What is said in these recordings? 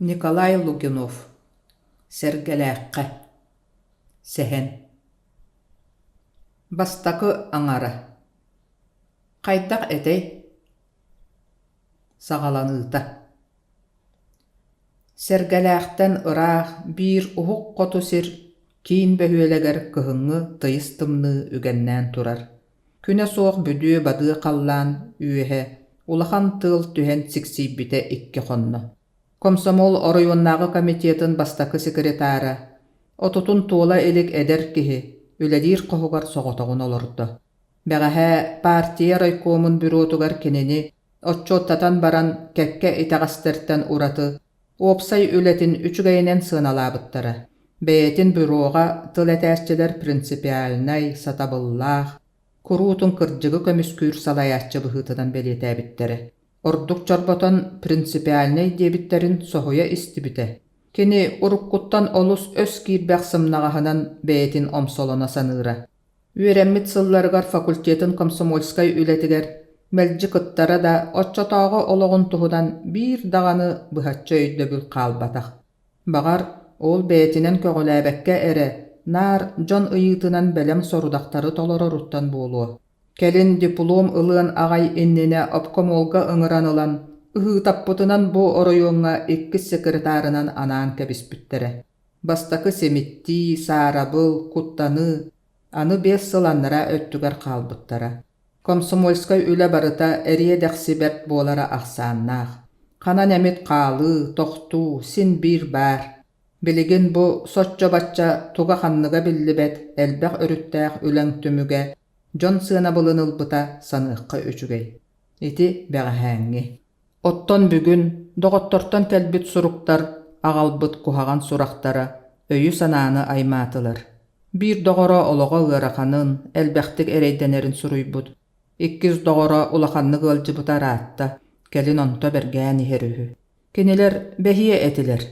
Николай Лугинов. Сәргәләққә. Сәһен. Бастақы аңара. Қайдақ әтей. Сағаланыта. Сәргәләқтен ырақ бір ұхық қоту сир кейін бәхуелегер кығыңы тыйыстымны үгеннән турар. Күне соқ бүді бады қаллан үйе улахан тыл түхен сиксиббите икки қонны. Комсомол оройоннағы комитетін бастақы секретары, отутун туола элик эдер кихи, үләдир қоғығар соғытығын олырды. Бәғәхә партия райкомын бюротугар кенені, отчоттатан баран кәкке итағастырттан ураты, опсай үләтін үчігайнен сыналабыттары. Бәйтін бюроға тылетәсчелер принципиальнай сатабыллах, курутун кырджығы көміскүр салаятчы бұхытыдан белетәбіттері. Ордук чорботон принципиальный дебиттерин соһуя истибите. Кини уруккуттан олус өс киирбәк сымнағаһынан бәйтин омсолона саныра. Үйрәммит сылларыгар факультетін комсомольскай үлетигер мәлжі кыттара да отчотоғы олоғын туһудан бир дағаны быхатча өйдөбүл қалбатақ. Бағар ол бәйтинен көғіләбәкке әрі нар жон ыйытынан бәлем сорудақтары толороруттан болуы. Келин диплом ылыан ағай иннене обкомолга ыңыранылан, ыһытаппытынан бу оройуңа икки секретарынан анаан кәбіспүттері. Бастақы семитти, саарабыл, куттаны, аны 5 сыланнара өттүгер қалбыттара. Комсомольскай үлі барыта әрие дәқсибәт болара ақсааннаах. Қанан әмет қалы, тоқту, син бір бар. Білеген бу сотчо батча туға қанныға біллібәт әлбәқ өріттәқ үләң түміге, Жон сыына бұлыныл бұта саныққа өчүгей. Ити бәғәһәңі. Оттон бүгін доғыттортон кәлбіт сұруқтар, ағалбыт кухаған сұрақтары, өйі сананы айматылар. Бір доғыра олыға ғырақанын, әлбәқтік әрейденерін сұруйбұд. 200 доғыра улақанны ғылжы бұтар атта, кәлін онта бәргәні херүхі. Кенелер бәхие әтілер.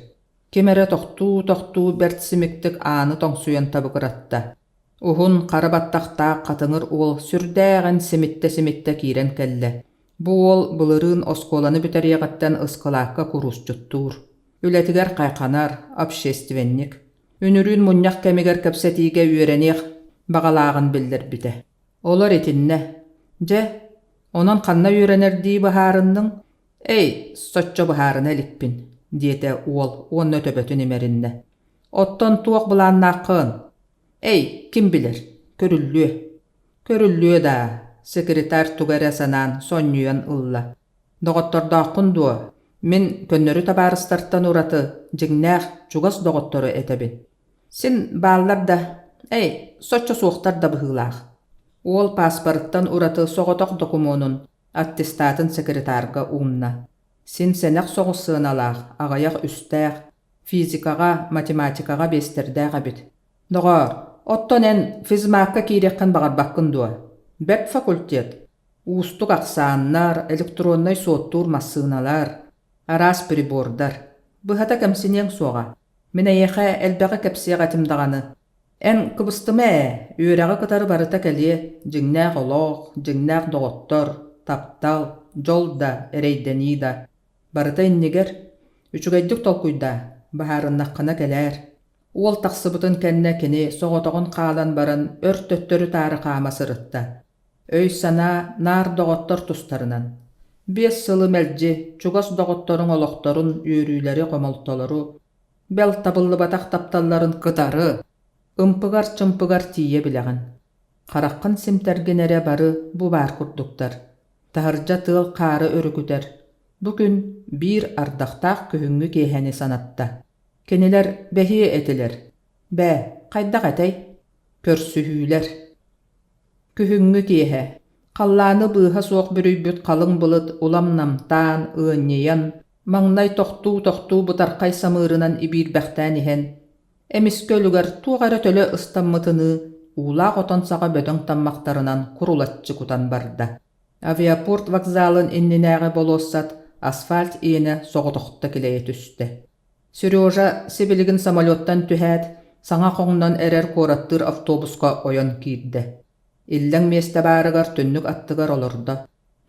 Кемері тоқту бәртсіміктік аны тоңсуян табықыратта. Ухун қарабаттақта қатыңыр ол сүрдәғін семитте кирен кәлі. Бу ол бұлырын осколаны бүтәрияғаттан ысқылаққа курус жұттур. Үлетігер қайқанар, общественник. Үнүрін мұннақ кәмегер кәпсәтіге үйеренеқ бағалағын білдір біті. Олар етінне. Же, онан қанна үйеренер дей бұхарынның? Эй, сотчо бұхарына лікпін, деді ол, оны төбөтін емерінне. Оттон туақ бұланнақын. Эй, ким билер? Көрүллүө да, секретар тугара санан соннуян ылла. Доғотторда ақындуа, мен көннөрү табарыстартан ураты, жигнәқ чугас доғоттору этебин. Син баалар да, эй, соччо суықтар да бұғылақ. Ол паспорттан ураты соғотоқ докумонун, аттестатын секретарга умна. Син сенек соғысыын алақ, ағаяқ үстәқ, физикаға, математикаға бестердәға бит. Доғар, оттонен физмакка киреккен бағар баққындуа. Бәп факультет. Устук ақсааннар, электронной соттур массыыналар, арас прибордар. Бұхата кәмсінен соға. Мен әйеқә әлбәғі кәпсеға тимдағаны. Ән кыбыстымә, үйрәғі қытары барыта кәле, жіңнәқ олоқ, жіңнәқ доғыттор, таптал, жолда, әрейденида. Барыта иннегер, үчігайдік толкуйда, бағарыннаққына кәләр. Ол тақсыбытын кәнне кені соғытығын қалан баран өрт-төттөрі тары қамасырытта. Өй сана нар доғыттор тұстарынан. 5 сылы мәлжі чугас доғытторын олықторын үйрүйлері қомолтолыру, бәл табылы батақ тапталларын қытары, ымпыгар-чымпыгар тие білеген. Қараққын семтергенере бары бұ бар күрдіктар. Тағыржа тыл қары өрігітер. Бүгін бір ардақтақ күйіңгі кейхәне санатта. Кенелер бәхие әтілер. Бә, қайдақ әтей? Көрсүхүйлер. Күхүңгі кейхә. Қалланы бұға соқ бүрүйбүт қалың бұлыт уламнамтан, ығыннеян, маңнай тоқту бұтарқай самырынан ибир бәқтән ехен. Әміс көлігер туғары төлі ұстаммытыны улақ отансаға бөтің таммақтарынан құрулатчы күтан барды. Авиапорт вокзалын инненәғі болоссат, асфальт ені соғытоқта келeye түсті. Сережа себелігін самолеттан түхәд, саңа қоңнан әрер кораттыр автобусқа ойон киирді. Илләң месті барығар түннік аттығар олырды.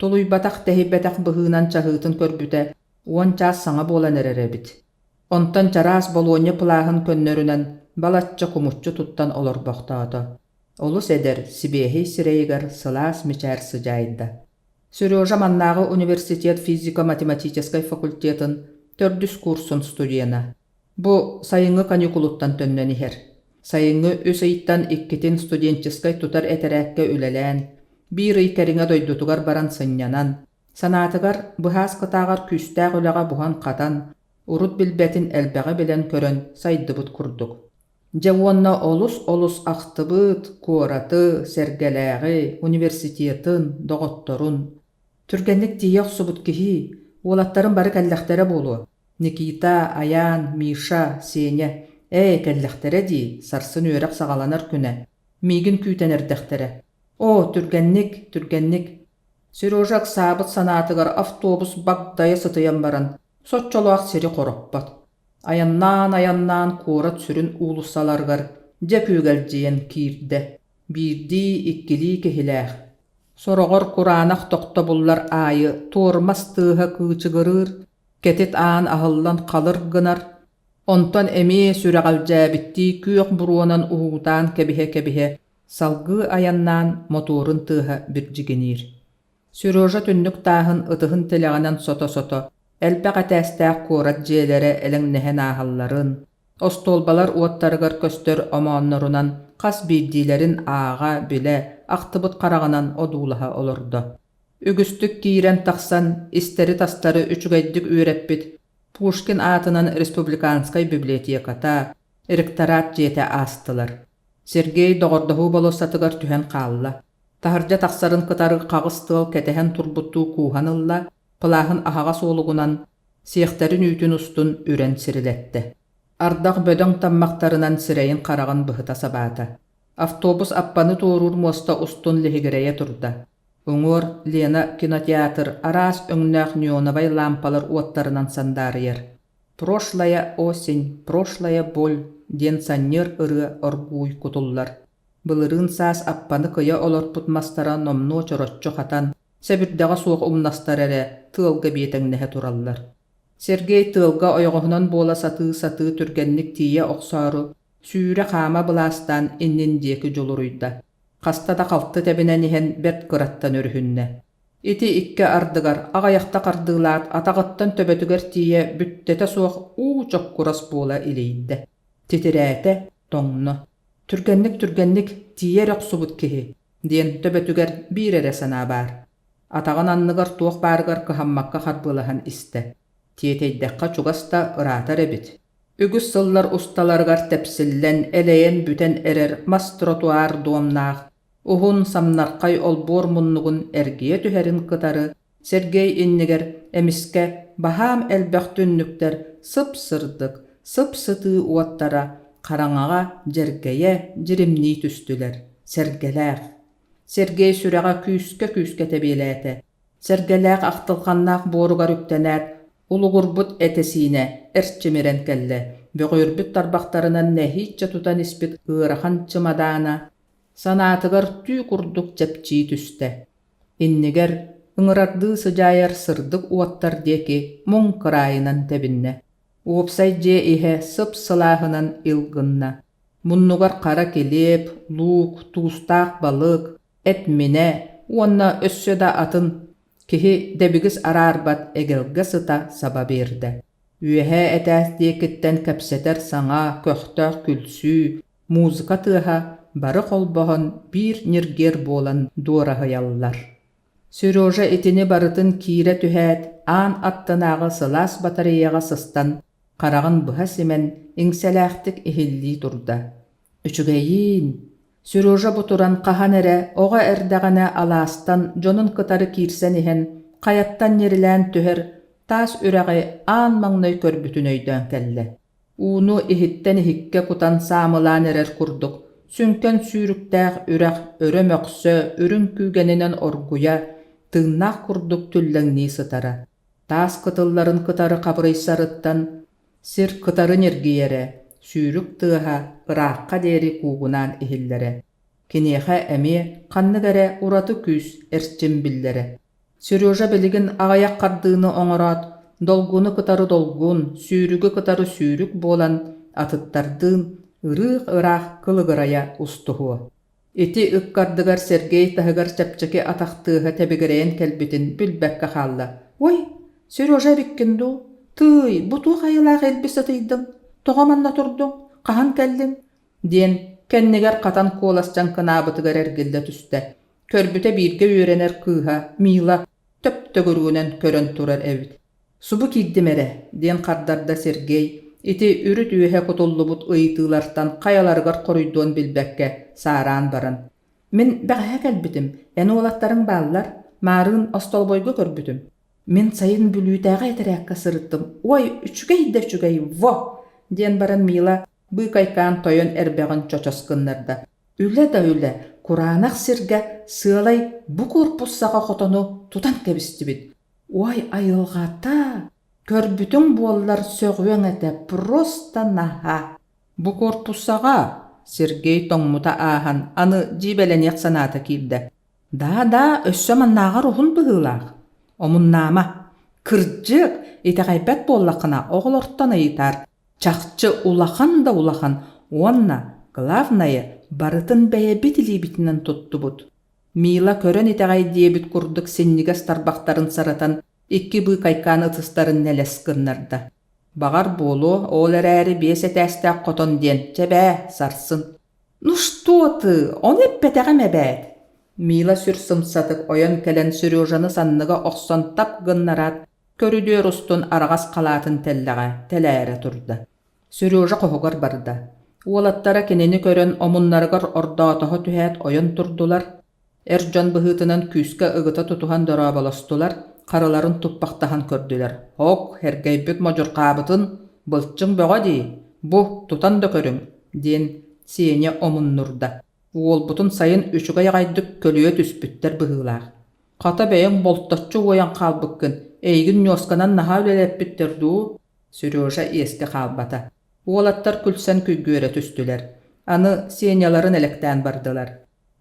Толуй батақ тәхи бәтақ бұғынан чағытын көрбіті, уан час саңа болан әрер бит. Онтан чараас Болонья плаахын көннөрүнэн балатча кумуччу туттан олорбохтоото. Олус эдер сибеһи сирейгер сылаас мичээр сыжайда. Сережа маннагы университет физико-математической факультетін төрдүс курсын студияна. Бу сайынгы каникулуттан төннөн ихер. Сайынгы үс ыйттан иккитин студенческой тутар этерәкке үлелән, бир икериңе дойдутугар баран сыннянан, санатыгар быхас кытагар күстәг үләға бухан катан, урут билбетин элбәгә белән көрөн сайдыбыт курдук. Жауанна олус ақтыбыт, куораты, сәргәләғи, университетін, доғотторун. Түргенлік тияқ субут кихи, олаттарын бары кәлләқтәрі болу. Никита, Аян, Миша, Сеня. Кәлләқтәрі дей, сарсын өйрәк сағаланар күнә. Мигін күйтенердәқтәрі. Түргенлік. Сережак сабыт санатыгар автобус багдайы сытыян баран. Сотчолуақ сері қорықпат. Аяннан куорат сүрін улусаларгар жепүгәл жиен кирде. Бирди иккили кехиләх. Сорогор куранах тоқта буллар айы туормас тыға кычыгырыр, кетет аан ахыллан қалыр гынар. Онтан эме сүрәғал жәбітті күйек бұруынан уғутан кебіхе, салгы аяннан моторын тыға біржігенер. Сережа түннік тағын ытығын телеғанан сото-сото, әлбәқ әтәстәқ куорат жиелері әлің нәхен ағалларын, остолбалар уаттарығар көстер оманнарынан қас бейдилерін аға біле ақтыбыт қарағынан одулаға олырды. Үгістік кейрен тақсан, істері тастары үчігайдік үйреппіт, Пушкин атынан республиканскай библиотеката, ректорат жете астылар. Сергей доғырдығы болу сатығар түхен қалла. Тахаржа тақсарын кытары қағыстығыл кәтәхен турбутту куханылла, пылағын ахаға солығынан, сиектәрін үйтін ұстын үрен сірілетті. Ардақ бөдөң таммақтарынан сірейін қараған бұхыта сабата. Автобус аппаны торур моста ұстын лехигерея тұрда. Оңор Лена кинотеатр арас өңнәқ неоновай лампалар уаттарынан сандарыер. Прошлая осень, прошлая боль, ден саннер ыры оргуй кутуллар. Былырын саас аппаны кыя олар путмастара номно чоротчо хатан, сәбірдіға суық умнастар әрі тылға бетіңнәхе тураллар. Сергей тылға ойғығынан бола саты түргенлік тие оқсару, сүйірі қама бұластан иннен декі жолуруйда. Қастада қалты тәбінен ехен бәт қыраттан өрхінне. Ити икке ардыгар, ағаяқта қардылат, атағыттан төбетігер тие бүттеті суық уучок құрас бола илейді. Тетірәті тоңны. Түргенлік тие рөк субут кеhi, ден төбетігер бір әрі сана бар. Атағын анныгар туық баргар кыхаммаққа қарбылыған істі. Тиетейдәққа чугаста ыратар әбіт. Үгіс сыллар ұсталарғар тәпсіллән әлейен бүтен әрер мас тротуар дуамнақ. Ухун самнарқай олбор мұннығын әргие түхәрін қытары, Сергей иннігер әміске бахам әлбәқ түнніктер сып-сырдық, сып-сыты уаттара қараңаға жергeye жиримни түстілер. Сергеләқ. Сергей сүрәға күйске тәбеләті. Сергеләқ ақтылғаннақ боруғар үктенәт, улуғырбыт әтесіне әрчімерен кәлі. Бөғірбіт тарбақтарынан нәхитче тұтан іспіт ғырахан чымадана. Санатыгар түй курдук жепчи түсті. Иннигер ыңырарды сыжайар сырдык уаттар деки мұң кырайынан тәбінне. Уопсай же ихе сып сылағынан илгынна. Мұннугар қара келеп, лук, туыстақ балык, әтміне, уанна өссөда атын кихи дебігіз арарбат эгелге сыта саба берді. Үйәхә әтәс декеттен кәпсетер саңа, көқтақ күлсü, музыка тыға, бары қолбағын бір нергер болан дуарахыяллар. Сережа етіне барытын кире түхәт, ан аттынағы сылас батареяға сыстан, қарағын бұға семен еңселәқтік ихилли тұрда. Үчігейін, Сережа бұтыран қахан әрі, оға әрдіғана аластан жонын қытары кирсен ехен, қаяттан нерілән түхер, тас үрәғі ан маңнай көрбүтін өйден кәлі. Уну ихиттен ихикке кутан самылан әрер күрдік, Сүнкен сүйріктәқ үрәқ өрім өқсі үрін күйгенінен оргуя тыңнақ күрдік түлләңні сытара. Тас кытылларын кытары қабырайсарыттан сир кытарын ергейері, сүйрік тыға ыраққа дері куғынан ихиллері. Кенеға әме қанныгәрі ураты күз әрчім білдері. Сережа білігін ағаяқ қардығыны оңырат, Долгуну кытары долгун, сүүрүгü кытары сүүрүк болан атыттардыын ырыах кылыгырая устуһуо. Ити ыккардыгар Сергей таһыгар чапчаки атахтыыһа тэбигэрэйэн кэлбитин бүлбэккэ хаалла. «Ой, Сережа биккинду, тый, бутуох айылаах элбис атыйдың, тоҕоманна турдуң, хаһан кэллиң?» диэн кэннигэр хатан куоласчан кынаабытыгар эргиллэ түстэ. Көрбүтэ бииргэ үөрэнэр кыыһа, Мила төптөгөрүүнэн көрөн турар эбит. «Субу киирдимэрэ» диэн хардарда Сергей, ити үрүт үөһэ кутуллубут ыйытыылартан каяларыгар коруйдуон билбэкке саараан баран. «Мин бэҕэһэ кэлбитим, эн уолаттарың бааллар, маарыын остолбойго көрбүтүм. Мин сайын бүлүүтээҕэ этерээкка сырыттым. Ой, үчүгэй, во!» диэн баран Мила быыкайкаан тойон эрбэҕин чочоскыннарда. «Үлэ да үлэ, кураанах сиргэ сыалай бу корпуссаҕа хотону тутан кэбистибит. Ой, айылҕата, көрбүтүң буоллар сөҕүөҥ этэ, просто наһа!» «Бу корпуссаҕа?» Сергей тоҥмута ааһан, аны дьиибэлэниэх санаата киирдэ. «Да, өссө маннааҕа рухун быһыылаах. Омуннаама, кырдьык итэҕэйбэт буоллаххына оҕолортон ыйытаар. Чахчы улахан да улахан, уонна, главное, барытын бэйэбит илиибитинэн туттубут». Мила көрөн итэҕэй диэбит курдук синнигас тарбахтарын саратан икки быыкайкаан ытыстарын нэлэс кыннарда. «Бағар буолу, ол эрээри биэс этээстээк хотон диэн, чэбээ, сарсын». «Ну что ты, он эппэтэҕэм эбээт». Мила сүр сымсатык ойон кэлэн Сережаны санныга охсон тап гыннараат, көрүдүөр устун арагас калаатын телээре турда. Сережа коһугар барда. Уолаттара кинини көрөн омуннарыгар ордоотоһо түһээт ойон турдулар. Эрдьон быһыытынан күүскэ ыгыта тутуһан дорооболостулар, карыларын туппахтаһан көрдүлэр. «Хок, хергейбит можуркаабытын, былчыҥ бөҕө дии, бу тутан да көрүң» диэн Сеня омуннурда. Уолбутун сайын үчүгэй аҕайдык көлүө түспүттэр быһыылаах. «Хата бэйэҥ болточчу уоян хаалбыккын, эйигин ньуосканан наһаа үлэлэппиттэр дуу?» Сережа иэске хаалбата. Уолаттар күлсэн күггүөрэ түстүлэр. Аны Сеняларын элэктээн бардылар.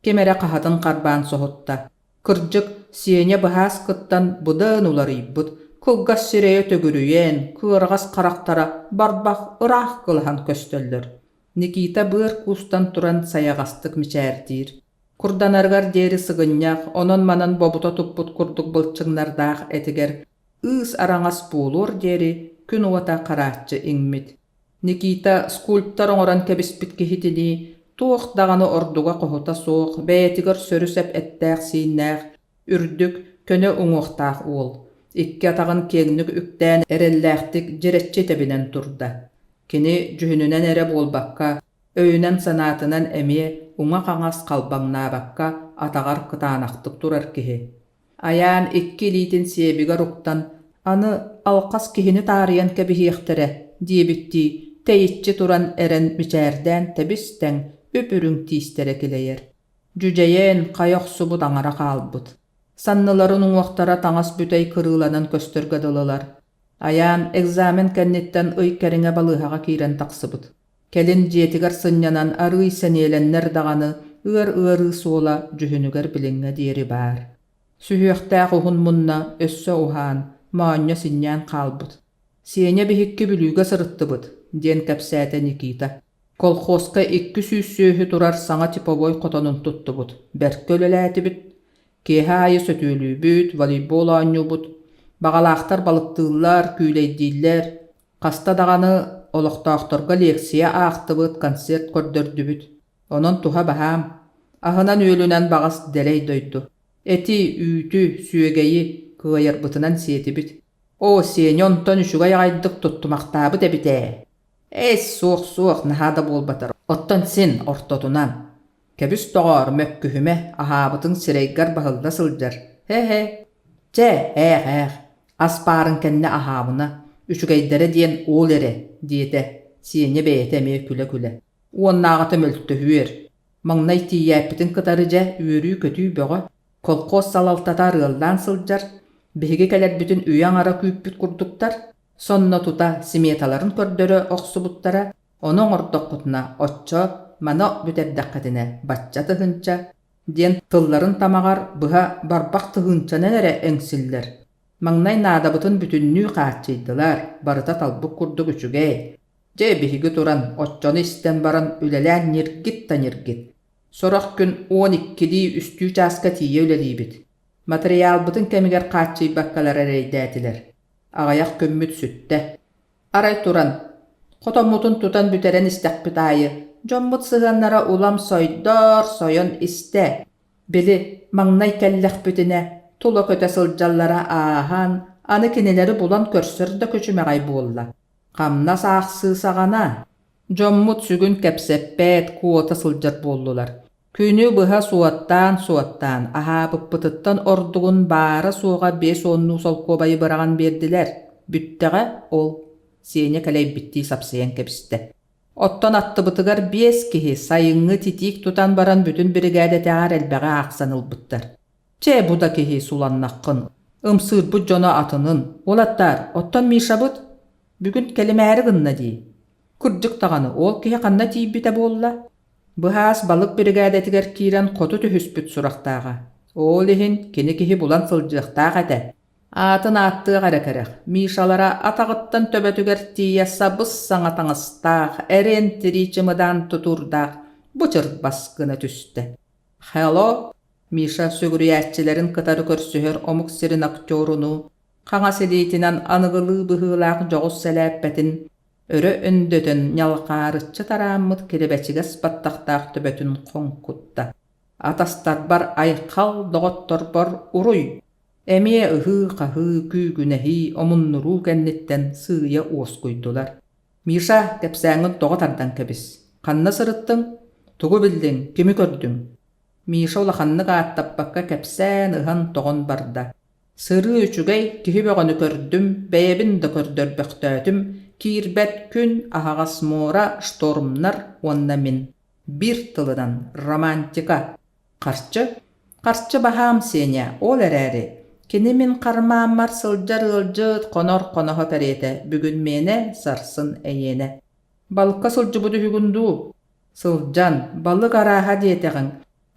Кемерэ хаһатын харбаан соһутта. Кырдьык Сеня быһаас кыттан будаан уларыйбыт, кылгас сирэйэ төгүрүйэн, кыарагас характара барбах ыраах кылаһан көстөллөр. Никита быар кустан туран саягастык мичээртиир. Курданаргар диэри сыгынньаах, онон манан бобута туппут курдук былчыҥнардаах этигер ыыс араңас буолуор диэри күн уата карааччы иҥмит. Никита скульптор оҥорон кэбиспит киһитини, туох даҕаны ордуга коһута суох, бэйэтигэр сөрүсэп эттээх siinнээх, үрдүк көнө уҥуохтаах уол. Икки атаҕын киэҥнүк үктээн эрэллээхтик дьирэччи тэбинэн турда. Кини жүһүнүнэн эре буолбакка, өйүнэн санаатынан эмиэ уҥа хаҥас халбаҥнаабакка атаҕар кытаанахтык турар киһи. Аяан икки илиитин сиэбигэр уктан, аны алхас киһини таарыйан кэбиһиэхтэрэ диэбитти тэйиччи туран эрен мичээрдээн тэбистэҥ үпүрүҥ тиистерэ килэйэр. Жүдьэйэн хайохсубут аҥара хаалбыт. Санныларын уҥуохтара таҥас бүтэй кырыыланан көстөргөдылылар. Аяан экзамен кэнниттэн ый кэриҥэ балыыһаҕа киирэн тахсыбыт. Келин дьиэтигэр сынньанан арыый сэниэлэннэр даҕаны ыар-ыарыы суола жүһүнүгэр билиҥҥэ диэри баар. Сүһүөхтээх уһун мунна өссө уһаан, маанньа синньээн хаалбыт. «Сеня биһикки бүлүүгэ сырыттыбыт» диэн кэпсээте Никита. «Колхозка икки сүүссүөһү турар саҥа типовой хотонун туттубут. Бэркэ өлөлээтибит. Киэһэ аайы сөтүөлүүбүт, волейбол оонньуубут. Бағалаахтар балыктыыллар, күүлэйдииллэр. Хаста даҕаны олохтоохторго лекция аахтыбыт, концерт көрдөрдүбүт. Онон туһа баһаам. Аһынан үөлүнэн баҕас дэлэй дойду. Эти үүтү сүөгэйи кыайарбытынан сиэтибит. О, Сеня онтон үчүгэй аҕайдык туттумахтаабыт эбитэ. Суох, наһаада буолбатар. Оттон син ортотунан. Кэбис тоҕоор мөккүһүмэ аһаабытың сирэйгэр баһылла сылдьар. Хе. Ээх. Аспаарын кэннэ аһаабына. Үчүгэйдэрэ диэн уол эре, диэтэ. Сеня бэйэтэ эмиэ күлэ. Уоннааҕата мөлтөһүөр. Маҥнай тиийээппитин кытарыдьа үөрүү көтүү бөҕө. Колхоз салалтата рыалдаан сылдьар. Биһиги кэлэрбитин үйэҥ ара күүппүт курдуктар. Сонно тута симеталарын көрдөрө охсубуттара. Оноң ордоккутуна оччо мано бүтэрдэххэтинэ бачча тыһынча. Диэн тылларын тамаҕар быһа барбах тыһынчанэн эре эҥсиллэр. Maŋnay naadabıtın bütünnüğü qaatçıydılar, barıta talbuk kurduk üçüge. Je bihigi turan, otçonu isten baran ülelän nirgit ta nirgit. Sorak gün 12'li üstü çaska tiye ülelibit. Material bıtın kemiger qaatçıy bakkalara reydätiler. Ağayak kömmüt sütte. Aray turan, kotomutun tutan büteren istekbit ayı. Jommut sığanlara ulam soydor soyon iste. Bili maŋnay kellek bütüne, tula köte sıljallara ahan, anı kineleri bulan körsür de köçümeğay bolla. Kamna sağsı sağana. Jommut sügün kepseppet kuota sıljar bollular. Küynü bıha suattan, aha bıppıtıttan ordugun bara suğa 5 onnu sol kobayı bırağan berdiler. Bütteğe ol, sene kalay bitti sapsayan kepiste. Ottan attı bıtıgar 5 kihi sayıngı titik tutan baran bütün brigade teğer elbeğe aksanıl bıttar. Çe bu da kihi sulannakkın. Imsır bu jona atının. Olattar, ottan mişabıt. Bugün kelimeğeri gınna di. Kırcık tağını ol kihi kanna tibbite bolla. Bıhas balık brigadetiger kiren kotu tühüspüt suraqtağa. Ol ihin kini kihi bulan sılcıqtağa de. Atın attığı garakaraq. Mişalara atağıttan töbetüger tiyassa bıssaŋa taŋıstaq, eren tiriçimıdan tuturdaq. Bıçır baskına tüste. Hello, Mişa sögürüyatçilerin kıtarı körsühör omuk sirin aktyorunu, kaŋa selitinan anıgılı bıhılaq joğuz seläppetin, örö öndötün ñalqarıççı tarammıt kirebeçige spattaqtaq töbetün qonkutta. Atastar bar ayqal doğottor bor uruy. Emiye ıhı qahı kügünehi omunnuru kennitten sığıya oskuydular. Mişa kepsäŋin doğotardan kebis. Kanna sırıttın, tugu bildin, kimi gördün? Mişa ulaqanны qaattappakka kepsään ıhan toğon barda. Sırı üçügey kihi bögönü kördüm, beyebin de kördörböktötüm, kirbet gün ahagas mora stormlar onna min. Bir tılıdan romantika. Qarçı baham senya, ol ereri. Kini min qarmaamar sıljar ıljıt konor konoho perete, bugün mene sarsın eyene. Balıkka sılcı budu hügündu. Sıljan, balık araha diyeteğin.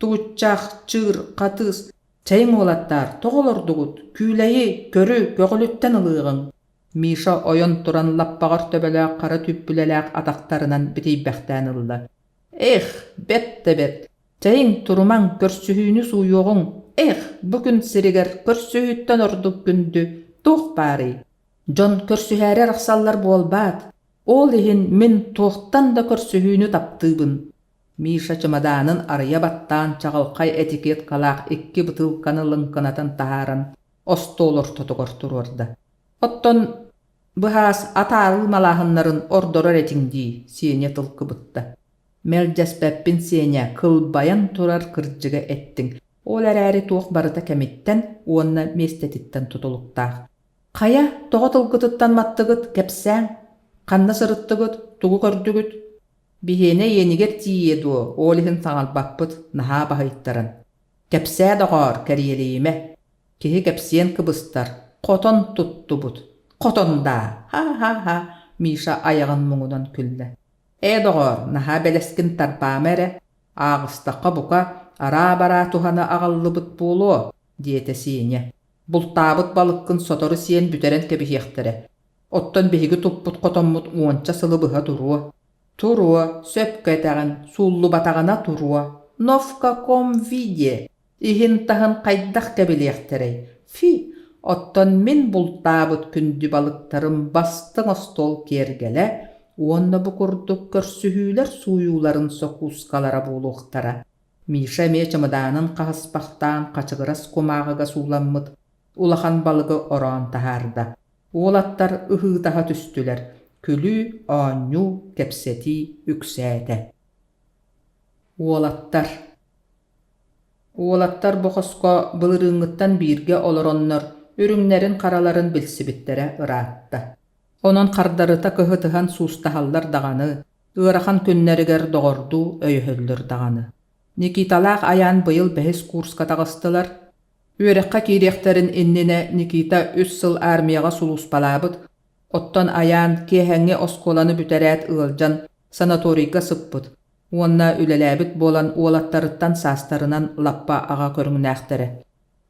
Tuğutçaq, çığır, qatız, çayın olattar, toğolordugut, küleyi, körü, göğülütten ılığın. Mişa oyon turan lappağır töbelak, qara tüppülelak ataqtarınan bitiybäxtän ıllı. Bet de bet, çayın turuman körsühüünü suyoğun. Bugün siriger körsühütten orduk gündü, tuğ bari. Jon körsühäre raqsallar bolbat. Ol ihin min tuğtan da körsühüünü taptıbın. Mişa çamadanın araya battan çağılqay etiket kalaq 2 bıtılkanı lınkanatan taharan ostolor totuqor tururda. Otton bıhas atarıl malahınların ordoror etindi siyene tılkı bıtta. Meljaspeppin siyene kılbayan turar kırcıga ettin. Olar äri tuğ barıta kemitten onna mestetitten tutuluqtaq. Kaya toğa tılgıtıttan mattıgıt kepsäň, kanna sırıttıgıt, tuğu kördügüt. Bihene yeniger tiyedu, olihin saŋal bakpıt, naha bahayttaran. Kepsä doğar keriyeliyime. Kihi kepsiyen kıbıstar, qoton tuttu but. Qoton da, ha, Mişa ayağın muŋunan külle. Doğar, naha beleskin tarpamere, ağıstaqa buka, ara bara tuhana ağallı bıt bulu, diyete siyene. Bultabıt balıkkın sotoru siyen büteren kebihiyektere. Otton bihigi tupput qotonmut uonça sılı bıha duru. Turuwa, söpkötägän, sullu batagana turuwa. Nofka konvidye. Ihin tahın qaydak kebiliyekterey. Otton min bultabıt kündü balıktarım bastın ostol kergele. Onna bu kurduk körsühüler suyuların sokuskalara buluqtara. Mişa meçamadanın qahaspaqtan qaçıgıras kumağıga sulanmıt. Ulahan balıgı oran taharda. Olattar ıhı daha tüstüler. Külü, anyu, kepseti, üksete. Olattar boğaska bılırıngıttan birge oloronlar, ürünlerin karaların bilsibittere ıratta. Onun kardarıta kıhıtıhan sustahallar dağanı, ırahan künneriger doğurdu öyhöllür dağanı. Nikitalaq ayan bıyıl behis kurska tağıstılar. Ürekka kiriyekterin innine Nikita 3 sıl armiyaga sulus balabıt, otton ayan kehengi oskolanı büterät ıljan sanatoriga sıppıt. Onna üleläbit bolan olattarıttan sastarınan lappa ağa körüngünähtere.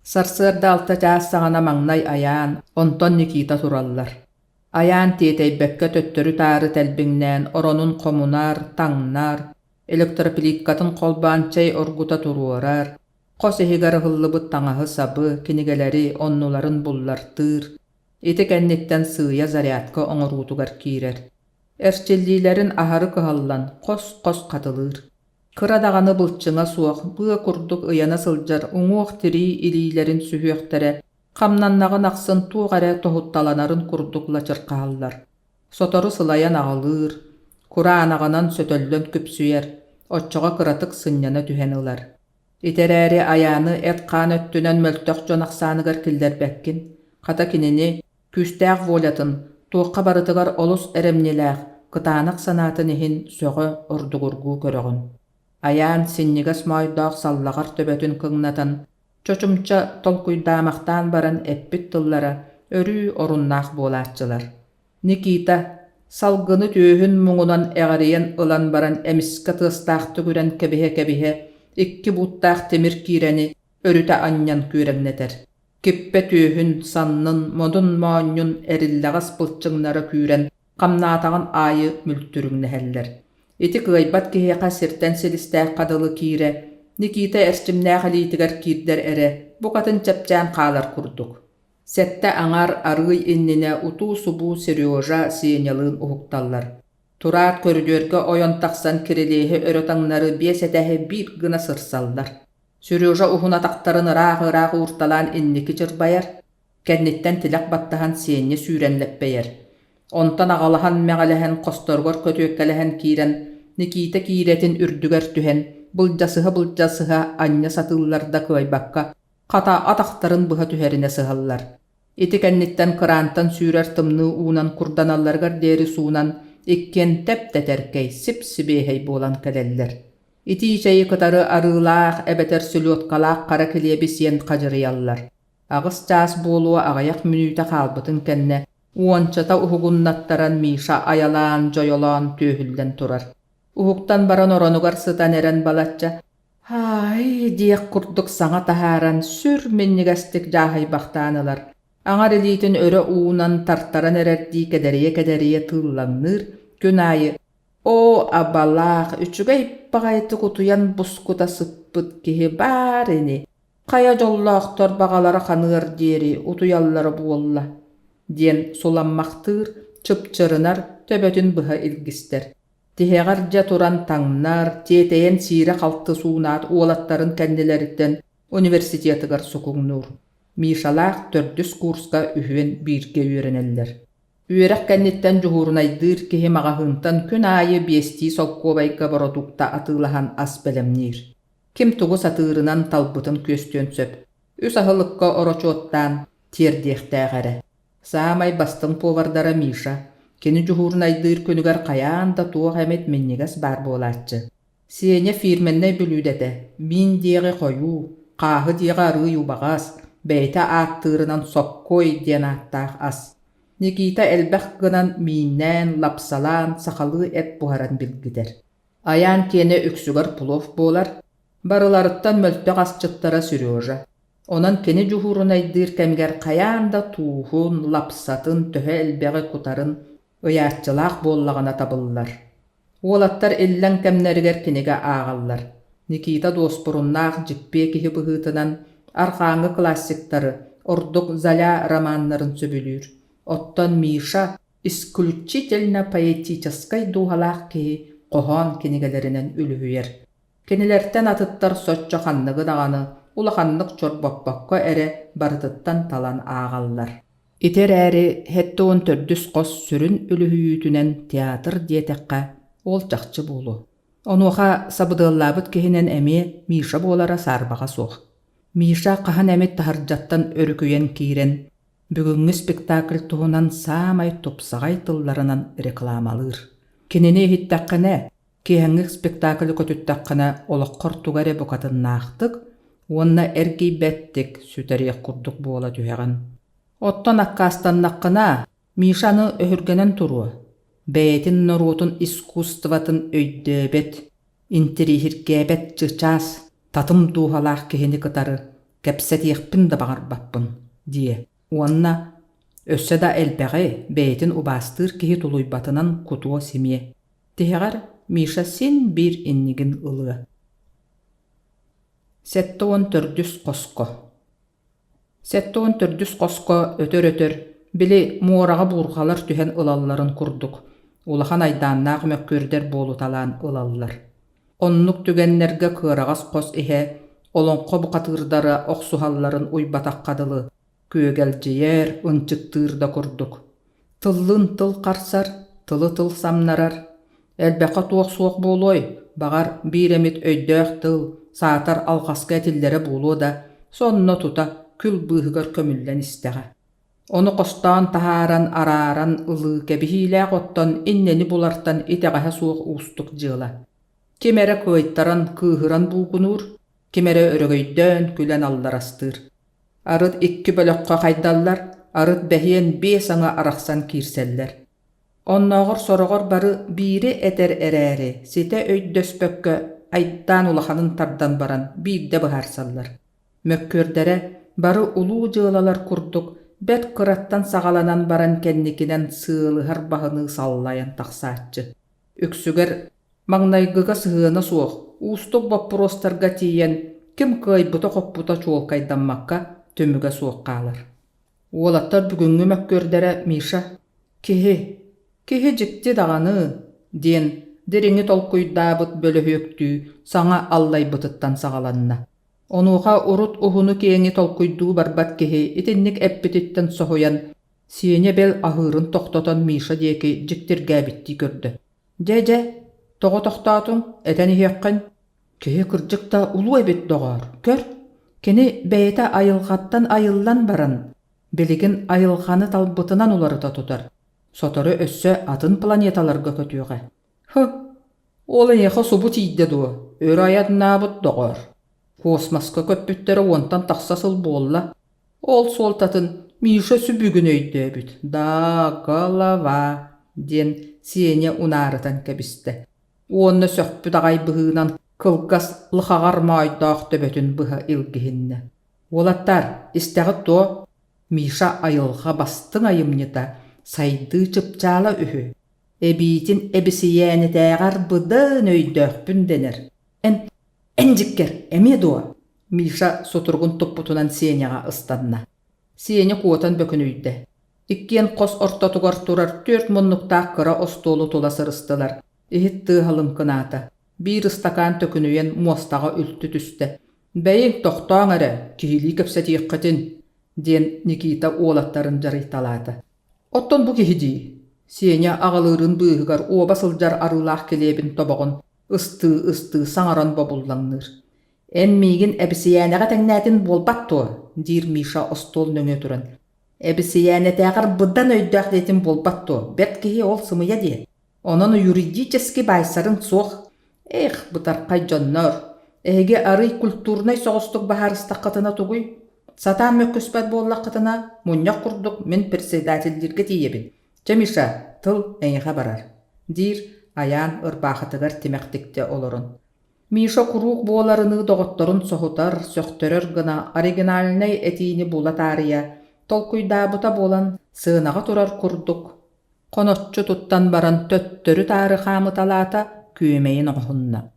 Сарсырда алта жаас саҕана маҥнай Аяан, онтон Никита тураллар. Аяан тиэтэйбэккэ төттөрү таары тэлбиҥнээн оронун комунар, таҥнар, электроплиткатын колбаанчай оргута туруорар, қос эһигэр ыһыллыбыт таҥаһы сабы, кинигэлэри оннуларын буллартыыр, ити кэнниттэн сыыя зарядка оҥоруутугар киирэр. Эрчиллиилэрин аһары кыһаллан қос қатылыыр. Кыра даҕаны былчыҥа суох быа курдук ыйана сылдьар уҥуох тирии илиилэрин сүһүөхтэрэ хамнаннагын ахсын туох эрэ тоһутталанарын курдукла чыркааллар. Сотору сылайан аҕалыыр, кура анаҕанан сөтөллөн күпсүйэр, оччоҕо кыратык сынньана түһэн ылар. Итерээри Аяаны эт хаан өттүнэн мөлтөх дьонахсааныгар киллэрбэккин, хата кинини күстээх волятын туохха барытыгар олус эремнилээх кытаанах санаатын иһин сөҕө ордугургуу көрөҕүн. Аяан синнигас мойдоох саллаҕар төбөтүн кыҥнатан, чочумча толкуйдаамахтаан баран эппит тыллара өрүү оруннаах буолааччылар. Никита салгыны түөһүн муҥунан эҕэриэн ылан баран эмискэ тыастаахты күрэн кэбиһэ икки буттаах тимир киирэни өрүтэ анньан күөрэмнэтэр. Киппэ түөһүн саннын модун моонньун эриллэҕас пылчыҥнары күүрэн хамнаатаҕын аайы мүлтүрүҥнэһэллэр. Ити кыайбат киһиэхэ сиртэн силистээх хадылы киирэ, Никита эрчимнээх алиитигэр киирдэр эрэ букатын чэпчээн хаалар курдук. Сэтtä аҥаар арыый иннинэ утуу субуу Сережа сиэнялыын уһукталлар. Тураат көрүдүөргө ойон тахсан кирилиэһи өрөтаҥнары биэсэтэһи биир гына сырсаллар. Сережа уһунатахтарын ыраах уурталаан инники чырбайар, кэнниттэн тилэх баттаһан сиэнньи сүүрэнлэппэйэр. Онтон аҕалаһан мэҕэлэһэн хосторгор көтүөккэлэһэн киирэн Никита киирэтин үрдүгэр түһэн былдьасыһа аньа сатыылларда кыайбакка хата атахтарын быһа түһэринэ сыһаллар. Ити кэнниттэн кыраантан сүүрэр тымныы уунан курданалларгар диэри суунан иккен тэптэтэркэй сип-сибиэһэй буолан кэлэллэр. Ити ичэйи кытары арыылаах эбэтэр сүлүоткалаах хара килиэби сиэн хадьырыйаллар. Агыс чаас буолуа аҕайах мүнүүтэ хаалбытын кэннэ уончата уһугуннаттаран Миша аялаан дьойолоон түөһүллэн турар. Уһуктан баран оронугар сытан эрэн балачча «Ай» диэк курдук саҥа таһааран сүр миннигастик жааһайбахтаанылар. Аҥар илиитин өрө уунан тартаран эрэрдии кэдэрийэ тыылланныыр күн аайы «О, абалаах, үчүгэй иппаҕайты кутуян бускута сыппыт киһи баар ини, хая дьоллоохтор баҕалара ханыар диэри утуяллары буолла» диэн суламмахтыыр чыпчырынар төбөтүн быһа илгистэр. Тиһэҕэр туран таҥнар, тиэтэйэн сиирэ халты суунаат уолаттарын кэннилэриттэн университетыгар сукуҥнуур. Мишалаах төрдүс курска үһүөн бииргэ үөрэнэллэр. Үөрэх кэнниттэн дьуһуурунайдыыр киһи маҕаһыынтан күн аайы биэстии солкуобайга бородукта атыылаһан ас бэлэмниир. Ким тугу сатыырынан талбытын күөстүөн сөп. Үс аһылыкка орочуоттаан тиэрдиэхтээҕэрэ. Саамай бастың повардара Миша. Кини дьуһуурунайдыыр күнүгэр хайаан да туох эмит миннигас баар буолааччы. Сиэня фирменнэй бүлүүдэтэ, мин диэҕи хойуу, хааһы диэҕи арыый убаҕас, бэйtä ааттыырынан соккой диэн ааттаах ас. Никита элбэх гынан миннään лапсалаан сахалыы эт буһаран билгитэр. Аяан киэне үксүгэр пулов буолар, барыларыттан мөлтөх асчыттара Сережа. Онан кини дьуһуурунайдыыр кэмигэр хайаан да туухун, лапсатын, төһө элбэҕи кутарын ыяаччылаах буоллаҕына табыллар. Уолаттар иллэн кэмнэригэр кинигэ ааҕаллар. Никита дуоспуруннаах дьикпиэ киһи быһыытынан архааңы классиктары, ордук Заля романнарын сөбүлүүр. Оттон Миша исключительно поэтической дуһалаах киһи коһоон кинигэлэринэн үлүһүйэр. Кинилэртэн атыттар соччо ханныгы даҕаны улаханнык чорбоппокко эре барытыттан талан ааҕаллар. Итер эри хэттуун төрдүс қос сүрүн үлүһүйүүтүнэн театр диэтэххэ ол чахчы буолу. Онуоха сабыдыаллаабыт киһинэн эмиэ Миша буолара саарбаҕа суох. Миша хаһан эмит таһырдьаттан өрүкүйэн киирэн бүгүҥҥү спектакль туһунан саамай тупсаҕай тылларынан рекламалыыр. Кинини иһиттэххэнэ киэһэҥҥик спектакль көтүttäххэнэ олоххор тугаре букатыннаахтык уонна эргийбэттик сүтэриэх курдук буола түһэҕин. Оттон аккаастаннаххына Мишаны өһүргэнэн туруа. Бэйэтин норуутун искусстватын өйдөөбэт, интирихиргээбэт чычаас, татым дуухалаах киһини кытары, Кепсетиекпин да бағарбаппын, дие. Уанна өссө да элбеғи бейтин убастыр кихи тулуйбатынан кутуо семье. Тихегар Миша син бир иннигин ылыа. Сеттоон төрдүс қоско. Сеттоон төрдүс қоско өтөр-өтөр, били муораға бурғалар түхен ылалларын курдук. Улахан айдааннаақ мөккөрдер болуталаан ылаллар. Оннук түгеннерге кырағас қос ихе, олонқо бұқатырдары оқсухалларын уйбатаққадылы, күйегелжейер, ынчыктырда курдук. Тыллын тыл қарсар, тылы тыл самнарар. Элбеқа туақ суақ болой, бағар биремит өйдөөх тыл, саатар алғасқа этиллері болу да, сонно тута күл быһыгар көмүллен истеға. Оны қостан тахаран араран ылы кебихилээх оттон иннени булартан итеғаһа суық устук жыла. Кемере кыйттаран кыыһыран буукунуур, кемере өрөгөйдөн күлен алларастыр. Арыт 2 бөлөккө хайдаллар, арыт бэһиэн 5 аңа арахсан киирселлер. Онноғыр сорогор бары бири этер эрээри, сите өйдөспөккө айттан улаханын тардан баран биирде быһарсаллар. Мөккөрдере бары улуу жыылалар курдук, бет кыраттан сагаланан баран кенникинен сыылыһар баһыны саллайан тахсаатчы. Үксүгер маңнайгыга сыһыана суох, уустук боппуростарга тиен, ким кыйбыта хоппута чуолкайданмакка төмүгө суоккаалар. Уолаттар бүгүнгү мөккөрдере Миша кихи жикти дағаны, диен дириңи толкуйдаабыт бөлөһүөктүү саңа аллайбытыттан сагаланна. Онуға урут ухуну киэңи толкуйдуу барбат кихи итинник эппититтен соһуян, сиене бел аһыырын тохтотон Миша диэки жиктиргээбитти көрдө. Же, тоҕо тохтоотуң, этен иһиэккин. Кихи кырдьыкта улуу эбит доҕоор, көр. Кини бэйэте айылҕаттан айыллан баран, билигин айылҕаны талбытынан уларыта тутар. Сотору өссө атын планеталарга көтүөҕэ. Ол эйэхэ субу тиидде дуо, өрө аяднаабыт доҕоор. Космоска көппүттері онтан тахсасыл болла. Ол солтатын Миша сүбүгүн өйдөбүт. Да голова, ден сиене унаарытан кебисте. Онны сөкпүт агай быһыынан кылгас лыхагар майдаах төбөтүн быһа илгиһинне. Олаттар, истägit то Миша айылға бастың айымнета, сайды чыпчаала үһү. Эбиитин эбисиээнетээҕар быдын өйдөөхпүн денер. Энжиккер, эме дуа. Миша сотургун топпутунан сиэняға ыстанна. Сиэня куотан бөкүн үйдэ. Иккиен қос ортотугар турар 4 муннуктаах кыра остолу туласырыстылар. Ихит тыыһалым кынаата. Бир ыстакаан төкүнүйен муостаға үлтү түсте. Бәйин тохтоң эре, кихили кепсетииккытин, диэн Никита уолаттарын жарыйталаата. Оттон бу кихидии. Сиэня агалыырын быыһыгар уоба сылдьар арылаах келебин тобоҕун. Ысты саңаран бобуллаңныр. Эн мигин эбисиянеға тәңнәтин болбат то, дир Миша остол нөңө туран. Эбисиянетәгәр быддан өйдөк дейтин болбат то, бет кихи ол сымыя де. Онон юридически байсарын соқ. Бытарқай жоннор. Эге арый культурнай соғыстық бахарыстақ қытына тугуй. Сатан мөккөспәт боллақ қытына, мұньяқ құрдық мен председательдерге тиебін. Миша, тыл әйіға барар. Дир аян ырбахатыгар тимектикте олорун. Миша курук боларыны доғотторун соһутар, сөқтөрөр гына оригинальнай этини булатария, толкуйдаабыта болан сыынаға турар курдук. Конотчу туттан баран төттөрү тарыхамыталаата күйемейин оғынна.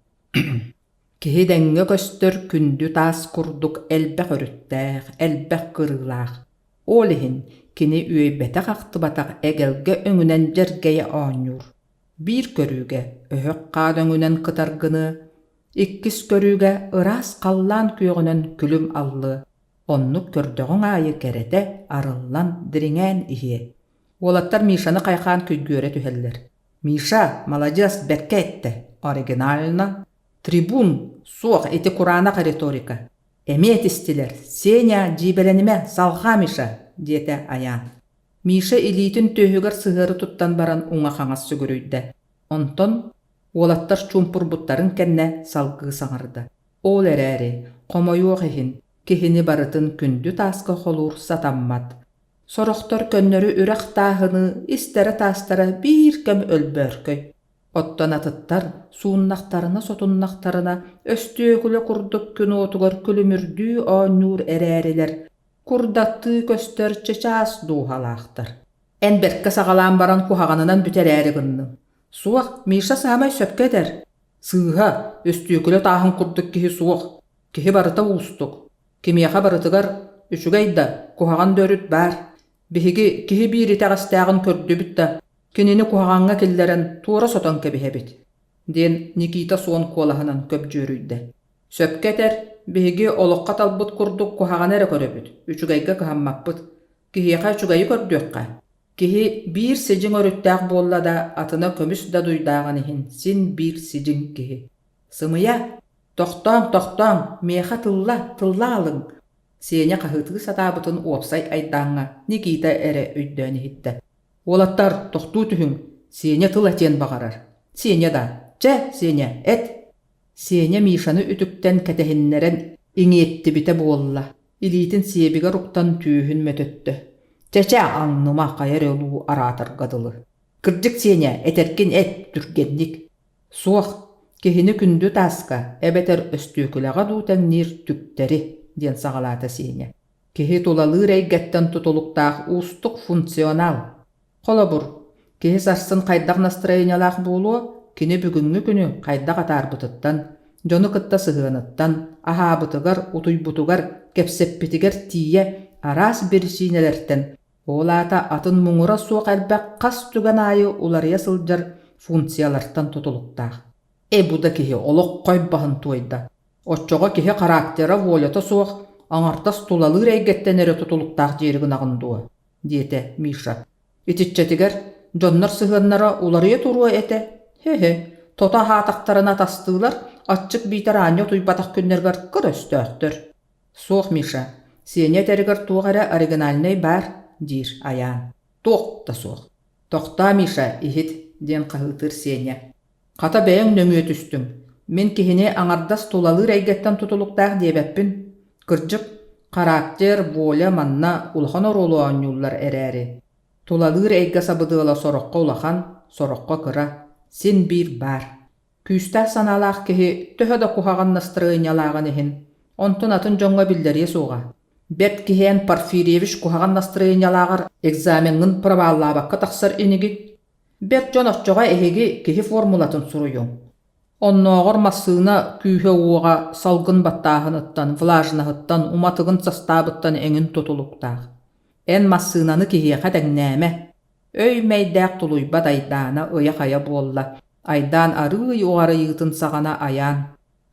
Кихи дәңгө көстөр күндү таас курдук элбэх өрүттәэх, элбэх кырылаах. Олихин кини үйбетэ қақтыбатақ эгелге өңүнен жергeye оонюр. Bir körüge öhök qaadöngünen kıtargını, ikkis körüge ıras qallan kүйögünön külüm allı. Onnuk kördöğün ayı kerete arıllan diringen ihie. Olattar Misha'nı qayqan köygöre tüheller. Misha, malajas berke ette. Originalna. Tribun, soğuk eti Kur'anak retorika. Emet istiler. Senya jibelenime salğa Misha, diyete ayan. Миша илитин төһүгөр сыһыры туттан баран уңа хаңас сүгүрүйдэ. Онтон олаттар чумпурбуттарын кэннэ салгыы саңарды. Ол эрээри, комойуох эхин, кихини барытын күндү тааска холуур сатаммат. Сорохтор көннөрү үрэх таахыны, истері таастара бир көм өлбөркөй. Оттан атыттар сууннахтарына сотуннахтарына өстөөгүлө курдук күн отугар күлүмүрдүү ооннуур эрээрилер, курдатты көстөр чачаас дуухалаахтар. Эн берке сагалаан баран кухаганынан бүтерээри гынны. Суох Миша саамай сөпкедер. Сыыха өстөөгүлө тааһын курдук киһи суох. Киһи барыта уустук. Кимиэха барытыгар үчүгайда кухаган дөрүт бар. Биһиги киһи биири тагыстаагын көрдүбүт да кинини кухаганга киллерен туора сотон кебиһэбит. Диэн Никита суон куолаһынан көп жөөрүйдэ. Сөпкетер биһиги олоққа талбыт курдук кухаган эре көрөбүт. Үчүгайга кыһаммаппыт. Киһиэха үчүгайы көрдүөкка. Киһи биир сижиң өрүttäэх буолла да атына көмүс да дуйдааган иһин син биир сижиң киһи. Сымыя, тохтоң, меха тылла алың. Сеня кахытыгы сатаабытын уопсай айдааңа Никита эре өйдөөн иһитте. Олаттар тохтуу түһүң, Сеня тыл этен багарар. Сеня да, Сеня, эт. Сеня Мишаны үтүктен кэтехиннерен иңиеттибите буолла. Илиитин сиебиге руктан түүһүн мөтөттө. Аңныма кайар олуу араатаргадылы. Кырдьык Сеня, этеркин эт түргенник. Суох, кихини күндү таска, эбетер өстүүкүлэҕэ дуутаңнир түктери, диэн сагалаата Сеня. Кихи тулалыыр эйгэттен тутулуктаах устук функционал. Холобур, кихи сарсын кайдах настроениялаах буолуо, кини бүгүнгү күнү кайдах атаарбытыттан, жону кытта сыһыаныттан, аһаабытыгар, утуйбутугар, кепсеппитигер тиийэ, араас бирсиинелертен, олаата атын муңура суох элбэк кас түгэн аайы уларыя сылдьар функциялартан тутулуктаах. Буда кихи олох койбаһын туойда. Оччоҕо кихи характера волята суох, аңартас тулалыыр эйгэттен эре тутулуктаах дьиэригин агындуа, диэте Миша. Итиччетигер, дьоннор сыһыаннара уларыя туруа эте. Тота хаатахтарына тастыылар, аччык биитер аанньа туйбатах күннергер кыр өстөөттөр. Суох Миша, Сеня теригер туох эре оригинальный бар, диир аяан. Туох да суох. Тохта Миша, ихит, диэн каһыытыр Сеня. Ката бэйэң нөҥүө түстүм. Мен киһини аңардас тулалыыр эйгэттен тутулуктаах диэбэппин. Кырдьык, характер, воля, манна улахан оролуаанньууллар эрээри. Тулалыыр эйгэ сабыдыала сорокко улахан, сорокко кыра. Син биир бар. Күүстää саналаах киһи төһө да кухаган настроениялааган иһин. Онтун атын жоңҥо биллэрие суuга. Бет киһиэн Порфирьевич кухаган настроениялаагар экзаменҥын пробааллаабакка тахсар инигит. Бет дьоноччоҕа эһиги киһи формулатын суруйуҥ. Онноогор массыына күүһэ уоҕа салгын баттааһыныттан, влажнаһыттан, уматыгын састаабыттан эҥин тутулуктаах. Эн массыынаны киһиэхэ тэҥнээмэ. Өй мэйдээх тулуйбат айдаана ыйа-хая буолла. Айдаан арыый уарыйыытын саҕана аяан.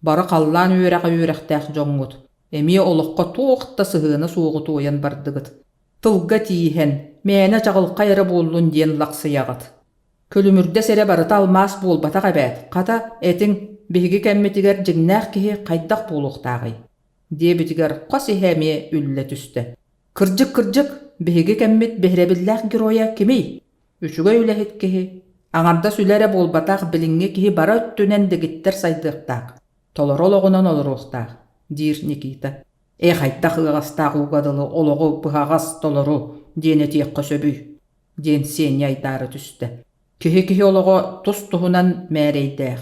Бары халлаан үөрэхтээх жоҥҥут. Эмиэ олоххо туохта сыһыана суоҕуту уян бардыгыт. Тылга тииһэн, мээнэ чаҕылха эре буоллун диэн лахсыйаҕат. Көлүмүрдэ сере барыта алмаас буолбатах эбэт. Хата этиң биһиги кэммитигэр дьиҥнээх киһи хайдах буолуохтааҕый. Диэбитигэр хос иһэмиэ үллэ түстэ. Кырдьык, биһиги кэммит биһирэбиллээх героя кими? Үчүгэй үлэһит киһи. Аҥарда сүлэре буолбатах билиҥҥи киһи бара өттүнэн дигиттэр сайдыахтаах. Толоро олоҕунан олоруохтаах, диир Никита. Хайдах ыаҕастаах угадылы олоҕу быһаҕас толору диэне тиэххэ сөбүй, диэн Сеня айдаары түстэ. Киһи олоҕо тус туһунан мээрэйдээх.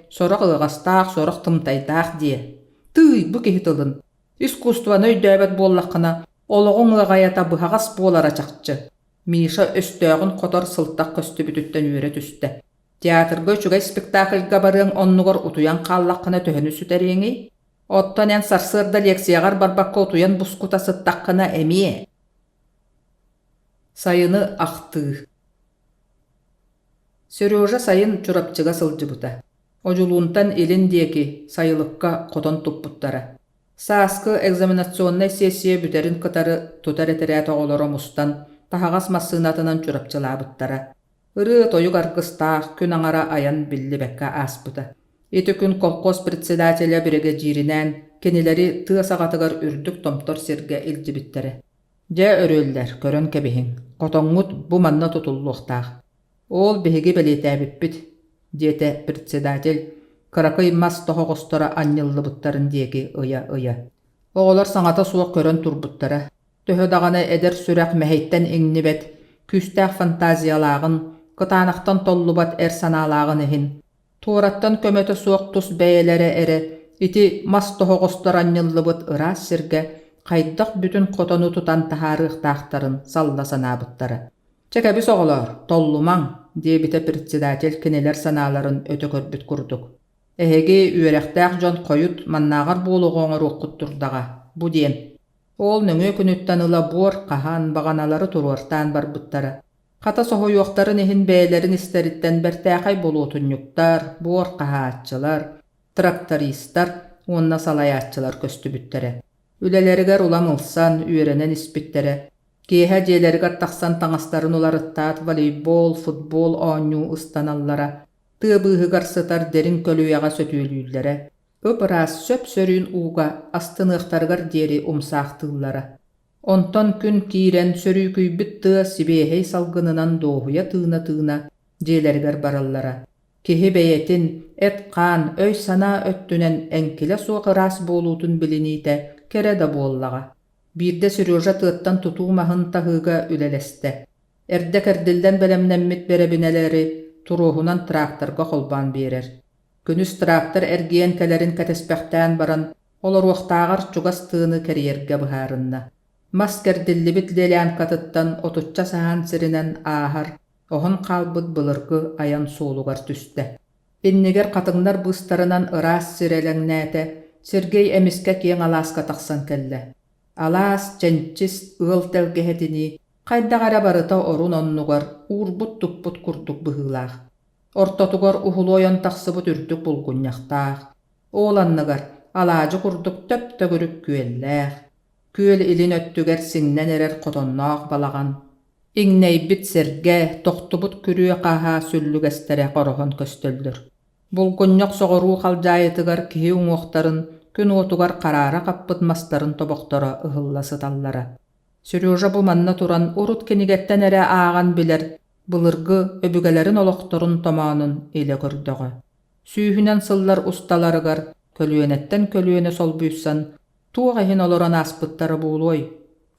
Сорох ыаҕастаах, сорох тымтайдаах дие. Тый, бу киһи тылын. Искусстваны өйдөөбөт буоллаххына олоҕуң ыаҕайата быһаҕас буолара чахчы. Миша өстөөҕүн хотор сылтах көстүбүтүттэн үөрэ түстэ. Театрга үчүгэй спектакльга барыаң оннугор утуян хааллаххына төһөнү сүтэриэҥи. Оттон эн сарсыарда лекцияҕар барбакка утуян бускута сыттаххына эмиэ. Сайыны ахтыы. Сережа сайын чурапчыга сылдьыбыта. Ожулуунтан илин диэки сайылыкка хотон туппуттара. Сааскы экзаменационный сессия бүтерин кытары тутар этерэät оҕолоро мустан таһаҕас массыынатынан чурапчылаабыттара. Ырыы тойук аргыстаах күн аңара аян биллибэкка ааспыта. Ити күн колхоз председателя бригадиринэн кенилери тыа саҕатыгар үрдүк томтор сиргэ илдибиттере. Дьэ өрөөллэр көрөн кэбиһиҥ. Хотоҥҥут бу манна тутуллуохтаах. Ол биһиги белиэтээбиппит, диэте председатель, кыракый мас тоһоҕостора анньыллыбыттарын диэки ыя. Оҕолор саҥата суох көрөн турбуттара. Төһө даҕаны эдер сүрэх мэһэйттэн иҥнибэт, күстээх фантазиялаагын kıtanaqtan tollubat sanalağın ehin. Tuorattan kömötö suoq tus bäýelere ere, iti mas tohoqostor anyıllıbıt ıras sirge, qaydaq bütün qotonu tutan taharıqtaqtarın salla sanabıttara. Çekebis oğlar, tollumaň, diye bite председатель kineler sanaların ötö körbüt kurduk. Ehegi üyerektäq jon koyut mannağar buluğoňa ruqqutturdaga, bu diyen. Ol nöňe günütten ıla bor qahan baganalary turuartan barbıttara. Kata soho yoqtary nehin bäýlerin isteritten bertäqay bolutunňuktar, bor qahaatçylar, traktoristar, onna salaýatçylar köstübüttere. Üleleriger ulamılsan, üýrenen ispittere. Kehe jelerger taqsan taňastaryn ularıttat voleybol, futbol oňu ıstanallara, tıbıhıgar sıtar derin kölüyaga sötülüýlere, öpras söp sörüň uga astыныqtargar deri umsaqtıllara. Onton gün kiren sörüyküýbüt tığa sibehey salgynynan doğuya tığına jelerger barallara. Kehe beýetin, et kan, öy sana öttünen enkile soğuk ras bolutun bilinite kere da bollaga. Birde Seryoja tığıttan tutuğumahın tahıga üleleste. Erdek erdilden belemnemmit berebineleri turuhunan traktorga kolban berer. Günüs traktor ergiyen kelerin katespeqtän baran olar waqtağar çugas tığını keriyerge bıharınna. Mas kerdillibit lelän katıttan otutça sahan sirinen ahar, ohun qalbıt bılırgı ayan soğulugar tüste. Inniger katınglar bıstarınan ıras sireleňnäte, Sergey emiske kiýen alaska taqsan kelle. Alas, çençis, ığıl telgehetini, qaydagara barıta orun onnugar, urbut tupput kurduk bıhılaq. Ortotugar uhuloyon taqsıbıt ürdük bulgunñaqtaq. Oğlanныgar, alacı kurduk töp tögürük küelläq. Küel ilin öttüger sinnen erer qotonnaq balagan. Iňneýbit serge, toqtubut kürüe qaha süllügestere qorohon köstöldür. Bulgunñaq soğoruu qaljaýytygar kihi uňoqtaryn, gün otugar qarara qappıtmasların toboktora ıhıllası tallara. Seryoja bu manna turan urut kinigetten ere ağan biler, bılırgı öbügelerin oloktorun tomanın ile gördögü. Süyhünen sıllar ustalarıgar, kölüyenetten kölüyene sol büysan, tuğahin oloran aspıttara buğuloy.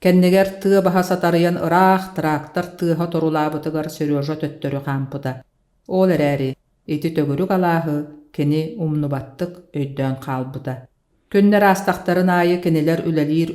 Kenniger tığ baha satarıyan ıraq traktor tığha torulabıtıgar Seryoja töttörü kampıda. Ol ereri, iti tögürük alahı, keni umnubattık öydön kalbıda. Künner astaqtarın ayı keniler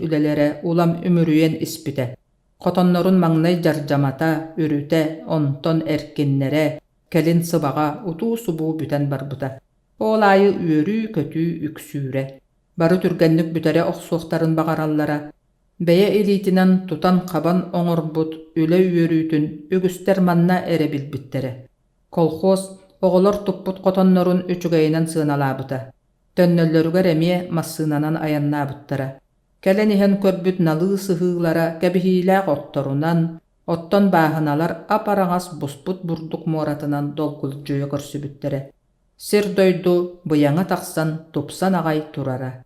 ülelere ulam ümürüyen ispite. Qotonnorun maňnay jarjamata, ürüte, onton erkinlere, kelin sıbaga, utu subu büten barbuta. Ol ayı üörü kötü üksüre. Barı türgenlik bütere oqsuqtarın bagarallara. Beye elitinen tutan qaban oňorbut, üle üörütün, ügüster manna ere bilbittere. Kolhoz, oğulor tupput qotonnorun üçügeyinen sığınalabuta. Tönnöllörüger emie massınanan ayannabıttara. Kelen ihen körbüt nalı sıhıglara kebihilä ottorunan, otton bahınalar aparaňas busput burduk moratınan dolguljuya körsübüttere. Sir doydu, bıyaňa taqsan, tupsan agay turara.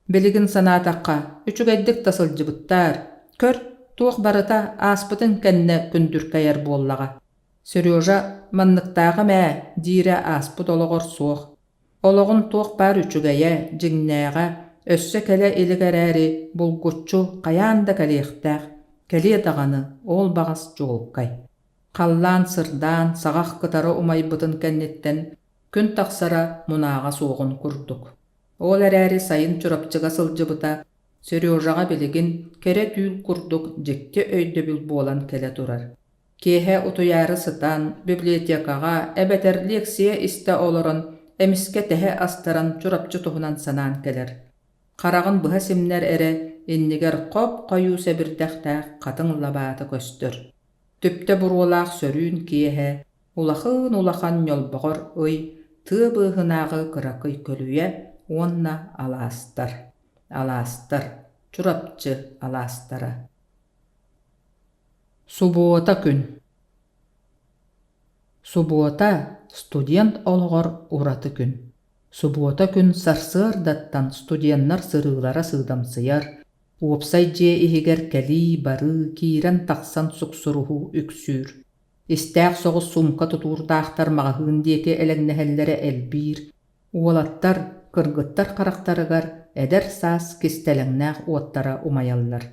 Biligin sanataqqa, üçügeydik tasıljıbıttar, kör, tuğ barıta aspıtın kenne kündürkeyer bollaga. Seryoja, manныктagı mä, dire aspıt ologor soğuk. Oloğun tuğ bar üçügeye, jiňnäge, össe kele iligeräri, bulgutçu, qayan da keleýektäq, kele dagany, ol bagas jogukay. Qallan sırdan, sagaq kıtara umaybytyn kennetten, gün taqsara munaga soğun kurduk. Ol eräri sayın çurapçıga sılжybyta, Seryojaga biligin kere tüýül kurduk, jekte öýde bil bolan kele turar. Kehe utuyarı sıtan, bibliotekaga, ebeter leksiýa iste oloran, emiske tehe astaran çurapçı tuhunan sanan keler. Qaragın bıha simner ere, inniger qop qoyu sebirdäqtäq qatyň labaty köstür. Tüpte burulaq sörün kehe, ulaqyn ulaqan yolbogor öy, tı bıhınağı kırakıy kölüye, onna alastar, çurapçı alastara. Subota gün. Subota, student olgor uratı gün. Subota gün sarsırdattan studenlar sırıglara sığdamsıyar, uopsay je ihiger keli barı kiren taqsan suksuruhu üksür. Istäq soğus sumka tuturdaqtar mağahın diyeke elegnehellere elbir, uolattar, kırgıttar karaktarıgar eder sas kisteleňnäq uottara umayallar.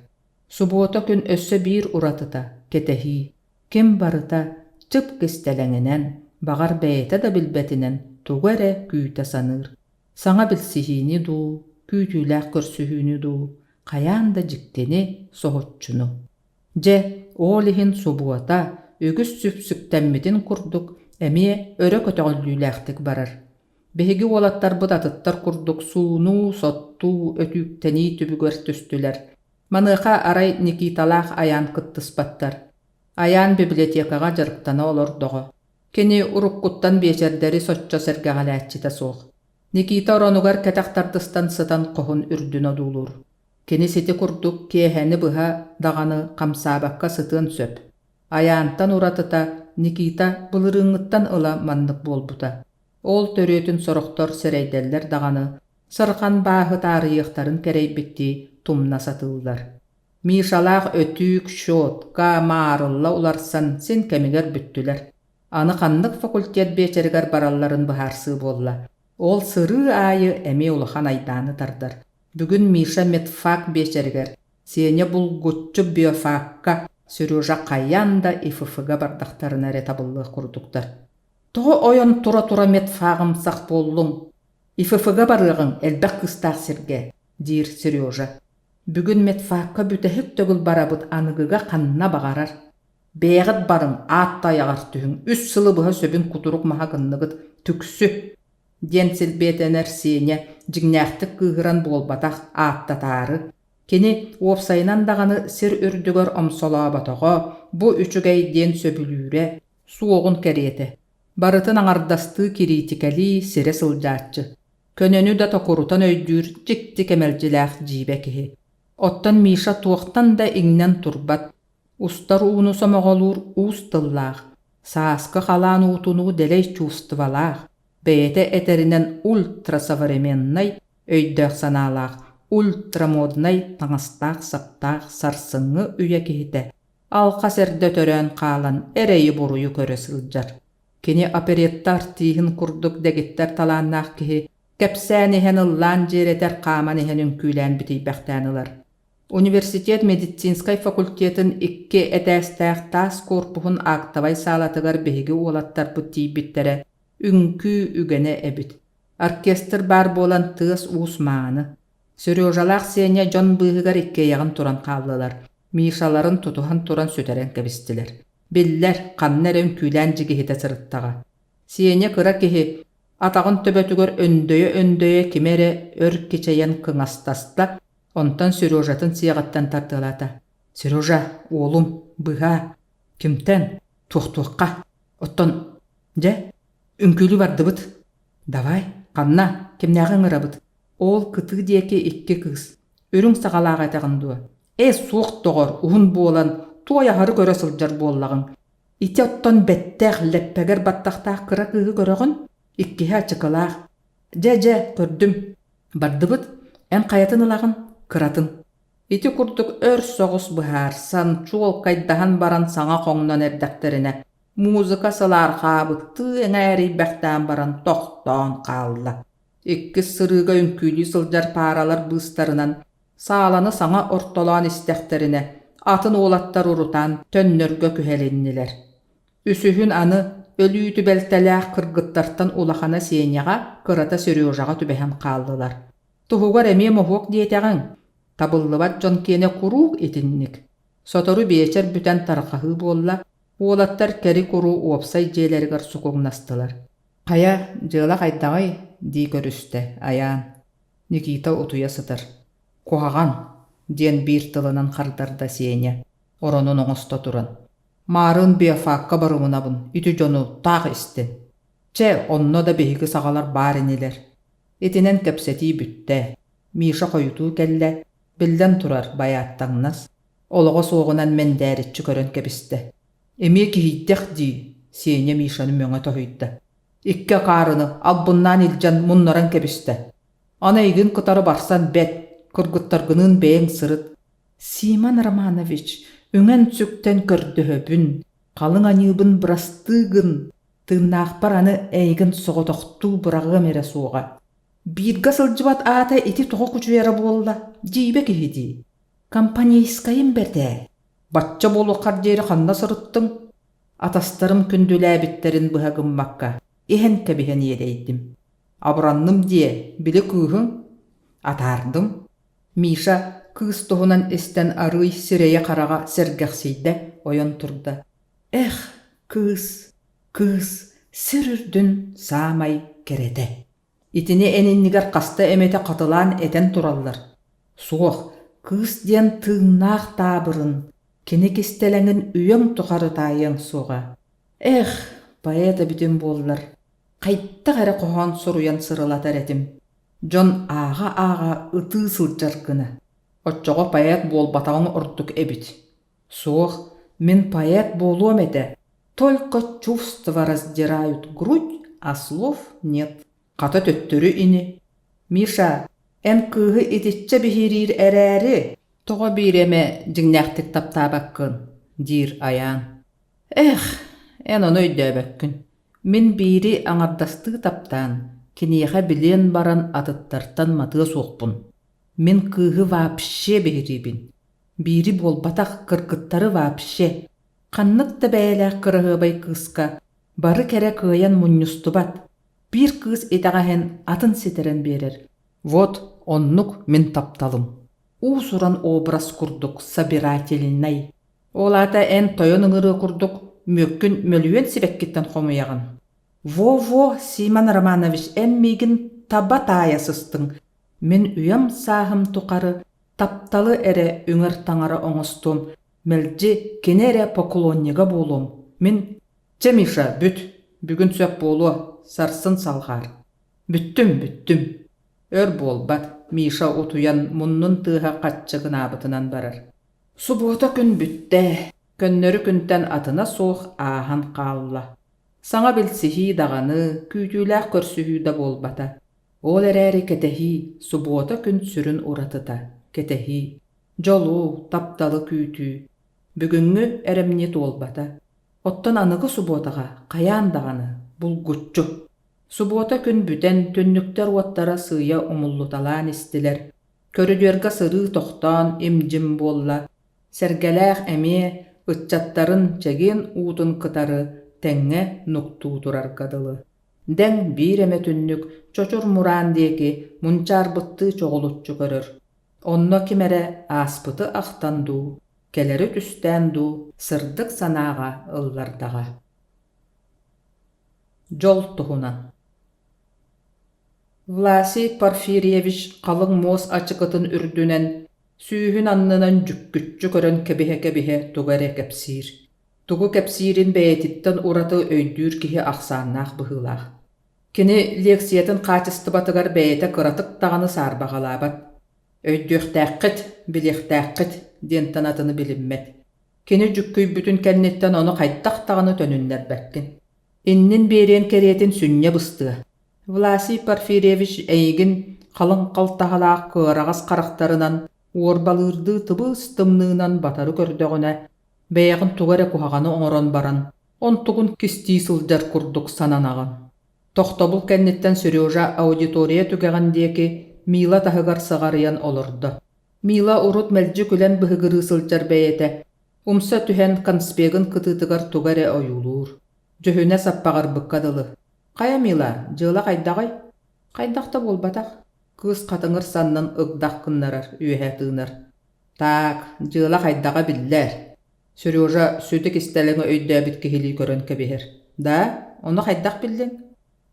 Subota gün össe bir uratıta, ketehi, kim barıta, Çıp kisteleŋinen, bagar beyete da bilbetinen tugere küýte sanır. Saňa bilsihini du, küýtüýläk körsühüni du, kayan da jikteni sohutçunu. Je, olihin subuata, ögüs süpsüktenmidin kurduk, emi öre kötögüllüýläktik barar. Behigi olattar budatıttar kurduk, suunu, sottu, ötükteni tübügör tüstüler. Manıqa aray Nikitalaq ayan kıttısbattar. Ayan bibliotekaga jarıktana olur doğa. Keni urukkuttan beçerderi sotça sergagalääççite soğ. Nikita oronugar ketaqtardıstan sıtan kohun ürdüne dulur. Keni siti kurduk keheni bıha dağanı kamsabakka sıtın söp. Ayantan uratıta Nikita bılırıngıttan ıla manlık bolbuta. Ol törütün soroktor sereydeller dağanı, sırkan bahı tarıyıqtarın kereybitti tumna satıllar. Mişalaq ötük, şot, marılla ularsan sen kemiger büttüler. Anı kanlık fakultet beçerigar baralların baharsı bolla. Ol sırı ayı emi uluhan aydanı tardar. Bugün Mişa metfak beçerigar, sene bul gutçu biofakka, Sürüja kayan da ifıfıga bardaktarına retabıllığı kurduktar. Toğu oyon tura metfağım saq bollum. İfıfıga barığın elbek kыстaq sirge, dir Sürüja. Bugün metfakka bütehik tögül barabıt anıgıga kanna bağarar. Beğit barım atta yağar tühün, üst sılı bıha söbün kuturuk maha gınlıgıt tüksü. Densil betener sene, jignähtik kıhıran bolbataq atta tarı. Keni opsaynan dağını sir ürdügör omsola batağa, bu üçügey den söbülüre, suoğun kerete. Barıtın aňardastığı kritikali sire sıljaatçı. Könönü da tokurutan öydür, cikti kemelciläq jibe kihi. Ottan Mişa tuoqtan da iňnen turbat. Ustar uunu somoğolur uustıllag. Saaskı halan utunu deley çuustyvalaq. Beyete eterinen ultra savaremennay, öydöq sanalag. Ultramodnay taňastaq saptaq sarsyňy üye kihite. Alqa serde törön qalan ereyi buruyu köre sıljar. Keni operettar tihin kurduk degitler talannaq kihi, kepsänehen ıllan jereter qamanehen ünkülen bitiýbäktänler. Universitet Medicinskay fakultetin 2 etästäq tas korpuhun aktavay salatygar behigi olattar bu tiýbittere ünkü ügene ebit. Orkestr bar bolan tığız usmanı. Sürüjalaq sene jon bıhıgar ikke yağın turan qallılar. Mişaların tutuhan turan söteren kebistiler. Biller qanner önkülen jigihite sırıttaga. Sene kıra kihi atağın töbötügör öndöye kimere ör keçeyen kıngastasta, ondan Sürüjatın siyagattan tartılata. Sürüja, oğlum, bıha, kimten, tuğtuğqa, ottan, je, ünkülü vardı bıt. Davay, qanna, kimnäğin ırabıt. Ol kıtı diyeke ikke kız. Örüň sagalag etagyndy. Suuq dogor, uhun bolan, tuya harı göre sıljar bollagın. Iti ottan betteq leppeger battaqtaq kıra kığı göregün. Ikkiha çıkılag. Je, gördüm. Bardıbıt, en qayatın ılagın, kıratın. Iti kurduk ör soğus bıharsan, çuol kaydahan baran sağa qoňdan erdekterine. Muzika salar qabıttı, eňäri bähtäň baran toqtan qalda. Iki sırıga ünkülü sıljar paralar bıstarınan, sağlanı saňa ortolan istekterine, atın oğlattar urutan tönnörgö kühelenniler. Üsühün anı, ölüyü tübelteläq kırgıttartan ulahana seňega, kırata Sürüjaga tübehen qaldılar. Tuhugar emi mohuok diyeteğin, tabıllıbat jon kene kuruk etinnik. Sotoru beçer büten tarqahy bolla, oğlattar keri kuru opsay jelergar sukugnastılar. Kaya, jıla qaydagay, di görüste, ayan. Nikita otuya sıtır. Kohagan, diyen bir tılınan qardarda sene. Oronun oňusta turan. Marın biofakka barımına bun, ütü jonu taq istin. Onno da behigi sagalar bar iniler. Etinen kepseti bütte. Mişa koyutu kelle, bilden turar bayattaňnas. Ologa soğunan men däritçi körön kebiste. Emi kihiddek di, sene Mişanyň möňe tohuyda. Ikke qarını, albundan iljan munnaran kebiste. Ana igin kıtarı barsan bet, kırgıttargının beyin sırıt. Siman Romanovich, öňen çükten kördü höbün, qalın anyybın bırastığın, tığnaq barany eýgin soğutoqtu bıragı mere soğa. Birga sılcıbat ata eti toğu kuçuyara bolla, jibe kihidi. Kampaniyiskayın berde. Batça bolu qarjeri qanna sırıttın. Atastарым күндүләбиттерин быһагыммакка, иһен кэбиһэн иэлэйдим. Абыранным дие, били кыыһың? Атаардым. Миша кыыс туһунан истэн арый сирэйэ хараҕа сэргэхсийдэ ойон турда. Эх, кыыс, сир үрдүн саамай керете. Итини эниннигэр хаста эмете қатылаан этен тураллар. Суох, кыыс диэн тыыннаах таабырын, кини кистелэҥин үйөң тухары таайыаң суоҕа. Эх, поэта бүтүн буоллар. Хайттах эре коһоон суруян сырылатар этим. Дьон ааға ытыы сылдьар гына. Отчоҕо поэт буолбатаҕын ордук эбит. Суох, мен поэт буолуом эте. Только чувства раздирают грудь, а слов нет. Ката төттөрү ини. Миша, эн кыыһы итиччэ биһириир эрээри. Тоҕо бииреме дьиҥнээхтик таптаабаккын, диир аяан. Эх, эн ону өйдөөбөккүн. Мен биири аҥардастыы таптаан, киниэхэ билиэн баран атыттартан матыа суохпун. Мен кыыһы вообще биһириибин. Биири буолбатах кыргыттары вообще. Ханнык да бэйэлээх кырыһыабай кыыска, бары кэрэ кыайан мунньустубат. Бир кыыс итэҕэһэн атын ситерэн биэрэр. Вот, оннук мен тапталым. Уусуран образ курдук, собирательнай. Олата эн тойон ыҥырыы курдук, мөккүн мөлүөн сибэккиттэн хомуяҕын. Во, Симон Романович, эн мигин таба тааясыстың. Мен үйам сааһым тукары, тапталы эре үҥөр таҥара оҥостуом, мэлдьи кини эре поклоннига буолуом. Мен, Миша, бүт, бүгүн сөп буолуо, сарсын салгаар. Бүттүм. Өр буолбат, Миша утуян муннун тыыһа қатчыгын абытынан барар. Суббота күн бүтте, көннөрү күнтен атына суох ааһан хаалла. Саҥа билсиһии даҕаны, күүтүүлээх көрсүһүү да буолбата. Ол эрээри кетэһии, суббота күн сүрүн уратыта. Кетэһии, жолуу, тапталы күүтүү. Бүгүҥҥү эремни туолбата. Оттон аныгы субботаға, каяан даҕаны, булгуччу. Суббота күн бүтен түннүктер уоттара сыйа умуллуталаан истилер. Көрүдүөргэ сырыы тохтоон имдьим буолла. Сэргэлээх эмиэ ытчаттарын чэгиэн уутун кытары тэҥҥэ нуктуу тураргадылы. Дэҥ бииреме түннүк чочур мураан диэки мунчаарбытты чоҕолуччу көрөр. Онно кимере ааспыты ахтандуу, келери түстään дуу сырдык санааға ыллардаҕа. Жол туһунан. Власий Порфирьевич қалың моос ачыкытын үрдүнен, сүүһүн аннынан жүккүччү көрөн кэбиһэ тугаре кэпсиир. Тугу кэпсиирин бэйэтиттен ураты өйдүүр киһи ахсааннаах быһыылаах. Кини лекциятын хаачыстыбатыгар бэйэтэ кыратык таҕаны саарбаҕалаабат. Өйдүөхтээххит, билиэхтээххит диэн танатыны билиммет. Кини жүккүйбүтүн кэнниттен ону хайттах таҕаны төнүннэрбэккин. Иннин биэриэн кериэтин сүнньэ быстыа. Власий Порфирьевич эйигин халың қалтаһалаах кыараҕас харахтарынан уорбалыырдыы тыбыс тымныынан батары көрдөҕүнэ бэйэҕин тугаре куһаҕаны оҥорон баран, онтугун кистии сылдьар курдук сананаҕын. Тохтобул кэнниттен Сережа аудитория түгэҕин диэки Мила таһыгар саҕарыйан олордо. Мила урут мэлдьи күлэн быһыгырыы сылдьар бэйэтэ. Умса түһэн конспегын кытыытыгар тугаре ойулуур. Дьөһүнэ саппаҕарбыккадылы. Кая Мила, дьыала хайдағай? Хайдақта болбатах. Кыыс қатыңыр саннан ыгдақ кыннарар, үйэһэ тыынар. Так, дьыала хайдаға биллэр. Сережа сөтік истэлэҥэ өйдөөбүт киһилии көрөн кэбиһэр. Да, ону хайдақ биллиң?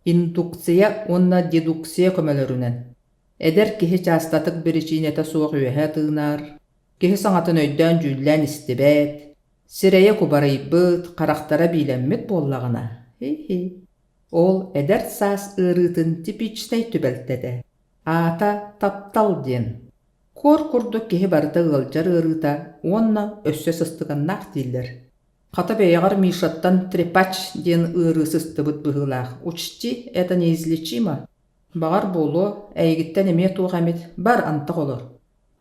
Индукция, онна дедукция көмөлөрүнэн. Эдер киһи частатык биричиинэtä суох үйэһэ тыынар. Киһи саҥатын өйдөөн дьүүллээн истибэт. Сирэйэ кубарыйбыт, харахтара биилэммит буоллаҕына. Хи-хи. Ол эдер саас ырыытын типичнай түбэлтэтэ. Аата таптал диэн. Кор курдук киһи барыта ыалдьар ырыыта, уонна өссө сыстыганнаах дииллэр. Хата бэйэҕэр Мишаттан трепач диэн ырыы сыстыбыт быһыылаах. Учти, это неизлечимо. Бағар болу, әйгіттен эме туғамит, бар антық олар.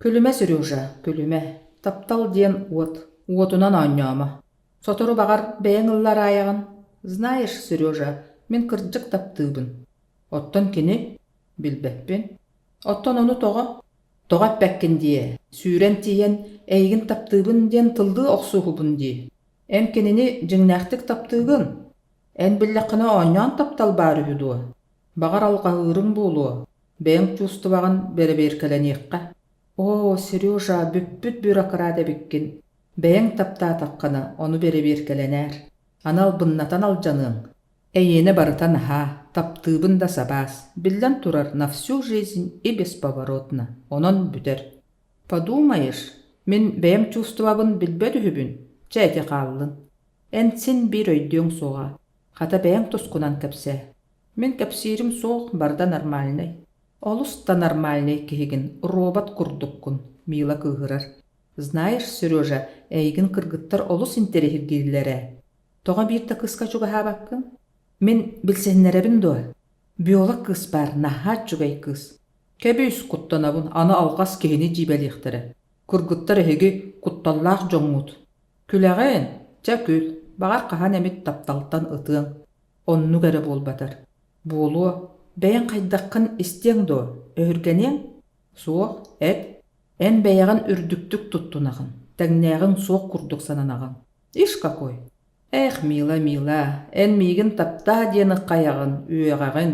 Күліме, Сережа, күліме. Таптал диэн уотунан аньяма. Сотору бағар бэйэн ыллар аяғын. Знаешь, Сережа, мен кырдьык таптыыбын. Оттон кини, билбеппин. Оттон ону тоға пәккін дие. Сүүрен тиен, әйгін таптыыбын диэн тылды оқсуғыбын дие. En kenini jingnaxtık taptığın. En billaqına onyan taptal bari hüdü. Bağar alqağırın bulu. Ben çustubağın berberkeleniqqa. O, Serежа, büppüt bürokrada bikkin. Ben tapta taqqana onu berberkelener. Anal bınnatan alcanın. Eyene barıtan ha, taptığın da sabas. Billen turar на всю жизнь и бесповоротно. Onun büter. Подумаешь, min beyem çustubağın bilbedi hübün. Çäti qallın. Ensin bir öydüğün soğa. Hata beyem toskunan kapse. Min kapsirim soğuk barda normalnay. Олус та нормальный кихигин, робот курдуккун, мила кыгырар. Знаешь, Сережа, эйгин кыргыттар олус интерехиргилere. Тоға бирта кыска чуга хабаккын? Мен билсеннеребин дуа. Биолог кыс бар, наха чугай кыс. Кебюс куттанабын, аны алғас кехини жибелихтері. Кыргыттар эхеги кутталлах жоңмут. Күләғен, ча күл, бағар қахан әмет тапталтан ытыың. Онну кәрі болбатар. Болуа, бәйін қайдаққын істең до, өргенең? Соқ, әт, ән бәйіғін үрдіктік тұттунағын, тәңнәғін соқ күрдік сананағын. Иш какой? Эх, мила, ән мейгін тапта дені қаяғын, үйеғағын.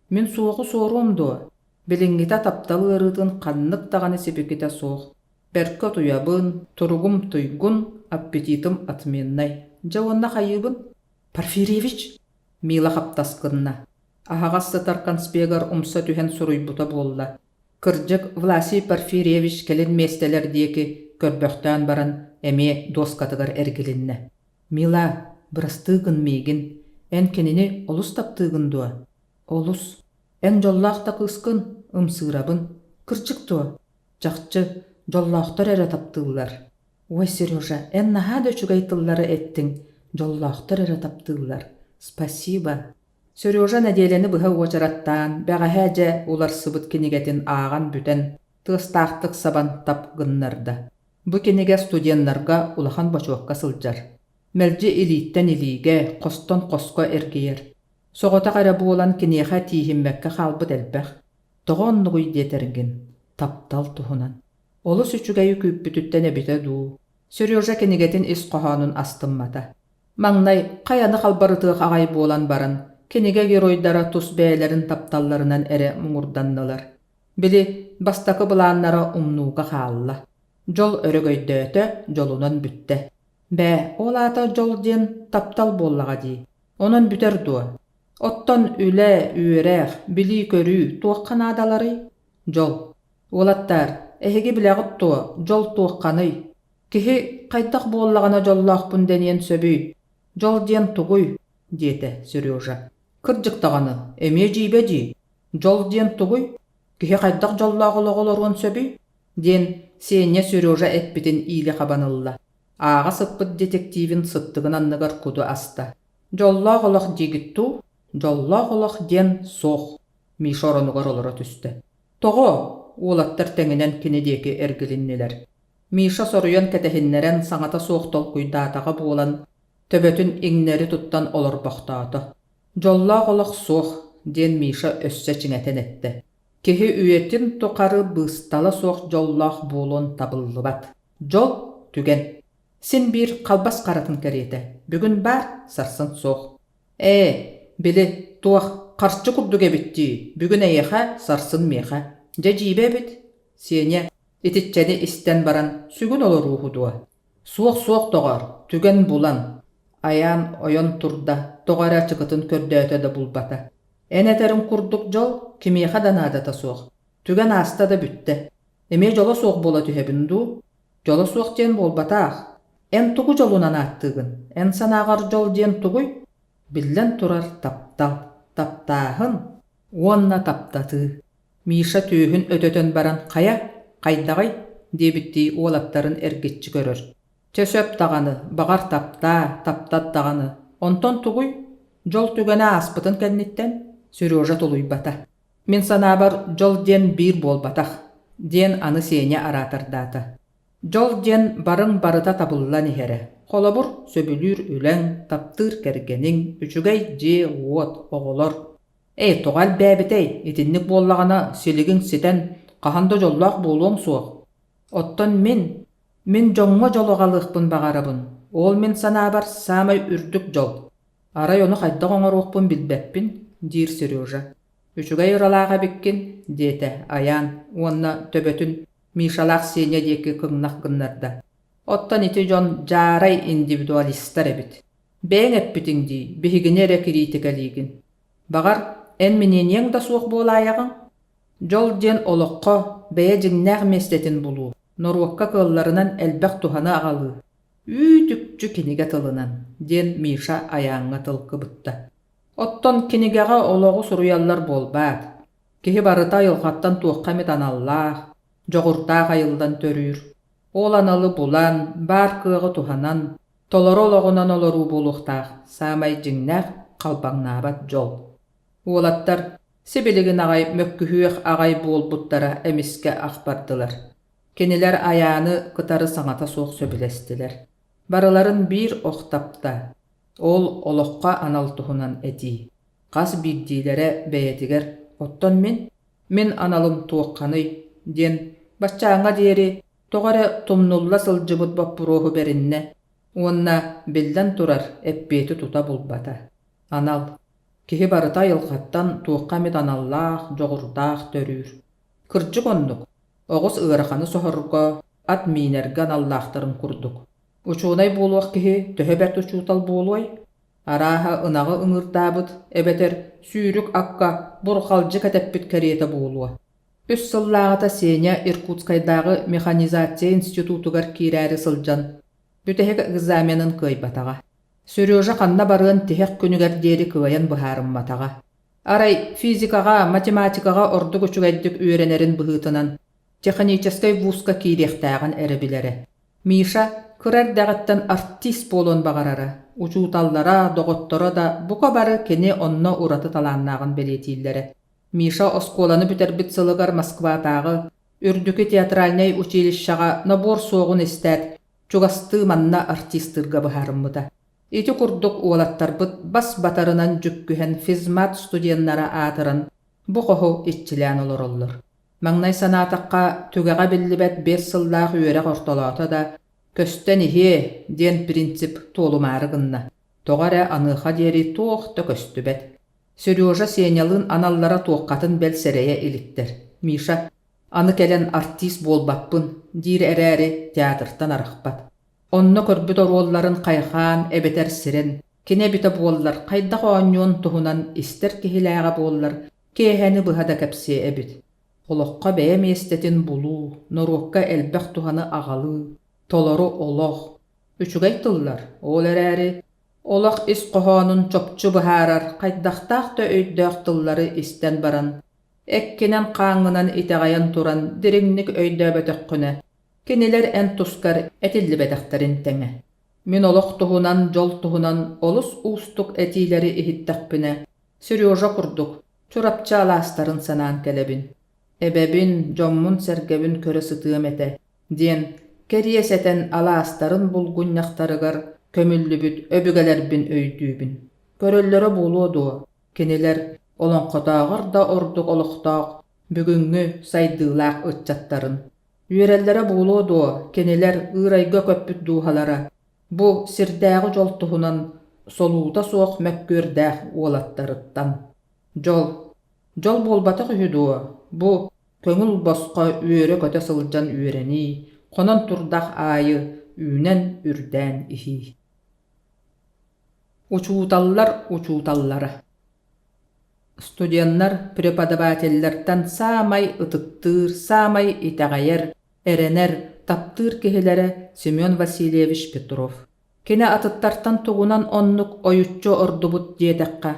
Мен соғы соруым до, білінгіта тапталы ұрытын қаннық тағаны себекеті соқ. Бәркі тұябын, тұрғым тұйгын, аппетитім атменнай. Жауанна қайыбын? Порфирьевич? Мила қаптасқынна. Ағағасы тарканспегар умса түхен сұруйбута болла. Кырджык Власий Порфирьевич келін местелер деки көрбөқтан баран әме доскатығар әргелінне. Мила, бұрастығын мейгін, ән кеніне олус таптығын дуа. Олус, ән жоллақта қысқын, ұмсырабын, кырджык дуа. Жақчы, жоллақтар әрі таптығылар. Ой, Сережа, ән нахады чүгайтыллары әттің, жоллақтар әрі таптығылар. Спасибо. Сережа нәделені бұға очараттан, бәға әжі олар сыбыт кенегетін аған бүтен, тыстақтық сабан тапғыннарда. Бұ кенеге студенларға улахан бачуаққа сылжар. Мәлже илиттен илиге, қостон қосқа әргейер. Соғыта қара болан кенеға тейхіммәкке қалбыт әлбәқ. Тоғын нұғый детерген, таптал тұхынан. Олы сүчігәйі көппүтіттен әбіті ду. Сережа кенегетін іс қоғанын астыммата. Маңнай қаяны қалбарытық ағай болан барын, кенеге геройдара тус бәйлерін тапталларынан әрі мұңырданнылар. Били бастақы бұланнара умнуға қалла. Жол өрігөйдөті жолунан бүтті. Бә, ол ата жол ден таптал боллаға дей. Онын бүтер дуа. Оттон үлі, үйірәқ, били көрі, туаққан адалары. Жол. Олаттар, әхеге біләғыт туа, жол туаққаны. Кехи қайтақ боллағана жоллақ бұнденен сөбүй. Жол ден туғуй, деді Сережа. Кырджықтағаны, әме жейбе дей. Жол ден туғуй, кехи қайтақ жоллағылығылырғын сөбүй. Ден сене Сережа әтпетін илі қабанылла. Аға сыппыт детективін сыттығын анныгар құды аста. Жоллағылық дегітту, жоллағылық ден соқ. Мишоронуғар олыра түсті. Тоғы, олаттар тәңінен кенедекі әргіліннелер. Миша соруян кәтәхіннерен саңата соқтол құйдатаға болан, төбөтін еңнері тұттан олар бақтаты. Жоллағылық соқ, ден Миша өссә чіңәтен әтті. Кехи үйетін тоқары бұсталы соқ жоллақ болуын табылы бат. Жол түген. Сен бір қалбас қаратын кәреті. Бүгін бар сарсын соқ. Білі туақ қаршы күрдіге бітті. Бүгін әйеға сарсын меға. Жайбе біт. Сене етітчәні істен баран сүгін олы руху дуа. Суық тоғар, түген бұлан. Аян ойон турда, тоғара чықытын көрді да бұлбата. Әнәтәрін күрдік жол, кемеға данадата соқ. Түген аста да бүтті. Эме жолы соқ бола түхебінду. Жолы соқ ден болбатақ. Ән тұғы жолунан аттығын. Ән санағар жол ден тұғый. Білден тұрар таптағын. Онна таптаты. Миша түйін өтөтін баран қайдағай дебітті олаттарын әргетчі көрір. Төсөп тағаны, бағар таптат тағаны. Онтон тұғый, жол түгені аспытын кәннеттен, Сережа толуй бата. Мен сана бар жол ден бір бол батақ. Ден аны сене аратырдаты. Жол ден барың барыта табылла нехері. Қолабыр сөбілір үләң, таптыр кәргенің, үчігай же от оғылыр. Тоғал бәбітей, етіннік боллағана селігің сетен, қаханда жоллақ болуың суық. Оттан мен жоңға жолығалықпын бағарабын. Ол мен санабар самай үрдүк жол. Арай оны хайда оңоруоппун билбеппин, дир Сережа. Үчүгай ыралаага биккин, дете, аян, уонна төбөтүн Мишалаах сеня деки кыңнах гыннарда. Оттан ити жон жарай индивидуалистар эбит. Бэң эппитиң дии, бихигинере критикалигин. Багар, эн менениең да суох болааяғың? Жол ден олоққа бэйэ жиңнээх местетин булуу, норуокка кылларынан элбэх туханы агалыы. Үйтүкчү киниге тылынан, ден Миша аяаңга тылкыбытта. Оттон кинигеға олоғу суруяллар болбаат. Кихи барыта йылғаттан туаққамет аналлаах, жоғыртаақ айылдан төрүр. Ол аналы булан, бар кыығы туханан, толору олоғунан олору болуқтаақ, самай жиңнээх қалбаңнаабат жол. Уолаттар сибилигин агай мөккүһүөх агай буолбуттара эмиске ахпардылар. Кенилер аяаны кытары саңата суох сөбүлестилер. Барыларын бир охтапта. Ол олоққа аналтуһунан эти. Қас бирдилере бэйэтигер. Оттон мен аналым туоққаны, ден баччааңа диэри тоғары тумнулла сылжыбыт баппуруоху беринне. Уонна билден турар эппети тута булбата. Анал. Кихи барыта йылғаттан туаққамет аналлаах, жоғырдаах төрүр. Кырджык оннук. Оғыс ыараханы соһорго ат минерге аналлаахтарын курдук. Учуунай болуақ кихи төһөберт учуутал болуай. Араха ынағы ыңырдаабыт, эбетер сүүрүк акка бурхалжы кәтәппит кәриеті болуа. Үс сыллағыта Сеня Иркутскайдағы механизация институтугар кирәри сылжан. Бүтәһек экзаменын кыйбатаға. Сережа қанна барыын тихек күнігер дери кыйын бұхарымматаға. Арай физикаға, математикаға ордук үчүгайдык үйренерин бұхытынан техническай вузка кирехтәғын әребілері. Миша кырардағыттан артист болуын бағарары. Учууталлара, доғоттора да бука бары кене онно ураты таланнағын белетииллері. Миша осколаны бүтербит сылыгар Москватағы, үрдүкі театральнай училищаға набор соғын істәд, чугасты манна артистырға бұхарыммыда. Ити курдук уолаттарбыт бас батарынан жүккүхен физмат студияннара атырын, бұқоху итчилән олороллар. Маңнай санатаққа түгәға білібәт 5 сыллақ үйерек ортолата да, көстен ихе ден принцип толумарыгынна. Тоғара аныха дери тоқты көстүбет. Сережа Сенялын аналлара тоққатын бәл сәрәйе илиттер. Миша, аны кәлен артист болбаппын, дир әрәри театртан арақпат. Онны көрбіт оролларын қайхан, әбетер сирен, кене біті боллар, қайдақ оңнуын тұхынан істер кехиләға боллар, кейхәні бұхада кәпсе әбет. Олыққа бәйім естетін бұлу, норуққа әлбәқ тұханы ағалы, толору олоқ. Үчүгай тыллар, ол әрәри, олақ ис қоғанын чопчу бұхарар, қайдақтақты өйдөқ тыллары істен баран. Әккенен қаңынан итағайын туран, диріңнік өйдө бөтіқ күні. Кенелер ән тускар әтілі бәдәқтарын тәңі. Мен олық тұхунан, жол тұхунан, олыс ұстық әтилері ихиттәқпіне. Сережа құрдық, чурапча аластарын санаан кәлебін. Әбәбін, жоммун сәргәбін көрі сытығым әті. Ден, кәриесетен аластарын бұлғыннақтарығар, көмілі бүт өбігәлербін өйдүйбін. Көрілері болуду, кенелер олон қотағыр да ордық олықтақ, бүгінгі сайдылақ ұтчаттарын. Үйереллere болуду, кенелер ырайга көппіт дуғалара. Бу сирдәғы жол тұхынан солуыта соқ мәккөрдәқ уолаттарыттан. Жол болбатық үйду, бу көңіл босқа үйері көте сылжан үйерені, қонан турдақ айы үйнен үрдән ихи. Учууталлары. Студенттар преподавательлерден самай ытыктыр, самай итағайыр, эренер, таптыр кехелері Семен Васильевич Петров. Кене атыттартан туғунан оннук ойуччо ордубут диетаққа.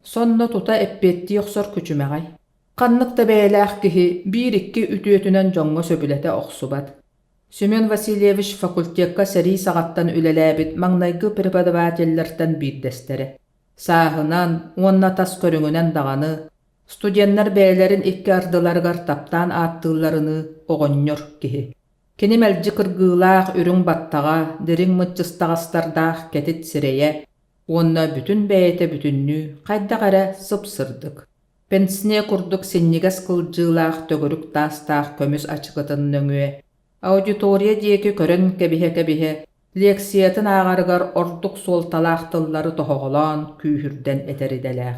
Сонны тута эппетти оқсор күчімеғай. Қаннықта бәйләқ кехи 1-2 үтүетінен жоңғы сөбілеті оқсубат. Семен Васильевич факультетка сәрі сағаттан үлеләбіт маңнайгы преподавательлерден бирдестері. Сағынан, онна тас көріңінен дағаны, студенттар бәйлерін икки ардыларғар таптан аттыларыны оғыннyor кеhi. Кені мәлжі кыргылақ үрің баттаға, дірің мұтчыстағастардақ кәтіт сірeye, онна бүтін бәйеті бүтінні қайдағара сыпсырдық. Пенсіне күрдік сеннегес қылжылақ төгірік тастақ көміс ачықытын нөңе. Аудитория дейкі көрін кәбіхе Leksiyatın ağarıgar orduk sol talaqtılları tohoğulan kүйhürden eteridelääx.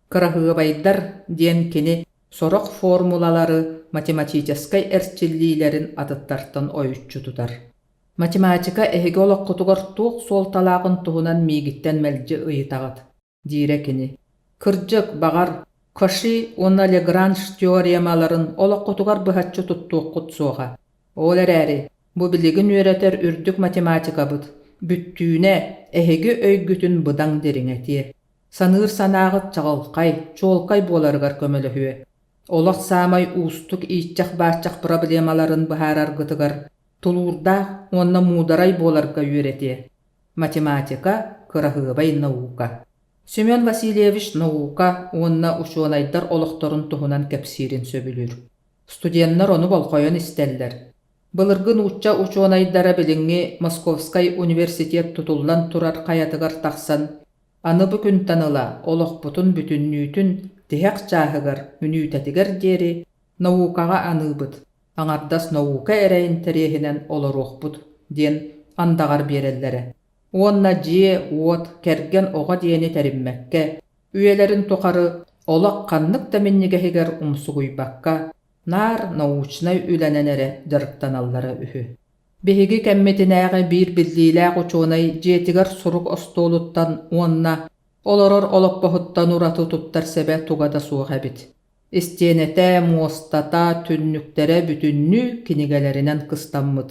Kırahığı baydar diyen kini sorok formulaları matematicaskay erçillilerin atıttartan oyutçu tutar. Matematika ehege olokkutugar tuğ sol talaqın tuğunan migitten melci ıyıtağıt. Dire kini. Kırcık, bağar, Cauchy onna Lagrange teoremaların olokkutugar bıhatçı tuttuğ kutsuğa. Olar äri, bu biligin öğreter ürdük matematika bıt. Büttüğüne ehege öygütün bıdan deriŋeti. Sanır sanağıt çağılkay, çoğulkay bolargar kömölöhüe. Olaq samay uustuk iýitjak bahçak problemaların bıharar gıtıgar. Tulurda onna mudaray bolarga öğreti. Matematika kırahıbay nauka. Semyon Vasilyevich nauka onna uşuonaydar oloktorun tuhunan kepsirin söbülür. Studiyanlar onu bolkoyon isterler. Bılırgın uçça uşuonaydara bilingi Moskovskay Universitet tutullan turar kayatıgar taqsan, anı bükün tanıla olokputun bütünnüytün dihek çahıgar münüytetiger deri naukaga anıbıt. Aňardas nauka ereýin terehinen olaruqbut diyen andagar berellere. Onna jie uot kergen oga diyeni terimmekke, üyelerin toqarı olaq qannyk teminnigehiger umsuguybakka, nar nauçnay ülenenere dırıktanallara ühü. Behigi kemmetinäge bir bildiğilä uçuonay jetiger suruk ostoluttan onna oloror oloppohuttan uratı tuttar sebe tugada suğabit. İstiyenete, muostata, tünnüktere bütünnü kinigelerinden kıstanmıt.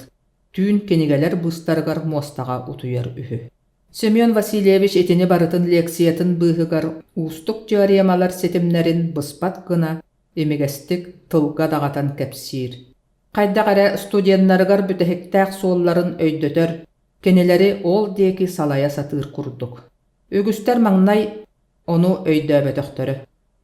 Tün kinigeler bıstargar muostaga utuyar ühü. Semyon Vasilyevich etini barıtın leksiyatın bıhıgar uustuk teoremalar setimlerin bıspat gına emigestik tılga dağatan kepsir. Qayda gara studiyanlargar bütehektäk solların öydötör, kenileri ol deki salaya satır kurduk. Ögüster maňnay onu öydöbötöktörü.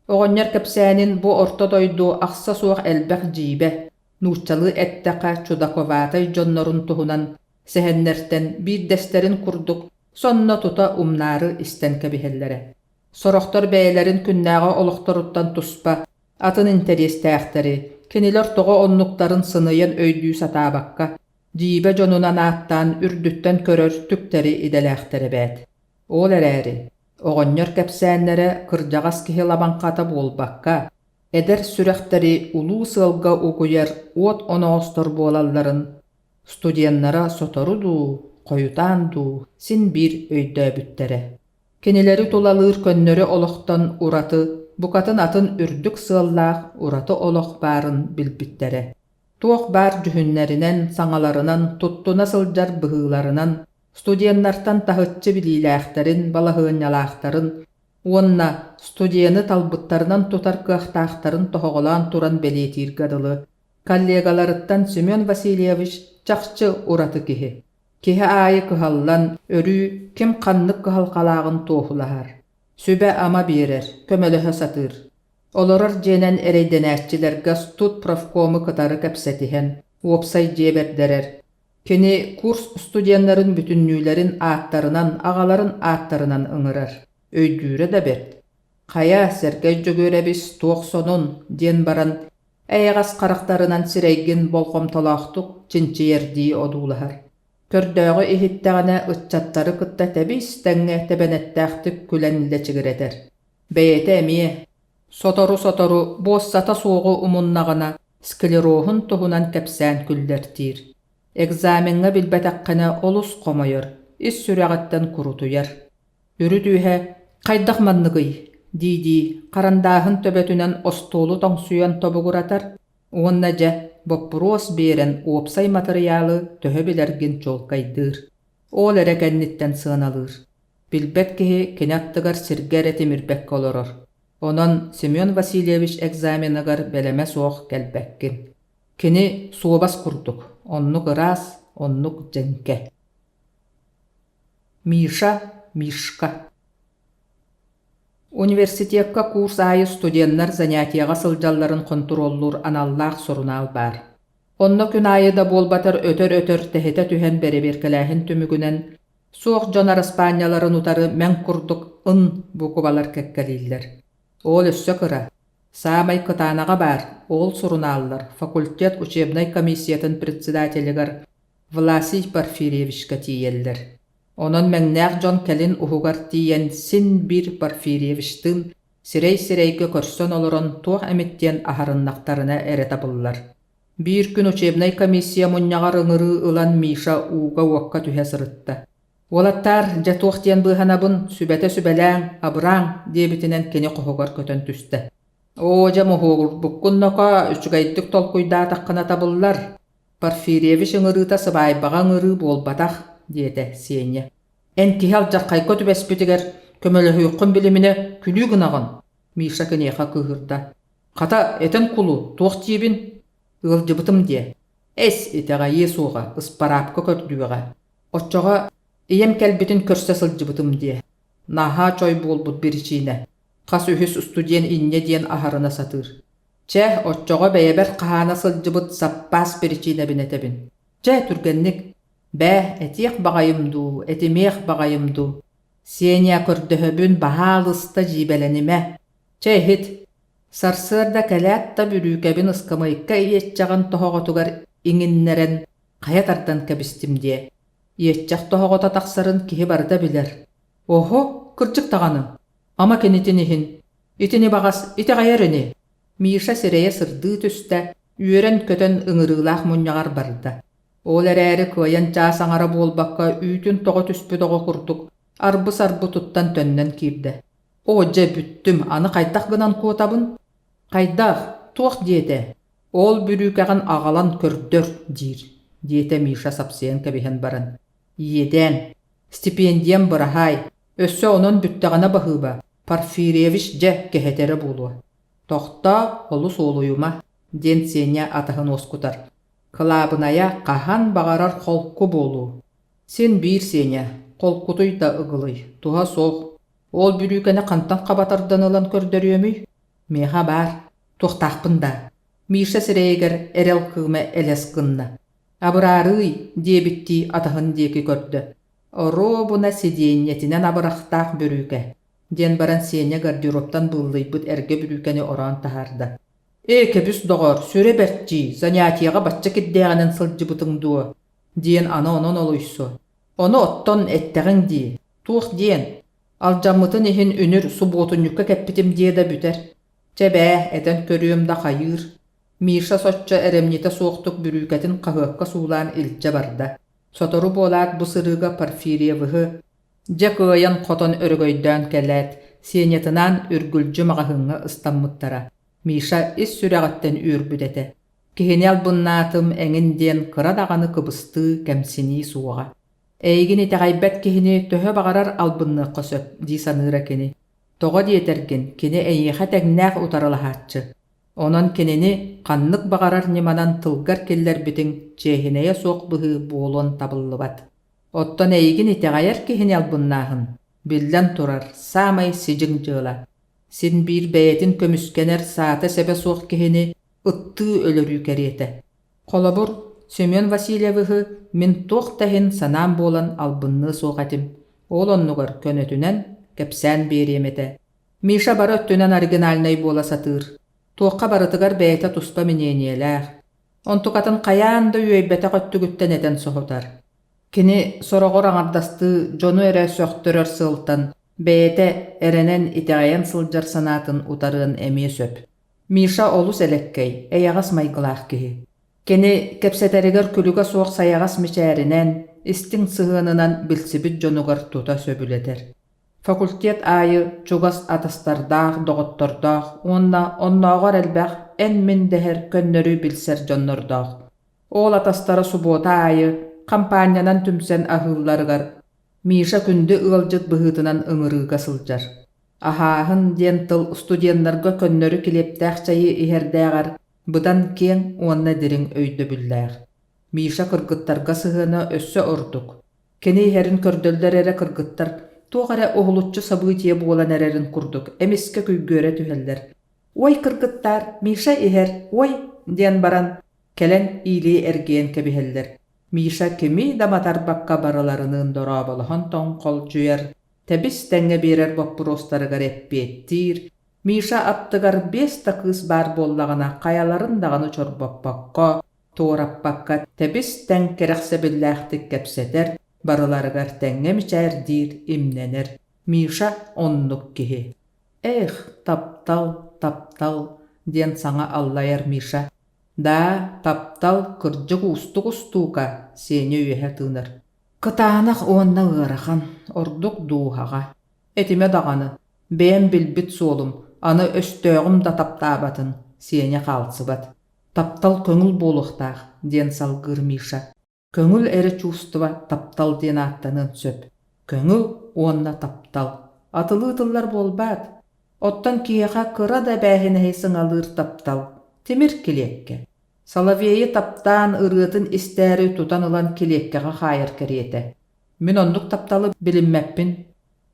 Oğonyer kepsäänin bu orta doydu aksa suaq elbek jibe, nuçalı ettaka çudakovatay jonnorun tuhunan sehennerten bir desterin kurduk, sonna tuta umnarı istenke bihellere. Soroktor beylerin künnäge oloktoruttan tuspa, atın interestääkteri, keniler togo onnukların sınıyan öydüğü satabakka, jibe jonunan attan ürdütten körör tükteri idelääkteri bät. Olar äri. Oğonyor kepsänlere kırjagas kihi labankata bolbakka, eder sürekteri ulu sılga uguyar ot onoğostor bolalların studiyanlara sotorudu, koyutandu, sin bir öydöbüttere. Kenileri tulalır könnöre oloktan uratı, bukatın atın ürdük sığallaq uratı olok barın bilbittere. Tuoq bar cühünlerinen, saŋalarынан, tuttuna sıljar bıhılarынан, studiyanlardan tahıtçı bililääxterin, balahınyalaaxtarın, onna studiyanı talbıttarынан tutar kıaqtaaxtarın tohoğulan turan beletir gadılı, kollegalarıttan Semyon Vasilyevich çaqçı uratı kihi. Kihi ayı kıhallan, örü kim qanlık kıhalqalağın tohulahar. Sübe ama berer, kömölöhö satır. Olorar jenen ereydenäççilerge stut profkomu kıtarı kepsetihen, wopsay jeberderer. Keni kurs studiyanların bütünnülerin aattarınan, ağaların aattarınan ıngırar. Öydüre de bert. Kaya sergejjo görebis toğsonun diyen baran, eýagas karaktarınan sireygin bolkom tolaqtuk çinçi yerdiği odulahar. Kördöğü ihitteğine ıççatları kıtta tebis tenge tebenettäxtik külenilde çigireter. Beyete emiye. Sotoru bossata soğu umunnağına sklerohun tohunan kepsän küllertir. Egzamenga bilbetäkkene olus komoyor, is süreğitten kurutuyar. Ürüdühe, qaydak manныгый, didi, qarandahın töbetünen ostolu toňsuyan tobuguratar, onnaja bopros beren opsay materialı töhö bilergin çolkaydır. Ol erekennitten sığınalır. Bilbet kihi kinattıgar sirger etimirbek oloror. Onon Semyon Vasilyevich egzamenagar beleme soğuk gelbekkin. Kini suobas kurduk. Onnuk ıras, onnuk jenke. Mishka. Universitetka kurs ayı studiyanlar zanyatiyaga sıljalların kontrollur anallaq sorunal bar. Onna kün ayıda bolbatar ötör tehete tühen bereberkelähin tümügünen soğuk jonar Ispanyaların utarı men kurduk bukubalar kekkeliller. Ol össö kıra. Samay kıtanaga bar, ol sorunallar, fakultet учебной комиссиятын председательгар Власий Порфирьевичка тиеллер. Онон мәңнәк жон кәлін уһугар тиен син бир Порфирьевичтың сирей-сирейге көрсөн олорон туох әметтен ахарыннақтарына әрі табыллар. Bir gün учебный комиссия мұнняғар ыңыры ылан Миша уға уаққа түхе сырытта. Олаттар жатуақтен бұханабын сүбәті сүбәләң, абыраң дебітінен кені құхығар көтін түсті. О, жа мұхуғыр бұққыннақа үчігайдық толқуйда таққына табыллар. Порфирьевич ыңырыта сыбайбаға ыңыры болбатақ, деді Сеня. Ән кехал жаққай көтіп әспетігер көмілі хүйқын біліміне күлі ғынағын. Миша кенеға күхірді. Қата әтін құлу, тоқ тиебін. Ылжыбытым де. Әс етеға есуға, ыспарапқа көрдуға. Отчоға ием кәлбетін көрсі сылжыбытым де. Наха чой болбут бірічіне. Қас үхіс студен инне ден ахарына сатыр. Чә, отчоға бәйебер қағана сылжыбыт саппас бірічіне бінетебін. Чә, түргеннік. Бә, әтеқ бағайымду, әтемеқ бағайымду. Сеня көрдіхөбін бағалысты жибәләніме. Чә, хет. Сарсырда кәләтта бүрүкәбін ысқамайыққа иетчағын тоғығытуғар иңіннерен қаятардан кәбістімде. Иетчақ тоғығыта тақсарын кеге барда білер. Охо, күрчік тағаны. Ама кенетінігін. Итіні бағас, иті ғайырыны. Миша сірейе сырды түсті, үйерен көтін ыңырылақ мұньяғар барды. Ол әрәрі көйен жасаңара болбаққа үйтін тоғы түспі тоғы құрдық, арбы-сарбы тұттан төннен кирді. О, жа бүттім, аны қайдақ гынан қуатабын? Қайдақ, тоқ деді. Ол бүрікәғін ағалан көрдір, дир. Деді Миша сапсиен кәбіхен барын. Еден, стипендием бұрахай, өссі онын бүттіғана бағыба. Порфирьевич жа кәхетері болуы. Тоқта олу солуюма, ден Сеня атағын осқутар. Кылабыная қахан бағарар қолқы болу. Сен бір Сеня, қолқутуй да ұғылый, туға соқ. Ол бүрікәне қантан қабатардан ылан көрдөрөмүй? Меға бар, тоқтақпында. Миша сірейгер әрел қылмы әлес қынна. Абырарый дебітті атағын декі көрді. Оро бұна седенетінен абырақтақ бүрікі. Ден баран Сеня гардероптан бұллый бұд әрге бүрікәне оран тахарды. Кәбіс доғыр, сөре бәртчі, занятияға батча кеддеғанын сылжы бұтыңдуы. Ден аны онын олуйсу. Оны оттон әттәғін дей. Туық ден. Ал жамытын ехін үнір субботунюкка кәппітім деді бүтер. Чәбә, әтен көріем да қайыр. Миша сотча әремнеті соқтық бүрікәтін қағыққа сулан илчі барды. Сотору болат бұсырыға Порфирьевығы. Жакыян қотон өргөйден кәләт, сенетінан үргүлжі мағahыңы ыстаммыттара. Миша ис сүрәғаттен үйір бүдеті. Кехенел бұннатым әңінден қырадағаны кыбысты кәмсіні суға. Әйгін етағайбәт кехіне төхі бағарар албынны қосып, дейсаныра кені. Тоға диетәрген, кені әйеға тәгнәқ ұтарылахатчы. Онын кенені қаннық бағарар неманан тылғар келлер бітін чехінея соқ бұғы болуын табылы бат. Оттан әйгін етағайар кехіне албыннағын. Білден тұрар, самай сижің жыла. Сен бір бәйетін көміскенер сааты сәбе соқ кехіне ұтты өлірі кәреті. Қолабыр, Семен Васильевығы мен тоқ тәхін санам болан албынны соғатым. Ол оннығыр көнетінен кәпсән береметі. Миша бары өттінен оригинальнай бола сатыр. Тоққа барытығар бәйті тұспа мененеләғ. Онтуқатын қаянды үйбәті қөттігіттен әден соғытар. Кені сорағыр аңардасты жону әрі сөқтірір сылтан, бәйті әрінен итағаян сылжар санатын ұтарығын әме сөп. Миша олус әлеккей, әяғас майғылақ кейі. Кені кәпсәтәрігер күлігі соқ саяғас мечәрінен, істің сығынынан білсібіт жонуғар тута сөбілетер. Факультет айы чугас атастардақ, доғыттардақ, оннағар әлбәқ ән мен дәхер көннөрі білсер жоннордақ. Ол атастары субота айы, кампанянан түмсен ахылларығар, Миша күнді ылжыт бұғытынан ыңырыға сылжар. Ахағын ден тыл студенларға көннөрі келептәқ чайы ихердәғар, бұдан кен онна дерің өйді бүлләғ. Миша кыргыттарға сығына өссі ұрдық. Кені ихерін көрдөлдер әрі кыргыттар, тоғара оғылутчы сабытия болан әрерін құрдық, әмеске күйгөре түхелдер. Ой кыргыттар, Миша ихер, ой, ден баран, кәлен илі әрген кәбіхелдер. Миша кеми даматар баққа бараларының дорабылығын тоң қол жүйер, тәбіс тәңе берер боппыростарығар әппеттір. Миша аптығар 5 тақыз бар боллағына қаяларын дағаны чорбаппаққа, Туораппакка тебис тәң керәхсәбилләхтик кәпсәтер, барыларыгар тәңгәмичәр дир имненер. Миша оннук киһи. Эх, таптал, ден саңа аллайар Миша. Да, таптал кырдьык устука, сене үйәһә тыыныр. Кытаанах уонна ыарахан, ордук дуухаға. Этиме дағаны, бәйем билбит суолум, аны өстөөгім да таптаабатын, сене қалсыбат. Таптал көңіл болуқтақ, ден салгыр Миша. Көңіл әрі чувства таптал ден аттанын сөп. Көңіл уонна таптал. Атылы-тыллар болбат. Оттан кияға кыра да бәхінәй сыңалыр таптал. Темір келекке. Соловейі таптан ырытын істәрі тутан ылан келеккеға хайыр кереті. Мен ондық тапталы білінмәппін.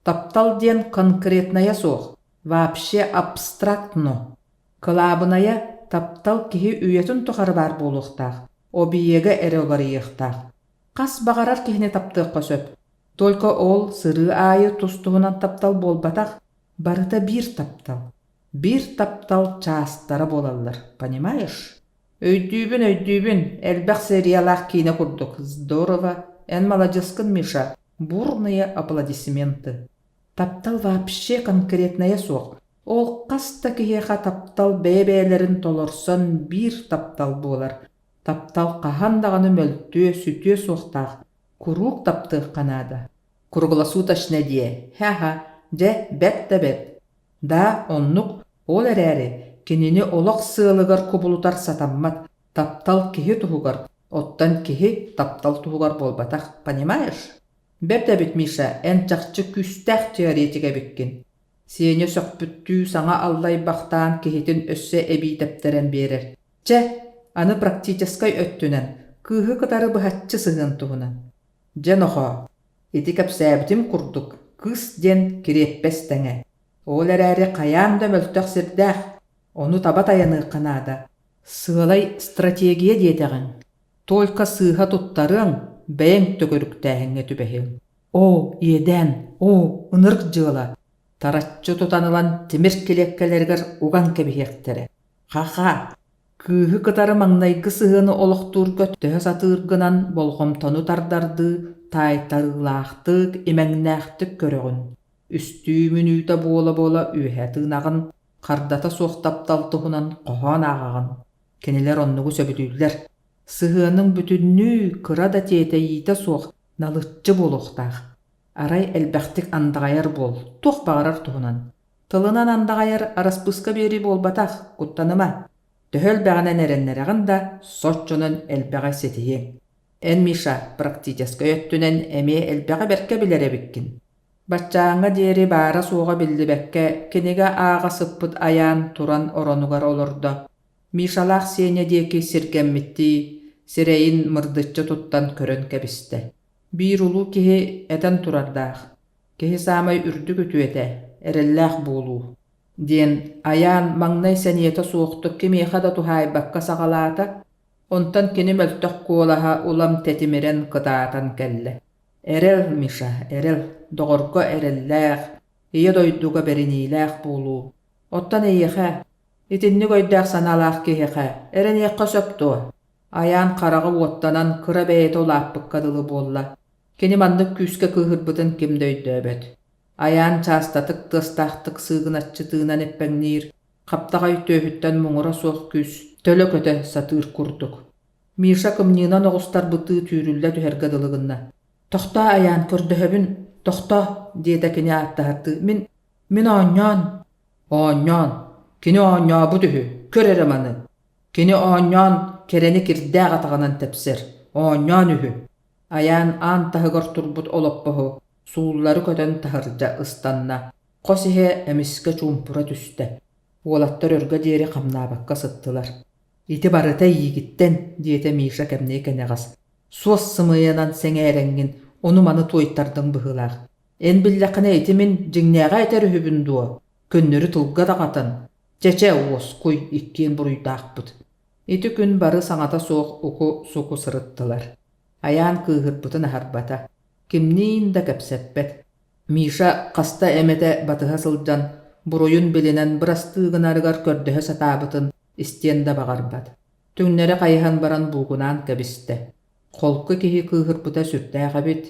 Таптал ден конкретная соқ. Вообще абстрактно. Кылабыная таптал кихи үйетін тұқар бар болуқтақ. Обиеге әрі оларыйықтақ. Қас бағарар кихіне таптыққа сөп. Только ол сыры айы тустуғынан таптал болбатақ. Барыта бір таптал. Bir таптал частары болалар. Понимаешь? Өйдүйбін, әлбәқ сериялақ кейіне құрдық. Здорово. Ән молодецкін, Миша. Бурные аплодисменты. Таптал вообще конкретная соқ. Ол қаста киеға таптал бәбәлерін толырсын бір таптал болар. Таптал қағандағаны мөлтө, сүтө соқтақ. Курук таптық қанада. Круглосуточно де. Ха-ха. Же бәт. Да, оннук, ол әрәрі, кенені олақ сылығар көбілутар сатаммат, таптал кихи тұғығар, оттан кихи таптал тұғығар болбатақ, понимаешь? Бәт бит, Миша, ән чақчы күстәқ теоретиге біккен. Сене сөкпүттүү саңа аллай бақтан кихитін өссө әбей тәптерен берер. Че, аны практическай өттінен, күйі қытары бұхатчы сығын тұғынан. Же ноға, еті кәпсәбітім құрдық. Кыс ден кереппес тәңе. Ол әрәрі қаян да мөлтөк сірдәқ. Оны табат аяны қанада. Сығылай стратегия детеғін. Только сыға тұттарың бәйін төкөріктәңе түбәхін. О, еден, ынырқ жыла. Таратчы тұтанылан темір келеккелергер уған кәбіхектері. Ха-ха, күйі қытары маңнайғы сығыны олықтур көттігі сатырғынан болғымтону тардарды тайтарылақтық, емәңнәқтік көрігін. Үстүй мүнүйті бола үйә тыңағын, қардата соқтапталтығынан қоған ағағын. Кенелер оннығы сөбідүйлер. Сығының бүтінні қырада тетейті соқ, налытчы болуқтақ. Арай әлбәқтік андағайар бол, тоқ бағарар тұғынан. Тылынан андағайар араспысқа бері болбатақ, құттаныма. Төхіл бәғанан әреннерағын да сотчының әлбәғай сетейен. Эн Миша практическа өттүнен эме элбеға берке билере биккин. Баччаңа дери бара суға билди бәкке, кенеге аға сыппыт аян туран оронугар олорда. Мишалақ сене деки сиргеммитти, сирейін мырдыччы туттан көрін кәбісті. Бір улу кеhe әтен турардақ. Кеhe самай үрді күту әті, әрелләқ болу. Ден аян маңнай сәниеті суықтық кемеға да тухай баққа сағалата, онтан кені мөлтөк куолаха улам тетимерен кытаатан кәлле. Эрел, Миша, эрел, доғырго эрелләқ, ие дойдуға бериниләқ болу. Оттан эйеха, итинни гойдәқ саналақ кехеха, эрен еққа сөпту. Аян қарағы оттанан кыра бәйеті олаппыққадылы болла. Кені мандық күске кыхырбытын кем дөйді өбет. Аян частатық тыстақтық сығынатчытығынан еппәңнер, қаптағай төхіттен мұңыра соқ күс, төлі көті сатыр күрдік. Миша кымнынан оғыстар бұты түйрілді түхергадылығынна. Тоқта аян көрдіхебін, тоқта, дейді кені аттағырды. Мен оңнян. Оңнян. Кені оңня бұдығы, көрерім аны. Кені оңнян керені кірдәғ атағанан тәпсір. Оңнян үхі. Аян ан тағығыр тұрбыт олып бұғы. Суыллары көтен тағыржа ұстанна. Қосихе әміске чумпыра түсті. Олаттар өргі дері қамнабаққа сыттылар. Ити барыта егіттен, дейті Миша кәмне кәнеғас. Суас сымыянан сәңәрәңгін, оны маны тойттардың бұғылақ. Ән білләқіне етімен жіңнәға әтер үхібін дуа. Көннері тұлға дағатын. Чәчә уос қой иккен бұруйдақ бұд. Ити күн бары саңата соқ ұқы соқы сырыттылар. Аян күйгір бұтын ахарбата. Кімнейін да кәпсәппет. Миша қаста әмәті батыға сылджан, бұруйын білінен бірастығын арығар көрдігі сатабытын істен да бағарбад. Түннәре қайыхан баран бугунан кәбісті. Қолқы кеһи кыыһырбыта сүртәэх эбит.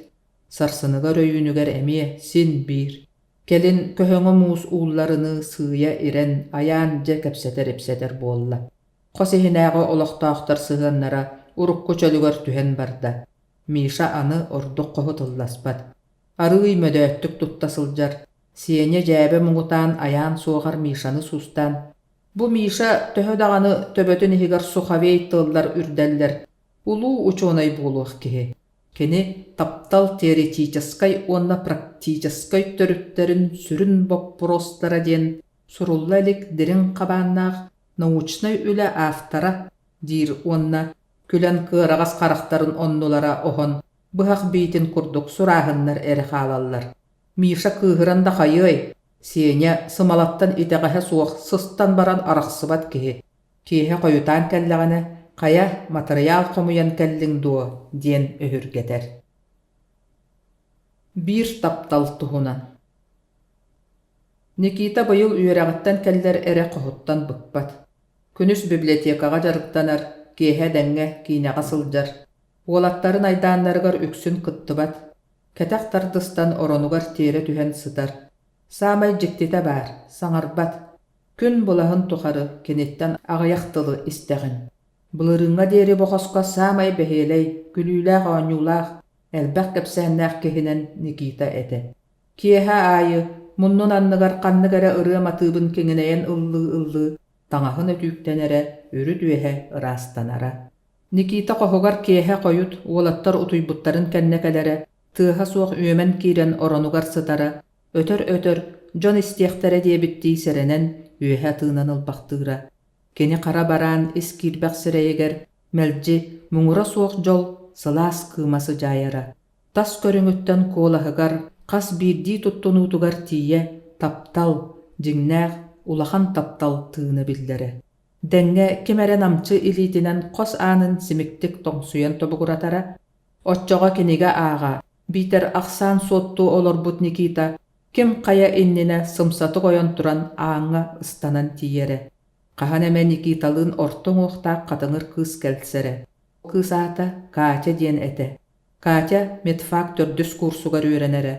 Сарсыныгар өйүнүгэр эмие син биир. Келин көһөҥө муус уулларыны сыыя ирен аяан же кэпсэтер буолла. Хос иһинээҕи олохтоохтар сыһыаннара урукку чөлүгөр түһэн барда. Миша аны ордук коһу тылласпат. Арыый мөдөөттүк тутта сылдьар. Сиэне жээбе муҥутаан аяан суоҕар Мишаны сустан. Бу Миша төһө даҕаны төбөтүн иһигэр сухавей тыллар үрдэллэр. Улуу учуонай буолуох киһи. Кини таптал теоретическай уонна практическай төрүттөрүн сүрүн боппуростара диэн сурулла элик дирин кабааннаах научной үлэ автора диир уонна күлэн кыарагас карахтарын оннулара охон быһах биитин курдук сураахыннар эре хаалаллар. Миша кыыһыран да хайыай. Сиэня сымалаттан итеҕэһэ суох сыстан баран арахсыбат киһи. Киэһэ койутаан кэллэҕинэ кая материал хомуян кэллиң дуо диэн өһүргэтэр. Биир таптал туһунан. Никита быйыл үөрэҕиттэн кэллэр эре коһуттан быкпат. Күнүс библиотекаға жарыктанар, киэһэ дэҥҥэ кинэҕэ сылдьар. Уолаттарын айдааннарыгар үксүн кыттыбат. Кэтэх тардыстан оронугар тиэрэ түһэн сытар. Саамай дьиктите баар, саҥарбат. Күн булаһын тухары кенеттен аҕыйахтылы истэҕин. Былырыҥҥа диэри бохоско саамай бэһиэлэй, күлүүлээх оонньуулаах, элбэх кэпсэһэннээх киһинэн Никита эте. Киэһэ аайы, муннун анныгар ханныгара ырыа матыыбын киҥинэйэн ыллыы таҥаһын өтүүктэнэрэ, өрү түөһэ ыраастанара. Никита коһугар киэһэ койут уолаттар утуйбуттарын кэннэкэлэрэ, тыаһа суох үөмэн киирэн оронугар сытара, өтөр дьон истиэхтэрэ диэбиттии сэрэнэн үөһэ тыынан ылбахтыыра. Кини хара бараан ис киирбэх сирэйигэр мэлдьи муҥура суох дьол сылаас кыымасы дьайара. Тас көрүҥүттэн куолаһыгар хас биирдии туттунуутугар тиийэ таптал, дьиҥнээх улахан таптал тыына биллэрэ. Дэҥҥэ кимэрэ намчы илиитинэн хос аанын симиктик тоҥсуйан тобугуратара. Отчоҕо кинигэ ааҕа, биитэр ахсаан суоттуу олорбут Никита, ким хая иннинэ сымсаты койон туран ааҥҥа ыстанан тиийэрэ. Хаһан эмэ Никиталыын ортоҥ уохтаах хатыҥыр кыыс кэлсэрэ. Кыысаата Катя диэн эте. Катя медфак төрдүс курсугар үөрэнэрэ.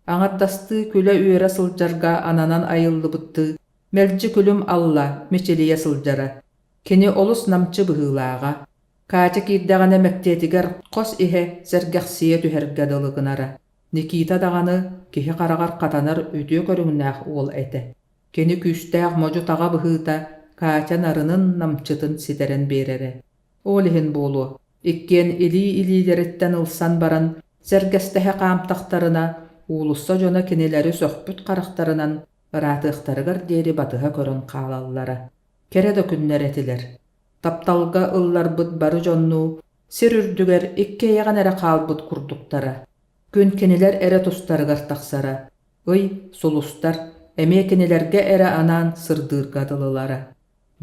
Аҥардастыы күлэ үөрэ сылдьарга ананан айыллыбытты. Мэлдьи күлүм алла мичилийэ сылдьара. Кини олус намчы быһыылааҕа. Катя киирдэҕинэ мэктиэтигэр хос иһэ сэргэхсиэ түһэргэ дылыгынара. Никита даҕаны киһи хараҕар хатанар үтүө көрүҥнээх уол эте. Кини күстээх можу таҕа быһыыта Катя нарынын намчытын ситэрэн биэрэре. Ол иһин буолуо. Иккиэн илиилэріттэн ылсан баран сэргэстэһэ хаамтахтарына уулусса дьоно кинилэри сөхпүт харахтарынан ыраатыахтарыгар диэри батыһа көрөн хаалаллара. Кере да күннэр этилэр. Тапталга ылларбыт бары дьонну сир үрдүгэр иккейэҕэн эре хаалбыт курдуктара. Күн кинилэр эре тустарыгар тахсара. Ый сулустар эмиэ кинилэргэ эре анаан сырдыырга дылылара.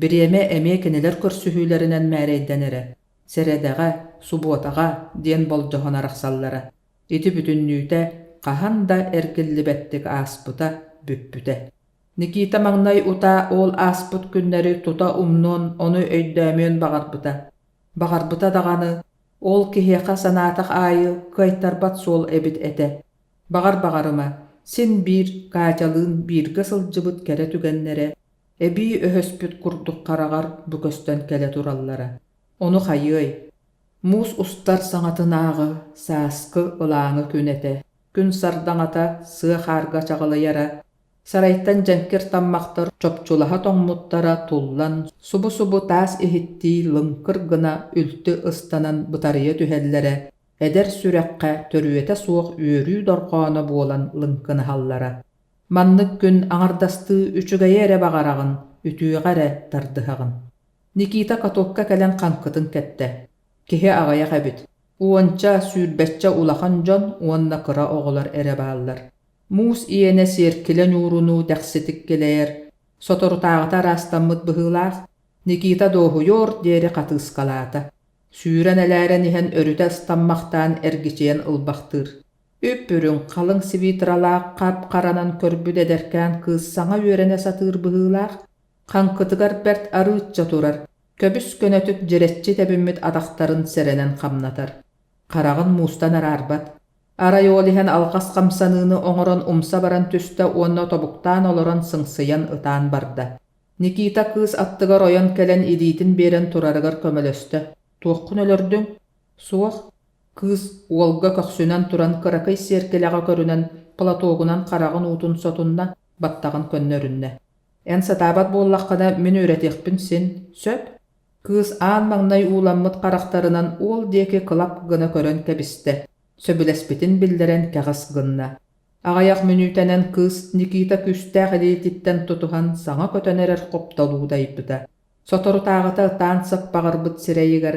Бириэме эмиэ кинилэр көрсүһүүлэринэн мээрэйдэнэрэ. Середэҕэ, субуотаҕа диэн болдьоһонарахсаллара. Ити бүтүннүүтэ хаһан да эргиллибэттик ааспыта бүппүтэ. Никита маҥнай ута ол ааспыт күннэри тута умнуон ону өйдөөмүөн Бағарбыта даҕаны ол киһиэхэ санаатах аайы кайтарбат суол эбит эте. Бағарыма, син биир Катялыын бииргэ сылдьыбыт кэрэ түгэннэрэ, эбии өһөспүт курдук хараҕар бүкөстөн кэлэ тураллара. Ону хайыай. Муус устар саҥатынааҕы, сааскы ылааҥы күн эте. Күн сардаҥата сыа хаарга чаҕылайара. Сарайттан дьэнкир таммахтар чопчулаһа тоҥмуттара туллан субу таас иһиттии лыҥкыр гына үлтү ыстанан бытарыйа түһэллэрэ, эдэр сүрэххэ төрүөтэ суох үөрүү дорҕооно буолан лыҥкыныһаллара. Маннык күн аҥардастыы үчүгэйэ эре бағарағын, үтүүҕэрэ тардыһаҕын. Никита катокка кэлэн хаҥкытын кэтте. Киһи аҕайах эбит. Уонча сүүрбэччэ улахан дьон уонна кыра оҕолор эре бааллар. Муус иэне сиэркилэ нуурунуу дäхситик келэйэр. Соторутааҕата раастаммыт быһыылаах, Никита доохуйор диэри хатыыскалаата. Сүүрэн элээрэн иһэн өрүтэ ыстаммахтаан эргичиэн ылбахтыыр. Үппүрүн халыҥ сибиитралаах хап-харанан көрбүт эдэркээн кыыссаҥа үөрэнэ сатыыр быһыылаах, хаҥкытыгар бэрт арыычча турар. Köbüs könötük jiretçi tebimmet adaqtарын serenen qamnatar. Qarağın muustan ararbat. Ara yol ihan alqas qamsanını oňoron umsa baran tüste onna tobuktan oloron sıňsyyan ıtan barda. Nikita kız attıgar oyan kelen iditin beren turarıgar kömölöstü. Tuoqqun ölördüň? Suoq. Kız uolga köksünen turan kırakay serkeleğe körünen platogunan qarağın utun sotunna battağın könnörünne. En satabat bollaqada min öğretekpin sen, söp. Kız aan magnay ulanmıt qaraqtarınan ol deki kılap gına körön kebiste. Söbülesbitin bilderen kağız gınna. Ağayak minütenen kız Nikita küstäq edititten tutuhan saňa kötönerer koptaluudaypyta. Sotoru tağıta ıtan sıppağırbıt sireyigar,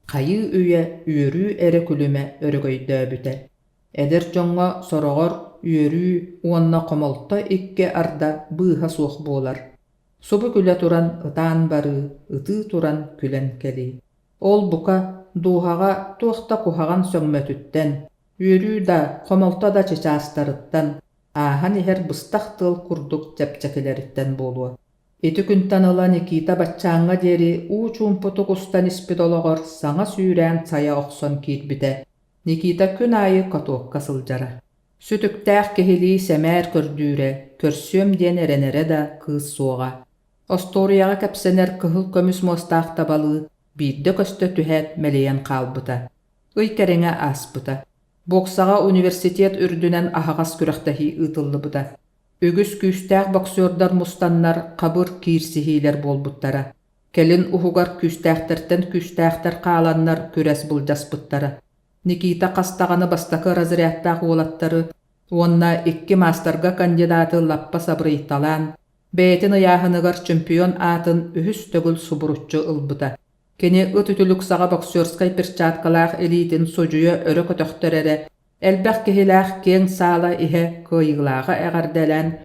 qayı üye üörü ere külüme örgöydöbüte. Eder joňňa sorogor üörü uonna komolta ikke arda bıha suoq bolar. Subu küle turan ıtan barı, ıtı turan külen keli. Ol buka duhaga tuoqta kuhagan söňmetütten, üörü da komolta da çeçastarıttan, ahan iher bыстaq tıl kurduk jepçekileritten bolua. Eti küntan ola Nikita batçaňa deri u çumputuk ustan ispit ologor saňa süýrän çaya oqson kiitbite. Nikita kün ayı katuokka syljara. Sütüktäq kehili semer kördüre, körsüöm diyen erenere da kız suoga. Ostoriyaga kepsener kıhıl kömüs mostaq tabalı, bidde köstö tühet meleyen kalbıta. Iykereňe aspıta. Boksaga universitet ürdünen ahagas kürektehi ıtıllıbıta. Ögüs küstäq boksördar mustannar qabır kiirsihiler bolbuttara. Kelin uhugar küstäqterten küstäqter qalannar küres buljaspıttara. Nikita qastağını bastakı razryattaq olattары, onna 2 masterga kandidatı lappa sabrıytalan, beytin ıyahыныgar çempion atın ühüs tögül suburutçu ılbıta. Keni ötütülük sağa boksörskay perçatkalaq elitin sojuya örö kötöktörere, elbaq kehilaaq keň sala ihe kıyılağa eğardelen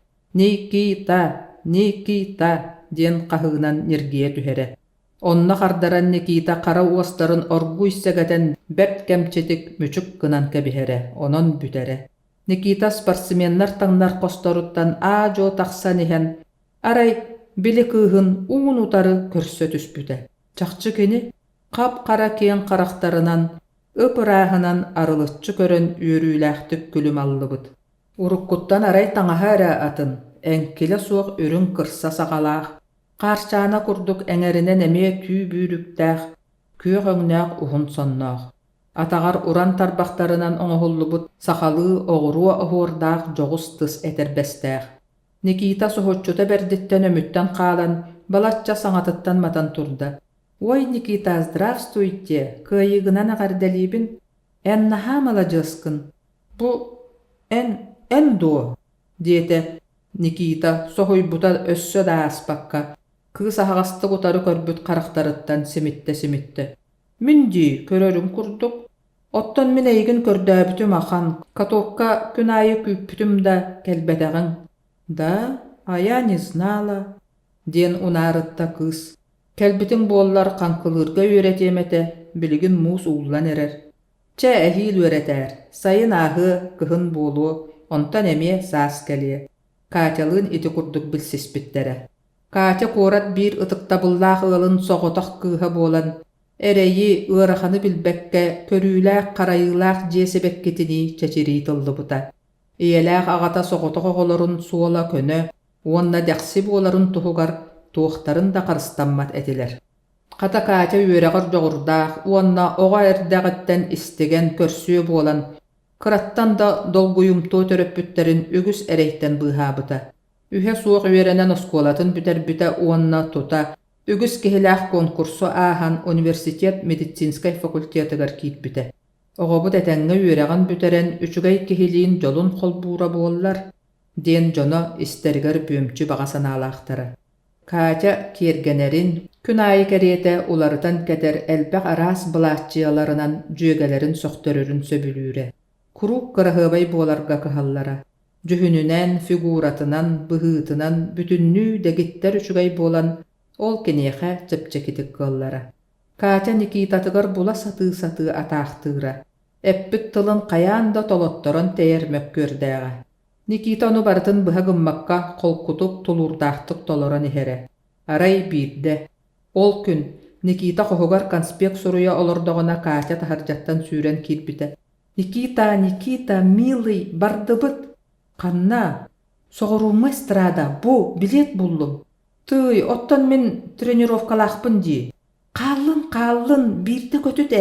Nikita diyen qahınan nirgiye tühere. Onna qardaran Nikita qara uostarın orgu issegeten bert kemçetik müçük gınan kebihere, onon bütere. Nikita sportsmenler taňnar qostoruttan ajo taqsan ihen, aray bili kıhın uun utarı körsötüspüte. Çaqçı keni qap qara keň qaraqtarınan ıpırahınan arılıççı körön üörülähtik külüm allıbıt. Urukkuttan aray taňaha ära atın, enkile suoq ürün kırsa saqalaq, qarçana kurduk eňerine neme tüy büyürüktäq, köýek öňnäq uhun sonnaq. Atagar uran tarbaqtarınan oňohullubut saqalı oğruwa ohordaq jogus tys eterbestäq. Nikita sohotçuta berditten ömütten qalan, balatça saňatyttan matan turda. Ой, Никита, здравствуйте, кыйыгынан агардалибин. Эн нахамала жыскын. Бу эн до, диете Никита сохойбута өссө да аспакка. Кыз ағасты утары көрбүт қарақтарыттан семитте. Минди көрөрүм курдук. Оттон мен эйгин көрдөбүтүм ахан. Катокка күн айы күппүтүм да келбетегин. Да, а я не знала. Ден унарытта кыз. Kelbitin bollar qankılırga öğretemete, biligin mus uğulan erer. Çe ehil öğreter, sayın ahı kıhın bolu, ontan eme sas keliye. Katyalığın iti kurduk bilsis bittere. Katya korat bir ıtıkta bullaq ılın soğotaq kıha bolan, ereyi ıraxanı bilbekke, körüylaq qarayılaq jesebekketini çeçiri tıldı buta. Iyelaq ağata soğotaq oğolorun suola könö, onna daqsi boların tuhugar, tuoqtarın da qarıstanmat etiler. Qata Katya üyereğir joğurdaq, onna oğa erdağıtten istegen körsüö bolan, kırattan da dolguyumtu töröpbütterin ögüs ereytten bıhabıta. Ühe suoq üyerenen oskolatın büterbüte onna tuta, ögüs kehilaq konkursu ahan Universitet Medicinskay fakultetigar kiitbüte. Oğobut etenge üyereğin büteren üçügay kehiliğin jolun kolbura bollar, den jona isterger büyümçü bağasan alaqtara. Katya kergenerin, kün ayı kerete ularıtan keder elbaq aras bılaççıyalarınan jüegelerin soqtörürün söbülüre. Kuruk kırahıbay bolarga kıhallara. Jühününen, figuratınan, bıhıtınan, bütünnü degitter üçügay bolan ol kenexe çepçekitik kıllara. Katya Nikitatıgar bula satı ataqtıra. Eppit tılın qayan da tolottoron teyermek gördäge. Nikita onu barıtın bıha gımmakka kolkutup tulurdaqtık toloran ihere. Aray birde. Ol kün Никита хоһугар конспект суруя олордоҕуна Катя таһардьаттан сүүрэн киирбитэ. Никита, милый, бардыбыт. Ханна, соҕоруумма эстрада, бу, билет буллум. Тый, оттон мен тренировкалаахпын дии. Хааллын, биирде көтүт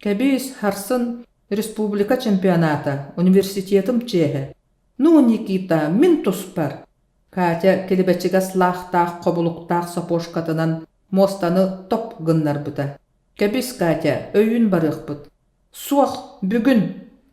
Кэбис харсын республика чемпионата, университетым чеһе. Ну, Никита, мен туспар. Катя келебечигас лаахтаах кобулуктаах сапошкатынан мостаны топ гыннарбыта. Кэбис Катя, өйүн барыахпыт. Суох, бүгүн,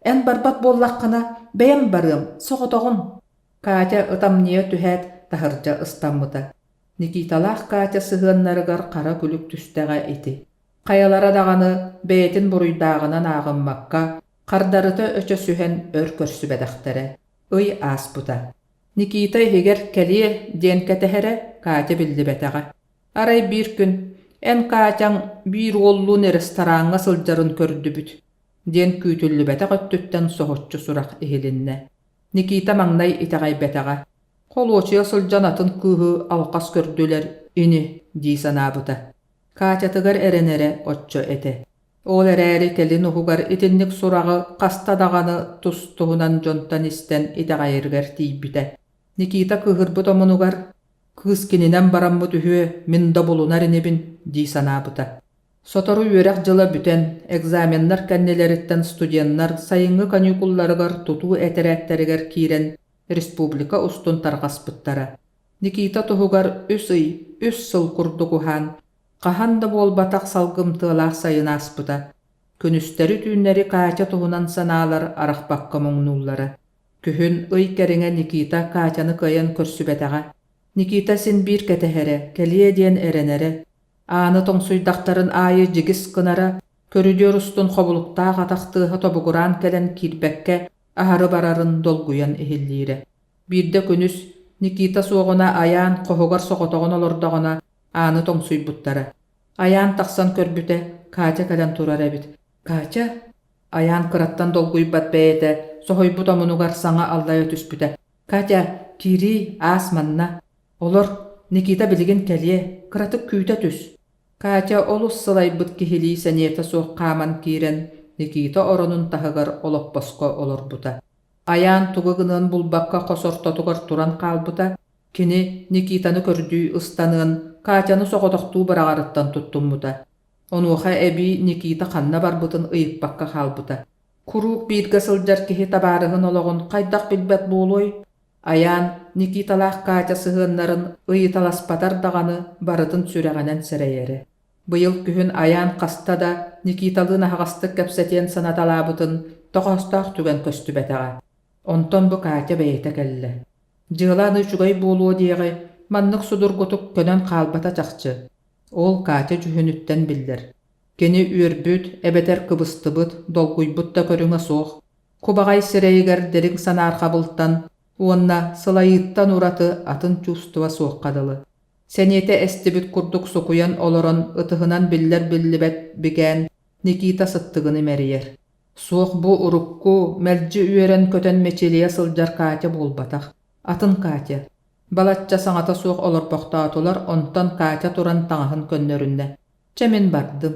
эн барбат боллаққана, бэйэм барым, соҕотоҕун. Катя ытамныя түһэт таһырдьа ыстаммыта. Никиталаах Катя сыһыаннарыгар хара күлүк түстэҕэ ити. Хайалара дағаны бэйэтин буруйдааҕынан аагыммакка, хардарыта өчө сүһэн өр көрсүбэдэхтэрэ. Ый ааспыта. Никита хигер кэлие диэн кэтэһэрэ Катя биллибэтэҕэ. Арай биир күн, эн Катяң биир уоллуун рестораҥҥа сылдьарын көрдүбүт. Диэн күүтүллүбэтэ көттүттэн соһуччу сурах ихилиннэ. Никита маҥнай итэҕэйбэтэҕэ. Холуочуя сылдьан атын кыыһы алҕас көрдүлэр ини дии санаабыта. Катятыгар эренере отчо эте. Ол эрээри келин уһугар итинник сураҕы хастадағаны тустуһунан дьонтан истэн итэҕэйэргэр тиийбитэ. Никита кыыһырбыт омунугар кыыс кининэн бараммыт үһүө мин да булунар инибин дии санаабыта. Сотору үөрэх дьыла бүтэн экзаменнар кэннилэриттэн студеннар сайыҥҥы каникулларыгар тутуу этэрээттэригэр киирэн республика устун тарҕаспыттара. Никита туһугар үс сыл курдук уһаан, хаһан да буолбатах салгымтыалаах сайынааспыта. Күнүстери түүннери Катя туһунан санаалар арахпакка моҥнуллара. Күһүн ый кэриҥэ Никита Катяны кыйан көрсүбэтэҕэ. Никита син биир кэтэһэрэ, кэлие диэн эренере. Ааны тоҥсуйдахтарын аайы жигис кынара, көрүдүөр устун хобулуктаах атахтыыһа тобугураан кэлэн киирбэккэ аһары барарын долгуян иһиллиире. Биирдэ күнүс Никита суоҕуна аяан хоһугар соҕотоҕун олордоҕуна ааны тоҥсуйбуттара. Аяан тахсан көрбүтэ Катя кэлэн турар эбит. Катя? Аяан кыраттан долгуйбат бэйэтэ, соһойбут омунугар саҥа аллайа түспүтэ. Катя, кири, аас манна. Олор, Никита билигин кэлие, кыратык күүтэ түс. Катя олус сылайбыт киһилии сэниэте суох хааман киирэн, Никита оронун таһыгар олоппоско олорбута. Аяан тугу гынан булбакка хосортотугар туран хаалбыта, кини Никитаны көрдүү ыстаныын Катяны соҕотохтуу бараҕарыттан туттуммута. Онуоха эби Никита ханна барбытын ыйыппакка хаалбыта. Курук бииргэ сылдьар киһи табаарыһынологон хайдах билбэт буолуой. Аяан Никиталаах Катя сыһыаннарын ыйыталаспатар даҕаны барытын сүрэҕэнэн сэрэйэри. Быйыл күһүн аяан хаста да Никиталыын аһаҕастык кэпсэтиэн санаталаабытын тоҕостоох түгэн көстүбэтэҕэ. Онтон бу Катя бэйэтэ кэллэ. Дьыылааны чугай буолуо диэҕи маннык судургутук көнөн хаалбата чахчы. Ол Катя жүһүнүттэн биллэр. Кини үөрбүт, эбэтэр кыбыстыбыт, долгуйбут да көрүҥө суох. Кубаҕай сирэйигэр дериң санаархабылтан, уонна сылайыыттан ураты атын чувствуа суоххадылы. Сэньиэтэ эстибит курдук сукуян олорон ытыһынан биллэр биллибэт бигээн Никита сыттыгыны мэриер. Суох бу урукку мэлдьи үөрэн көтөн мечилие сылдьар Катя буолбатах. Атын Катя. Балачча саҥата суох олорбохтаатулар онтон Катя туран таҥаһын көннөрүннэ. Чэмин бардым.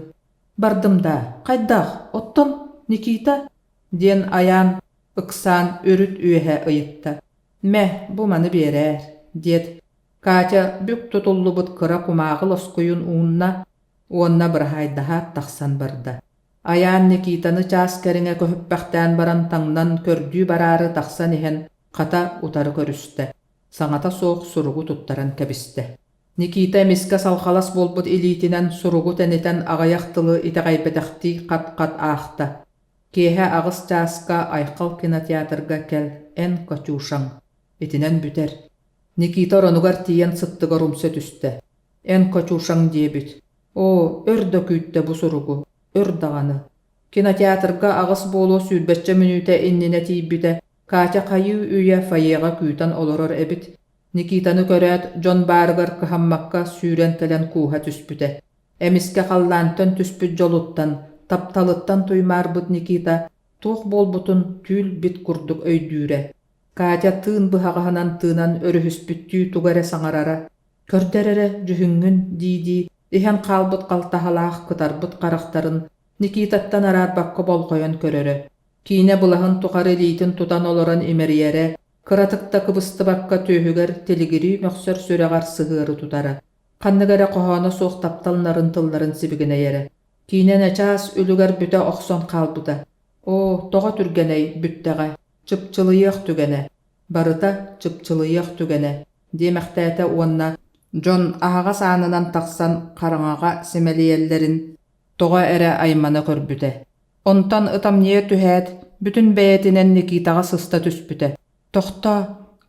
Бардым да, хайдаах, оттон, Никита? Диэн аяан ыксаан өрүт үөһэ ыйытта. Мэ, бу маны биэрээр, диэт. Катя бүк тутуллубут кыра кумааҕы лоскуйун уунна, уонна бырахайдаһа тахсан барда. Аяан Никитаны чаас кэриҥэ көһүппэхтээн баран таҥнан көрдүү бараары тахсан иһэн хата утары көрүстэ. Саҥата суох суругу туттаран кэбистэ. Никита миске салхалас болбут илиитинэн суругу тэнитэн аҕайахтылы итэҕэйбэтэхти хат-хат аахта. Киэһэ аҕыс чааска Айхал кинотеатрга кэл эн Катюшаҥ. Итинэн бүтэр. Никита оронугар тиийэн сыттыгар умсө түстэ. Эн Катюшаҥ диэбит. О, өр да күүттэ бу суругу. Өр даҕаны. Кинотеатрга аҕыс буолуо сүүрбэччэ мүнүүтэ иннинэ тиийбитэ. Катя хайыы үйэ файеға күүтан олорор эбит. Никитаны көрөөт дьон баарыгар кыһаммакка сүүрэн кэлэн кууһа түспүтэ. Эмиске халлаантан түспүт жолуттан, тапталыттан туймаарбыт Никита туох болбутун түүл бит курдук өйдүүрэ. Катя тыын быһаҕаһынан тыынан өрүһүспүттүү тугаре саҥарара. Көрдерере жүһүҥҥүн диидии Иһэн хаалбыт халтаһалаах кытарбыт харахтарын Никитаттан араатбакка болхойон көрөрө. Кине булаһын тухары лиитин тутан олорон имериере, кыратыкта кыбыстыбакка түйүгер телигири мөхсөр сүрәгар сыгыры тутара. Канныгара кохоно суох тапталнарын тылларын сибигинеере. Кине начаас үлүгер бүтө охсон хаалбыта. О, тога түргеней бүттәгә, чыпчылыйах түгене. Барыта чыпчылыйах түгене. Демәхтәтә уонна Джон аһаға саанынан тақсан қараңаға семелиеллерин тоға әрі айманы көрбүтэ. Онтан ытамнее түхәт бүтін бәйетінен Никитаға сыста түспүтэ. Тоқта,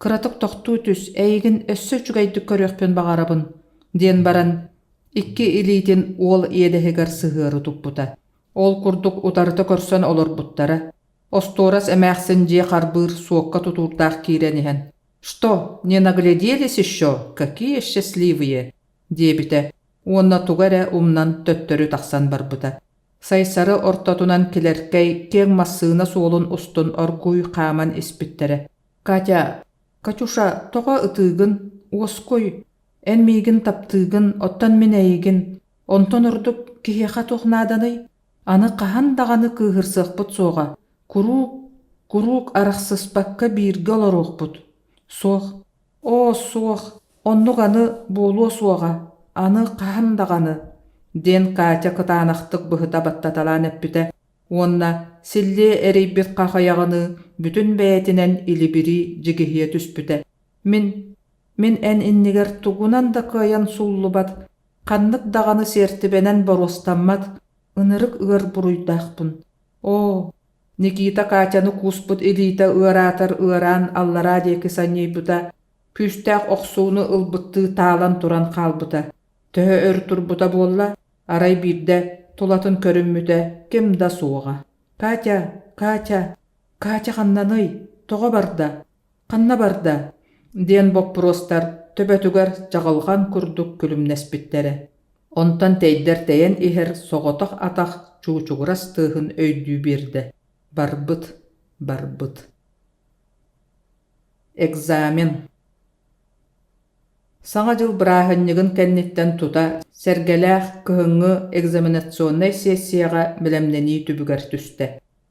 кыратык тоқтуу түс, әйгін өссө чүгәйді көрөкпен бағарабын. Ден баран, икки илитин ол иедехегер сыгыры туппута. Ол курдук утарыты көрсөн олор буттара. Осторас әмәқсін же қарбыр суокка тутурдақ киренихен. «Что, не нагляделись еще? Какие счастливые!» дебите. Уонна тугаре умнан төттөрү тахсан барбыта. Сайсары ортотунан килеркей кең массыына суолун устун оргуй қаман испиттере. «Катя, Катюша, тоға ытыгын, оской, эн мейгин таптыгын, оттан минейгин, онтон урдук кихеха тухнаданый, аны қахан дағаны кыгырсықпыт соға, курук арақсыспакка бирге олоруқпыт. Суох, о суох, оннуганы болуо суоға, аны қахандағаны. Ден Катя кытаанақтық бұхыта баттаталан әппіте, онна силле әрейбет қақаяғыны бүтін бәйтінен илибири жигихие түспіте. Мен ән иннигер тугунан да каян суллубат, қаннық дағаны сертібенен боростаммат, ынырык ыгар буруйдақпын. О, Никита Катяны куспут илита ыаратар ыаран аллара деки саннейбута, пүстәк оқсуыны ылбытты таалан туран қалбыта. Төһө өр турбута болла, арай бирде тулатын көрүммүтэ кем да суоға. Катя қаннаный, тоға барда, қанна барда, ден боппуростар төбөтүгер жағылған күрдік күлімнеспіттере. Онтан тейдер тейен ихер соғотақ атақ чуучугурас тыхын өйдүү берді. Барбыт. Экзамен. Саңа жыл бұрағыннығын кәннеттен тута, сәргеләқ көхіңі экзаменационный сессияға білемнені түбігер түсті.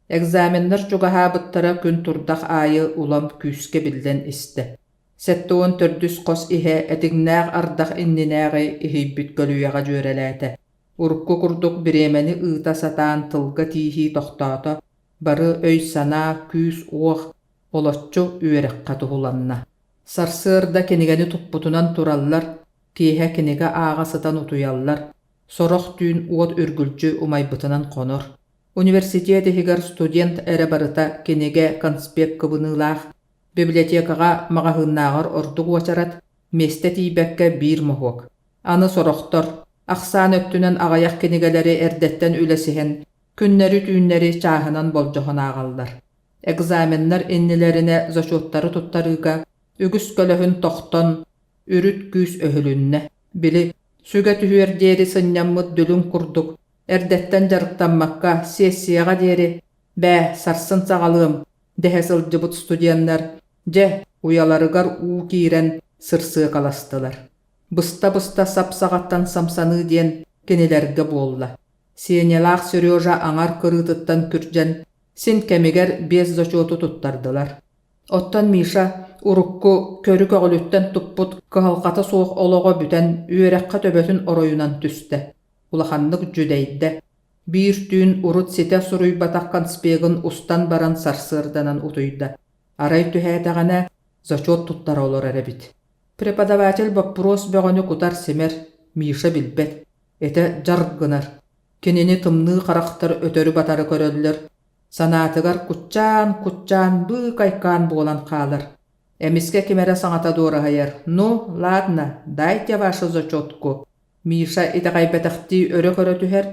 Экзаменнер чугаха бұттара күн турдақ айы улам күйске білден істі. Сәттуын түрдіс қос ихе әтігнәғ ардақ инненәғі ихейбіт көлуяға жөреләті. Урукку курдук биремени ыта сатаан тылга тиихи тохтоото, бары өй сана, күүс уох, олоччу үөрекка тухуланна. Сарсыырда кенигени туппутунан тураллар, киэхэ кенега ааға сытан утуяллар, сорох түүн уот үргүлчү умайбытынан конор. Университети хигар студент эре барыта кенеге конспект кыбынылаах, библиотекаға мағahыннағыр ордуг уачарат, месте тийбекке бир мохуок. Аны сорохтор, ақсан өттүнен ағаяқ кенегелери эрдеттен үлесихен, күннери түүннери чааһынан болжохон аагаллар. Экзаменнер иннилерине зачоттары туттарыга, үгүс көлөһүн тохтон, үрүт күүс өһүлүнне. Били, сүгэ түһүер диэри сынняммыт дүлүн курдук, эрдеттен жарыктанмакка сессияға диэри, бෑ сарсын сагалыым, дехе сылжыбыт студенттер, же уяларыгар уу киирен сырсыы каластылар. Быста сапсағаттан самсаны диен кенелерге болла. Сиенелақ Сережа аңар кырытыттан күржен, син кемигер без зачоту туттардылар. Оттан Миша урукку көрүк оғылыттан туппут кыхалқаты соқ олоға бүтен үйерекқа төбөтін оройунан түсті. Улаханнык жүдейді. Бир түйін урут сете суруй батақ конспегін устан баран сарсырданан утуйда. Арай түхәтағана зачот туттар олар әребит. Преподаватель вопрос бөгөнү кутар семер, Миша билбет. Эте жаргынар. Кенени тымны қарақтар өтөрү батары көрөллөр. Санатыгар кутчан бы кайкан болан қалыр. Эмиске кемере саңата дора хайар. Ну, ладно, дайте вашу зачотку. Миша ите кайбетахти өрө көрө түхер.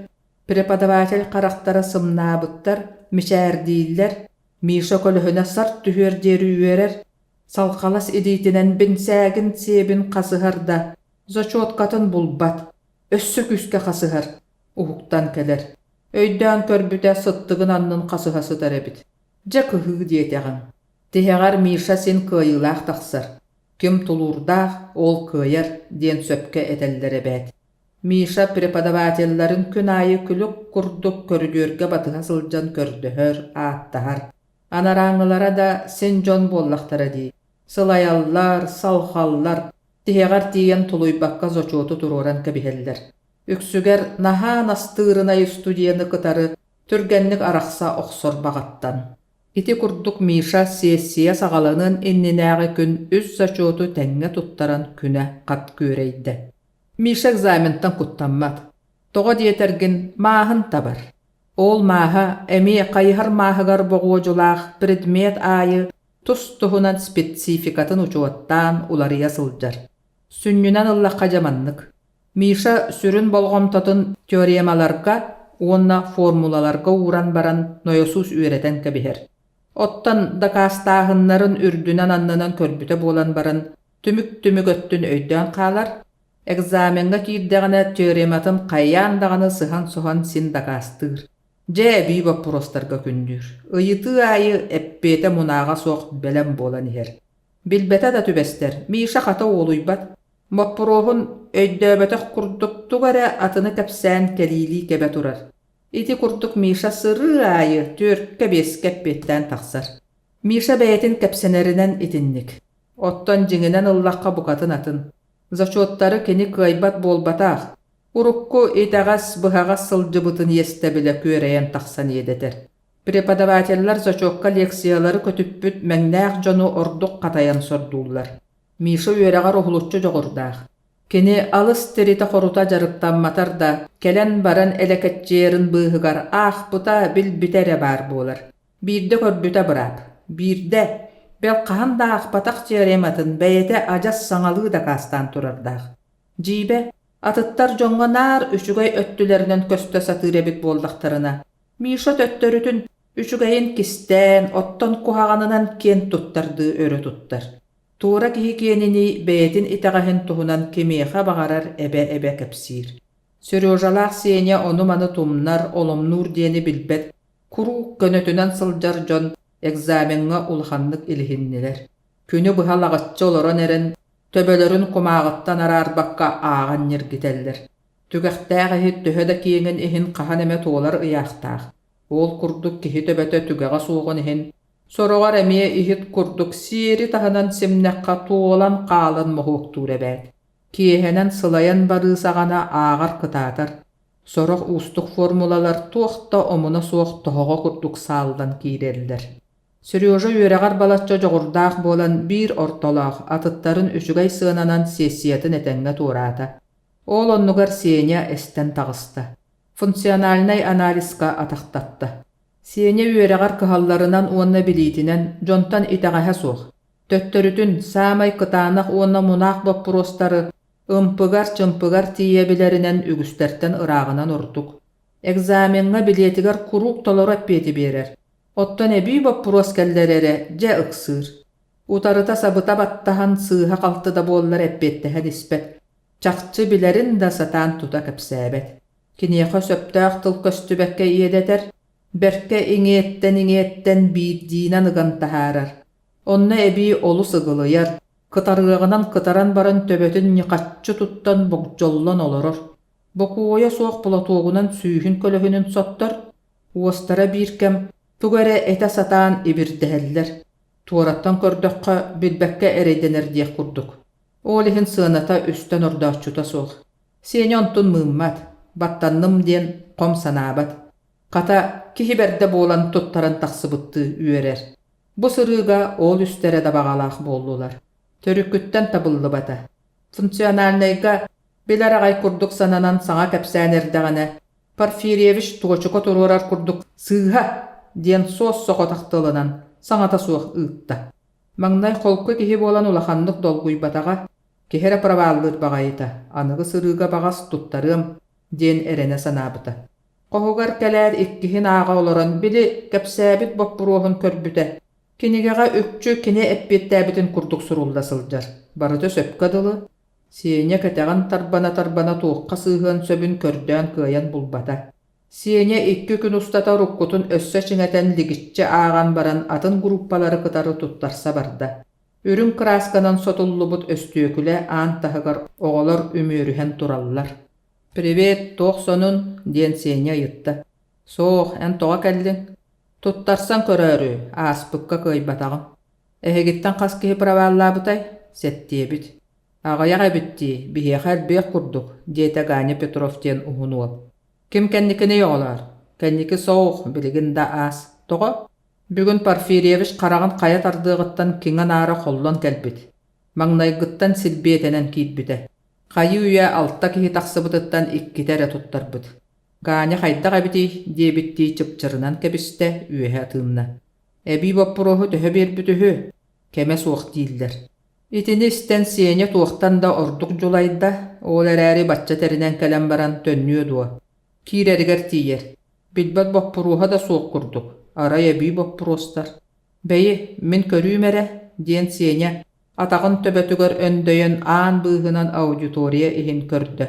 Преподаватель қарақтары сымнабыттар, мишәр дейілер. Миша көлөһүнө сарт түхер дери үйерер. Салқалас идейтінен бенсәгін себін қасығарда, зачоткатын бұлбат, өссі күске қасығар, ұхуқтан келер. Өйден көрбіте сыттығын аннын қасығасы тәребіт. Жа күхі диетеғін. Техеғар Миша сен кыйылақ тақсыр. Кім тұлурдақ, ол кыйыр, ден сөпке әтелдері бәд. Миша преподавательларын күн айы күлік курдук көрүгөргө батыга сылжан көрдөһөр ааттахар. Анараңылара да сен жон боллахтара дии. Сылаяллар, салхаллар, тиһегар тиен тулуйбакка зочуоту туруран кэбиһэллэр. Үксүгэр наһаа настыырынай студияны кытары түргэнник арахса охсор багаттан. Ити курдук Миша сессия сагаланын иннинээҕи күн үс зочуоту тэҥҥэ туттаран күнэ кат күөрэйдэ. Миша экзаментан куттаммат. Тоҕо диэтэргин maaһын табар. Ол maaһа эми хайыһар maaһыгар боҕуожулаах предмет аайы тус туһунан спецификатын учуоттаан уларыйа сылдьар. Сүннүнэн ыллахха жаманнык. Миша сүрүн болгомтотун теоремаларга, уонна формулаларга ууран баран ноёсуус үөрэтэн кэбиһэр. Оттан дакаастааһыннарын үрдүнэн аннынан көрбүтэ буолан баран түмүк өттүн өйдөөн хаалар. Экзаменга киирдэгэнэ теорематын хайяан даганы сыхан-сохан син дакаастыыр. Же бии вопростарга күндүр. Ыйыты айы эппете мунаага суох белем болан ихер. Билбете да түбестер. Миша хата олуйбат. Вопроһун өйдөбөтөх курдуктугара атыны кэпсээн кэлиили кэбэ турар. Ити курдук Миша сыры айы төркке бес кэппеттен тахсар. Миша бэйэтин кэпсэнеринен итинник. Оттон жиңинен ыллакка букатын атын. Зачоттары кени кайбат болбатаах. Урукку итагас быхагас сылжыбытын естебиле күөрэйэн тахсан едетер. Преподавательлар зачокка лекциялары көтүппүт мэңнээх жону ордук катаян сордуулар. Миша үөрэгар ohulutчу жоғурдаах. Кени алыс терите хорута жарыктанматар да, келен баран элекетчээрин быыһыгар аах бута билбитере бар болар. Бирде көрбүтэ бырап. Бирде бел кахан да ахпатак теорематын бэйете ажас саңалыы да кастан турардаах. Жибе атыттар жоңғанар үчүгай өттүлеринен көстө сатыребит болдактарына. Миша төттөрүтүн үчүгайын кистен, оттон кухаганынан кен туттарды өрө туттар. Туора киһи киэнини бэйэтин итаҕаһын туһунан кимиэхэ баҕарар эбэ кэпсиир. Сережалаах Сеня ону-маны тумнар, оломнуур диэни билбет, курук көнөтүнэн сылдьар дьон экзаменга улаханнык илиһиннилэр. Күнү быһа лагаччы олорон эрен, төбөлөрүн кумааҕыттан араарбакка ааҕан ньиргителлэр. Түгэхтээҕиһи төһө да киэҥин иһин хаһан эмэ туолар ыйаахтаах. Ол курдук киһи төбөтө түгэҕэ суоҕун иһин, сороҕар эмиэ иһит курдук сиэри таһынан симнэхха туолан хаалан моһуоктуур эбээт. Киэһэнэн сылайан барыысаҕана ааҕар кытаатар. Сорох устук формулалар туохта омуна суох тоһоҕо курдук саалдан киирэллэр. Сережа үөрэҕар балачча жоҕурдаах буолан биир ортолоох атыттарын үчүгэй сыананан сессиятын этэҥҥэ туораата. Ол оннугар Сеня эстэн таҕыста. Функциональный анализга атахтатта. Сеня үөрэҕар кыһалларынан уонна билиитинэн дьонтон итэҕэһэ суох. Төттөрүтүн саамай кытаанах уонна мунаах вопростары ымпыгар-чымпыгар тиийэбилэринэн үгүстэртэн ырааҕынан урдук. Экзаменга билетигэр курук толоро эппиэти биэрэр. Оттон эбии вопрос кэллэрэре дьэ ыксыыр. Утарыта сабыта баттаһан сыыһа халтыда буоллар эппиэттэһэн испэт. Чахчы билэрин да сатаан тута кэпсээбэт. Киниэхэ сөптөөх тыл көстүбэккэ иэдэтэр, берке иҥиэттэн биирдиинэн ыгантаһаарар. Онна эбии олу сыгылыяр, кытарыагынан кытаран баран төбөтүн ньыкаччы туттан богдьоллон олорор. Бокуоя суох булатуогунан сүүһүн көлөһүнүн соттор, уостара бииркэм тугары эте сатаан ибирдэһэллэр. Туораттан көрдөккө билбэккэ эрейденер диэх курдук. Ол иһин сыаната үстэн ордооччута суох. Сеня онтун мыыммат, баттанным диэн ком санаабат. Ката киһи берде буолан туттаран тахсыбытты үөрэр. Бу сырыыга ол үстере да багалаах буоллулар. Төрүккүттэн табыллыбата. Функциональныйга билэр агай курдук сананан саҥа кэпсээн эрдэҕинэ Порфирьевич туочуко туруорар курдук сыыха диэн соос соҕотахтылынан саҥата суох ыытта. Маҥнай холку киһи буолан улаханнык долгуйбатаҕа киһэрэ правааллыыр баҕайыта, аныгы сырыыга баҕас туттарыам диэн эрэнэ санаабыта. Коһугар кэлээр иккиһин ааҕа олорон били кэпсээбит боппуруоһун көрбүтэ. Кинигэҕэ үкчү кини эппиэттээбитин курдук сурулла сылдьар. Барыты сөпкө дылы. Сеня кэтэҕэн тарбана туохха сыыһын сөбүн көрдөөн кыайан булбата. Сеня икки күн устата руккутун өссө чиҥэтэн лигиччэ ааҕан баран атын группалары кытары туттарса барда. Үрүн красканан сотуллубут өстүөкүлэ аан таһыгар оҕолор үмүөрүһэн тураллар. «Привет, тоқ сонун» диэн Сеня йытта. «Соох, эн тоға кэллин. Туттарсан көрөрү, ааспыкка кыйбатағым. Эхегиттен қас киһи правааллаабытай, сеттиэбит. Аҕайах эбитти, биһиэхэ элбиэх курдук, диэtä Ганя Петров диэн уһунуоп. Ким кэнникини йоҕолоор? Кэнники соох, билигин да аас. Тоҕо? Бүгүн Порфирьевич қарағын қая тардыҕыттан киҥа наара холлон кэлбит. Маҥнайгыттан силбиэтэнэн киитбитэ. Хайы үйэ алта киһи тахсыбытыттан иккитэрэ туттарбыт. Ганя хайдах эбити диэбитти чыпчырынан кэбисте үөһэ атыынна. Эби боппуруһу төһө биэрбүтүһү, кэме суох дииллэр. Итини истэн Сеня туохтан да ордук жулайда, ол эрээри бачча теринэн кэлэн баран төннүө дуо. Киирэригэр тиийэр. Билбэт боппуруһа да суох курдук. Арай эби боппуруостар. «Бэйи, мин көрүүмэрэ» диэн Сеня атағын төбөтүгөр өндөйөн аан быыһынан аудитория иһин көрдө.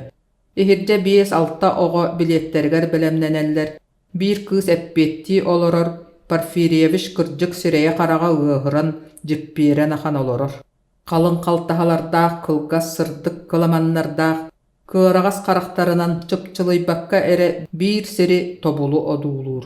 Иһирдэ 5-6 оҕо билеттергэр белемненеллер, биир кыыс эппиетти олорор, Порфирьевич кырдьык сирэйэ хараҕа ыаһыран, дьиппиэрэн ахан олорор. Қалын қалтаһалардаах кылгас сырдык кыламаннардаах, кыараҕас харахтарынан чыпчылыйбакка эре биир сири тобулу одуулуур.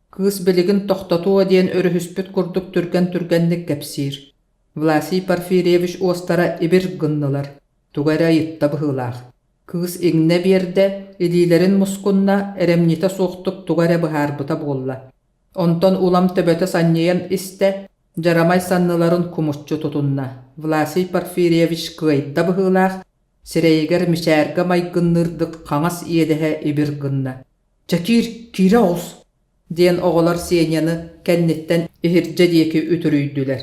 Кыыс билигин тохтотуо диэн өрүһүспүт курдук түргэнник кэпсиир. Власий Порфирьевич уостара ибир гыннылар. Тугара йытта быһыылаах. Кыыс иҥне биэрдэ, илиилэрин мускунна эремните суохтук тугара быһаарбыта буолла. Онтон улам төбөтө санньыйан истэ, жарамай санныларын кумуччу тутунна. Власий Порфирьевич кыайда быһыылаах, сирэйигэр мичээргэ майгыннырдык хаҥас иэдэһэ ибир гынна. «Чакир, киирэ оҕус» диэн оҕолор Сеняны кэнниттэн иһирдьэ диэки үтүрүйдүлэр.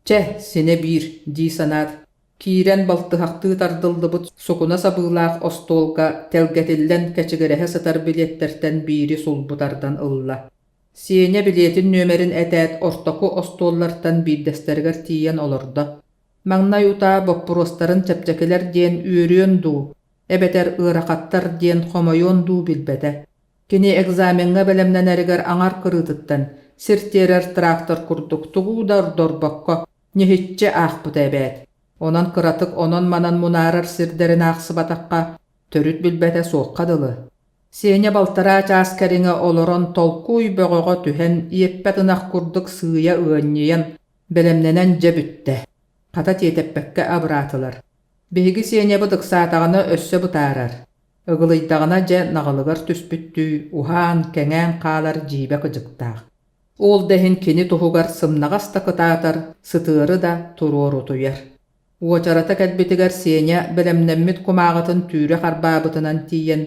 «Чэ, сине биир» дии санаат. Киирэн балтыһахтыы тардылдыбыт сукуна сабыылаах остуолга телгетиллэн кэчигэрэһэ сытар билеттертэн биири сулбутардан ылла. Сеня билетин нөмерин этээт ортоку остуоллартан биирдэстэригэр тиийэн олордо. Маҥнай утаа боппуруостарын чэпчэкилэр диэн үөрүөн дуу, эбэтэр ыарахаттар диэн хомойуон дуу билбэтэ. Кини экзаменга белемнэнэригэр аҥар кырыытыттан, сиртиэрэр трактор курдук тугууда ордорбокко ньиһитчэ аахпыта эбээт. Онон кыратык онон манан мунаарар сирдэрин аахсыбатахха төрүт билбэтэ суохха дылы. Сеня балтараа чааскариҥа олорон толкуй бөҕөҕө түһэн иеппэ тынах курдук сыыя ыанньыйан белемнэнэн дьэ бүттэ. Хата тиэтэппэккэ абыраатылар. Биһиги Сеня бытыксаатаҕына өссө бытаарар. Ыгылыйдаҕына дьэ наҕылыгар түспүттүү, уһаан, кэҥээн хаалар дьиибэ кыдьыктаах. Ол дэһин кини туһугар сымнаҕас да кытаатар, сытыары да туруорутуйар. Уочарата кэлбитигэр Сеня белемнэммит кумааҕытын түүрэ харбаабытынан тиийэн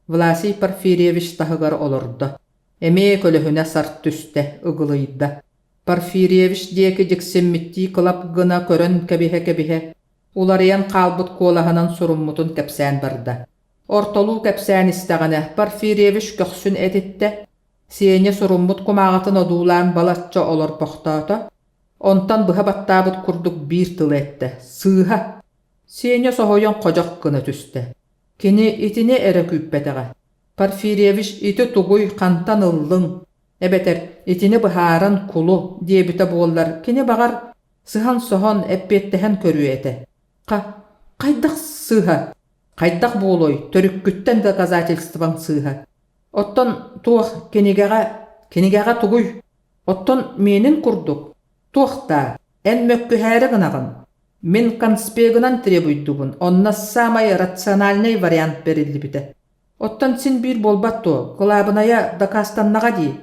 Власий Порфирьевич таһыгар олордо. Эмээ көлөһүнэ сарт түстэ, ыгылыйда. Порфирьевич диэки дьиксиммиттии кылап гына көрөн кэбиһэ. Уларыйан хаалбыт куолаһынан суруммутун кэпсээн барда. Ортолуу кэпсээн истэҕинэ Порфирьевич көхсүн этитте. Сеня суруммут кумааҕытын одуулаан балачча олорбохтоото. Онтан быһа баттаабыт курдук биир тыл этте. Сыыха! Сеня соһойон хожох гына түстэ. Кини итини эре күүппэтэҕэ. Порфирьевич ити тугуй хантан ыллыҥ. Эбэтэр итини быһааран кулу диэбитэ буоллар. Кини баҕар сыһан соһон эппиэттэһэн көрүөтэ. Хайдах сыыха! Хайдах буолой, төрүккүттэн доказательствоң сыыха. Оттон туох кинигэҕэ тугуй. Оттон менин курдук. Туохта, эн мөккүһээри гынаҕын. Мин конспегынан требуйдугун, онна самай рациональный вариант бериллибите. Оттон син биир болбатту, кылаабыная дакастаннаға дии.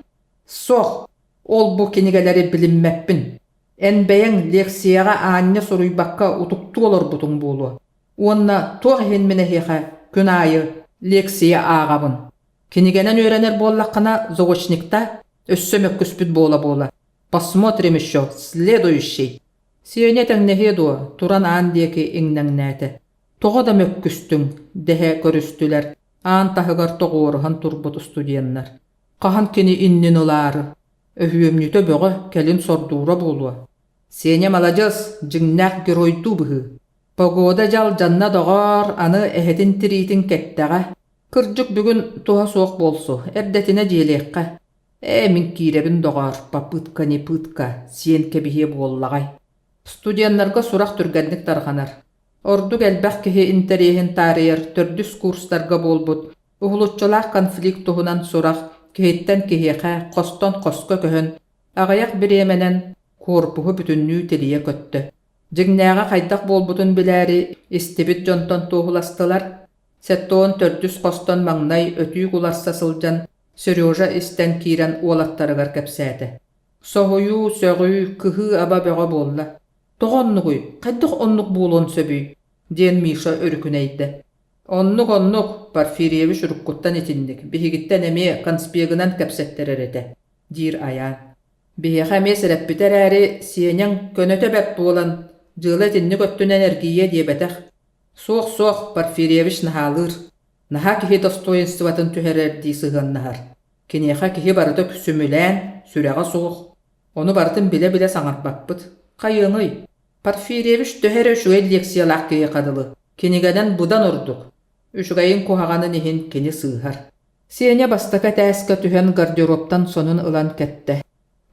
Сох, ол бу кинигелери билиммеппин. Эн бэйэн лекцияға аанне суруйбакка утукту олорбутуң буолу. Уонна туох хин минэхиэхэ күн айы лекция аагабын. Кинигенен өйренер боллаққана заочникта өссө мөккүспүт буола. Посмотрим еще следующий. Сеня тәңнэхе туран аан диэки иңнэңнээте. Тоҕо да мөккүстүң, дэһэ көрүстүлэр. Аан таһыгар тоҕуоруһан турбут студияннар. Хаһан кини иннин ылаары. Өһүөмнүтө бөҕө кэлин сордуура буолуа. Сеня молодец, дьиҥнээх геройдуу быһы. Погода жал жанна доҕоор аны эһэтин тириитин кэттэҕэ. Кырдьык бүгүн туһа суох болсу, эрдэтине диэлиэххэ. Мин кииребин доҕоор, папытка не пытка, сиен кэбиһиэ буоллаҕай. Студияннарга сурах түргэнник тарханар. Ordu gelbэх kihi interihin tariyar tördüs kurslarga bolbut. Uhulutçolaq konflikt tohunan soraq kihitten kihiqa qoston qosko köhön. Ağayak biremenen korpuhu bütünnüü teliye köttü. Jignäga qaydaq bolbutun biläri istibit jonton tohulastılar. Settoon tördüs qoston maŋnay ötüy gularsa sıljan Seryoja isten kiren uolattarıgar kepsäti. Sohuyu, sögüy, kıhı aba böğe bolla. Toğonnuguy, qaydaq onnuk buulon söbüy, diyen Mişa örüküneydi. Onnuk, Porfiriyevich rukkuttan itindik, bihigitten eme konspiyagınan kepsetterer ete, dir ayan. Bihiqa mes repbiter äri siyeňeň könöte bep bolan, jyla etinni göttün energiýe diýebetäh. Soq, Porfiriyevich nahalyr. Naha kihi Dostoyevskiň tühererdi sygan nahar. Kineha kihi barada küsümülän, süreğe soq. Onu bartın bile saňartbapyt. Qaýyňy. Porfiriyevich töhere şuwe leksiýalak kiýe qadyly. Kinigeden budan orduk. Üçgaýyň kohagany nihin kini sığar. Siýeňe bastaka täske tühen garderoptan sonun ylan ketdi.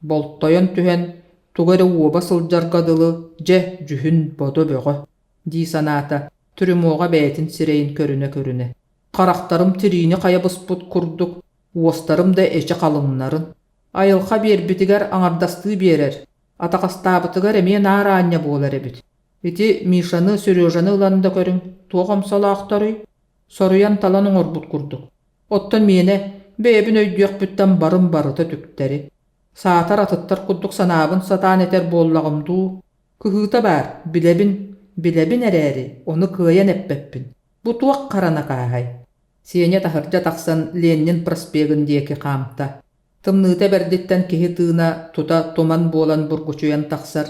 Boltoyon tühen tugary oba syljar gadyly je jühün bodo böğe. Di sanata türümoga bätin sireýin körüne. Qaraqtarım tirini qaya busput kurduk, uostarım da eçe qalınların. Ayılqa berbitigar aňardastığı berer, ataqastabıtıgar eme naranya bolar ebit. Iti Mişany, Serýojany ylanda körüň, tuğam salaqtary, soruyan talan oňorbut kurduk. Ottan mene bebin öýdýek bütden barım barıta tükteri. Saatar atıttar kudduk sanabın satan eter bollagymdu. Kyhyta bar, bilebin eräri, onu kıyan eppepin. Bu tuaq qarana qahay. Siyeňe tahyrja taqsan Lenin prospegin diýeki qamta. Tymnyta berditten kihi tığına tuta toman bolan burguçuyan taqsar.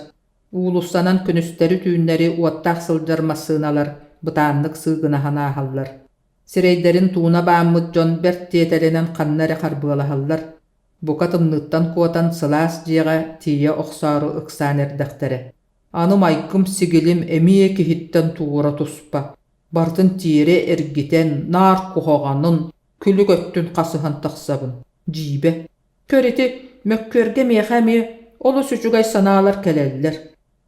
Ulussanan künüsteri tüýünleri uattaq syljarmasynalar, bytanlyk sığına hanahallar. Sireýderin tuğuna baamyt jon bert tietelenen qannary qarbılahallar. Buka tymnyttan kuotan sylas jiýaga tiýe oqsary yksan erdektere. Anım aykym sigilim emiye kihitten tuğura tuspa. Bartın tire ergiten, nar kuhoganın, külü göttün qasıhan taqsabın. Jibe. Köreti mökkörge meyhemi, olu sücügay sanalar keleller.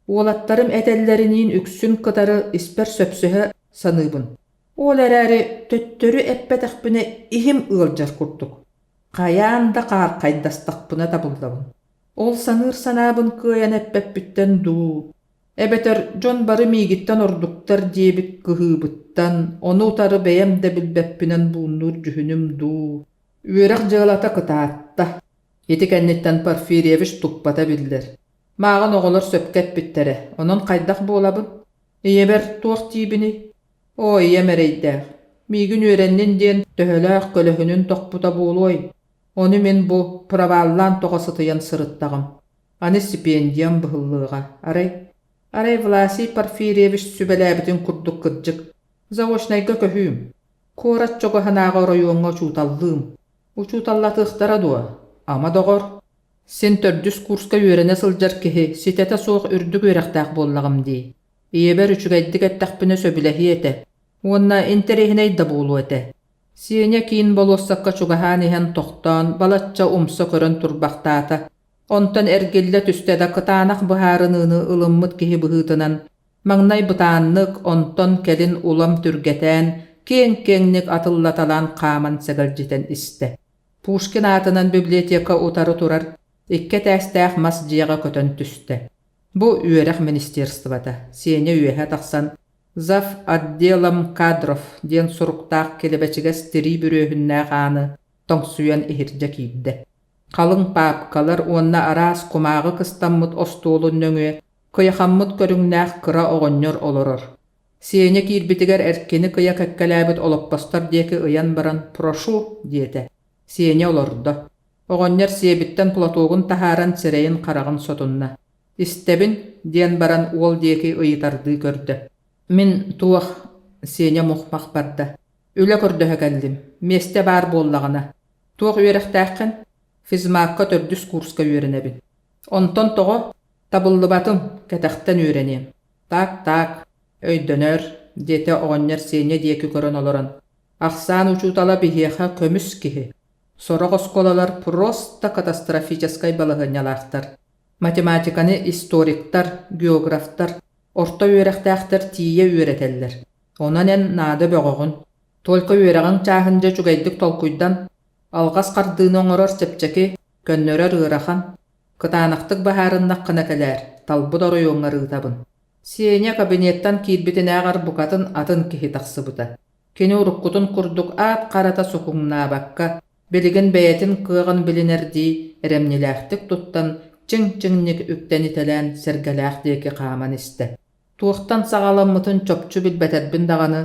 Olattarım etellerinin üksün kıtarı isper söpsühe sanıbın. Olarari töttörü eppetaqbine ihim ıljar kurduk. Qayan da qar qaydastaqbına tabuldabın. Ol sanır sanabın kıyan eppep bütten duu. Ebeter jon bary migitten orduktar diýebit gyhybyttan, onu utary beýem de bilbeppinen buunur jühünüm duu. Üýerek jylata kytaatda. Eti kennetten Porfiriyevich tuppata bildir. Magan oğular söpkep bittere, onon qaydaq bolabyn. Eýeber tuaq tiýbini. O eýemereýdäk. Migin öýrennin diýen töheläk kölehünün toqputa boluy. Onu men bu pravallan togasytyyan sırıttagym. Ani stipendiyam bıhıllyga. Aray Vlasiy Porfiriyevich sübeläbitin kurduk kırjyk. Zawoşnayga köhüüm. Korat çoga hanaga raýonga çutallym. O çutallatyktara duwa. Ama dogor. Sen tördüs kurska ýörene syljar kihi sitete soğuk ürdük öýrektäk bollagym di. Eýeber üçügäýdik ettaqpine söbilehi ete. Onna enterehineýde bolu ete. Siýeňe kiin bolossakka çugahan ehen toqtan, balatça umsa körön turbaqtata. Ontan ergelle tüstede kıtanak buharыныны ılımmıt kihi bıhıtınan, maŋnay bytanlyk onton kelin ulam türgeten, keň-keňlik atyllatalan qaman segeljiten iste. Pushkin atynan biblioteka utary turar, ikke tästäh mas jiýaga kötön tüste. Bu üýerek ministerstwada, siýeňe üýehe taqsan, Zaf addelam kadrov diýen suruktaq kelebeçige stiri büröhünne gany, toňsuyan ihirje kiýdi. Kalın papkalar onna aras kumağı kıstammıt ostolun nöňe, kıyahammıt körüňnäh kıra oğonyor oloror. Siýeňe kirbitiger erkeni kıya kekkeläbit olopbastar diýeki ıyan baran proшу diýete. Siýeňe olordy. Oğonyor siýebitten platogun taharan sireýin qaragyn sotunna. İstebin diýen baran uol diýeki ıýtardy gördü. Min tuaq siýeňe muhmaq barda. Öle kördühe geldim. Meste bar bollagana. Tuaq üýerektäkin Fizmakka tördüs kurska öýrenebin. Onton togo tabyllybatym ketäkten öýrenýän. Tak, öýdönör, diýete oňar siýeňe diýeki görän olaran. Ahsan uçutala biheha kömüs kihi. Sora oskolalar prosta katastrofiçeskay balagynalaktar. Matematikany historiktar, geograftar, Орта үөрехтээхтэр тиийэ үөретеллер. Онан эн наада бөҕөҕүн. Толка үөрэҕин чааһынжа чугайдык толкуйдан алгас кардыыны оҥорор чэпчэки көннөрөр ыарахан кытаанахтык баһаарыннах кынакэлээр талбут оройуоҥҥар ыытабын. Сеня кабинеттан киирбитинээҕар букатын атын киһи тахсыбыта. Кини уруккутун курдук аат карата сукуҥнаабакка билигин бэйэтин кыаҕын билинэрдии эрэмнилээхтик туттан чиҥ-чиҥник үктэнителээн сэргэлээх диэки хааман истэ. Туохтан саҕаламмытын чопчу билбэтэрбин даҕаны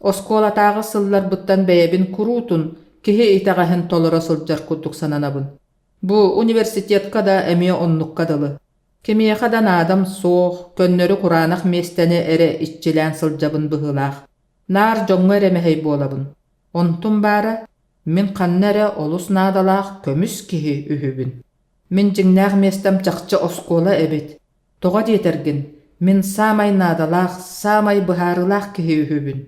оскуолатааҕы сылларбыттан бэйэбин куруутун киһи итэҕэһин толоро сылдьар курдук сананабын. Бу университетка да эмиэ оннукка дылы. Кимиэха да наадам суох, көннөрү кураанах местени эре иччилээн сылдьабын быһыылаах. Наар жоҥҥо эремэһэй буолабын. Онтун баара, мин ханна эре олус наадалаах көмүс киһи үһүбүн. Мин дьиҥнээх местэм чахчы оскуола эбит. Тоҕо диэтэргин, мин саамай наадалаах, саамай быһаарылаах киһи үһүбүн.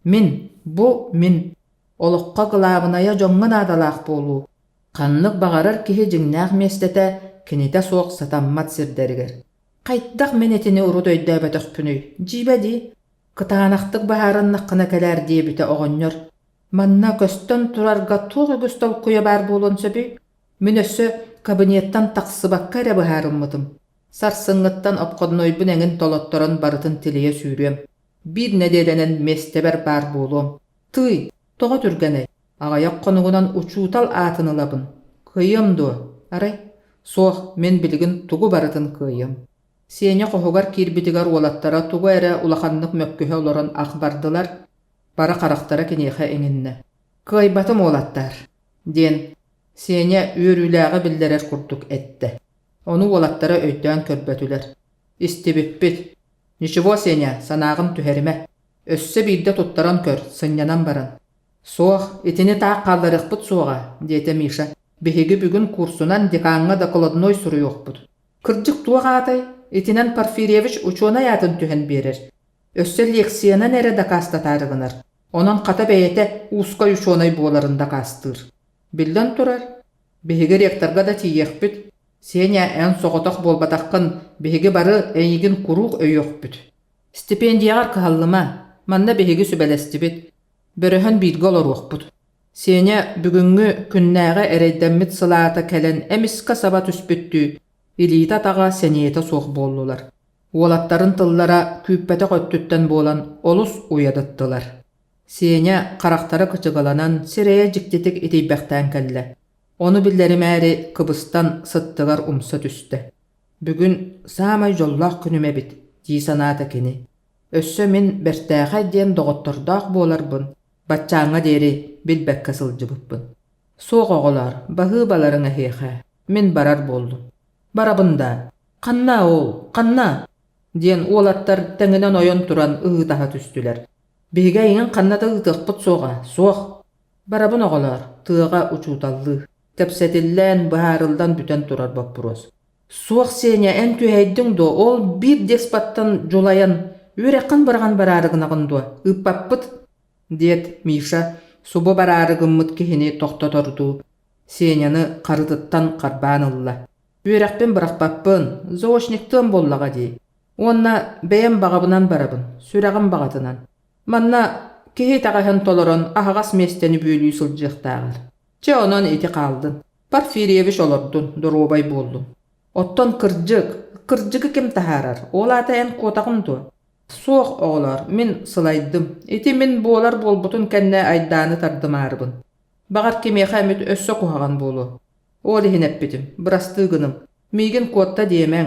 Мин. Олохқа гылаабыная жоҥҥо наадалаах буолуу. Ханнык бағарар киһи дьиҥнээх местэтэ кините суох сатаммат сирдэригэр. Хайдах мен этини урут өйдөөбөтөхпүнүй. Дьиибэ дии. Кытаанахтык баһаарыннах кына кэлээр диэбитэ оҕонньор. Манна көстөн турарга туох үгүс толкуя баар буолун сөбүй. Мин өссө кабинеттан тахсыбакка эрэ быһаарыммытым. Сарсыҥҥыттан опходнойбун эҥин толотторон барытын тилийэ сүүрүөм. Биир нэдээлэнэн местебэр баар буолуом. Тый, тоҕо түргэнэй. Аҕайах хонугунан учуутал аатынылабын. Кыйым дуо, арай. Суох мен билигин тугу барытын кыйым. Сеня қоһугар киирбитигар уолаттара тугу эре улаханнык мөккүһэ олорон ах бардылар, бара харахтара киниэхэ эҥиннэ. Кыйбатым уолаттар, диэн Сеня үөрүүлээҕэ биллэрэр курдук этте. Ону уолаттара өйдөөн көрбөтүлэр. Истибиппит. Ничего, Сеня, санаагым түһэримэ. Өссө биирдэ туттаран көр, сыннянан баран. Суох, итини таақ қалларыхпыт суоға, диэте Миша. Биһиги бүгүн курсунан декаанга докладной суруйуохпут. Кырдьык туоҕа атай, итинен Порфирьевич учуона ятын түһэн биэрэр. Өссө лекциянан эре дакастатаарыгынар. Онон хата бэйэте ууска учуонай буоларында кастыыр. Билден турар. Биһиги ректорга да тиийэхпит. Сеня эн соҕотох буолбатаххын биһиги бары эйигин курук өйөөхпүт. Стипендияғар кыһаллыма, манна биһиги сүбэлэстибит. Бөрөһөн бииргэ олоруохпут. Сеня бүгүнгү күннээҕэ эрэйдэммит сылаата кэлэн эмиска саба түспүттүү, илиита таға сениэте суох буоллулар. Уолаттарын тыллара күүппэтэ көттүттэн буолан олус уйадыттылар. Сеня қарақтары кычыгаланан сирэйэ дьиктитик итийбэхтээн кэллэ. Ону биллэримээри кыбыстан сыттыгар умса түстэ. Бүгүн саамай жоллаах күнүмэбит, дии санаата кини. Өссө мин бэртээхэ диэн доҕоттордаах буоларбын. Баччааҥҥа диэри билбэккэ сылдьыбыппын. Суох оҕолоор, баһыы баларың эһиэхэ, мин барар буоллум. Барабында, «Ханна ол, ханна!» диэн уолаттар тэҥинэн ойон туран ыһытаһа түстүлэр. Биһигэ иҥин ханната ыытыахпыт суоҕа, суох. Барабын оҕолоор, тыаҕа учууталлыы. Тэпсэтиллээн быһаарылдан бүтэн турар баппурос. Суох Сеня эн түһэйдиҥ дуо, ол биир деспаттан жулайан, үөрэххин бараган бараарыгынагын дуо, ыппаппыт, диэт Миша субу бараарыгыммыт киһини тохтотордуу. Сеняны карытыттан карбаан ылла. Үөрэхпин барахпаппын, заочниктыын боллаҕа дии. Уонна бэйэм баҕабынан барабын, сүрэҕин баҕатынан. Манна киһи таҕаһын толорон аһаҕас местени бүүлүү сылдьыахтааҕар. Че онон ити хаалдын. Порфирьевич олордун, доруобай буоллун. Оттон кырдьыгы ким таһаарар, олаата эн куотаҕын дуо. Суох оҕолоор, мин сылайдым. Ити мин буолар буолбутун кэннэ айдааны тардымаарыбын. Бағар кимиэхэ эмит өссө куһаҕан буолу. Ол иһинэппитим, бырастыыгыным. Миигин куотта диэмэң.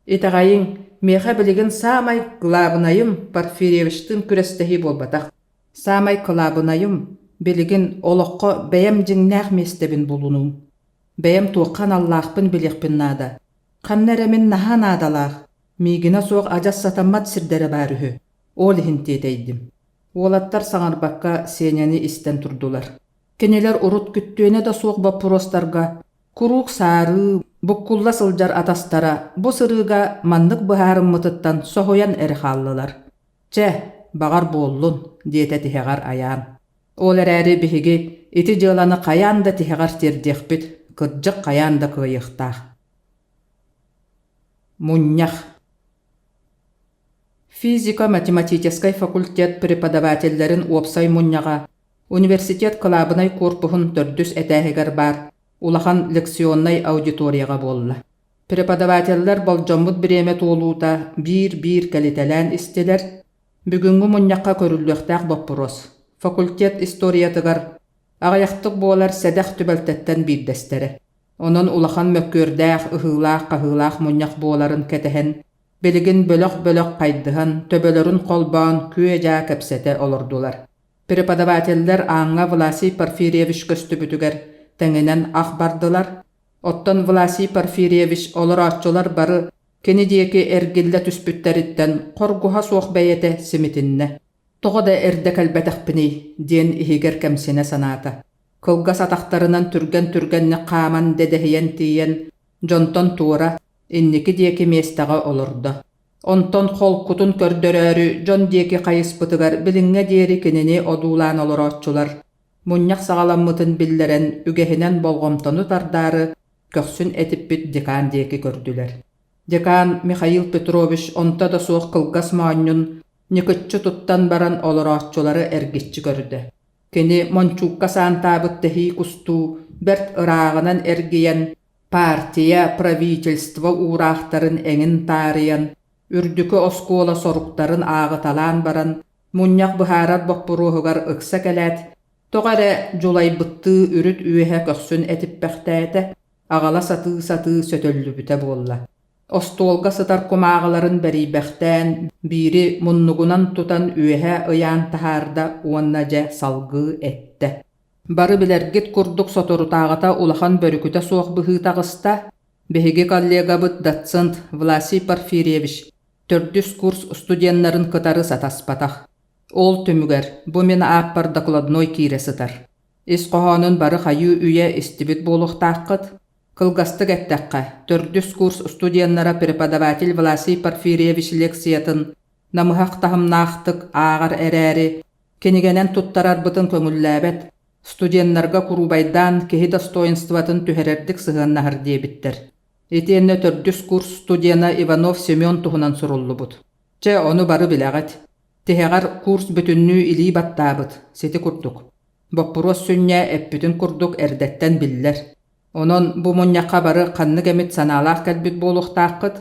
Итаҕайыҥ, миэхэ билигин саамай кылаабынайым Порфирьевичтын күрэстэһии буолбатах. Саамай кылаабынайым билигин олоххо бэйэм дьиҥнээх местебин булунум. Бэйэм туоххан аллаахпын билиэхпин наада. Ханнэре мин наһаа наадалаах. Миигина суох адьас сатаммат сирдэрэ баарыһы. Ол иһинтиэтэйдим. Уолаттар саҥарбакка Сеняны истэн турдулар. Кенелер урут күттүөнэ да суох баппуростарга, курук саарыы, буккулла сылдьар атастара, бу сырыыга маннык быһаарыммытыттан соһуян эри хааллылар. Че, бағар буоллун, диэте тиһэҕар аяан. Ол эрээри биһиги ити дьыаланы хайаан да тиһэҕар тиэрдиэхпит, кырдьык хайаан да кыайыахтаах. Мунньах. Физика-математический факультет преподавательлерин уопсай мунняға, университет кылабынай корпухун төрдүс этәһигер бар, улахан лекционнай аудиторияға болла. Преподавательлер болжоммут биреме туолуута бир калителен истелер, бүгүнгү муннякка көрүллөктәк боппурос. Факультет историятыгар агаяқтык болар сәдәх түбәлтәттен биддәстере. Онон улахан мөккөрдәк, ыһылаах-каһылаах мунняк боларын кәтәһен, билигин бөлөк кайдыһан, төбөлөрүн колбаан күөжа кепсете олордулар. Преподавательлер аңа Власий Порфирьевич көстүбүтүгер тәңенен ах бардылар. Оттон Власий Порфирьевич олоратчылар бары кени диэки эргилле түспүттәриттен коргуха суох бәйете симитинне. Тоҕода эрдэ кэлбэтэхпини диэн иһигер кэмсине санаата. Кылгас атахтарынан түргенне хааман дедеһийэн тиийэн дьонтон туора инники диэки местаға олордо. Онтон холкутун көрдөрөрү дьон диэки хайыспытыгар билиҥҥэ диэри кинини одуулаан олоратчылар. Мунньах саҕаламмытын биллэрэн үгэһинэн болгомтону тардары көхсүн этиппит декан диэки көрдүлэр. Декан Михаил Петрович онта да суох кылгас маанньун никытчы туттан баран олоратчылары эргиччи көрдө. Кини мончуукка саантаабыт тэһии кустуу берт ыраагынан эргийэн партия, правительство уурахтарын эҥин таарыян, үрдүкö оскуола соруктарын аагыталаан баран, мунньах быһаарар боппуруuһугар ыкса кэлээт, тоҕо жулайбыттыы үрүт үөһэ көхсүн этиппэхтээте, аҕала сатыы сөтөллүбүтэ буолла. Остуолга сытар кумааҕаларын бэриибэхтээн, бири муннугунан тутан үөһэ ыяан таһаарда уоннадьа салгыы этте. Бары билэргит курдук соторутааҕата улахан бөрүкүтэ суох быһыытаҕыста, биһиги коллегабыт доцент Власий Порфирьевич төрдүс курс студеннарын кытары сатаспатах. Ол түмүгэр, бу мен ааппар докладной киире сытар. Ис коһоонун бары хайыы үйэ истибит буолуохтааххыт, кылгастык эттэххэ, төрдүс курс студеннара преподаватель Власий Порфирьевич лекциятын намыһах таһымнаахтык аагар эрээри, кинигенен туттарарбытын көҥүллээбэт, студеннарга курубайдан киһи достоинстватын түһэрэрдик сыһыаннаһар диэбиттэр. Итиэннэ төрдүс курс студена Иванов Семен туһунан суруллубут. Че ону бары билэҕэт. Тиһэҕэр курс бүтүннүү илии баттаабыт, сити курдук. Боппурос сүннэ эппүтүн курдук эрдэттэн биллэр. Онон бу мунньакка бары ханнык эмит санаалаах кэлбит буолуохтааххыт,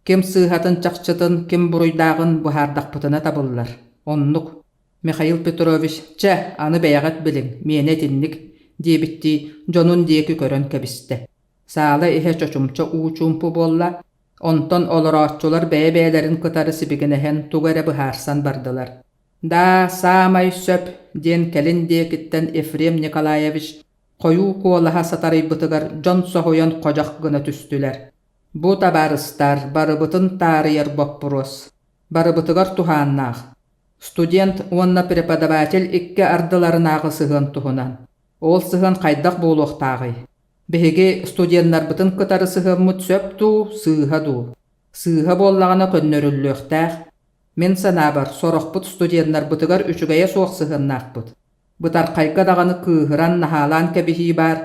ким сыыһатын чахчытын, ким буруйдаагын буһаардахпытына табыллар. Оннук. Михаил Петрович, че, аны бэйэҕэт билиң, миэне тинник, диэбитти, дьонун диэки көрөн кэбисте. Саала иһэ чочумча уучуумпу буолла, онтон олорааччулар бэйэ-бэйэлэрин кытары сибигинэһэн тугара быһаарсан бардылар. Да, саамай сөп, диэн кэлин диэкиттэн Ефрем Николаевич койуу куолаһа сатарыйбытыгар дьон соһуйан хожах гына түстүлэр. Бу табарыстар барыбытын таарыйар боппурос, барыбытыгар туһааннаах. Студент уонна преподаватель икке ардыларынаагы сыһын туһунан. Ол сыһын хайдах буолуохтаагый. Биһиги студеннарбытын кытары сыһыммыт сөп туу, сыыһа дуу. Сыыһа буоллаҕына көннөрүллүөхтээх. Мен санаабар сорохпут студеннарбытыгар үчүгэйэ суох сыһыннаахпыт. Бытархайга даганы кыыһыран наһаалаан кэбиһии баар.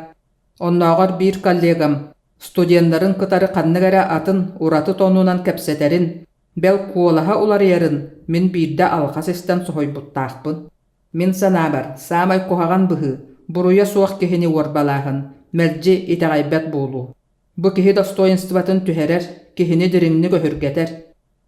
Оннооҕор биир коллегам студеннарын кытары ханныгара атын ураты тонунан кэпсэтерин, бэл куолаһа уларыйарын мен биирдэ алҕас истэн соһойбуттаахпын. Мен санаабар саамай куһаҕан быһы, буруйа суох киһини уорбалааһын, мэлдьи итэҕайбэт буолуу. Бу киһи достоинстватын түһэрэр, киһини дириҥни көһүргэтэр.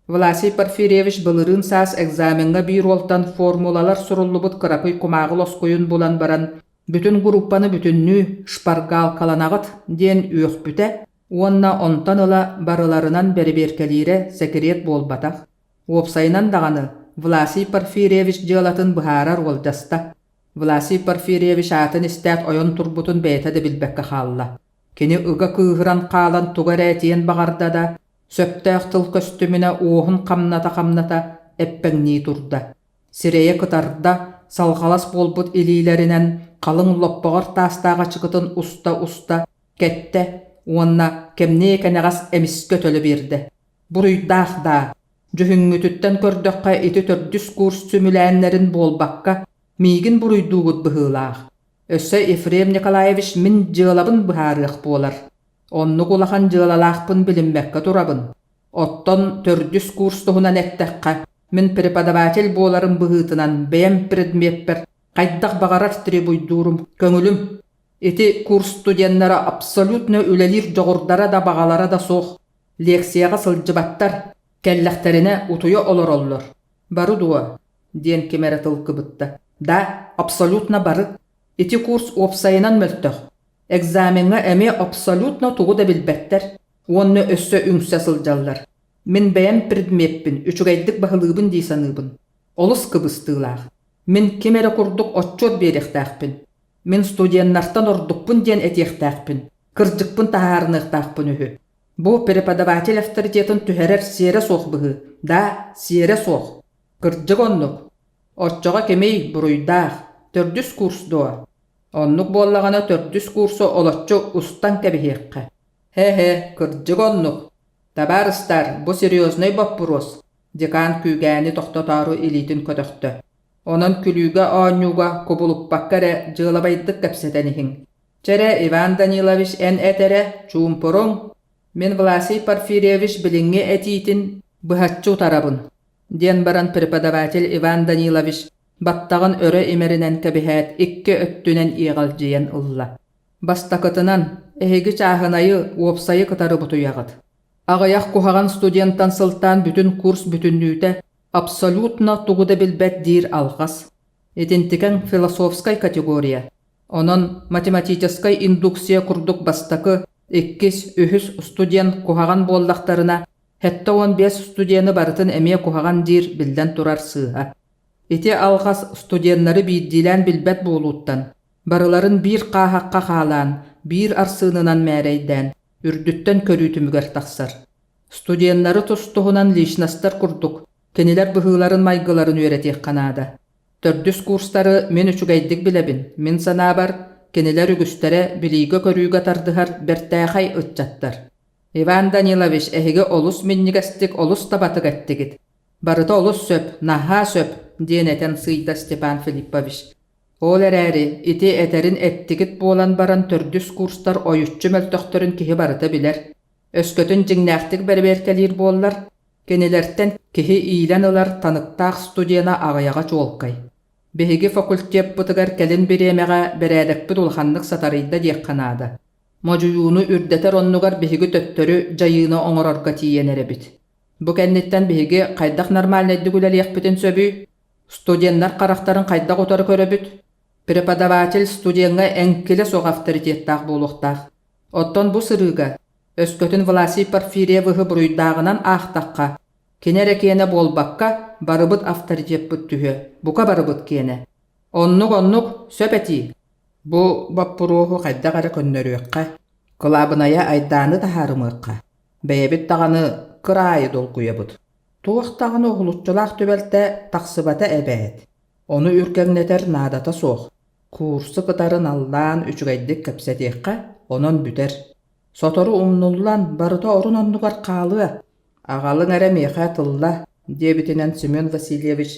Власий Порфирьевич былырын саас экзаменга биир уолтан формулалар суруллубут кырапый кумааҕыл оскуйун булан баран, бүтүн группаны бүтүннүү шпаргаалкаланаҕыт диэн үөхпүтэ, уонна онтон ыла барыларынан бери-беркелиире секрет буолбатах. Уопсайынан даганы Власий Порфирьевич дьыалатын быһаарар уолдьаста. Власий Порфирьевич атын истэät ойон турбутун бэйэтэ да билбэккэ хаалла. Кини ыга кыыһыран хаалан тугар этиен багарда да, сөптээх тыл көстүмүнэ уоһун хамната эппэҥнии турда. Сирэйэ кытарда салҕалас буолбут илиилэринэн халыҥ лоппоҕор таастааҕа чыкытын уста кэтте, уонна кемнээ кэнэҕас эмискэ төлө биэрдэ. Буруйдаах да, дьүһүҥҥүтүттэн көрдөккэ ити төрдүс курс сүмүлээннэрин буолбакка миигин буруйдуугут быһыылаах. Өссө Ефрем Николаевич мин дьыалабын быһаарыах буолар. Оннук улахан дьыалалаахпын билиммэккэ турабын. Оттон төрдүс курс туһунан эттэххэ Min prepodavatel bolarım bıhıtınan beyem predmetper qayddaq bağarar tribuydurum köngülüm. Iti kurs studiyanlara absolutno ülelir jogurdara da bağalara da soğ. Leksiyaga sılcıbattar. Kellekterine utuya olor. Barı duwa, diyen kemere tılkıbıtta. Da, absolutna barı. Iti kurs opsayınan möltök. Egzamenga eme absolutna tuğu da bilbetler. Onu össö üngse sıljallar. Min beyem predmetpin, üçügaydık bahılığыбын deysanıbın. Olus kıbıstığlar. Min kemere kurduk otçot berektäkpin. Min studiyanlartan ordukpun diyen etektäkpin. Kırcıkpın taharınıqtäkpin ühü. Bu prepodavatel авторитетін tüherer siyere soğbıhı. Da, siyere soğ. Kırcık onnuk. Otçoğa kemey buruydağ. Tördüs kurs doğa. Onnuk bollağana tördüs kursu olotçu ustan kebihekka. He, kırcık onnuk. Tabarıstar, bu seriyoznoy bappuros. Dekan kügäni toxtotaru elitin kötöktö. Onun külüge ağnyuga kubulup bakkara jığlabaydık kapsetenihin. Çere Ivan Danilovich en etere çumporong. Min Vlasiy Porfirievich bilinge etitin bıhatçı tarabın. Diyen baran prepodavatel Ivan Danilovich battağın öre imerinen kebihet ikke öttünen iğalciyen ılla. Bastakıtınan ehegi çahınayı opsayı kıtarı butuyağıt. Ağayak kuhagan studiyantan sıltan bütün kurs bütünlüğüte absolutna tuğuda bilbet dir alğas. Etintiken filosofskay kategoriya. Onun matematическай induksiya kurduk bastakı ikkis ühüs studiyan kuhagan bollaktarına hetta 15 studiyanı barıtın emeye kuhagan dir bilden turar sığha. Eti alğas studiyanları biddilen bilbet boluttan. Barıların bir qahaqqa qalan, bir arsığınınan məreyden, ürdütten körütümüger taqsar. Studiyanları tustuğunan lişnastar kurduk. Keniler bıhıların maygıların öğretik kanada. Tördüs kursları men üçügaydik bilebin. Men sanabar, keniler ügüstere biligi körüge tardıhar bertäxay ıtçattar. Ivan Danilovich ehige olus minnigestik olus tabatık ettigit. Barıta olus söp, naha söp, diyen eten sıyda Stepan Filippovich. Ol ereri, iti eterin ettigit bolan baran tördüs kurslar oyutçu möltöktörün kihi barıta biler. Öskötün jignäktik berberkelir bollar. Kenilerten kihi ilan olar tanıktaq studiyana ağayağa çolkay. Behigi fakultep bıtıgar kelin biremeğe beredekpit ulhanlık satarıyda diyekkanada. Mocuyunu ürdeter onnugar behigi töttörü jayını oңororga tiyenerebit. Bu kennitten behigi qaydak normalneddi güleliyekpitin söbü. Studiyanlar qaraktarın qaydak otarı köröbüt. Prepodavatel studiyanga enkile soğ avtoritettaq boluqtaq. Otton bu sırıga Öskötün Vlasiy Porfirievichy buruydağınan ahtaqqa. Kenere kene bolbakka barıbıt avtoritetpit tühü. Buka barıbıt kene. Onnuk söpeti. Bu bappuruhu qayda qara könnörüqqa. Kılabınaya aydanı taharımıqqa. Beyebit tağını kırayı dolguyabıt. Tuğaq tağını oğulutçulaq tübelte taqsıbata ebet. Onu ürkegneter nadata soğ. Kursu kıtarın allan üçügaydik kapsetiqqa onun büter. Sotoru umnullan barıta orun onnugar qalı. Ağalın ere meha tılla, debitinen Semyon Vasilyevich,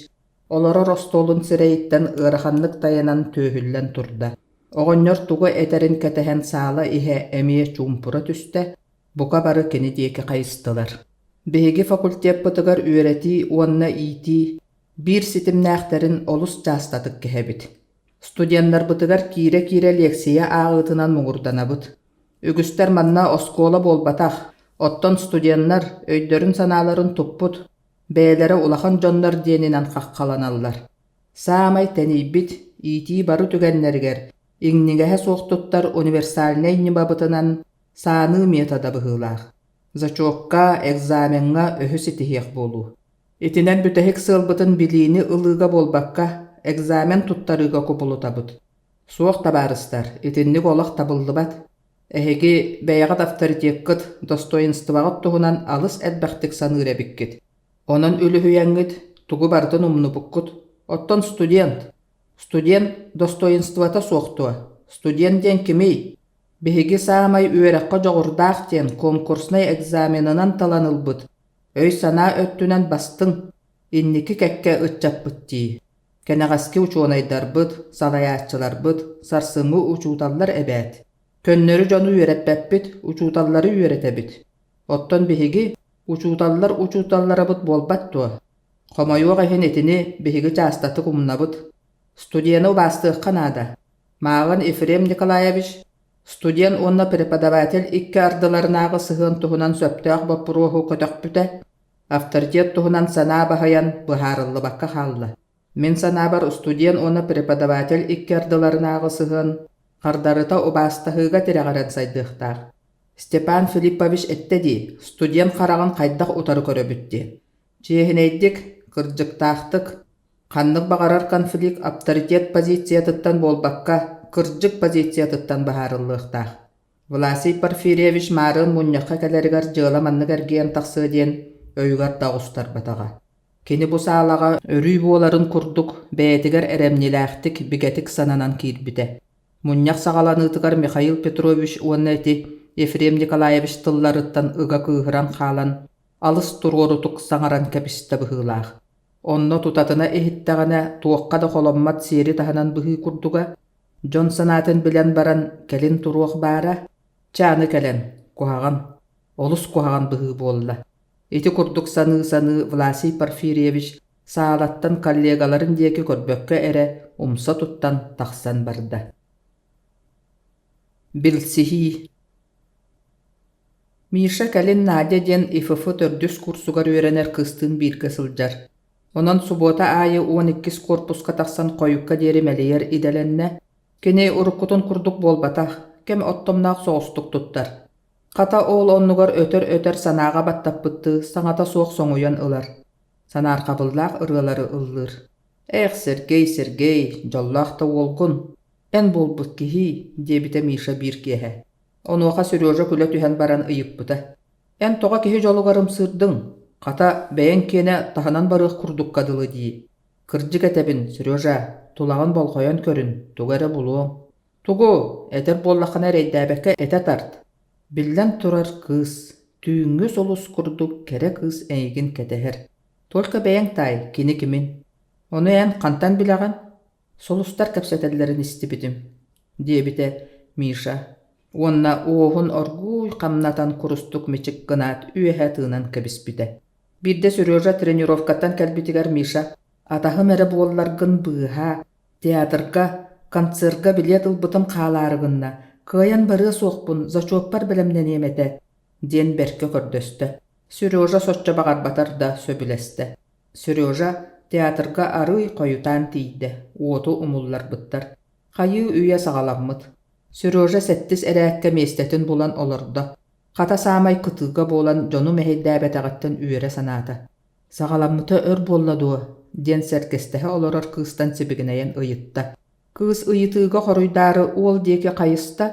olara rostolun sireyitten ırahanlık dayanan töhüllen turda. Oğonyor tuğu eterin ketehen sağla ihe emeye çumpura tüste, buka barı keni diyeki kayıstılar. Behegi fakultep bıtıgar öğreti, onna iti, bir sitimnäkterin olus jastatık kehebit. Studiyanlar bıtıgar kire leksiya ağıtınan muğurdanabıt. Ügüster manna oskola bolbataq. Otton studiyanlar öydörün sanaların tupput. Beylere ulahan jonlar diyeninen qaqqalanallar. Saamay tenibit, iti barı tügenlerger. İngnigehe soğtuttar universaline inni babıtınan saanı metada bıhılaq. Zachokka, egzamenga öhü sitihiyek bolu. Itinen bütehik sılbıtın biliğini ılıga bolbakka, egzamen tuttarıga kupulutabıt. Soğuk tabarıstar, itinlik olaq tabıllıbat. Ehegi beyagat avtoritetkit dostoyinstывағыт туһунан алыс этбäхтик саныыр эбиккит. Онон үлүһүйэҥҥит тугу бартын умнубуккут. Оттон студент. Студент достоинствата суохтуа. Студент диэн кимий? Биһиги саамай үөрэххэ жоҕурдаах диэн конкурснай экзаменынан таланылбыт. Өй санаа өттүнэн бастың. Инники кэккэ ытчаппыт дии. Кэнэҕэски учуонайдарбыт, салаyaatчыларбыт, сарсыҥҥы учууталлар эбээт. Könnörü jonu üretbäppit, uçuutallary üretebit. Otton biһиги uçuutallar uçuutallarabıt bolbat tuwa. Хомойуақ эхен этини биһиги частаты кумнабыт. Студияны убастыыққан ада. Мағын Ефрем Николаевич, студент онна преподаватель икки ардыларынағы сыһын туһунан сөптөөх боппуруоху көтөкпүтэ, авторитет туһунан санаа баһайан быһаарыллы бакка хаалла. Мен санаабар студент онна преподаватель икки ардыларынағы сыһын хардарыта убастаһыга тирэҕэрэн сайдыахтаах. Степан Филиппович эттеди, студент хараган хайдах утары көрөбүтти. Чиэһинэйдик, кырдьыктаахтык, ханнык бағарар конфликт авторитет позициятыттан болбакка кырдьык позициятыттан баһаарыллыахтаах. Власий Порфирьевич маарын мунньахха кэлэригэр дьыала маннык эргиэн тахсыа диэн өйүгар дагустарбатаҕа. Кини бу саалаҕа өрүй буоларын курдук бээтигэр эремнилээхтик бигэтик сананан киирбите. Мунньах саҕаланыытыгар Михаил Петрович уонна эти Ефрем Николаевич тылларыттан ыга кыыһыран хаалан алыс туруорутук саҥаран кэпистэ быһыылаах. Онно тутатына эһиttäҕэнэ туохха да холоммат сиэри таһынан быһыы курдуга дьон санаатын билэн баран кэлин туруох baara, чааны кэлэн, куһаҕан, олус куһаҕан быһыы буолла. Ити курдук саныы Власий Порфирьевич саалаттан коллегаларын диэки көрбөккө эрэ умса туттан тахсан барда. Билсиһии Миша кэлин Надя диэн ИФФ төрдүс курсугар үөрэнэр кыстыын бииргэ сылдьар. Онон субота аайы 12 корпуска тахсан койукка диэри мэлийэр идэленне, кини уруккутун курдук болбатах, кем оттомнаах соҕустук туттар. Хата ол оннугар өтөр санаага баттаппытты, саҥата суох соҥуйан ылар. Санаар кабыллаах ырыалары ыллыр. Эх, Сергей, жоллаахта уолгун. Эн болбут киһи, диэбите Миша биир киэһэ. Онуоха Сережа күлэ түһэн баран ыйыппыта. Эн тоҕа киһи жолугарым сырдың. Хата бэйэн киэне таһанан барыах курдуккадылы дии. Кырдьык этебин, Сережа, тулагын болхойон көрүн, тугары булуоң. Тугу, этер боллахана рейдээбэкке эте тарт. Биллэн турар кыыс, түүҥҥү солус курдук кере кыыс эйигин кетэһэр. Только бэйэң тай, кини кимин. Ону эн хантан билэҕин, солустар кэпсэтэллэрин истибитим, диэбите Миша. Уонна уоһун оргууй хамнатан курустук мичик гынаат үөһэ тыынан кэбиспите. Бирде Сережа тренировкаттан кэлбитигэр Миша атаһым эре буолларгын быыһа, театрга, концертга билет ылбытым хаалаарыгынна, кыайан барыа суохпун, зачуоппар белемнениэмэтэ, диэн берке көрдөстө. Сережа сочча багарбатар да сөбүлэстэ. Сережа театрга арый койутаан тиийде, уоту умулларбыттар. Хайыы үйэ саҕаламмыт. Сережа сэттис эрээкке местетин булан олордо. Хата саамай кытыыга буолан дьону мэһэйдээбэтэҕиттэн үөрэ санаата. Саҕаламмыта өр буолла дуо, диэн сэркестэһэ олорор кыыстан сибигинэйэн ыйытта. Кыыс ыйытыыга хоруйдаары уол диэки хайыста,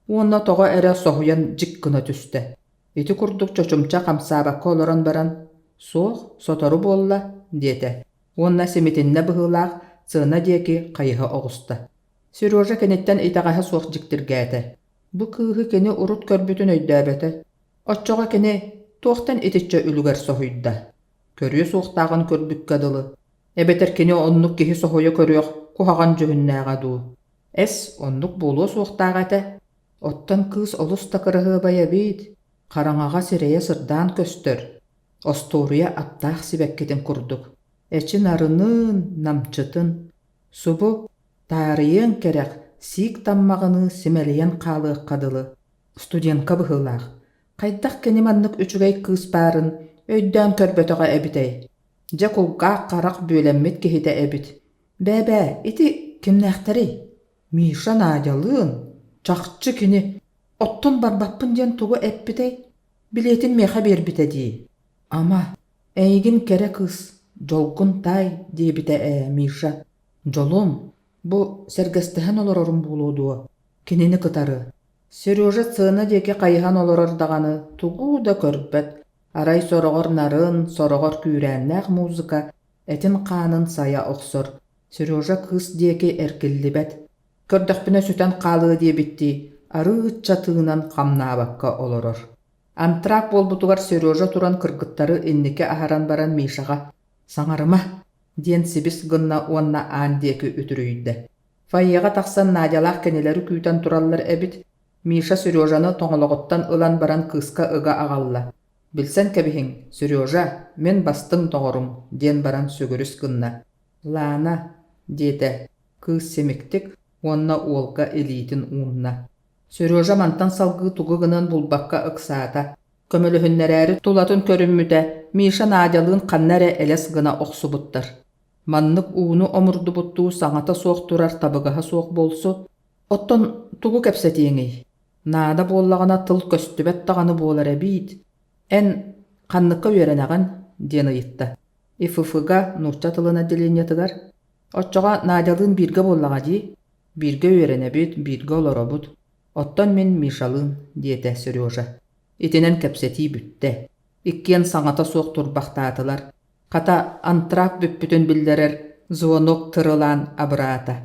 уонна тоҕо эрэ соһуйан дьиккына түстэ. Ити курдук чочумча хамсаабакка олорон баран, суох, сотору буолла, диэте. Уонна симитиннэ быһыылаах сыына диэки хайыһа оҕуста. Сережа кенеттен итаҕаһа суох дьиктиргээте. Бу кыыһы кини урут көрбүтүн өйдөөбөтө. Оччоҕо кини туохтан итиччэ үлүгэр соһуйда. Көрүө суохтааҕын көрбүккэ дылы. Эбетер кини оннук киһи соһуйа көрүөх куһаҕан дьөһүннээҕэ дуу. Эс оннук буолуо суохтааҕата. Оттон кыыс олус такырыһыабайа биит. Хараҥаҕа сирэйэ сырдаан көстөр. Осторуя аттаах сибэккитин курдук. Эчин арынын, намчытын. Субу таарыйын керэх сиик таммағыны симэлийэн хаалыаххадылы. Студентка быһыылаах. Хайдах кини маннык үчүгэй кыыс баарын өйдөөн көрбөтөҕө эбитэй. Дьэ кулгаах харах бүөлэммит киһитэ эбит. Бээ, ити кимнээхтэри? Миша Надялыын. Чахчы кини оттон барбаппын диэн тугу эппитэй. Билетин меха бербите дии. Ама эйигин кере кыыс жолгун тай диэбите Миша. Жолум, бу сэргэстэһэн олорорун буолуудуо. Кинини кытары. Сережа цыына диэки хайыһан олорордағаны тугу да көрбөт. Арай сороҕор нарын, сороҕор күүрээннээх музыка, этин хаанын сая охсор. Сережа кыыс диэки эркиллибет. Көрдөхпүнэ сүтэн хаалыы диэбитти, арыычча тыынан хамнаабакка олорор. Антрак болбутугар Сережа туран кыргыттары иннике аһаран баран Мишаға. Саҥарыма, диэн сибис гынна уонна аан диэки үтүрүйдэ. Файяға тахсан Надялаах кенелери күүтэн тураллар эбит. Миша Сережаны тоҥолоҕуттан ылан баран кыыска ыга аҕалла. Bilsen kebihin, Seryoja, men bastın doğrum, den baran sögürüs gınna. Lana, dede, kız semiktik, onna olga elitin unna. Seryoja mantan salgı tugu gınan bulbakka ıksata. Kömölühünnereri tulatın körümmüde, Mişa Nadalığın kannere eles gına oksubuttar. Manныk uunu omurdu buttu saňata soğuk turar tabıgaha soğuk bolsu, otton tugu kepsetiýiňi. Nada bollagana tıl köstübet dagany bolar ebit. En kannyka öýrenegen diýen aýtdy. IFFga Nurça tylyna dilenýetigar. Otçoga Nadalığın birge bollaga di, birge öýrenebit, birge olarabut. Otton men Mişalyn diýete Seryoja. Itinen kepseti bütte. Ikkien saňata soğuk turbaktatylar. Kata antrak büppütün bilderer, звонок tırılan abrata.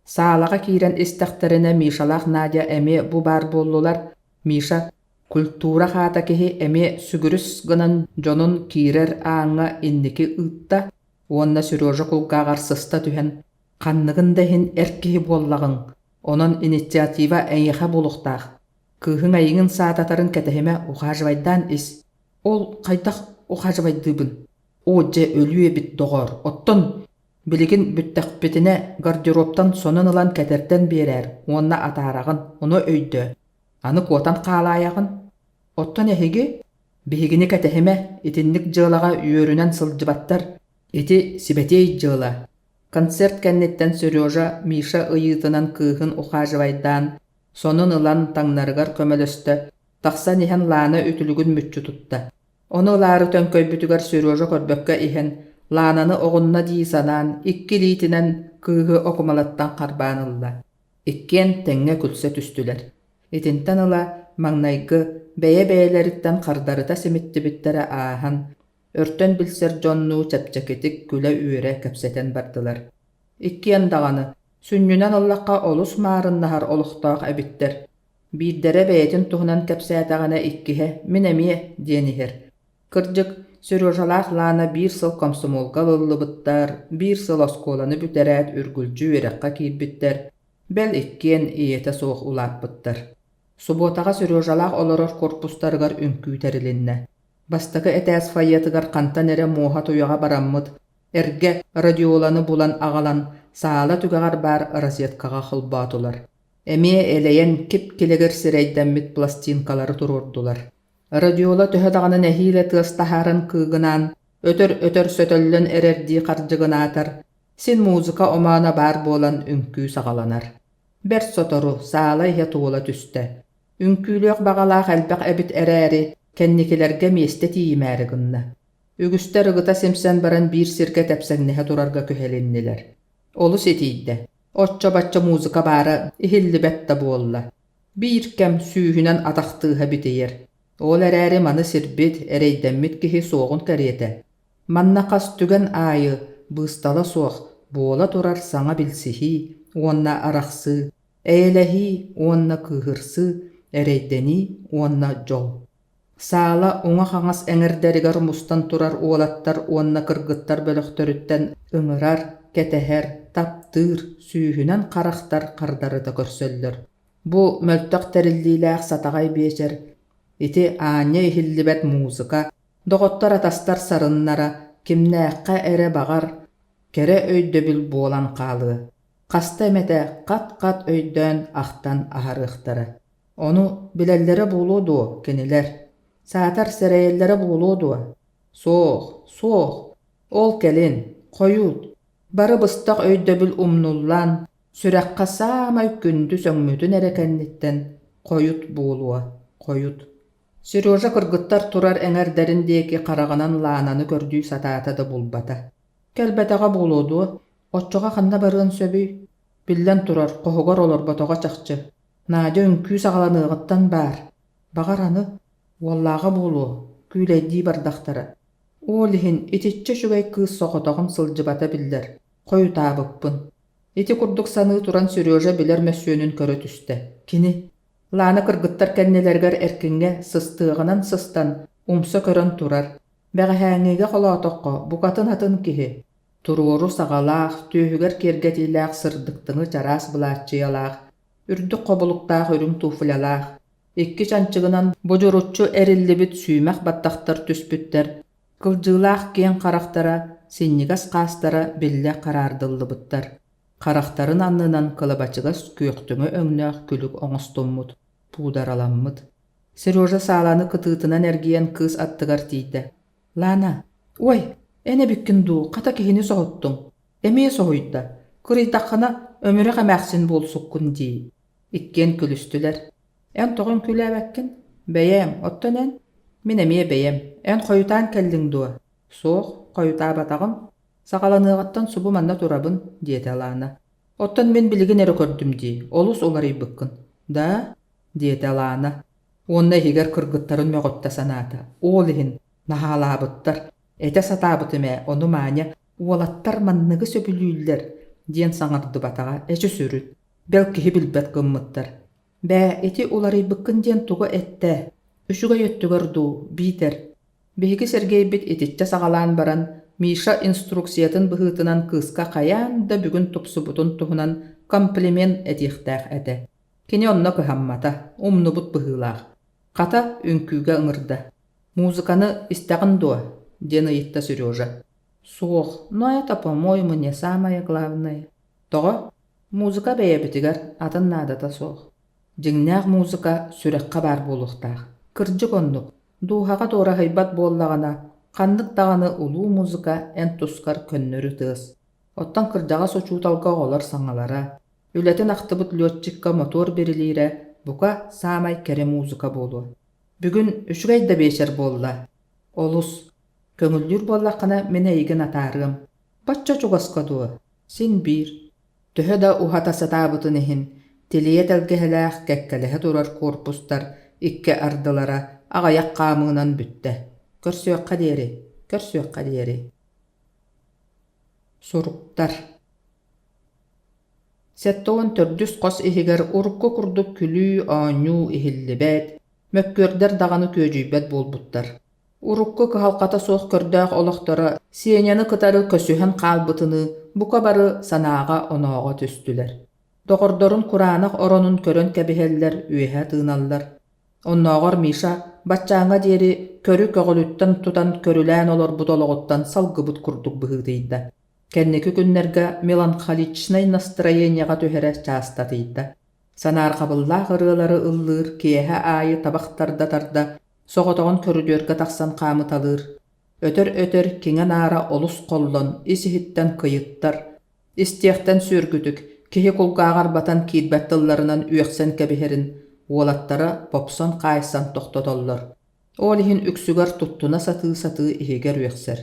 Sağlaga kiren istekterine Mişalak Nadya eme bu bar bollular. Mişa kultura hata kehi eme sügürüs gınan jonun kirer ağına inniki ıtta. Onna Seryoja kulgagar sısta tühen. Kannıgın dehin erkehi bollagın. Onun inisiativa enyeha boluktaq. Kıhın ayının saatatarın ketehime uğajvaydan is. Ol kaytak uğajvaydıbın. Oje ölüye bit doğar. Otton biligin büttekbetine garderoptan sonun alan keterden berer. Onna ataragın, onu öydü. Anı kotan qalayagın. Otton ehigi bihigini ketehime itinlik jığlaga yörünen sılcıbattar. Iti sibetey jığla. Konsert kennetten Seryoja Mişa ıyıtınan kıhın uğajvaydan sonun alan taňnargar kömelöstü. Taqsa nihen lana ütülügün mütçü tutta. Onu lary tönköýbütüger Seryoja körbökkä ihen lanany ogunna diýsanan ikki liitinen kıhı okumalattan qarbanylla. Ikkien teňe külse tüstüler. Itinten ıla maňnaýgy beýe-beýeleritten qardaryta simitdi bittere ahan. Örtön bilser jonnu çepçeketik küle üýre kepseten bardylar. Ikkien dagany sünnünen Allahqa olus marynahar oluktak ebitler. Birdere beýetin tuhunan kepsätägene ikkihe minemi diýeniher. Kırjık Seryojalak lana bir syl komsomolga lıllıbıttar, bir syl oskolany büterät ürgülcü werekka kiýipbitler. Bel ikkien iýete soğuk ulapbıttar. Subotaga Seryojalak oloror korpustargar ünküýterilinne. Bastaky etäs faýyatygar kantan ere moha toýaga barammyt. Erge radiolany bulan agalan saala tügegar bar rozetkaga hylbatular. Emie eleyen kip-kileger sireýdenmit plastinkalary tururdular. Radiola töhe dagany nähile tığıstaharın kıgınan, ötör sötöllün ererdi qarjıgın atar, sin muzika omana bar bolan ünkü sagalanar. Ber sotoru sağlayha tuğula tüste. Ünkülök bagalaq elbaq ebit ereri, kennikilerge mieste tiýmäri gynna. Ügüster ıgıta simsen baran bir sirke tepsegnehe turarga köhelinniler. Olus etiýdi. Otça-batça muzika bara ihillibette bolla. Bir kem süühünen ataqtıha biteýer. Ol ereri manı sirbit ereýdenmit kihi soğun keriyete. Manna kas tügen aýy, bыстala soğ, bola turar saňa bilsihi, onna araqsı, eýlehi, onna kıhırsy, ereýdeni, onna jol. Sağla oňa haňas eňerderiger mustan turar olattar, onna kırgıttar bölöktörütten ıňyrar, keteher, taptyr, süühünen qaraqtar qardarıda görsöller. Bu möltek terilliläk satagay beşer. Iti aňa ihillibet muzika, dogottar atastar sarınnara, kimnäkkä ere bagar, kere öýdöbül bolan qaly. Kasta emete kat öýdön ahtan aharıqtara. Onu bilellere buludu keniler. Saatar sereyellere buludu. Soğ, ol kelin, koyut. Barı bıstak öýdöbül umnullan, sürekka samay gündü söňmüdün erekennitten, koyut buluwa, koyut. Seryoja kırgıttar turar eňerderindeki qaraganan lanany gördüğü satata da bulbata. Kelbetaga buludu, otçoga xanna barın söbüy. Billen turar, qohugar olur botoga çakçı. Nadya ünkü sağlanıgıttan bar. Bagar anı, wallaga bulu, küyleydi bardaktara. Olihin ititçe şugay kız soqotogun sılcıbata biller. Koyu tabıppın. Iti kurduk sanığı turan Seryoja biler mösyönün körü tüste. Kini? Lana kırgıttar kennelerger erkinge sыстığınan sıstan umsa körön turar. Bəğəhäňige qolatoqqa bukatın hatın kihi. Turuoru sağalaq, tühüger kergetilaq sırdıktığı caras bılatçıyalaq. Ürdük qobuluqtaq örüm tuflalaq. Икки чанчыгынан божоруччу эриллибит сүймэх баттахтар түспүттер, кылжыылаах киэн карахтара, синнигас каастара билле караардыллыбыттар. Карахтарын аннынан кылабачыгас күйөктүңө өңнөөх күлүк оңостуммут, пуудараламмыт. Сережа сааланы кытыытынан эргиен кыыс аттыгар тиийде. Лана, ой, эне биккин дуу, ката кихини соһуттуң. Эмие соһуйда, кырыйтаххана өмүрэ хамаахсин буолсуккун дии. Иккен күлүстүлэр. Эн тоҕун күлээбэккин? Бэйэм, оттон эн? Мин эмие бэйэм, эн хойутаан келлиң дуа. Соох, хойутаа батагым. Саҕаланыагаттан субу манна турабын, диэте Лана. Оттон мен билигин эре көрдүм дии, олус оларыйбыккын. Да? Диэте Лана. Уонна хигер кыргыттарын мөҕөтта санаата. Ол иһин, наһаалаабыттар. Эте сатаабытыме, ону maaña, уолаттар манныгы сөбүлүүллэр, диэн саҥарды батаға, эчи сүрүт. Бел киһи билбэт гыммыттар. Бэ, ити уларыйбыккын диэн тугу этте. Үшүгө йөттүгөр дуу, биитер. Биһиги сергейбит итиччэ саҕалаан баран, Миша инструкциятын быһыытынан кыыска хайаан да бүгүн тупсубутун туһунан комплимент этиихтээх эте. Кини онно кыһаммата, умнубут быһыылаах. Хата үңкүүгэ ыҥырда. Музыканы истэҕин дуа, диэн ыйытта Сережа. Суох, но это, по-моему, не самое главное. Тоҕо, музыка бэйэбитигэр атын наадата суох. Дьиҥнээх музыка сүрэххэ баар буолуохтаах. Кырдьык оннук, дуухаҕа туора хайбат буоллаҕана, ханнык дағаны улуу музыка эн тускар көннөрү тыас. Оттан кырдьаҕа сочууталга оҕолор саҥалара. Үлэтин ахтыбыт лётчикка мотор берилиире, бука самай кере музыка буолуа. Бүгүн үчүгэй да бэйсэр буолла. Олус, көҥүллүр буоллаххына мен эйигин атаарыам. Бачча чугаска дуа, син биир. Төһө да ухата сатаабытын иһин, тилие тэлгэһэлээх кэккэлэһэ турар корпустар икке ардылара аҕайах хаамыынан бүтте. Көрсүөкка диэри. Суруктар. Сеттоон төрдүс қос иһигэр урукку курдук күлүү ооннуу иһиллибэт, мөккүөрдэр даҕаны күөдьүйбэт буолбуттар. Урукку кыһалхата суох көрдөөх олохтора сиэняны кытары көсүһэн хаалбытыны бука бары санааға оноого түстүлэр. Доҕордорун кураанах оронун көрөн кэбиһэллэр үөһэ тыыналлар. Онноогор Миша баччааҥҥа диэри көрү көҕөлүттэн тутан көрүлээн олорбут ологоттан салгыбыт курдук быһыытыйда. Кэнники күннэргэ меланхоличнай настроениэҕа түһэрэ чаастатыйда. Санаар хабыллаах ырыалары ыллыыр киэһэ аайы табахтарда тарда соҕотоҕун көрүдүөргэ тахсан хаамыталыыр. Өтөр киҥэ наара олус холлон исиһиттэн кыйыттар. Истиэхтэн сүөргүтүк киһи кулгааҕар батан киирбэт тылларынан үөхсэн кэбиһэрин уолаттара попсон хаайсан тохтотоллор. Ол иһин үксүгэр туттуна сатыы иһигэр үөхсэр.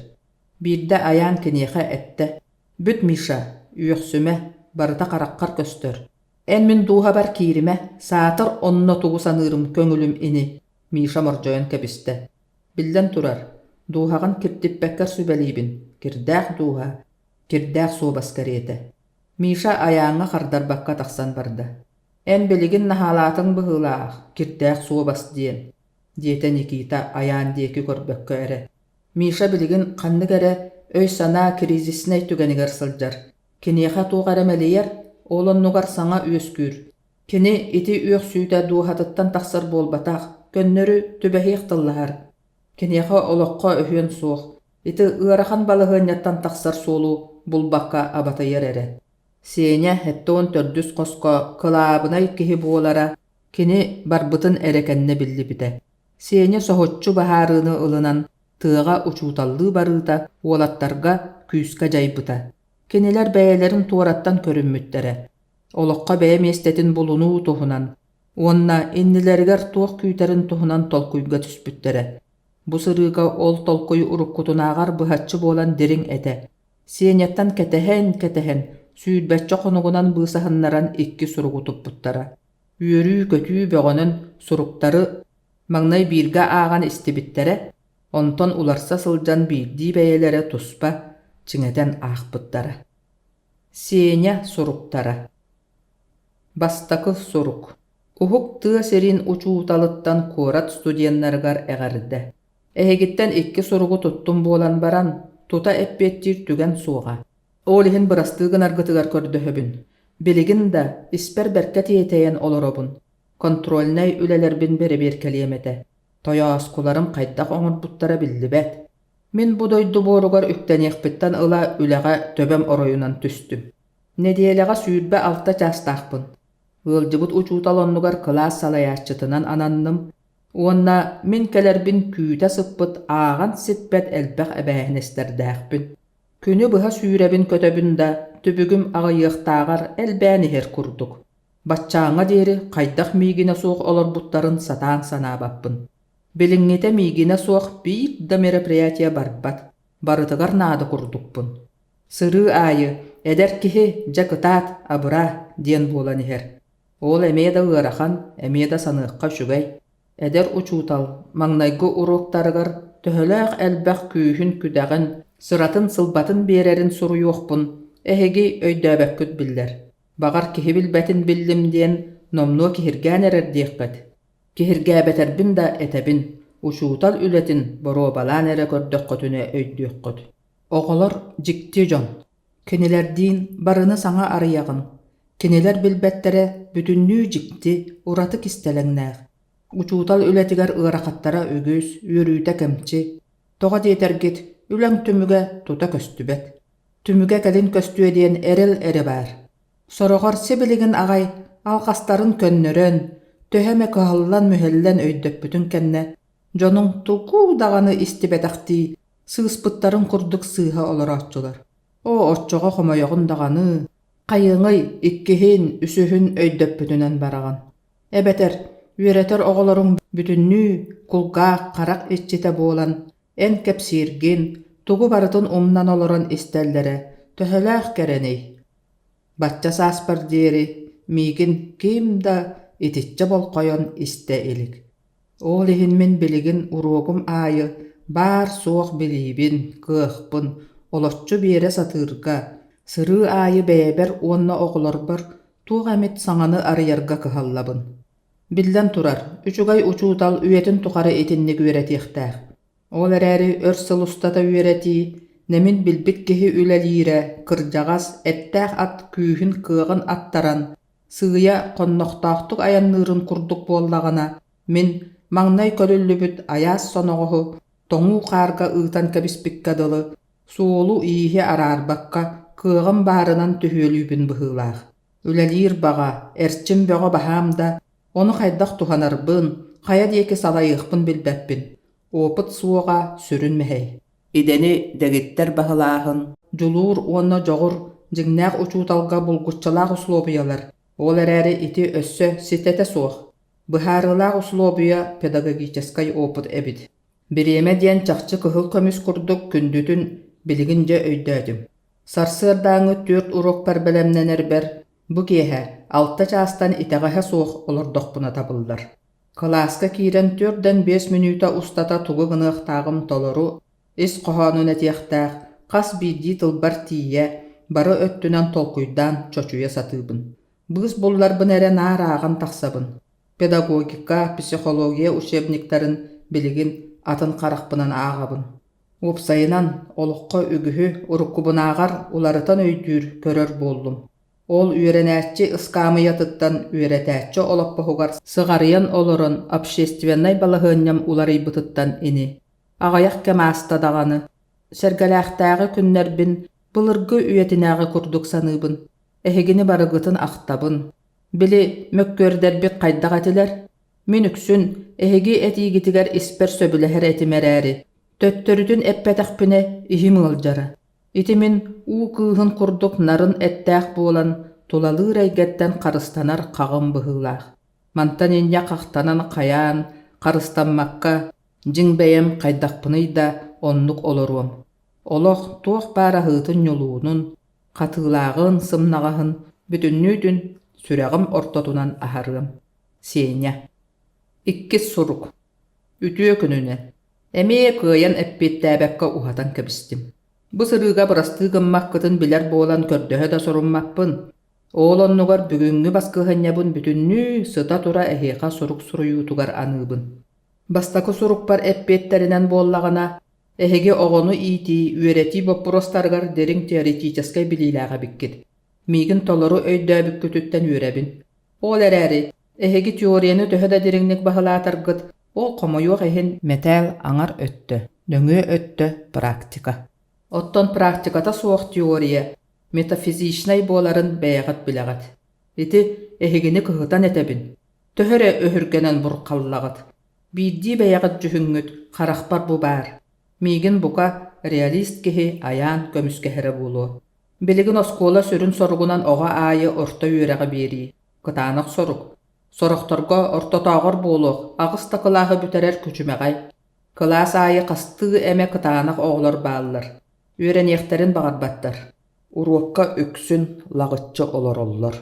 Биирдэ аяан киниэхэ этте. Бүт Миша, үөхсүмэ, барыта хараккар көстөр. Эн мин дууһа бар киириме, саатар онно тугу саныырым көҥүлүм ини. Миша мордьойон кэбистэ. Билдэн турар, дууһаҕын киртиппэккэр сүбэлиибин. Кирдээх дууһа, кирдээх суобас кэриэтэ. Миша аяаңҥа хардарбакка тахсан барда. Эн билигин наһаалаатың быһыылаах, кирдээх суобас диэн. Диэтэ Никита аяан диэки көрбөккө эре. Миша билигин ханнык эре өй санаа кризиснэй түгэнигэр сылдьар. Киниэхэ туох эрэмэлийэр, олоннугар саҥа үөскүүр. Кини ити үөх сүүтэ дуухатыттан тахсар буолбатаах, көннөрү түбэһиэх тыллаһар. Киниэхэ олоххо өһүөн суох. Ити ыарахан балыһыанньаттан тахсар суолу булбакка абатайар эре. Сеня хэттоон төрдүс қоско кылаабынай киһи буолара кини барбытын эрекенне биллибите. Сеня соһуччу баһаарыыны ылынан тыаға учууталлыы барыыта уолаттарга күүска жайбыта. Кинилер бэйэлэрин туораттан көрүммүттэрэ. Олоққа бэйэ местетин булунуу туһунан. Уонна иннилэригэр туох күүтэрин туһунан толкуйга түспүттэрэ. Бу сырыыга ол толкуй уруккутунаагар быһаччы буолан дириң эте. Сеняттан кэтэһэн сүүрбэччэ хонугунан быысаһыннаран икки суругу туппуттара. Үөрүү көтүү бөҕөнөн суруктары маҥнай бииргэ ааҕан истибиттерэ, онтон уларса сылдьан биирдии бэйэлэрэ туспа чиҥэтэн аахпыттара. Сеня суруктара. Бастакы сурук. Уһук тыа серин учууталыттан куорат студияннарыгар эҕэрдэ. Эһигиттэн икки суругу туттум буолан баран, тута эппиэттиир түгэн суоҕа. Ол иһин бырастыыгын аргытыгар көрдөһөбүн. Билигин да испер бэркэ тиэтэйэн олоробун. Kontrolnay ülelerbin beri keliyemete. Toyaskularum kaydaq oňur buttara billibet. Min bu doydu borugar üktenekpittan ıla ülega töbem oroyunan tüstüm. Nediyeleğa süüdbe altta çastaqpın. Ilcıbıt uçutalonnugar kılas salayatçıtınan anannym. Onna min kelerbin küüte sıppıt ağan sippet elbeq ebähnesterdäkpin. Күнү быһа сүүрэбин көтөбүн да түбүгүм аҕайыахтааҕар элбээниһэр курдук. Баччааҥҥа диэри хайдах миигине суох олорбуттарын сатаан санаабаппын. Билиҥҥите миигине суох биир да мероприятие барбат. Барытыгар наады курдукпун. Сырыы аайы эдер киһи дьэ кытаат абыра диэн буолан иһэр. Ол эмиэ да ыарахан, эмиэ да саныахха үчүгэй. Эдер учуутал маҥнайгы уруоктарыгар төһөлөөх элбэх күүһүн күдэҕин сыратын сылбатын биэрэрин суруйуохпун, эһиги өйдөөбөккүт биллэр. Багар киһи билбэтин биллим диэн номнуо киһиргээн эрэр диэхпэт. Киһиргээбэтэрбин да этэбин, учуутал үлэтин боруобалаан эрэ көрдөккөтүнэ өйдүөххөт. Оҕолор дьикти дьон. Кинилэрдиин барыны саҥа арыйаҕын. Кинилэр билбэттерэ бүтүннүү дьикти ураты кистэлэҥнээх. Учуутал үлэтигэр ыарахаттара үгүс, үөрүүтэ кэмчи. Тоҕо диэтэргит үлэҥ түмүгэ тута көстүбэт. Түмүгэ кэлин көстүө диэн эрел эре баар. Сороҕор сибилигин аҕай алхастарын көннөрөн, төһөмэ кыһаллан мүһэллэн өйдөппүтүн кэннэ, дьонуҥ тугуу даҕаны истибэтэхтии сыыспыттарын курдук сыыһа олорооччулар. Оччоҕо хомойоҕун даҕаны, хайыҥый иккиһин үсүһүн өйдөппүтүнэн бараҕан. Эбэтэр, үөретер оҕолоруҥ бүтүннүү кулгаах харак иччите буолан, эн кэпсииргин, тугу барытын умнан олорон истэллэрэ, төһөлөөх кэрэнэй. Бачча сааспар диэри, миигин ким да итиччэ болхойон истэ илик. Ол иһин мин билигин уруогум аайы, баар суох билиибин, кыахпын, олоччу биэрэ сатыырга, сырыы аайы бэйэбэр уонна оҕолорбор, туох эмит саҥаны арыйарга кыһаллабын. Биллэн турар, үчүгай учуутал үетин тухары итинник үөретиэхтээх. Ол эрээри өр сылустата үөретии, немин билбит киһи үлэлиирэ, кырдьаҕас эттээх ат күүһүн кыаҕын аттаран, сыыйа хоннохтоохтук аянныырын курдук буоллаҕына, мин маҥнай көлүллүбүт аяас соноҕоһу, тоҥуу хаарга ыытан кэбиспикка дылы, суолу ииһи араарбакка кыаҕын баарынан түһүөлүүбүн быһыылаах. Үлэлиир баҕа, эрчим бөҕө баһаам да, ону хайдах туханарбын, хая диэки салайыахпын билбэппин. Опыт суоҕа сүрүн мэһэй. Идени дэгиттэр баһылааһын, дьулуур уонна дьоҕур дьиҥнээх учууталга булгуччалаах условиялар. Ол эрээри ити өссө ситэтэ суох. Быһаарылаах условия педагогическай опыт эбит. Бириэмэ диэн чахчы кыһыл көмүс курдук күндүтүн билигинже өйдөөтүм. Сарсыардааҥы 4 урок бэрбэлэмнэнэрбэр, бу киэһэ 6 чаастан итэҕэһэ суох олордохпуна табыллар. Класска киирэн 4-5 минута устата тугу гыныахтаагым толору, ис коһоонун этиэхтээх, хас биирдии тылбар тиийэ, бары өттүнэн толкуйдаан чочуйа сатыыбын. Быыс булларбын эрэ наараагын тахсабын. Педагогика, психология учебниктарын билигин атын харахпынан аагабын. Упсайынан олуққа үгүһү уруккубунаагар уларытан өйдүүр көрөр боллум. Ол үөрэнээччи ыскаамыйатыттан үөрэтээччи олоппоһугар сыҕарыйан олорон общественнай балаһыанньам уларыйбытыттан ини. Аҕаях кэмааста даҕаны. Сэргэлээхтээҕи күннэрбин былыргы үетинээҕи курдук саныыбын. Эһигини барыгытын ахтабын. Били мөккөрдэрбит хайдах этилэр. Мин үксүн эһиги этиигитигэр испер сөбүлэһэр этимэрээри. Төттөрүтүн эппэтэхпине иһим ылдьара. Итимин уу кыыһын курдук нарын эттээх буолан тулалыыр эйгэттэн харыстанар хаҕым быһыылаах. Мантан инньэ хахтанан хайаан, харыстанмакка дьиҥбэйэм хайдахпыный да оннук олоруом. Олох туох баара ыытын ньулуунун, хатыылааҕын сымнаҕаһын бүтүннүүтүн сүрэҕим ортотунан аһарыам. Сеня. 2 сурук. Үтүө күнүнэ. Эмиэ кыайан эппиэттээбэкка ухатан кэбистим. Бу сырыыга бырастыыгыммаккытын билэр буолан көрдөһө да соруммаппын. Ол оннугар бүгүҥҥү баскыһанньабын бүтүннүү сыта тура эһиэха сурук суруйуутугар аныыбын. Бастакы сурукпар эппиэттеринэн буоллаҕына эһиги оҕону иитии үөретии боппуростарыгар дериң теоретическай билиилээҕэ биккит. Миигин толору өйдөөбүккүтүттэн үөрэбин. Ол эрээри Эһиги теорияны төһө диригник баһылаатаргыт, ол комойуох эһин метал аңар өттө, нөҥүө өттө практика. Оттон практиката суох теория, метафизичнай буоларын бэйэҕит билэҕит. Ити эһигини кыһытан этебин. Төһөрө өһүргэнэн бурхаллаҕыт. Биирдии бэйэҕит дьүһүҥҥүт, харахпар бу баар. Миигин бука реалист киһи аяан көмүскэһэрэ буолуо. Билигин оскуола сүрүн соругунан оҕо аайы орто үөрэҕэ биэрии. Кытаанах сорук. Сорохторго ортотоогор буолуох, агыста кылааһы бүтэрэр күчүмэҕэй. Кылаас аайы хастыы эмэ кытаанах оҕолор бааллар. Үөрэниэхтерин баҕарбаттар. Уруокка үксүн лагыччы олороллор.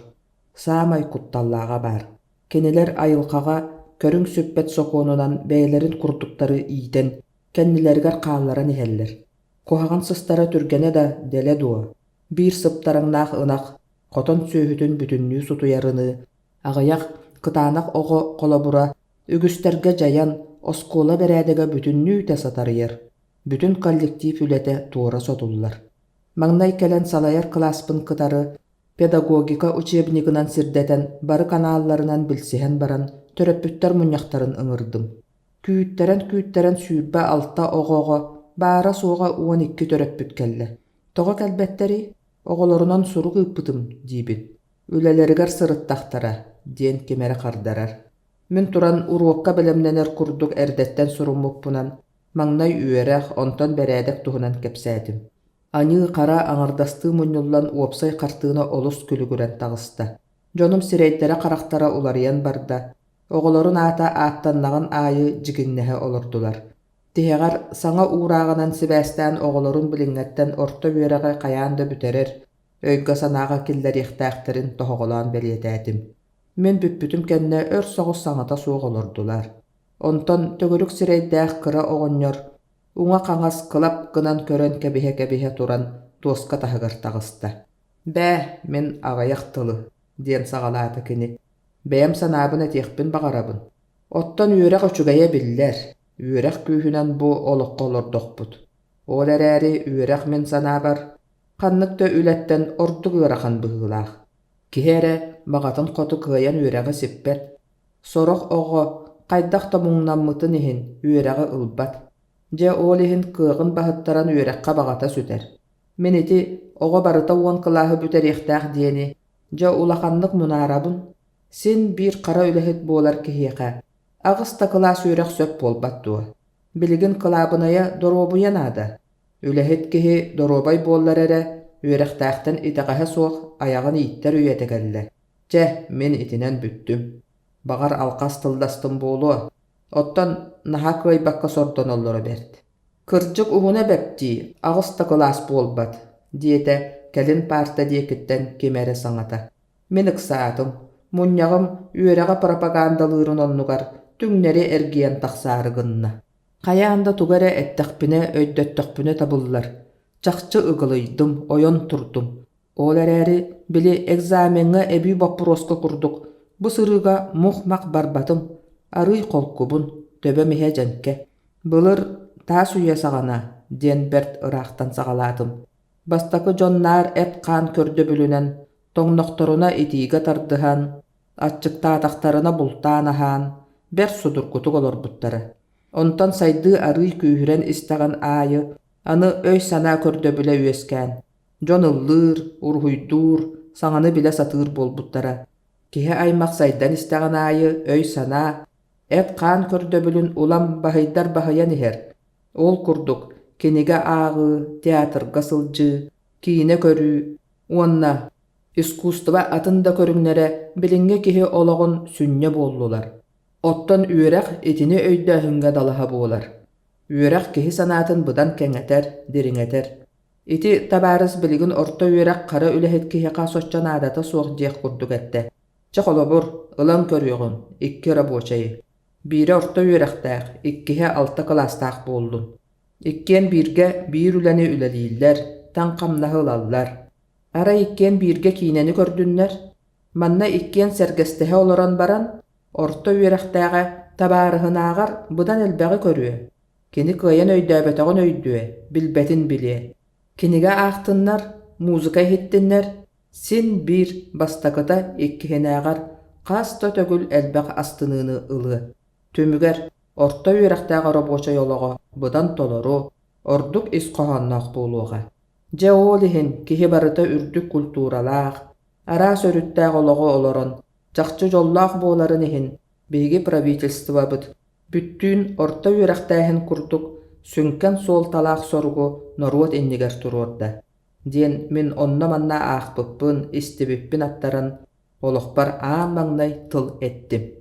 Саамай кутталлааҕа баар. Кинилер айылхаҕа көрүң сүппэт сокуонунан бэйэлэрин курдуктары иитэн, кэннилэригэр хаалларан иһэллэр. Куһаҕан сыстара түргэнэ да дэлэ дуо. Биир сыптараңнаах ынах, хотон сүүһүтүн бүтүннүү сутуярыны, аҕыйах кытаанах оҕо холобура, үгүстэргэ жайан, оскуола бэрээдэгэ бүтүннүү тэ сатарыйар. Бүтүн коллектив үлэтэ туора сотуллар. Маҥнай кэлэн салайар класспын кытары, педагогика учебнигынан сирдэтэн, бары канаалларынан билсиһэн баран, төрөппүттэр муньахтарын ыҥырдым. Күүттэрэн сүүрбэ алта оҕоҕо, баара суоҕа 12 төрөппүт кэллэ. Тоҕо кэлбэттери, оҕолорунан сурук ыыппытым, диибин. Үлэлэригэр сырыттахтара, диэн кимэрэ хардарар. Мин туран уруокка белемненер курдук эрдэттэн суруммуппунан, маҥнай үөрэх, онтон бэрээдэх туһунан кэпсээтим. Аньыы хара аҥардастыы муньуллан уопсай хартыына олус күлүгүрэн таҕыста. Дьонум сирэйдэрэ харахтара уларыйан барда, оҕолорун аата ааттаннаҕын аайы дьигиҥнэһэ олордулар. Тиһэҕэр саҥа уурааҕынан сибээстээн оҕолорун билиҥҥэттэн орто үөрэҕэ хайаан да бүтэрэр, өйгө санааҕа киллэриэхтээхтэрин тоһоҕолоон бэлиэтээдим. Мен бүппүтүм кэннэ өр соҕус саҥата суох олордулар. Онтон төгөрүк сирэйдээх кыра оҕонньор, уҥа хаҥас кылап гынан көрөн кэбиһэ туран туоска таһыгар таҕыста. «Бää, мен аҕайах тылы» диэн саҕалаата кини. «Бэйэм санаабын этиэхпин баҕарабын. Оттон үөрэх өчүгэйэ биллэр, үөрэх күүһүнэн бу олоххо олордохпут. Ол эрээри үөрэх мен санаабар, ханнык да үлэттэн ордук ыарахан быһыылаах. Киһи эрэ баҕатын хоту кыайан үөрэҕи сиппэт. Сорох оҕо хайдах да муҥнаммытын иһин үөрэҕи ылбат. Дьэ ол иһин кыаҕын баһыттаран үөрэххэ баҕата сүтэр. Мен ити оҕо барыта уон кылааһы бүтэриэхтээх диэни, дьэ улаханнык мунаарабын. Син биир хара үлэһит буолар киһиэхэ. Агыста кылаас үөрэх сөп буолбат дуо. Билигин кылаабыная доробуя наада. Үлэһит киһи доробай буоллар эрэ, үөрэхтээхтэн итэҕэһэ суох аяҕын ииттэр үйэтэгэллэ. Дьэ, мен итинэн бүттүм. Баҕар алхас тылдастым буолуо. Оттон наһаа кыайбакка сордоноллоро берт. Кырдьык уһуна бэпти, агыста кылаас буолбат, диэтэ кэлин парта диэкиттэн кимэрэ саҥата. Мен ыксаатым, муньняҕым үөрэҕэ пропагандалыырын оннугар түҥнэри эргиэн тахсаарыгынна. Хайаанда тугара эттэхпине өйдөттөхпүнэ табыллар. Чахчы ыгылыйдым, ойон турдум. Ол эрээри били экзаменга эбүү вопроска курдук. Бу сырыга мух-мах барбатым. Арый холкубун, төбө миһэ дьэнке. Былыр таа суйа саҕана, диэн берт ыраахтан саҕалаатым. Бастакы дьоннаар эт хаан көрдө бүлүнэн, тоҥнохторуна итиига тардыһан, атчыктаатахтарына бултаан аһаан, бер судуркутук олорбуттара. Онтон сайдыы арый күүһүрэн истэҕэн аайы, аны өй санаа көрдө бүлэ үөскään. Дьон ыллыыр, урһуйдуур, саҥаны билэ сатыыр буолбуттара. Киһи аймах сайдан истэҕэн аайы, өй санаа, эт хаан көрдө бүлүн улам баһыйдар баһыйан иһэр. Ол курдук, кинигэ ааҕы, театрга сылдьыы, киине көрүү, уонна искусство атын да көрүҥнэрэ билиҥҥэ киһи олоҕун сүнньэ буоллулар. Оттон үөрэх итини өйдөөһүҥҥэ далаһа буолар. Үөрэх киһи санаатын быдан кэҥэтэр, дириҥэтэр. Ити табаарыс билигин орто үөрэх хара үлэһит киһиэхэ соччон аадата суох диэх курдук этэ. Чахолобур, ылан көрүөҕүн, икки рабочайы. Биире орто үөрэхтээх, иккиһэ алта кылаастаах буоллун. Иккиэн бииргэ биир үлэни үлэлииллэр, таң хамнаһы ылаллар. Ара иккиэн бииргэ киинени көрдүннэр. Манна иккиэн сэргэстэһэ олорон баран, орто үөрэхтээҕэ табаарыһынааҕар быдан элбэҕи көрүө. Кини кыайан өйдөөбөтөҕөн өйдүө, билбэтин билиэ. Кинигэ аахтыннар, музыка иһиттиннэр, син биир бастакыта иккиһинээҕар Qasta tögül elbaq astınını ılı. Tümüger, orta üyrektäge roboça yolağa, budan toloru, orduk is qohannaq boluğa. Je olihin kihi barıta ürdük kulturalaq, ara sörüttäge olağa oloron, jaqçı jollaq boların ihin, bigi pravitelstva bıt, büttüün orta üyrektähin kurduk, sünken sol talaq sorgu norwat inniger tururda. Diyen min onna manna ağbıppın, istibippin attaran, oloqbar ağammagnay tıl ettim.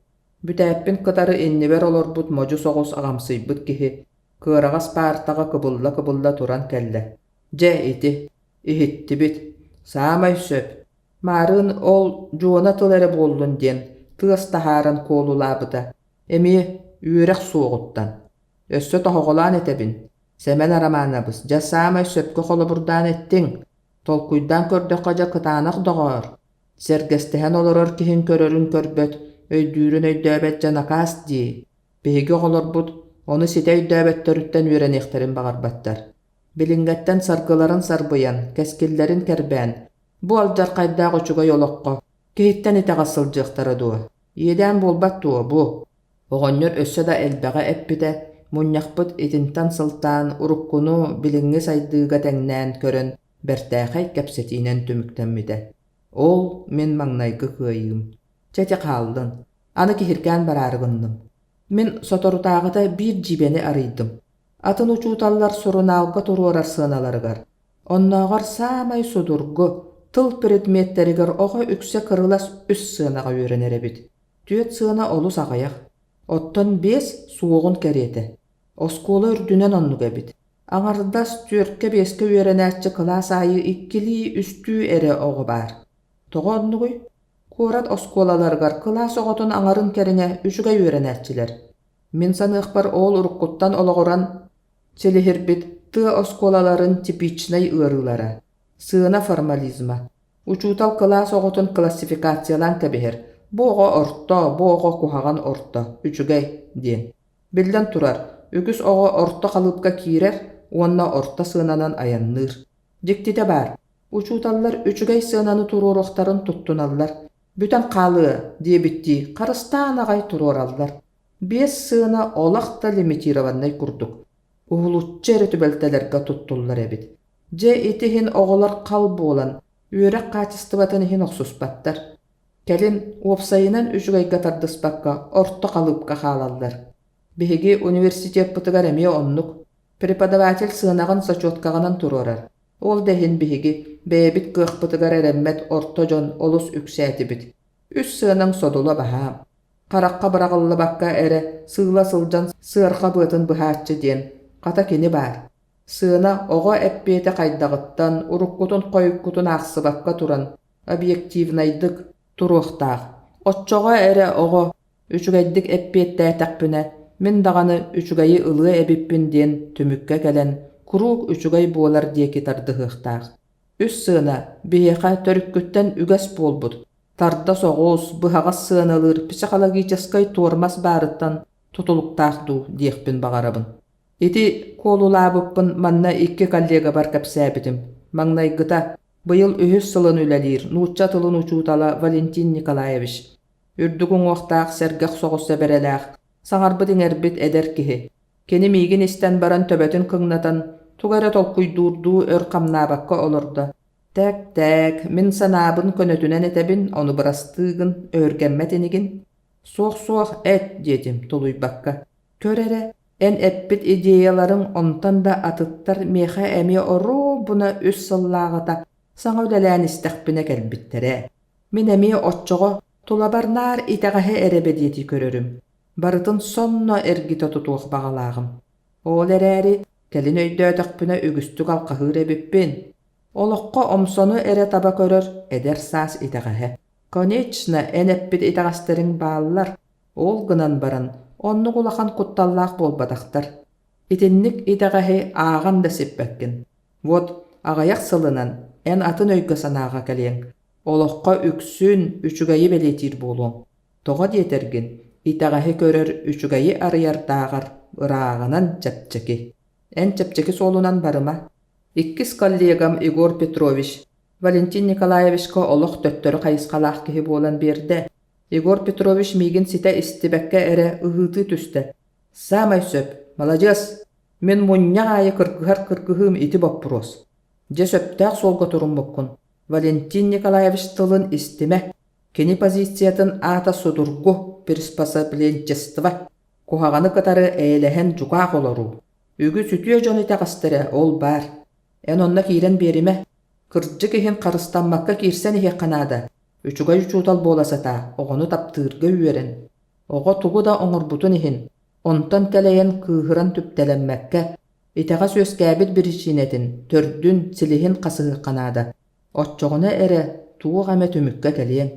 Bütäppin kıtarı inniber olorbut moju soğus agamsıybıt kihi, kıragas partaga kıbılla turan kelle. Je iti, ihitti bit, saamay söp. Marın ol juona tıl ere bollun diyen, tığız taharan kolulabıda, emi üyrek soğuttan. Össö tohogolan etebin. Semen aramanabız, ja saamay söpkö kolu burdan ettin. Tolkuydan kördök kaja kıtanak doğar. Sergestehen oloror kihin körörün körböt, öydürün öydöbet janakas di. Begi olorbut, onu site öydöbettörütten ürenekterin bağırbattar. Bilingetten sargıların sarbuyan, keskillerin kerbän. Bu aljar kayda uçuga yolokko. Kihitten ite gasıljıqtara duwa. Yeden bolbat duwa bu. Oğonyor össö da elbaga eppide, munyakpıt itintan sıltan urukkunu bilingi saydıga tengnen körön, bertäqay kepsetinen tümüktenmide. Ol men maňnaýgy kıyım. Çete kaldın. Anı kihirken barargındım. Men sotorutağıda bir jibeni arıydım. Atın uçutallar sorunalga turuorar sığınalarıgar. Onnağar samay sudurgu, tıl predmetterigar oğa ükse kırılas üs sığınaga öğrenerebit. Tüet sığına olus ağayak. Otton 5 suğun kerete. Oskula ürdünen onnuga bit. Aňardas türke 5ke öğrenäççi klas ayı ikkili üstü ere oğı bar. Toğonnuguy, kurat oskolalargar klas oğotun aňarın kerine 3ge öğrenäççiler. Men sanıqbar ol urukkuttan olagoran çelihirbit tı oskolaların tipiçnay ırılara. Sığına formalizma. Uçutal klas oğotun klassifikasiyalan kebeher. Boğa orta, boğa kuhagan orta, 3ge diyen. Bilden turar, ügüs oğa orta kalıpka kirer, onna orta sığınanan ayannır. Diktide bar, uçutallar 3ge sığınanı tururoqtarın tuttunallar. Büten qalı, diye bitti, karıstan ağay turorallar. 5 sığına olaqta limitirabannay kurduk. Uğulutça ere tübeltelerga tuttullar ebit. Je itihin oğular qalbu olan, üyrek qaçıstıbatın ihin oqsusbattar. Kelin opsayınan 3gayga tardyspakka, orta kalıpka halallar. Bihigi universitet pıtıgar emiye onnuk, prepodavatel sığınağın saçotkağınan turorar. Ol dehin bihigi, bebit gıq pıtıgar eremmet orta jon olus ükseti bit. Üs sığının sodula baham. Qaraqqa bırağılla bakka ere sığla sılcan sığırqa bıtın bıhatçı diyen, qata kini bar. Sığına oğa eppiyete qaydağıttan, urukkutun qoyukkutun ağsı bakka turan, obyektivnaydık, turuqtaq. Otçoğa ere oğa, 3gaydik eppiyette etaqpüne, min dağanı 3gayı ılığı ebippin diyen tümükke gelen, kuruq 3gay bolar diye tardıhıqtaq. Üs sığına, biheqa törükkütten üges bolbut. Tarda soğuz, bıhağas sığınalır, psixologiyaskay tormas barıttan tutuluqtaq du diyekpin bağarabın. Iti kolulabıppın manna 2 kollega bar kapsäbitim. Maňnaýgyta bıyıl ühüs sılın ülelir, nuçça tılın uçutala Valentin Nikolaevich. Ürdügün oqtaq sergeq soğuz seberelaq, saňarby diňerbit eder kihi. Keni migin isten baran töbetin kıgnatan, tugara tolkuydurdu ör kamnabakka olurda. Tek, min sanabın könötünen etebin, onu bırastığın, örgenmet enigin. Soğ et, dedim tuluybakka. Körere, en eppit ideyaların ondan da atıttar meha emi oru buna üs sallağıda, sana ölelän istekbine gelbittere. Min emi otçoğu, tulabarnar itagahe erebediyeti körörüm. Barıtın sonna ergito tutuq bağalağım. Ol ereri, kelin öydö ötökbüne ügüstü kalqahır ebippin. Oloqqa omsonu ere taba körör, eder sas itagahe. Konechna en eppit itagasterin bağlılar, ol gınan baran, onnu gulakan kuttallaq bolbadaqtar. Itinnik itagahe ağan da sippekkin. Vot, ağayak sılınan, en atın öygasan ağa keleň. Oloqqa üksün, 3gayı beletir bolun. Toğa dietergin, itagahe körör 3gayı arıyar dağar, ırağınan çapçaki. En çapçaki solunan barıma. İkkis kollegam Igor Petrovich, Valentin Nikolaevichka oloq töttörü qayısqalaq kihi bolan berde. Егор Петрович мигин сите истибекке эре ыгыты түсті. Самай сөп, молодец. Мен мунья айы кыргыхым ити боппурос. Же сөптәк солға турун боккун. Валентин Николаевич тылын истиме. Кени позициятын ата судургу приспособленчество. Кухағаны кытары эйлэхен жугақ олару. Үгі сүтüе жон итағастыры ол бар. Эн онна кирен бериме. Кырджы кехин қарыстанмакка кирсен ихе қанада. Үчугай үчутал боласата, оғыны таптырғы үйерін. Оға тугу да оңырбутун ихин. Онтан кәлейен кыыхыран түптәләммәккә. Итаға сөз кәбіт бірішінетін, төрдүн силихин қасығы қанада. Отчоғына әрі туғы ғаме түмікке кәлейен.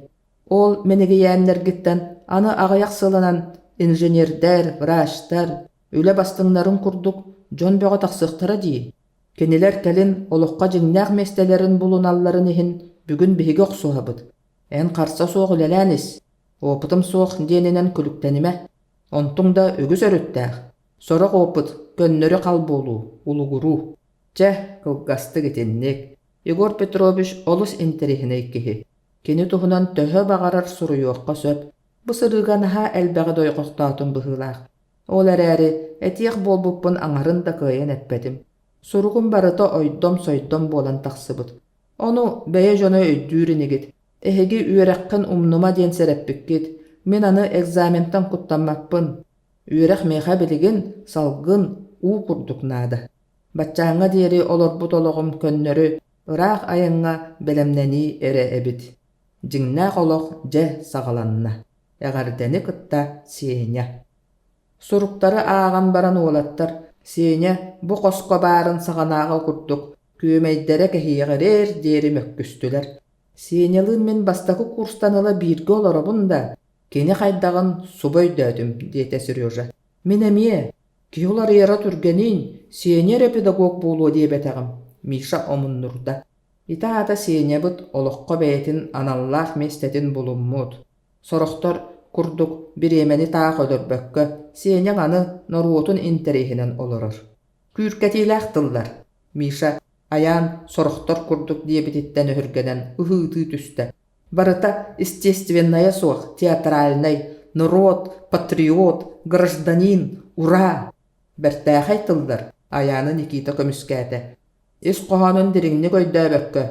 Ол менеге йәнлергіттен аны ағаяқ сылынан инженердер, врачтар, үлі бастыңнарын күрдік, жон бөға тақсықтары дей. Кенелер кәлін олыққа жыңнақ местелерін бұлуналларын ихин бүгін бігі оқсуға бұд. Ән қарса соғы ләләнес. Опытым соқ денінен күліктәніме. Онтың да өгіз өріттәқ. Сорақ опыт, көннөрі қал болу, улугуру. Жә, кылғасты кетеннек. Егор Петрович олыс интерихіне еккехи. Кені тұхынан төхі бағарар сұруйуаққа сөп. Бұсырығанаға әлбәғі дойқоқтаутын бұғылақ. Ол әрәрі әтиек болбуппын аңарын да күйен әтпәдім. Сұруғын барыта ойдом-сойдом болан тақсыбыд. Оны бәйе жоны өйдүүрінігід. Эхеги үйерәққін умнума ден сәрәппіккет. Мен аны экзаментан құттамақпын. Үйерәқ меха білігін салғын уу күрдік нады. Батчаңа дері олар бұт олығым көннөрі ырақ айыңа бәлемнәні әрі әбід. Жыңнақ олық жә сағаланна. Әғардәні күтта сеня. Сұруқтары аған баран олаттар. Сеня бұ қосқа барын сағанаға күрдік. Күйемейдері кәхиғырер дері мөккүстілер. Сенялын мен бастақы курстаныла бірге олары бұнда. Кені қайдағын субой дөдім, дейті Сережа. Мен әме, кейолар ера түргенін, сенер педагог болу дейбетағым. Миша омыннұрда. Ита ата сене бұд олыққа бәйтін аналлақ местетін болуммуд. Сорықтар күрдік біремені тақ өлірбөккі, сенен аны норуотын интерехінен олырыр. Күркәтейләқ тылдар. Миша аян сорықтар күрдік дейбететтен өргенен ұхыты түсті. Барыта естественная соқ, театральный, народ, патриот, гражданин, ура! Бәртәғай тылдар, аяны Никита көміскәті. Ес қоғанын деріңні көйді бөккі.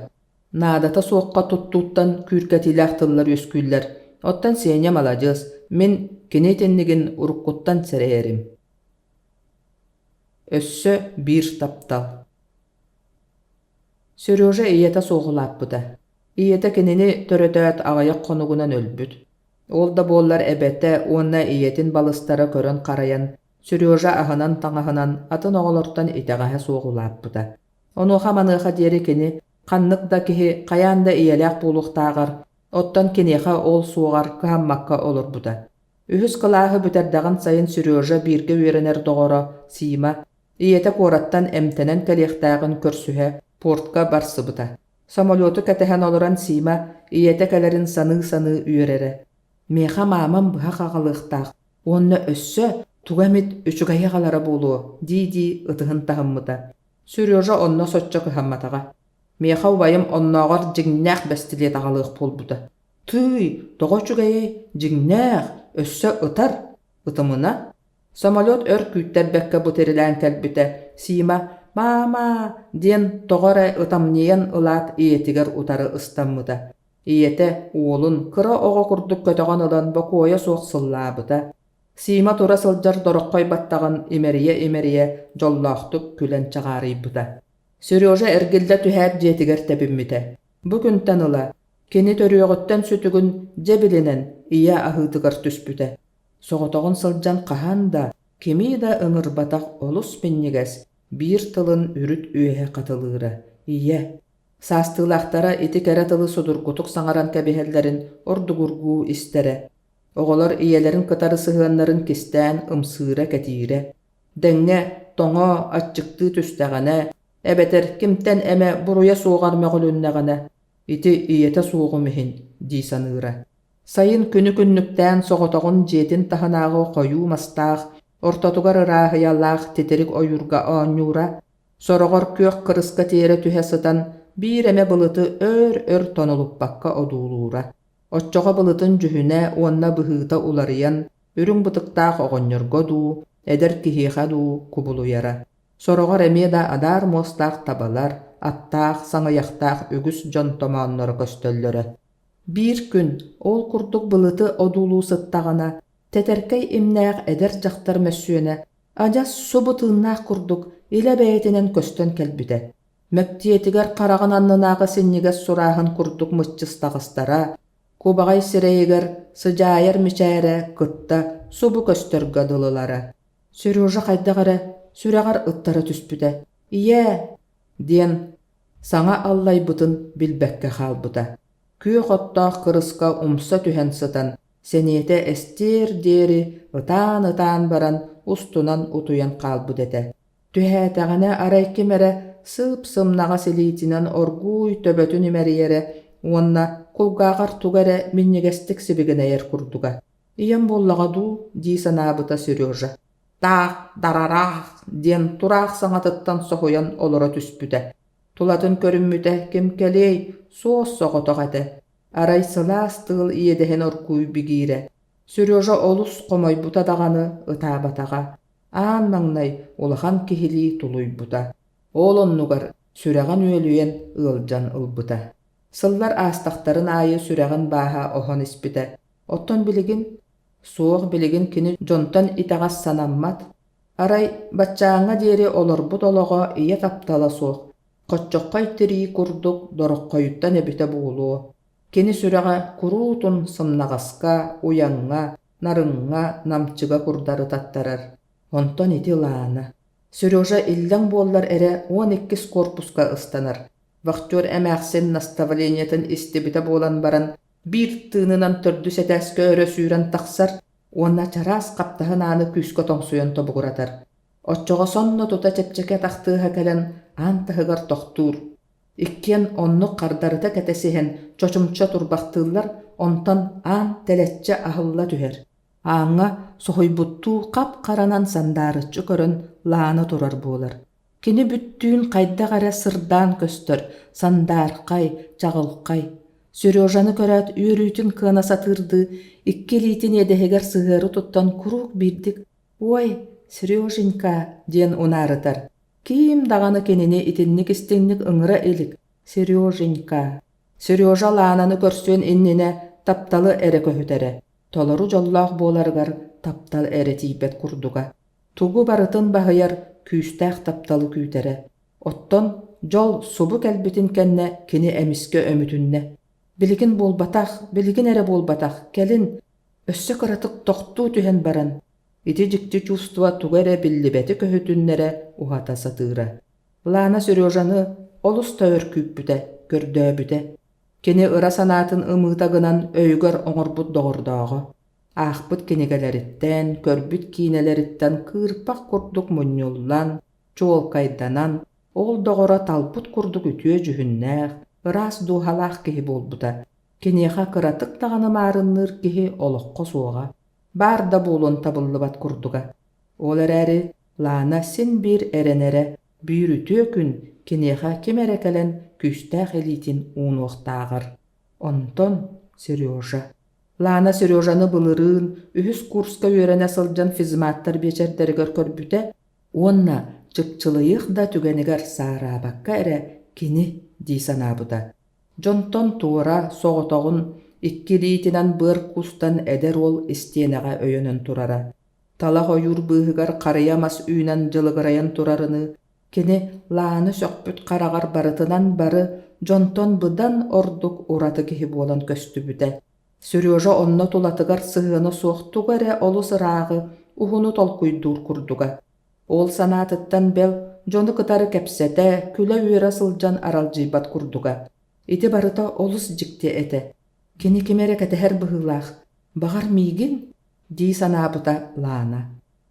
Надата соққа тұттуттан күркәтиләқ тыллар өскүллер. Оттан сене молодец, мен кенетеннігін ұрыққыттан сәрерім. Өссі бір таптал. Сережа иета соғылап бұда. Иета кенені төрөтөт ағаяқ қонуғынан өлбүд. Ол да боллар әбәтті онна иетин балыстары көрін қараян, Сережа ағынан таңағынан атын оғылыртан итағаға соғылап бұда. Оны қаманыға дері кені қаннық да кеге қаянда иеләқ болуқтағыр, оттан кенеға ол суғар кығаммаққа олыр бұда. Үхіс қылағы бүтердіған сайын Сережа бірге өрінер доғыра сима, иеті қораттан әмтенен кәлектағын көрсühe портқа барсы бұда. Самолеты кәтәһән олыран сима, иеті кәлерін саны үйерері. Меха мамам бұға қағылықтақ, онны өссі туғамет үчігайы қалары болуы, дейді ұтығын тағыммыда. Сережа онна сотча кыхамматаға. Меха убайым оннағар жигнәқ бәстілет ағалығы пол бұда. Түй, тоға үчігайы, жигнәқ, өссі ұтар, ұтымына. Самолет өр күйттер бәкке бұтерілән кәлбіті, сима, «Мама!» ден тоғары ұтамнеен ұлат иетігер ұтары ұстаммыда. Иеті уолун кыра оға күрдік көтіған ұлан бақуая соқсыллабыда. Сима тура сылжар дорыққой баттағын имерие жоллақтық күлін чағарыйбыда. Сережа әргілді түхәр жетігер тәбімміді. Бүгін таныла, кені төріоғыттан сүтігін жебіленен ия ахытығыр түспіді. Соғытығын сылжан қағанда, кеми да ыңыр батақ олыс пеннегес, бір тылын үріт үйе қатылыры. Ие. Састылақтара ити кәрі тылы судургутук саңаран кәбихеллерін ордугургу истері. Оғылар иелерін кытары сығанларын кестән ымсыра кәтире. Дәңне тоңа атчықты түстәғана, әбәтер кімтен әмә бұруя соғар мәғылүннәғана. Ити иеті соғы мехін, дей саныра. Сайын күні-күнніктән соғытағын жетін таханағы қойу мастақ, ортатугар ырағыяллақ тетерік ойырға анюра, сорағар көк қырысқа тері түхесідан бір әмә бұлыты өр тонылып баққа одулура. Оччоҕо былытын жүһүнэ уонна быһыыта уларыйан, үрүҥ бытыктаах оҕонньорго дуу, эдэр киһиэхэ дуу кубулуйара. Сороҕор эмиэ да адаар муостаах табалар, аттаах, саҥайахтаах үгүс дьонтомоонноро көстөллөрө. Биир күн ол курдук былыты одуулуу сыттаҕына, тэтэркэй имнээх эдэр дьахтар мэссүөнэ, адьас субу тыыннаах курдук илэ бэйэтинэн көстөн кэлбитэ. Мэктиэтигэр хараҕын аннынааҕы синнигэр сурааһын курдук мыччыстаҕыстара, кубаҕай сирэйигэр сыдьаайар мичээрэ кытта субу көстөргө дылылара. Сережа хайдаҕара сүрэҕэр ыттара түспүтэ. «Ийэ» диэн саҥа аллайбытын билбэккэ хаалбыта. Күөх оттоох кырыска умса түһэн сытан, сениэтэ эстиэр диэри ытаан баран устунан утуйан хаалбыт этэ. Түһээтэҕинэ арайким эрэ сыып-сымнаҕа силиитинэн оргууй төбөтүн имэриэрэ, уонна кулгааҕар тугэрэ минньигэстик сибигинэйэр курдуга. «Ийэм буоллаҕа дуу» дии санаабыта Сережа. «Таах, дарараах» диэн тураах саҥатыттан соһуйан олоро түспүтэ. Тулатын көрүммүтэ кемкэлей суос соҕотоҕ этэ. Арай сылаас тыыл иэдэһэн оркууй бигиирэ. Сережа олус хомойбута даҕаны ытаабатаҕа. Аан маҥнай улахан киһилии тулуйбута. Ол оннугар сүрэҕэн үөлүйэн ыалдьан ылбыта. Сыллар аастахтарын аайы сүрэҕэн бааһа оһон испитэ. Оттон билигин, суох билигин кини дьонтон итэҕас санаммат. Арай баччааҥҥа диэри олорбут олоҕо ийэ таптала суох. Хоччоххой тирии курдук дороххойуттан эбитэ буулуо. Кини сүрэҕэ куруутун сымнаҕаска, уяҥҥа, нарыҥҥа, намчыга курдары таттарар. Онтон ити Лаана. Сережа иллэң буоллар эрэ 12 корпуска ыстанар. Вахтер эмээхсин наставлениятын истибите буолан баран, биир тыынынан төрдү сэтээскө өрө сүүрэн тахсар, уонна чараас каптаһын ааны күскө тоҥсуйан тобугуратар. Оччоҕо сонно тута чэпчэкэ тахтыыһа кэлэн аан таһыгар тохтуур. Иккиэн оннук хардарыта кэтэсиһэн чочумча турбахтыыллар, онтон аан тэлэччэ аһылла түһэр. Ааҥҥа соһуйбуттуу кап-харанан сандаарыччы көрөн Лаана турар буолар. Кини бүттүүн хайдаҕара сырдаан көстөр, сандаархай, чаҕылхай. Сережаны көрөөт үөрүүтүн кыана сатыырды, иккилиитин эдэһигэр сыһыары туттан курук биирдик. «Уой, Сереженька» диэн унаарытар. Киим даҕаны кинини итинник истиңник ыҥыра илик. «Сереженька». Сережа Лаананы көрсүөн иннине тапталы эре көһүтэрэ. Толору жоллоох буоларыгар таптал эре тиипет курдуга. Тугу барытын баһыяр күүстээх тапталы күүтэрэ. Оттон жол субу кэлбитин кэннэ кини эмискэ өмүтүннэ. Билигин буолбатах, билигин эре буолбатах, келин өссө кыратык тохтуу түһэн баран. Ити дьикти чувства тугэрэ биллибэти көһүтүннэрэ ухата сатыыра. Лаана Сережаны олус төөр күүппүтэ, көрдөөбүтэ. Кини ыра санаатын ымыытагынан өйгөр оҥорбут доҕордоҕо. Аахпыт кинигэлэриттэн, көрбүт киинэлэриттэн кыырпах курдук мунньуллан, чуолкайданан, ол доҕоро талбут курдук үтүө жүһүннээх, ыраас дуухалаах киһи буолбута. Киниэхэ кыратык даҕаны маарынныыр киһи олоххо суоҕа. Баар да буолуон табыллыбат курдуга. Ол эрээри Лаана син биир эренере, бүүр үтүө күн киниэхэ ким эрекэлэн күстээх элиитин уунуохтааҕар. Онтон Сережа. Лаана Сережаны былырыын үһүс курска үөрэнэ сылдьан физматтар биэчэрдэригэр көрбүтэ, уонна чыкчылыйых да түгэнигэр саараабакка эрэ кини дии санаабыта. Дьонтон туора соҕотоҕун иккилиитинэн быар кустан эдэр ол истиэнэҕэ өйөнөн турара. Талах ойуур быыһыгар харыйа мас үүнэн дьылыгырайан турарыны, кини Лааны сөкпүт хараҕар барытынан бары дьонтон быдан ордук ураты киһи буолан көстүбүтэ. Сережа онно тулатыгар сыһыаны суохтугар олус ырааҕы уһуну толкуйдуур курдуга. Ол санаатыттан бэл дьону кытары кэпсэтэ, күлэ үөрэ сылдьан аралдьыйбат курдуга. Ити барыта олус дьикти этэ. Кини кимэрэ кэтэһэр быһыылаах. «Баҕар миигин» дии санаабыта Лаана.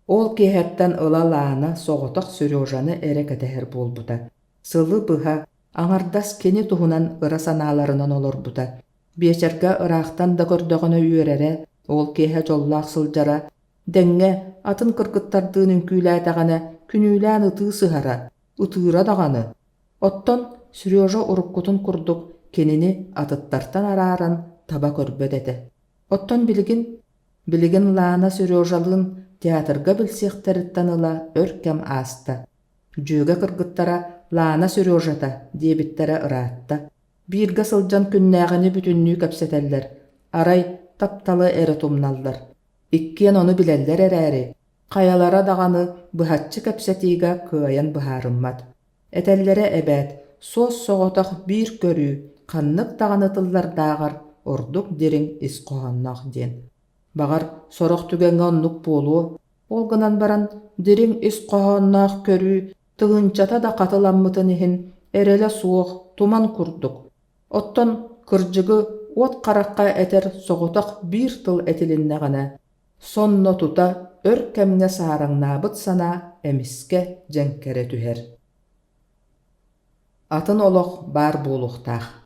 Ол киэһэттэн ыла Лаана соҕотох Сережаны эре кэтэһэр буолбута. Сылы быһа аҥардас кини туһунан ыра санааларынан олорбута. Биэчэргэ ыраахтан да көрдөҕөнө үөрэре, ол киэһэ дьоллаах сылдьара, дэҥҥэ атын кыргыттардыын үҥкүүлээтэҕинэ күнүүлээн ытыы сыһара, ытыыра даҕаны. Оттон Сережа уруккутун курдук кинини атыттартан арааран таба көрбөт эте. Оттон билигин Лана Сережалыын театрга билсиэхтериттен ыла өркем аста. Жөөгө кыргыттара Лана Сережата диэбиттере ыраатта. Биирге сылдьан күннээҕини бүтүннүү кэпсэтэллэр. Арай тапталы эре тумналлар. Иккиэн ону билэллэр эрээри. Каялара даганы быһаччы кэпсэтиига кыайан быһаарыммат. Этэллэре эбэт суос соҕотох биир көрүү ханнык таҕанытыллардаагар ордук дириң ис коһонноох диэн. Багар сорох түгэнгэ оннук буолуо, ол гынан баран дириң ис коһонноох көрүү тыгынчата да катыламмытын иһин эреле суох туман курдук. Оттон кырдьыгы уот каракка этер соҕотох биир тыл этилиннэ гана сонно тута өр кэмҥэ саараңнаабыт санаа эмиске дьэҥкэрэ түһэр. Атын олох баар буолуохтаах.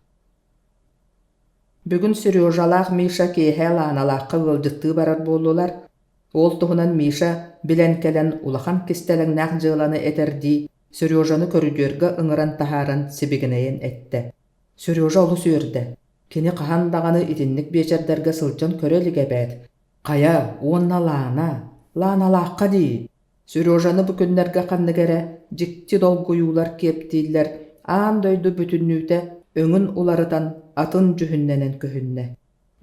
Бүгүн Сережалаах Миша киэһэ Ланалаахха ыалдьыттыы барар буоллулар. Ол туһунан Миша билэн кэлэн улахан кистэлэҥнээх дьыаланы этердии Сережаны көрүдүөргэ ыҥыран таһааран сибигинэйэн этте. Сережа олус үөрдэ. Кини хаһан даҕаны итинник биэчэрдэргэ сылдьан көрөлүгэбэт. Кая уонна Ланалаахха дии. Сережаны бу күннэргэ ханныгэрэ дьикти долгуйуулар киэптииллэр аан дойду бүтүннүүтэ өҥүн уларытан атын жүһүннэнэн көһүннэ.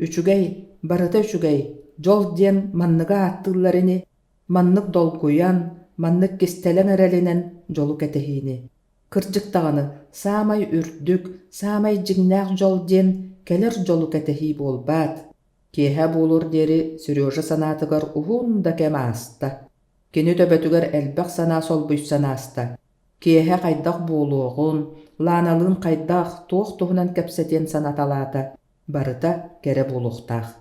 Үчүгэй, барыта үчүгэй, жол диэн манныга аттыылларини, маннык долгуян, маннык кистэлэҥ эрэлинэн жолу кэтэһиини. Кырдьыктаҕаны саамай үрдүк, саамай дьиҥнээх жол диэн келер жолу кэтэһии буолбаат. Киэһэ буолур диэри Сережа санаатыгар уһуун да кэм ааста. Кини төбөтүгэр элбэх санаа солбуй санааста. Киэһэ хайдах буолуоҕун, Ланалыын хайдах туох туһунан кэпсэтиэн санаталаата, барыта кэрэ буолуохтаах.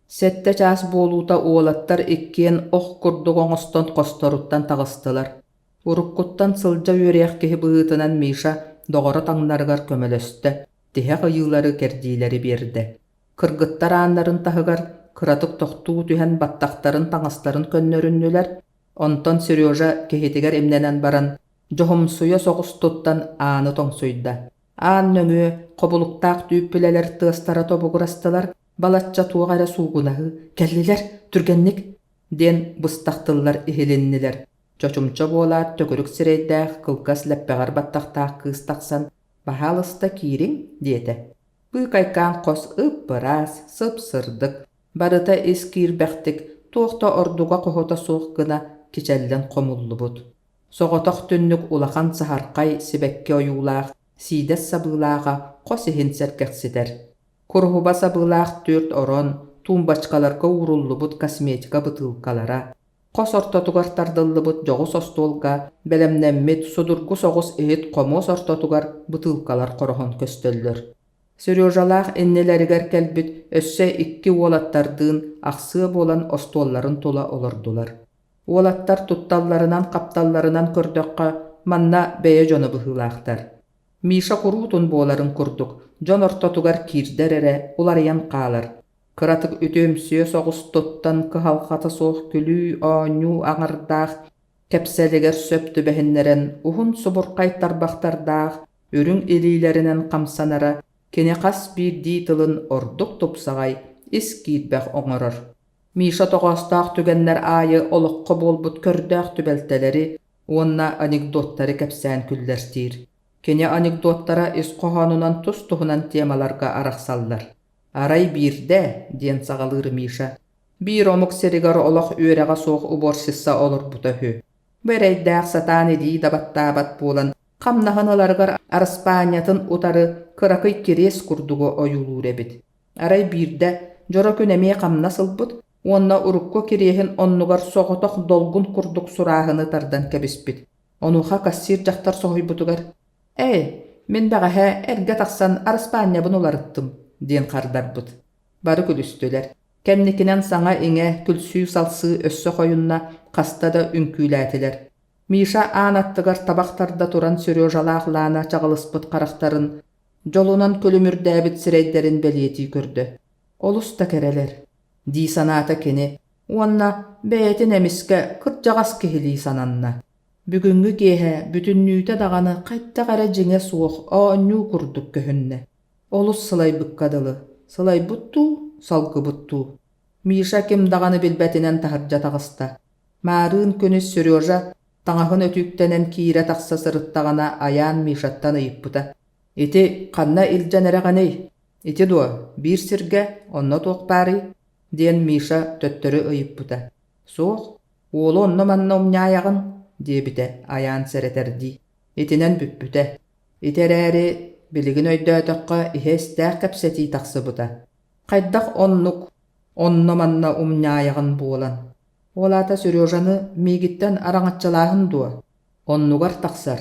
Сэтте чаас буолуута уолаттар иккиэн ох курдук оҥостон хосторуттан таҕыстылар. Уруккуттан сылдьа үөриэх киһи быһыытынан Миша доҕоро таҥнарыгар көмөлөстө, тиһэ ыйыылары кэрдиилэри биэрдэ. Кыргыттар ааннарын таһыгар кыратык тохтуу түһэн баттахтарын таҥастарын көннөрүннүлэр. Онтон Сережа киһитигэр имнэнэн баран жоһумсуйа соҕус туттан ааны тоҥсуйда. Аан нөҥүө хобулуктаах түүппүлэлэр тыастара тобугурастылар, балачча туох эрэ суугунаһы, «Кэллилэр, түргэнник» диэн быстахтыллар иһилиннилэр. Чочумча буолаат төкүрүк сирэйдээх кылгас лэппэҕэр баттахтаах кыыс тахсан «Баһаалыста киириҥ» диэтэ. Быыкайкаан хос ыппыраас, сып-сырдык, барыта ис киирбэхтик туохта ордуга коһота суох гына кичэллэн хомуллубут. Соҕотох түннүк улахан саһархай сибэкке ойуулаах сиидэс сабыылааҕа хос иһин сэргэхситэр. Курһуба сабыылаах 4 орон туумбачкаларга ууруллубут косметика бытыылкалара, хос ортотугар тардыллыбыт жоҕус остуолга бэлэмнэммит судургу соҕус иһит хомуос ортотугар бытыылкалар хороһон көстөллөр. Сережалаах иннилэригэр кэлбит өссө 2 уолаттардыын ахсыа буолан остуолларын тула олордулар. Уолаттар тутталларынан капталларынан көрдөккө манна бэйэ дьоно быһыылаахтар. Миша куруутун буоларын курдук, дьон ортотугар киирдэр эре уларыйан хаалар. Кыратык үтөөмсүө соҕус туттан кыһалхата суох күлүү оонньуу аҥардаах кэпсэлигэр сөптү бэһиннэрэн уһун субурхай тарбахтардаах үрүҥ илиилэринэн хамсанара кини хас биир дии тылын ордук тупсаҕай ис киирбэх оҥорор. Миша тоҕоостаах түгэннэр аайы олоххо буолбут көрдөөх түбэлтэлэри уонна анекдоттары кэпсээн күллэртиир. Кини анекдоттара ис коһоонунан тус туһунан темаларга арахсаллар. «Арай биирдэ» диэн саҕалыыр Миша. «Биир омук сиригар олох үөрэҕэ суох уборсисса олорбута үһү. Бэрэйдээх сатаан идии дабаттаабат буолан хамнаһыналарыгар Араспааньатын утары кыракый кириэс курдугу ойуулуур эбит. Арай биирдэ жоро күнэмие хамна сылбут, уонна урукку кириэһин оннугар соҕотох долгун курдук сурааһыны тардан кэбиспит. Онуха кассиир дьахтар соһуйбутугар: «Мин бэҕэһэ эргэ тахсан Араспааньябын уларыттым» диэн хардарбыт. Бары күлүстүлэр. Кэнникинэн саҥа иҥэ күлсүү салсыы өссө хойунна хаста да үҥкүүлээтилэр. Миша аанаттыгар табахтарда туран Сережалаах Лана чаҕылыспыт харахтарын жолунан көлүмүрдээбит сирэйдэрин бэлиэтии көрдө. Олус да кэрэлэр. Дии санаата кини, уонна бэйэтин эмиске кырдьаҕас киһилии сананна. Бүгүнгү киэһэ бүтүннүүтэ даҕаны хайттаҕара дьиҥэ суох оонньуу курдук көһүннэ. Олус сылай быккадылы, Сылай бутту, салгы бутту. Миша кем дағаны билбәтінен тахыржа тағыста. Марын көнес Сережа таңахын өтүктенен киире тақса сырыттағана аян Мишаттан ыйыппыта. Ити қанна илжан әрәғаней. Ити дуа, бир сирге, онно тоқ бары, диен Миша төттөрі ыйыппыта. Соқ, олы онно манна умняяғын, дебіте аян сәретерди. Итинен бүппүте. Итерәрі билигин өйдөтөккө ихестәк кәпсети тақсыбыта. Қайдақ оннук, онно манна умняяғын болан. Олата Сережаны мигиттен араңатчалағын дуа. Оннугар тақсар.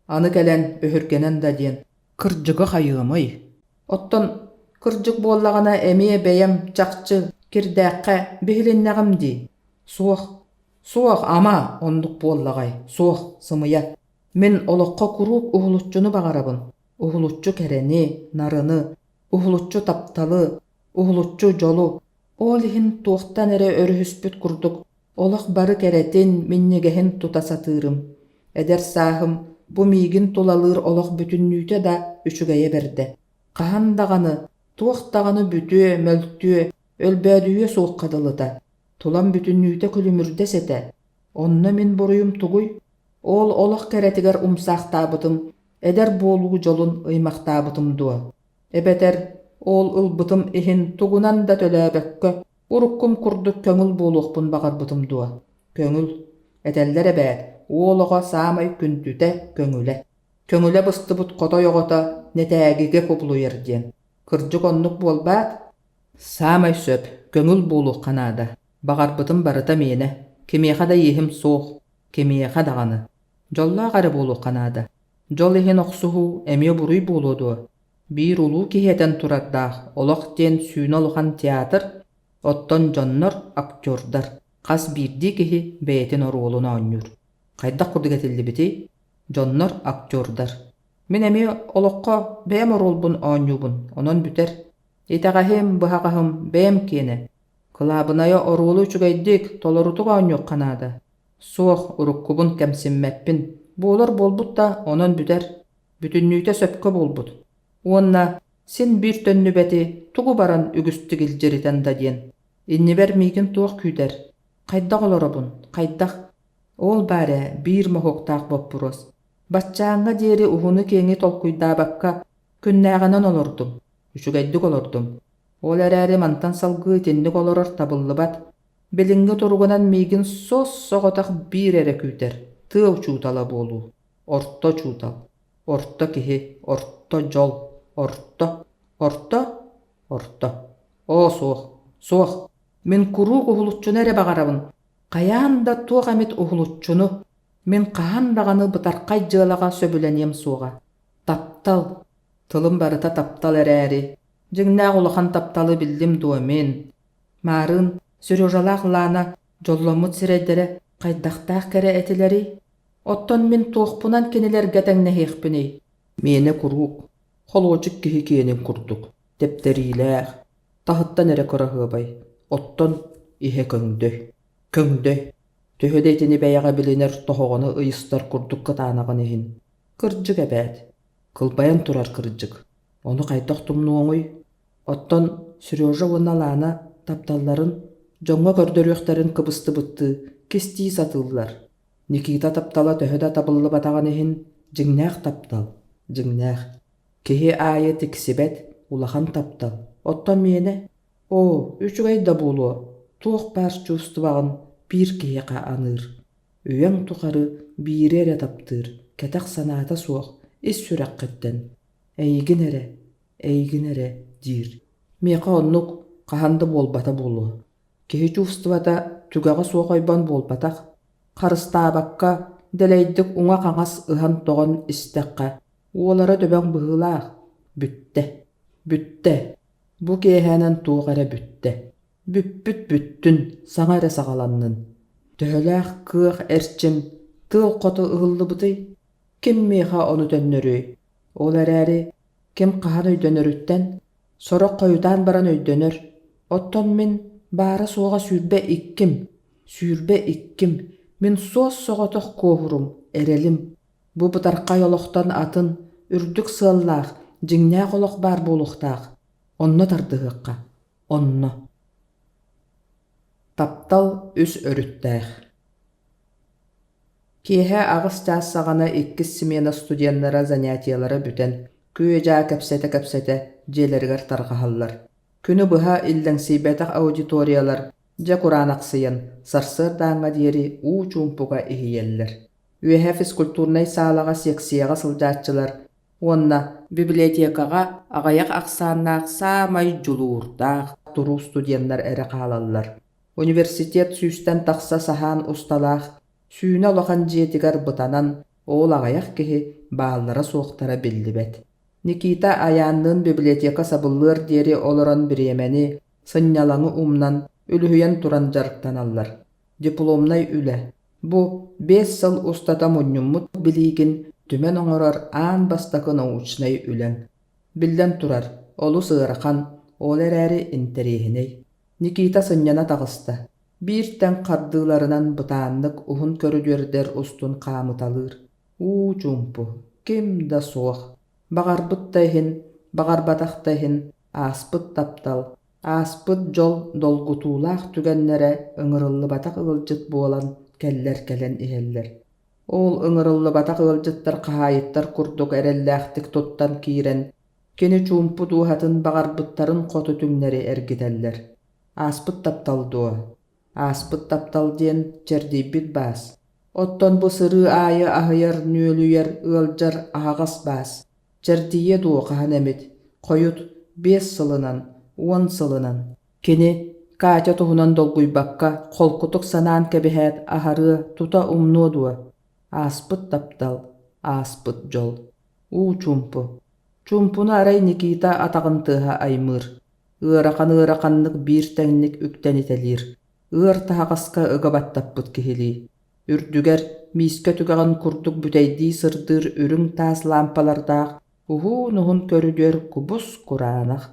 Аны кәлен өһүргенен да диен. Кыржыгы хайымый. Оттон кыржык боллағана әме бәйем чақчы кирдәққа бихилиннәғым ди. Суох ама ондук боллағай. Суох сымыя. Мен олыққа курук ухулутчуну бағарабын. Ухулутчу кәрені, нарыны, ухулутчу тапталы, ухулутчу жолу. Ол ихин туохтан әрі өріхіспіт курдук. Олық бары кәретін миннегехін тутасатырым. Эдер сағым, бу мигин тулалыр олық бүтүннүйте да үшігәйе берді. Қахандағаны, туохтағаны бүтүе, мөлттүе, өлбәдүйе суыққадылыта. Тулан бүтүннүйте күлімірде сете. Онны мен боруйум тугуй. Ол олық кәрәтігер умсақтабытым, эдер болуғы жолун ыймақтабытым дуа. Эбетер, ол ылбытым ихин тугунан да төләбәккө, уруккум курдук көңіл болуқпын бағарбытым дуа. Көңіл, этеллер эбәт, олыға самай күнтүте көңіле. Көңіле быстыбыт қота йоғота, нетәгіге көплу ерден. Кыржык оннук болбат, самай сөп, көңіл болуқ қанада. Бағарбытым барыта мені, кемеға да ехім соқ, кемеға дағаны. Жолла ағары болу қанада. Жол ехен оқсуғу әме бұруй болуду. Бир улу кихетен турардақ, олық ден сүйін олуған театр, оттон жоннор актёрдар. Қас бирди кихи бәйтін орулуна оннюр. Қайдақ құрдық әтілді біті? Жоннор актёрдар. Мен әме олыққа бәйім орулбун оннюбун, онон бүтер. Итағахым, бұхағахым, бәйім кені. Кылабынайы орулу үчігайдік, толорутуға оннюк қанада. Суох уруккубун кемсинмеппин. Болар болбутта онон бүтер. Бүтүннүйте сөпкө болбут. Уонна сен бир төннү бәти тугу баран үгүстү килжеритен да диен. Иннибер мигин туох күйтер. Кайдақ олоробун, кайдақ. Ол бәрі бир мохоктақ боппурос. Батчааңга дери ухуну кеңи толкуйда бакка күннәғанан олордум. Үчүгайдык олордум. Ол әрәрі мантан салгы тенник олорор табыллыбат. Белинге тургунан мигин сос-соғотақ бир эре күйтер. Тыу чутала болу. Орто чутал. Орто кихи, орто жол. Орто. О, суох. Мен курук ухулутчуну эре бағарабын. Каяанда туох амит ухулутчуну. Мен каандағаны бытарқай жылаға сөбіленем суға. Таптал. Тылым барыта таптал әрәрі. Жыңнақ улахан тапталы білдім дуа мен. Марын, Сережалақ лана, жолламыт сиредері, қайдақтақ кәрі әтілері. Оттон мен туақпынан кенелер гәтәңне хеқпіней. Мені курук. Холочык кихи кенен курдук. Тептериләқ. Тахыттан әрі көріғыбай. Оттон ихе көңді. Төһөдейтіні бәяға білінер тоғығыны ұйыстар курдук кытанағын ехін. Кырджык әбәд. Кылбаян турар кырджык. Оны қайдақ тұмны оңой. Оттон Сережа уналана тапталларын, жоңға көрдөрүөхтарын кыбысты бұтты, кести сатылылар. Никита таптала төһөдә табылы батаған ехін, жыңнақ таптал, жыңнақ. Кеһи айы тиксибет, улахан таптал. Оттон мені, үчүгайда болу, туох бар чувствағын бир кеһиқа аныр. Үйәң тұқары бирере таптыр, кәтәқ саната суық, ис сүрәк кеттен. Әйгін әре, дир. Меқа оннук қаханды болбата болу. Кеһи чувствата түгәғы суық ойбан болбатақ. Қарыстабаққа, дәләйдік уңа қаңас ыхан тоғын істәққа. Олара дөбәң бұғылақ. Бүтті. Бұ кеһәнен туғары бүтті. Бүттін, саңа әрі сағаланның. Төхіләқ кық әрчім, тыл қоты ұғылды бұты. Кем меха оны төннөрүй? Ол әрі, кем қаған өйдөнөріттен? Сорық қойудан баран өйдөнөр. Оттон мен бары соға сүйірбе иккім. Мен соғыз соғатық көғырым, әрелім. Бұ бұтарқай олықтан атын, үрдік сыллақ, жіңнәқ олық бар болуқтақ. Онно тардыгыкка. Онно. Таптал үс өрүttäэх. Киэһэ агыс чаассаҕана иккис смена студеннара занятиялары бүтэн, күө жаа кэпсэтэ дьиэлэригэр тарҕаһаллар. Күнү быһа иллэҥсийбэтэх аудиториялар дьэ кураанахсыйан сарсыар дааңҥа диэри уу чуумпуга иһийэллэр. Үөһэ физкультурнай саалаҕа секцияҕа сылдьааччылар, уонна библиотекаҕа аҕайах ахсааннаах саамай дьулуурдаах туруу студеннар эрэ хаалаллар. Университет сүүстэн тахса саһаан усталаах, сүүнэ олохан дьиэтигэр бытанан ол аҕайах киһи бааллара суохтара биллибэт. Никита аяаннын библиотека сабыллыар диэри олорон бириэмэни сыннялаҥы умнан үлүһүйэн туран жарыктаналлар. Дипломнай үлэ. Бу 5 сыл устата мунньуммут билигин түмэн оҥорор аан бастакы научнай үлэҥ. Биллэн турар, олу сыарахан, ол эрээри интериэһинэй. Никита сынньана таҕыста. Бииртэн хардыыларынан бытааннык уһун көрүдүөрдэр устун хаамыталыыр. Уу чуумпу, ким да суох. Бағарбыттайһын, бағарбатахтайһын, ааспыт таптал, ааспыт жол долгутуулаах түгэннэрэ ыҥырыллыбатах ыылдьыт буолан кэллэр кэлэн иһэллэр. Ол ыҥырыллыбатах ыылдьыттар хаһаайыттар курдук эрэллээхтик туттан киирэн, кини чуумпу дууһатын бағарбыттарын хоту түҥнэри эргитэллэр. Ааспыт таптал дуо. Ааспыт таптал диэн чердийбит баас. Оттон бу сырыы аайы аһыйар, нүөлүйэр, ыалдьар аһаҕас баас. Чердийе дуо хаһан эмит. Хойут 5 сылынан, 10 сылынан. Кини Катя туһунан долгуйбакка холкутук санаан кэбиһээт аһарыа тута умнуо дуо. Ааспыт таптал, ааспыт жол. Уу чуумпу. Чуумпуну арай Никита атаҕын аймыыр. Ыараканнык биир тэҥник үктэнитэлиир. Ыар таһаҕаска ыгабаттаппыт киһилии. Үрдүгэр миискэ түгэҕин курдук бүтэйдии сырдыыр үрүҥ таас лампалардаах уһуун-уһун көрүдүөр кубус кураанах.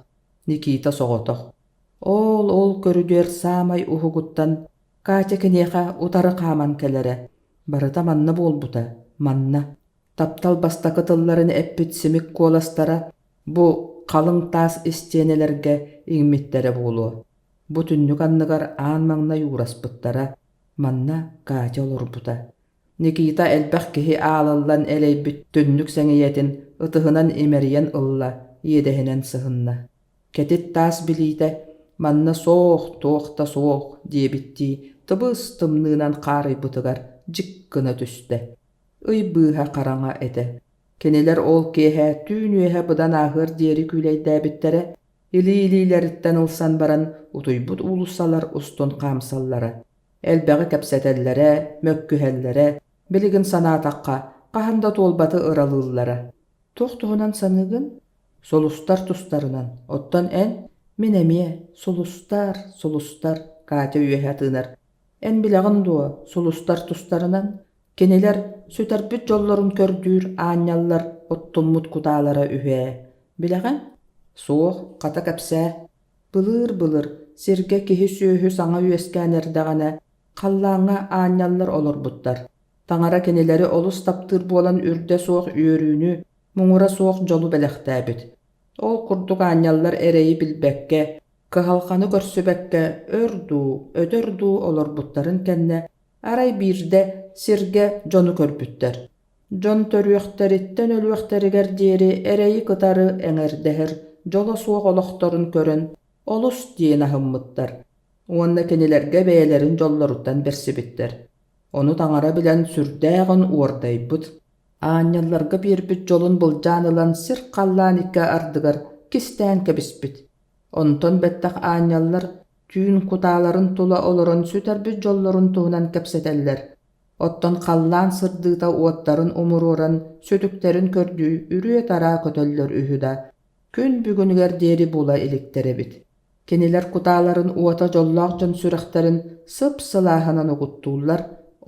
Никита соҕотох. Ол көрүдүөр саамай уһугуттан Катя киниэхэ утары хааман кэлэрэ. Барыта манна буолбута, манна. Таптал бастакы тылларын эппит симик куоластара бу халыҥ таас истиэнелерге иҥмиттерэ буолуо. Бу түннүк анныгар аан маҥна юураспыттара манна Катя олорбута. Никита элбэх киһи аалаллан элэйбит түннүк сэҥийэтин ытыһынан имэриэн ылла иэдэһинэн сыһынна. Кетит таас билиитэ манна суох туохта суох диэбиттии тыбыс тымныынан хаарыйбытыгар дьиккына түстэ. Ыйбыыһа хараҥа этэ. Кинилэр ол киэһэ түүнүөһэ быдан ааһыар диэри күлэйдээбиттэрэ илиилиилэриттэн ылсан баран утуйбут уулуссалар устун хаамсаллара. Элбэҕи кэпсэтэллэрэ, мөккүһэллэрэ, билигин санаатахха хаһанда туолбаты ыралыыллара. Туох туһунан саныгын солустар тустарынан. Оттон эн мен эмиэ солустар Катя үөһэ тыынар. Эн билэҕин дуо солустар тустарынан кинилэр сүтэрбит дьоллорун көрдүүр аанньаллар оттуммут кутаалара үһээ. Билэҕин суох хата кэпсээ. Былыр сиргэ киһи сүөһү саҥа үөскээнэрдэҕинэ халлааҥҥа аанньаллар олорбуттар. Таҥара кинилэри олус таптыыр буолан үрдэ суох үөрүүнү муҥура суох дьолу бэлэхтээбит. Ол курдук аанньаллар эрэйи билбэккэ, кыһалханы көрсүбэккэ өтөрдүү олорбуттарын кэннэ арай биирдэ сиргэ дьону көрбүттэр. Дьон төрүөхтэриттэн өлүөхтэригэр диэри эрэйи кытары эҥэрдэһэр дьоло суох олохторун көрөн олус диэн аһыммыттар. Уонна кинилэргэ бэйэлэрин дьоллоруттан берсибиттэр. Ону таҥара билэн сүрдээҕин уордайбыт. Аанньалларга биирбит дьолун былдьаан ылан сир халлаан икка ардыгар кистээн кэбиспит. Онтон бэттэх аанньаллар түүн кутааларын тула олорон сүтэрбит дьоллорун туһунан кэпсэтэллэр. Оттон халлаан сырдыыта уоттарын умуруоран сөтүктэрин көрдүү үрүө тараа көтөллөр үһүда. Күн бүгүнүгэр диэри була иликтеребит. Кинилэр кутааларын уота дьоллоох дьон сүрэхтэрин сып-сылааһынан угуттуулар,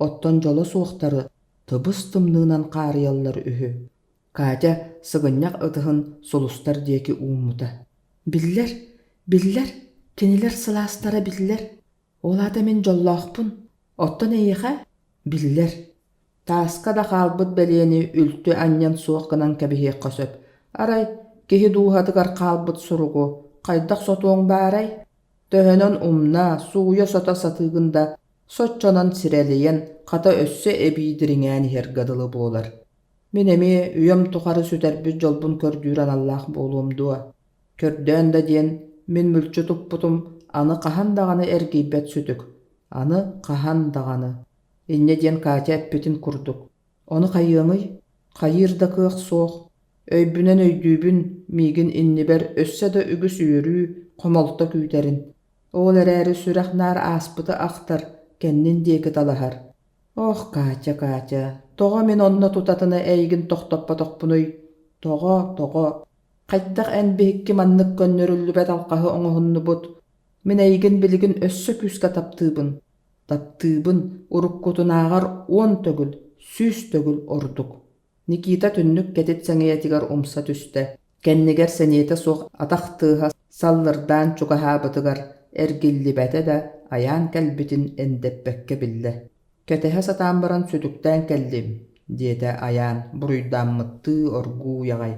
оттон дьоло суохтары тыбыс тымныынан хаарыйаллар үһү. Катя сыгынньах ытыһын солустар диэки ууммута. Биллэр, кинилэр сылаастара биллэр. Олаата мен дьоллоохпун. Оттон эйиэхэ? Биллэр. Тааска да хаалбыт бэлиэни үлтү анньан суох гынан кэбиһиэххэ сөп. Арай, киһи дууһатыгар хаалбыт суругу, Qaydak sotuğun baray. Töhönön umna suuya sota satığında sotçonan sireleyen kata össe ebidiringäni hergadılı bolar. Minemi üyem tukarı süterbi jolbun kördüren Allah bolumdua. Kördön da diyen min mülçü tupputum anı kahan dağını ergiybet sütük. Anı kahan dağını. İnne diyen kaça eppetin kurduk. Onu kayığını kayırda kığık soğuk. Öybünen öydübün migin inniber össe de ügüs yürü komolta küyterin. Oğul ereri sürek nar aspıtı aktar kennin deki dalahar. Oh kaça. Toğa men onna tutatına eygin tohtoppa tokpunuy. Toğa. Qaytdak en behikki manныk könnörüllübet alqahı oňohunnu bot. Men eygin biligin össö küska taptığыбын. Uruk ağar 10 tögül, süs tögül orduk. Nikita tünnük ketit seňeyetigar umsa tüste. Kenniger seniyete soq ataqtığha sallırdan çugahabatıgar ergillibete de ayan kelbitin endeppekke bille. Ketehe satan baran sütükten kellim, diye ayan buruydan mıttı orgu yagay.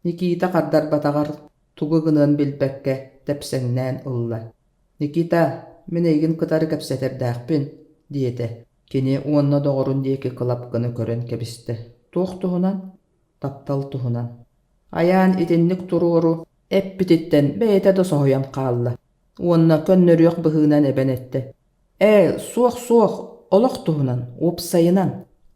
Nikita qaddar batagar tugu gının bilbekke tepsengnen ılla. Nikita, men eygin kıtarı kepseterdäkpin, diye kini onna doğurun diyeki kılapkını kören kebiste. Tuğ tuhunan, taptal tuhunan. Ayan itinlik tururu, eppititten beyte de sohoyan qalla. Onna könnörüyok bıhınan eben etti. Suoq, olok tuhunan,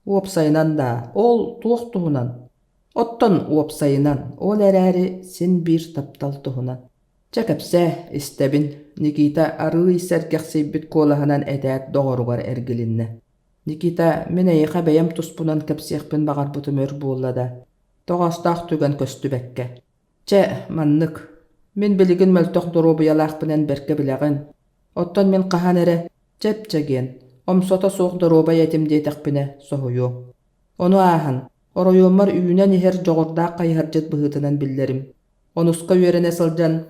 uopsayınan da, ol tuoq tuhunan. Otton uopsayınan, ol ereri sin bir taptal tuhunan. Çekepse istebin, Nikita arıy serkeqsibbit kolahanan etäät doğrugar ergilinne. Nikita meneyqa beyem tuspunan kepsiqpin bagar butumör bullada. Toğastaq tügen köstübekke. Manныk. Men biligin möltoq durubu yalaqpinen berke bilegin. Otton men qahan ere, gen. Omsota soğuk duruba yetim deteqpine sohuyu. Onu ahan, oroyomar üyünen iher joğurdaq qayharjet bıhıtınan billerim. Onuska yörene sılcan,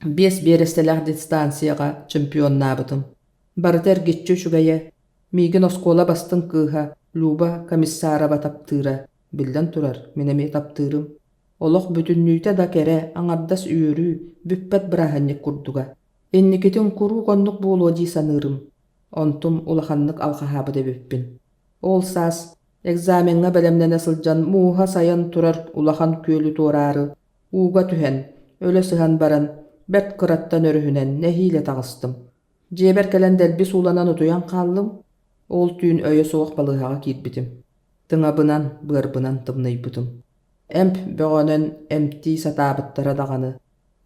5 beresteler distansiyaga çempion nabıtım. Barter gitçü şugaya, migin oskola bastın kıha, luba kamissara bataptıra. Bilden turar, menemi taptırım. Olok bütünlüyte da kere aŋardas üyörü büppet bırahannik kurduga. Ennikitin kuru konnuk buoloji sanırım. Ontum ulahannik alqahabıda büppin. Olsas, egzamenga belemden sılcan muha sayan turar ulahan kölü torarı. Uga tühen, öle sıhan baran, bert kırattan örühünen nehiyle tağыстım. Jeber kelen delbis ulanan utuyan kallım. Ol tüün öye soğuk balıhaga kitbitim. Tıngabınan, bırbınan tımnayıbıtım. Emp böğönen emti satabıttara dağını.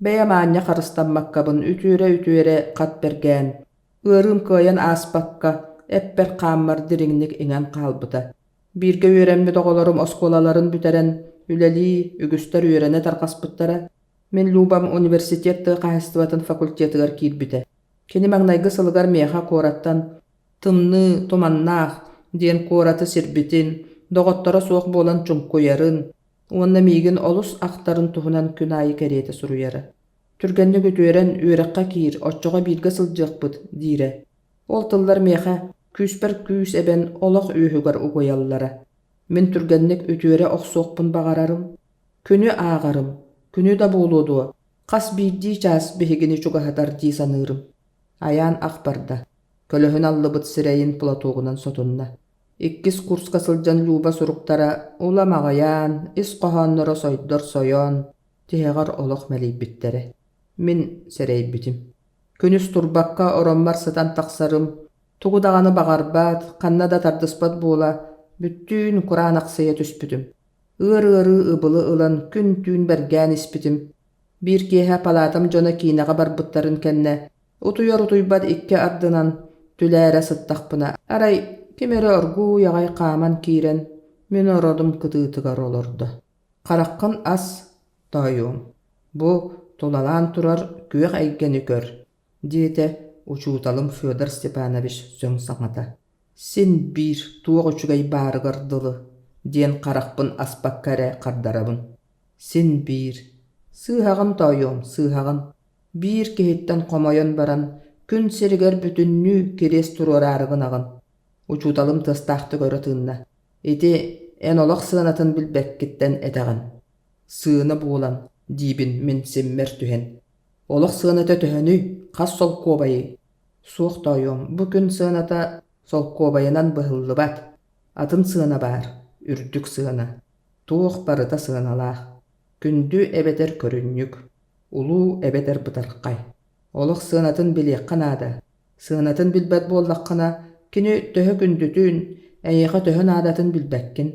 Beyamanya karıstanmakkabın ütüre kat bergen. Irım kıyan aspakka, epper kammar diringnik ingen kalbıta. Birge öğrenmi doğularum oskolaların büteren, üleli, ügüster öğrene tarqaspıttara. Men Lubam Universiteti Qahistivatın fakultetigar kirbite. Keni magnaygı sılıgar meha korattan, tımны, tumannaq, diyen koratı sirbitin, dogottara soğuk bolan çunkoyarın, onna migin olus aktarın tuhunan künayı kerete suruyarı. Türgenni götüren ürekka kir, otçoğa birge sılcıqbıt, dire. Ol tıllar meha, küs eben olaq üyügar ugoyallara. Men türgennik ötüre oqsoqpun bağararım, künü ağarım, künü da boludu. Qas birdi ças behigini çugahatar di sanırım. Ayan akbarda. Kölöhün allıbıt sireyin platoğunan sotunna. İkkis kurska sılcan luba suruktara ulamagayan, isqohanlara soydor soyon, tihegar oloq melibbitteri. Min sereybitim. Künüs turbakka oronmar satan taqsarım, tugu dağını bağarbat, kanna da tardıspat bola, büttüün Kur'an aqsaya tüspütüm. Irı ıbılı ılan kün tüün bergen ispitim. Bir kehe palatam jona kinaga barbıttarın kenne, utuybat ikke ardınan, tülere sıttaqpına. Aray, kimere orgu yagay qaman kiren, men orodum kıtıtıgar olurdu. Qaraqqın as, dayum. Bu, tolalan turar, küyek eygeni kör. Diyete, uçutalım Fyodor Stepanovich söň saňata. Sen bir tuğ uçugay barıgardılı, diyen qaraqqın aspakkare qardarabın. Sen bir, sığağın dayum, sığağın. Bir kehitten qomayon baran, kün seriger bütünnü keres turararıgın ağın. Uçutalım tastaqtı göretünna. Eti en olaq sığınatın bilbekkitten eteğin. Sığını buğulan, dibin min semmer tühen. Олох сыаната төһөнү, хас солкуобайы. Суох тойом, бу күн сыаната солкуобайынан быһыллыбат. Атын сыана бар, үрдүк сыана. Туох барыта сыаналаах. Күндү эбетер көрүннүк. Улуу эбетер бытарқай. Олох сыанатын билиэккан ада. Сыанатын билбэт буоллаккана, кини төһө күндүтүүн, эйэха төһөн адатын билбэккин.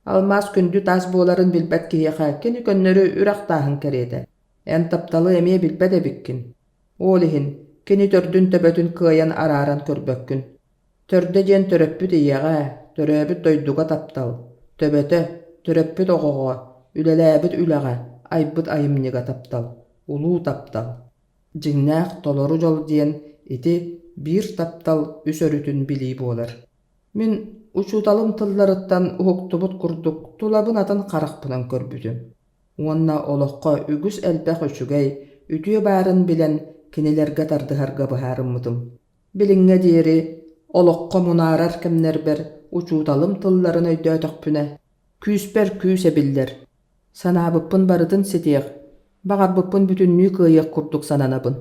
Алмаас күндү тас буоларын билбэт киэха, кини көннөрү үрахтааһын кэриэтэ. Эн тапталы эмие билбэт эбиккин. Оолиһин, кини төрдүн төбөтүн кыайан арааран көрбөккүн. Төрдө диэн төрөппүт ийэҕэ, төрөөбүт дойдуга таптал. Төбөтө, төрөппүт оҕоҕо, үлэлээбит үлэҕэ, айбыт айымньыга таптал. Улуу таптал. Дьиҥнээх толору дьол диэн ити биир таптал үс өрүтүн билии буолар. Мин учууталым тылларыттан уһуктубут курдук, тулабын атын харахпынан көрбүтүм. Уонна олоххо үгүс элбэх үчүгэй, үтүө баарын билэн кинилерге тардыһарга быһаарыммытым. Билиҥҥэ диэри, олоххо мунаарар кэмнэрбэр учууталым тылларын өйдөөтөхпүнэ. Күүспэр күүс эбиллэр. Санаабыппын барытын ситиэх, бағарбыппын бүтүннүү кыайыах курдук сананабын.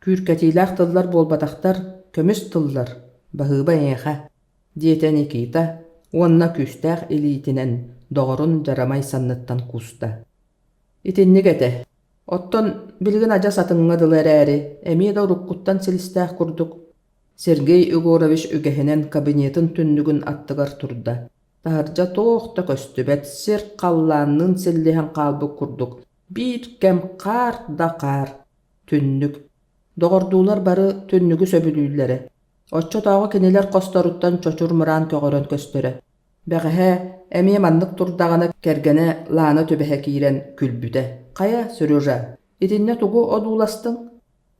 Күүркэтиилээх тыллар буолбатахтар, көмүс тыллар, баһыыба эҥэхэ. Диэтэ Никита, уонна күүстээх илиитинэн доҕорун жарамай санныттан кууста. Итинник этэ. Оттон билигин ажа сатыҥҥа дылар ээри, эмиэ да уруккуттан силистээх курдук. Сергей Егорович үгэһинэн кабинетін түннүгүн аттыгар турда. Таһырдьа тоохта көстүбэт сир халлааннын силлиһэн хаалбык курдук. Биир кэм хаар да хаар. Түннүк. Доҕордуулар бары түннүгү сөбүлүүллэре. Оччотоого кинилер косторуттан чочур мыраан көҕөрөн көстөрө. Бэҕэһэ эмиэ маннык турдағана кэргэнэ лаана төбэһэ киирэн күлбүтэ. Хая, Сережа, итинне тугу одууластың?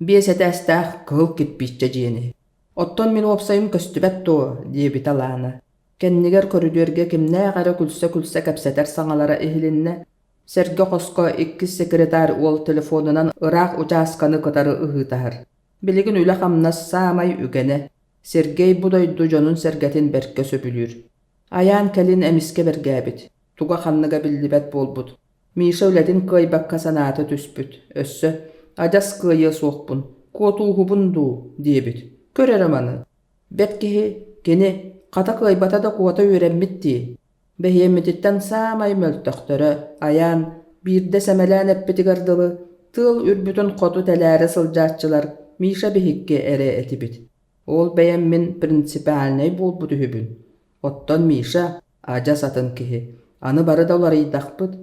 Биэсэтээстээх кыһыл киппииччэ диэни. Оттон мин опсайым көстүбэт туо, диэбита лаана. Кеннигер көрүдүөргэ кимнээҕэрэ күлсэ кэпсэтэр саҥалара иһилинне, Серге хоско иккис секретарь уол телефонунан ыраах учаасканы кытары ыһыытаһар. Билигин үлэ хамнас саамай үгэнэ. Сергей будойду дьонун сэргэтин беркэ сөбүлүүр. Аяан кэлин эмиске бэргээбит. Туга ханныга биллибэт буолбут. Миша үлэтин кыайбакка санааты түспүт. Өссө, адьас кыайы суохпун. Куотууһубун дуу, диэбит. Көрөрөм аны. Бэт киһи, кини, хата кыайбата да куота үөрэммитти. Бэһиэммититтэн саамай мөлтөхтөрө, аяан, биирдэ сэмэлээн эппитигардылы, тыл үрбүтүн хоту тэлээри сылдьааччылар Миша биһикке эре этибит. Ол бэйэммин принципиальнай буолбут үһүбүн. Оттон Миша, ажа сатын киһи, аны бары да уларыйдахпыт.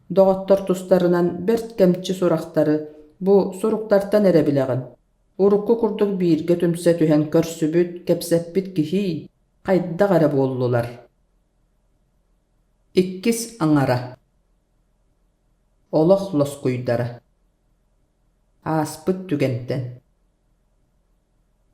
Доҕоттор тустарынан берт кэмчи сурахтары, бу суруктартан эре билэҕин. Урукку курдук бииргэ түмсэ түһэн көрсүбүт, кэпсэппит киһи, хайддаҕара буоллулар. Иккис аңара. Олох лоскуйдара. Ааспыт түгентен.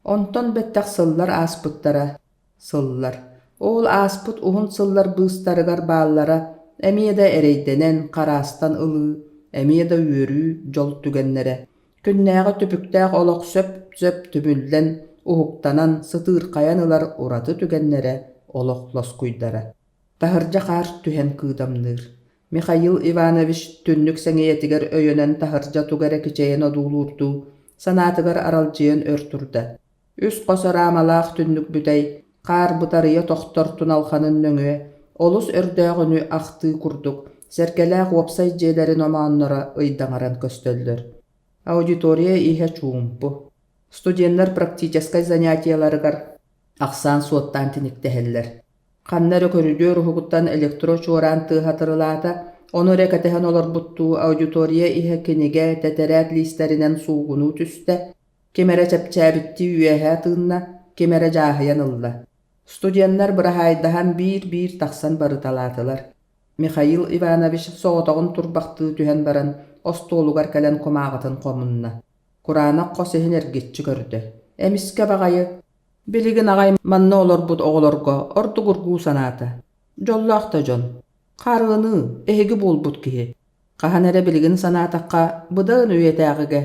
Онтон беттэх сыллар ааспыттара. Сыллар. Ол ааспыт уһун сыллар быыстарыгар бааллара, эмиэда эрейденен караастан ылыы, эмиэда үөрүү жол түгеннере. Күннээҕи түпүктээх олох сөп түбүллэн, уһуктанан сытыыркайан ылар ураты түгеннере олох лоскуйдара. Таһырдьа хаар түһэн кыыдамныыр. Михаил Иванович түннүк сэҥиэтигэр өйөнэн таһырдьа тугара кичэйэн одуулуурдуу, санаатыгар аралдьыйан өр турда. Үс қосараамалаах түннүк бүтэй, хаар бытарыйа тохтор туналханын нөҥүө, олус өрдөөгүнү ахтыы курдук, серкелээх уопсай дьиэлэрин омааннора ыйдаҥаран көстөллөр. Аудитория иһэ чуумпу. Студенттар практическай занятияларыгар ахсаан суоттаан тиниктэһэллэр. Ханнары көрүдүөр уһугуттан электро чуораан тыыһатырылаата, ону рекэтэһэн олорбуттуу аудитория иһэ кинигэ тэтэрээт листеринен суугунуу түстэ, кемере чэпчээбитти үөһэ тыынна, кемере жааһыйан ылла. Студенттар быраһайдаһан биир тахсан барыталаатылар. Михаил Иванович соҕотоҕун турбахтыы түһэн баран, остуолугар кэлэн комааҕатын хомунна. Кураанах хосиһин эргитчи көрдө. Эмиске баҕайы, билигин аҕай манна олорбут оҕолорго ордугургуу санаата. Жоллоохта дьон. Харыыны, эһиги буолбут киһи. Хаһан эре билигин санаатахха быдаын үетээҕигэ.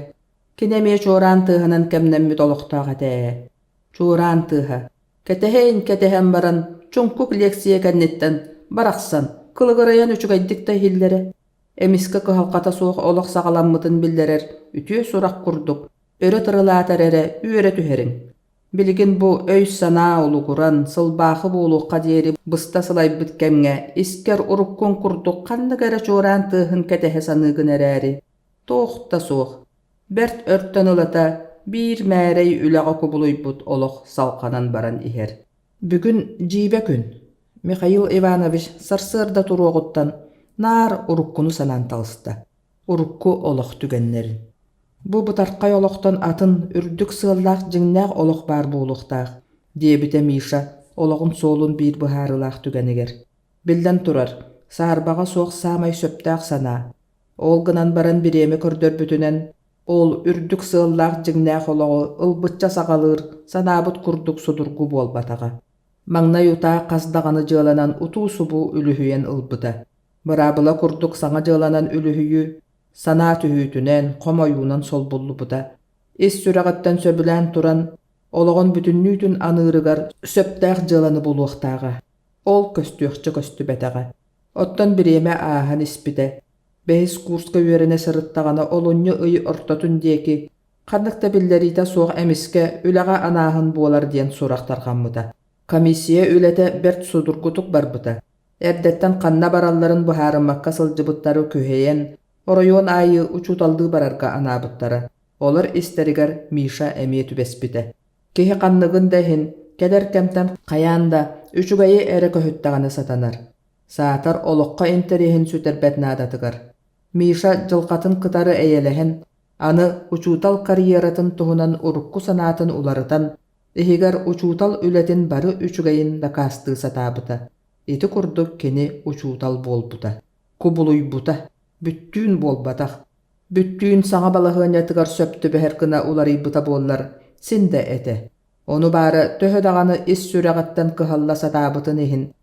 Кинемие чуораан тыыһынан кэмнэммит олохтоох этээ. Чуораан тыыһа. Кэтэһэн баран, чуҥкук лекция кэнниттэн, барахсан, кылыгырайан үчүгэйдик тайһиллэре. Эмиске кыһалхата суох олох саҕаламмытын биллэрэр, ütüö surak kurduk, örü tırılatar ere üere tüherin. Bilgin bu öy sana uluguran, sılbaqı buuluqqa deri bısta sılay bitkemge, isker urukkun kurduk, kandı gara çoğran tığın ketehe sanıgın ereri. Toğda soğuk. Bert örtten ılata, bir märey ülağa kubuluybut oloq salqanan baran iher. Bugün jibe gün. Mikhail Ivanovich sarsırda turuğuttan nar urukkunu sanan talısta. Urukku oloq tügenlerin. Bu butarqay oloqtan atın ürdük sığıllaq jinnaq oloq bar buuluqtaq. Diyebite Misha oloqun solun bir buharılaq tügeniger. Bilden turar, sarbağa soğuk samay söptaq sana. Ol gınan baran biremi kördör bütünen, ol ürdük sığıllaq jinnaq oloqu ılbıtça sağalır, sanabıt kurduk sudurgu bol batağa. Mangna yuta qazdağını jılanan utusu bu ülühüyen ılbıda. Bırabıla kurduk sana jılanan ülühüyü, sana tühütünen, qomayunan sol bullu buda. Es süraqattan söbülen turan, oloğun bütünlüytün anırıgar söptaq jılanı buluqtağa. Ol köstüqçı köstü betağa. Ottan bireme ahan ispide. Behis kurska üerine sırıttağana olunyu ıyı ortatun diyeki, qanlıqta billerita soğuk emiske ülağa anahın buolar diyen soraqtargan muda. Komisiya ülete bert sudurgutuk barbuta. Erdetten qanna baralların buharımakka sılcıbıtları köheyen, Oroyon ayı uçutaldığı bararga anabıttara. Olar isterigar Misha emiyetü bespite. Kehi qannıgın dehin, keder kemten qayanda üçügayı ere köhüttağını satanar. Saatar oloqqa enterihin süterbet nadatıgar. Misha jılqatın kıtarı eyelehen, anı uçutal kariyeratın tuhunan urukku sanatın ularıtan, ehigar uçutal ületin barı üçügayın da kastığı satabıta. Eti kurduk keni uçutal bolbuta. Kubuluy buta. Büttüğün bol bataq. Büttüğün sağa balahın yatıgar söptü beher kına ulari buta bollar. Sinde ete. Onu bari töhö dağını is süreğattan kıhalla satabıtın ehin.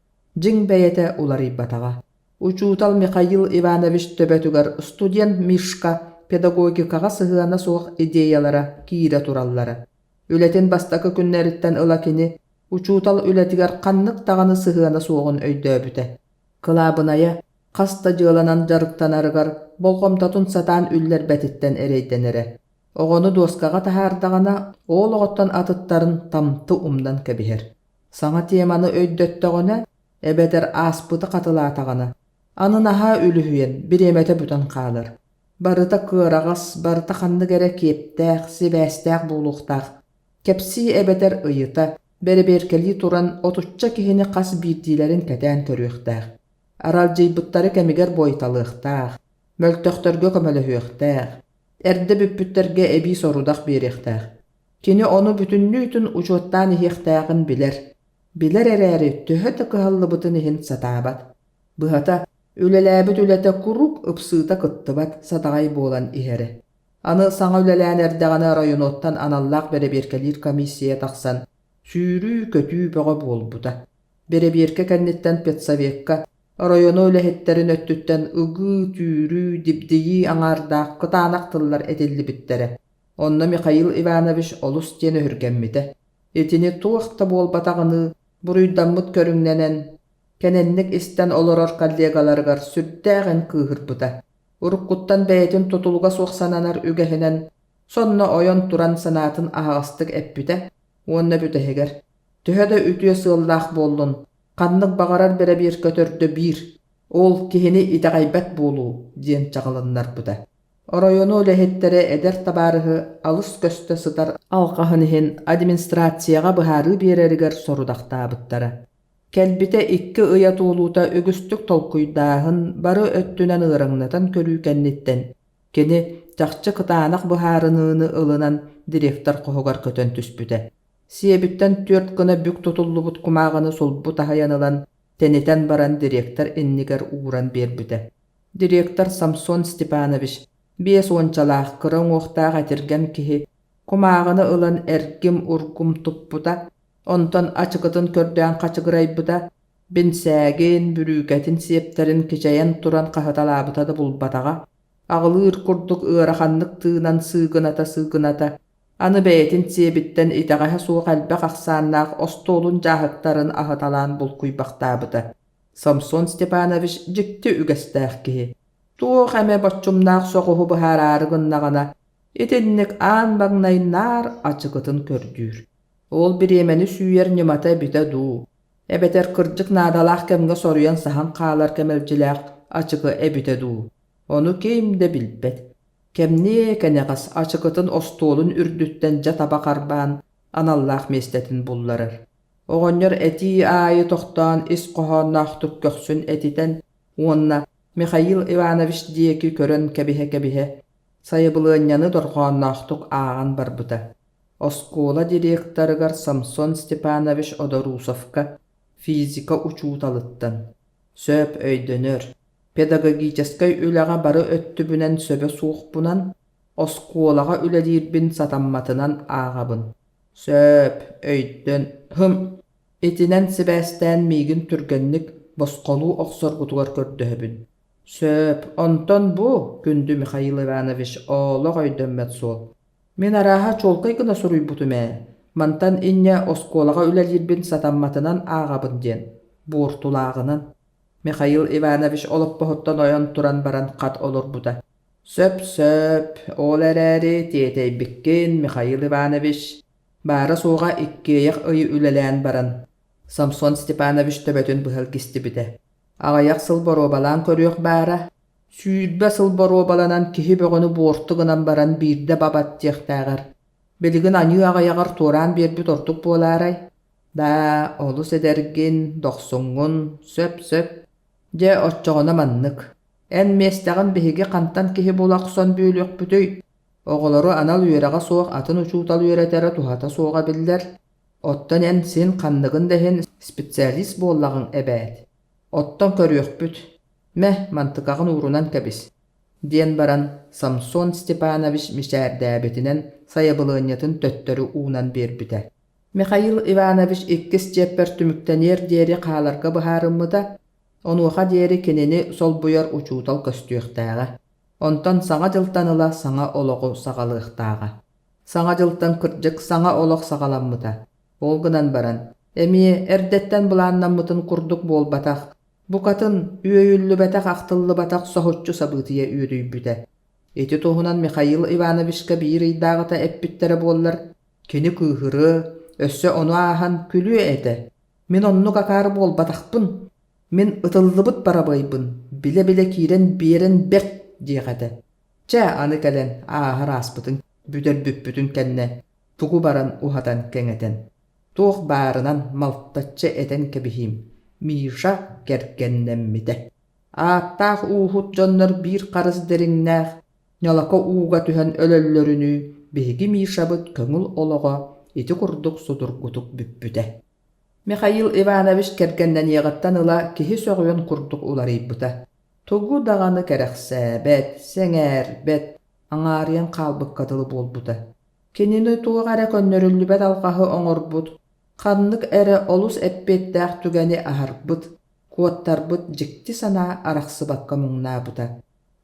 Jing beyete ulari batağa. Uçutal Mikhail Ivanovich töbetügar student Mishka pedagogikaga sıhığana soğuk ideyalara, kire turallara. Ületin bastakı günleritten ılakini, uçutal ületigar qanlık dağını sıhığana soğun öydöbüte. Kılabınaya, Qasta jılanan jarıktan arıgar, bolgomtatun satan üller betitten ereydenere. Oğonu doskaga tahardağına, oğloğuttan atıttarın tamtı umdan kebiher. Sana temanı öydöttağına, ebeder aspıtı katılatağına. Anınaha ülühüyen, bir emete büten kalır. Barıta kırağız, barıta kandı gerek keptağ, sibestağ buluqtağ. Kepsi ebeder ıyıta, berberkeli turan otutça kihini qas birdilerin keten körüqtağ. Aral jıybıtları kemiger boytalıqtağ, möltöktörgö kömölöhüqtağ, erde büppütterge ebi sorudaq beriqtağ. Kini onu bütünlüytün uçuttan ihiqtağın biler. Biler ereri töhö tıkıhallı bıtın ihin satabat. Bıhata, ülelabit ülete kuruk ıpsıta kıttıbat satağay bolan iheri. Anı sana ülelän erdağına rayonottan anallaq bereberkelir komisiya taqsan, sürü kötü bağa bolbuda. Bereberke kennitten petsavekka, Rayonu ülehetterin öttütten ıgı, türü, dibdiyi aŋardaq kıtanak tıllar edildi bittere. Onna Mikhail Ivanovich olus jene hürgemmide. Etini tuğakta bol batağını, buruydammıt körüngnenen, kenenlik isten oloror kollegalargar süddäğen kıhırpıda. Urukkuttan beytin tutulga soğsananar ügehinen, sonna oyon turan sanatın ağastık eppüde, onna büteheger. Tühöde ütüye sığıllaq bollun. Qanlık bağarar bere bir kötürdü bir. Ol kihini itagaybat bolu, diyen çağılınlar buda. Orayonu lehettere eder tabarıhı alыс köste sıtar alqahınihin administrasiyaga buharı bereriger sorudaqta buttara. Kelbite ikki ıya tuğuluta ögüstük tolkuydağın barı öttünen ırıgnatan körükennitten. Keni çaqçı kıtaanak buharınığını ılınan direktor qohugar kötön tüspüde. Siyebitten 4 gına bük tutullubut kumağını solbu tahayanılan teneten baran direktor enniger uğran berbüde. Direktor Samson Stepanovich, 5 onçalaq kırın oqtaq atirgen kihi, kumağını ılan ergim urgum tuppuda, ondan açıqıtın kördüğün qaçıqıraybuda, binsägin bürüketin siyepterin kiçayan turan qahatalabıta da bulbatağa, ağılır kurduk ıraxanlık tığınan sığınata, anı beytin siyebitten itagaha soğuk alba qaqsannaq ostolun jahıktarın ahatalan bulkuybaqtabıda. Samson Stepanovich jikti ügestaq kihi. Tuğ eme başçumnaq soğuhu buhararı gınnağına, Etennek aan bagnaynar açıkıtın kördür. Ol bir emeni süyer nymata bite du. Ebeter kırcık nadalaq kemge soruyan sahan qalar kemelcileq açıkı ebite du. Onu kim de bilbet. Kemni keneqas açıkıtın ostolun ürdütten jata bakarban anallah mestetin bullarır. Oğonyor eti ayı tohtan is qohonnaqtuk köksün etiten onna Mikhail Ivanovich diyeki körön kebihe sayıbılığınyanı dorqonnaqtuk ağan barbuta. Oskola direktarıgar Samson Stepanovich Odorusovka fizika uçutalıttan. Söp öydönör. Pedagogicaskay ülaga barı öttübünen söbe suuqbunan, oskolaga üledirbin satammatınan ağabın. Söp öydön. Etinen Sebastian migin türgenlik boskolu oqsorgutugar kördöhübün. Söp, onton bu, gündü Mikhail Ivanovich oğlaq öydönmet sol. Men araha çolkaygına soruybutume. Mantan inne oskolaga üledirbin satammatınan ağabın diyen. Buurtulağının. Mikhail Ivanovich olup bohuttan oyan turan baran qat olur buda. Söp, ol ereri tiyetey bikkin Mikhail Ivanovich. Bara soğa ikkiyeq ıyı ülelän baran. Samson Stepanovich töbötün bıhıl gisti bide. Ağayak sılborobalan körüyok bara. Süýdbe sılborobalanan kihi bögünü buortugınan baran birde babat tiyaqtağar. Biligin anyı ağayagar turan berbit ortuk bolaray. Da olus edergin, doqsungun, söp. Je otçoğuna manныk. En mestağın bihigi qantan kihi bulaqson büyülük bütüy. Oğulary anal üyeraga soğuk atın uçuutal üyeretere tuhata soğuğa biller. Ottan en sin qannıgın dehen spesialist bollağın ebet. Ottan körüyük büt. Meh mantıkağın uğrunan kebis. Diyen baran Samson Stepanovich mişerdäbetinen sayabılığınyatın töttörü uğunan berbite. Mikhail Ivanovich ikkis jepper tümüktener deri qalarga baharımıda, onuğa deri keneni sol buyar uçuutal köstüyöktäge. Ondan sağa jıltanıla sağa ologu sağalıqtaga. Sağa jıltan kırcık sağa olog sağalanmıda. Olgınan baran. Emi erdetten bulananmıtın kurduk bol bataq. Bu katın üyüllü bataq aqtıllı bataq sohutçu sabıtıya üyürüybüde. Eti tohunan Mikhail Ivanovichka bir idağıta eppittere bollar. Keni kıhırı, össe onu ahan külü ete. Min onnu kakar bol bataqpın. Min ıtıllıbıt barabaybın. Bile kiren biren bek diýgede. Çä anı kelen ahar aspıtın büder büppütün kenne tugu baran uhadan keňeten. Tuğ barınan maltatça eten kebihim. Mişa kerkennemmide. Attaq uhut jonnor bir qarız derinnäq. Nyalaka uğga tühen ölöllörünü bihigi Mişabıt köngül ologa eti kurduk sudurgutuk büppüte. Mikhail Ivanovich kerkenden ýagattan ıla kihi sögüyen kurduk ularıybuta. Tugu dağanı kereksebet, seňerbet, aňaryan qalbyk katılı bolbuda. Kenini tuğu gara könnörüllübet alqahy oňorbut, qannyk ere olus eppetdäq tügeni aharbıt, kuottarbıt jikti sana araqsybakka muňnabuda.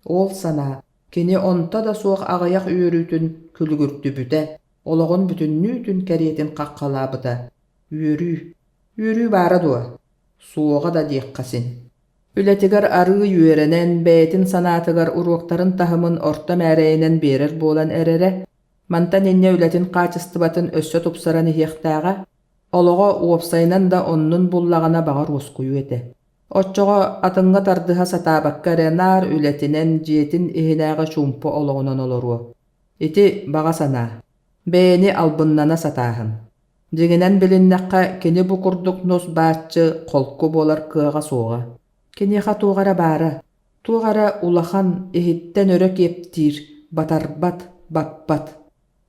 Ol sana, keni onta da soğuk ağayak üýürütün külgürtübüde, ologun bütünnütün kerietin qaqqalabuda. Üýürü bara duwa, soğuğa da diýekkasin. Ületigar arığı yüerenen beytin sanatıgar uruqtarın tahımın orta märeyinen berer bolan erere, mantan enne ületin qaçıstıbatın össe tupsaran ihiyaqtağa, ologa uopsaynan da onnun bullagana bağır oskuyu ete. Otçoga atıngga tardıha satabakka renar ületinen jetin ihinağa çumpu ologunan oloru. Iti bağa sana, beyni albınnana satahın. Jeginen bilinnaqqa keni bu kurduk nos baatçı kolku bolar kıaga soğa. Keniha tuğara bara. Tuğara ulahan ehitten örök yeptir. Batarbat, bappat.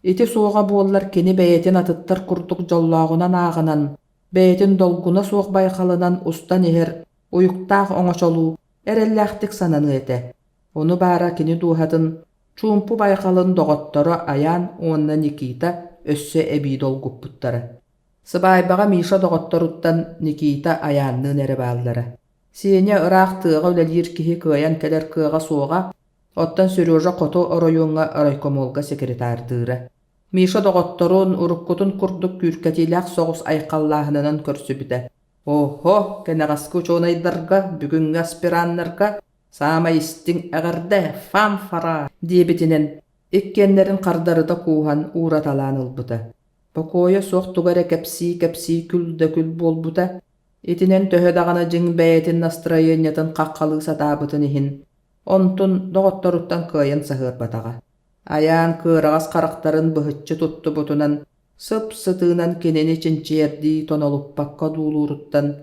Iti soğa bollar keni beyetin atıttar kurduk jollağınan ağınan. Beyetin dolguna soğuk baykalınan ustan eher. Uyuktağ oňoçolu, erellähtik sananı ete. Onu bara keni duhatın. Çumpu baykalın dogottoro ayan onna Nikita össe ebi dolgupputlara. Sıbaybağa Mişa dogottoruttan Nikita ayanını nere bağlılara. Siene ıraq tığga ülelir kihi kıyan keler kıga soğa, ottan Seryoja Koto oroyunga raykomolga sekretardıra. Mişa dogottorun urukkutun kurduk kürketiylaq soğus ayqallahınanan körsübüde. Oho, kenegasky uçoğunaydarga, bugün aspirannarga, sama istin eğerde fanfara diýebitinen Ikkenlerin kardarıda kuhan uğratalan ılbıta. Bokoya soq tugara kepsi kül bolbuta. Itinen töhö dağına jing bäyetin nastroyeniyatin qaqqalı satabıtın ihin. Ontun doğottoruttan kıyın sahır batağa. Ayaan kıragas karaktarın bıhıtçı tuttu butunan, sıp sıtığınan keneni çinçiyerdi tonoluppakka duuluruttan,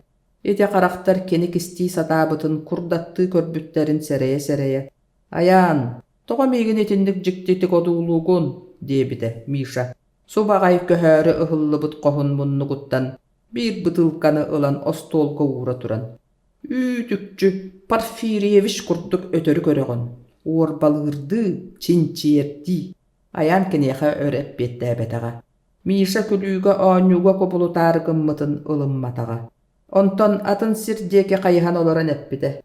ite karakter keni kisti satabıtın kurdattığı körbütlerin sereye. Ayaan, toğa migin itindik jiktitik oduulugun, diye Misha. Subagay köhörü ıhıllıbıt kohun munnuguttan, bir bıtılkanı ılan ostolga uğra turan. Ütükçü Porfiriyevich kurduk ötörü köreğin. Orbalırdı, çinçiyerdi. Ayan keneha örep bette betağa. Misha külüge anyuga kopulutar gımmıtın ılınmatağa. Onton atın sirdiyeke kayhan olaran eppide.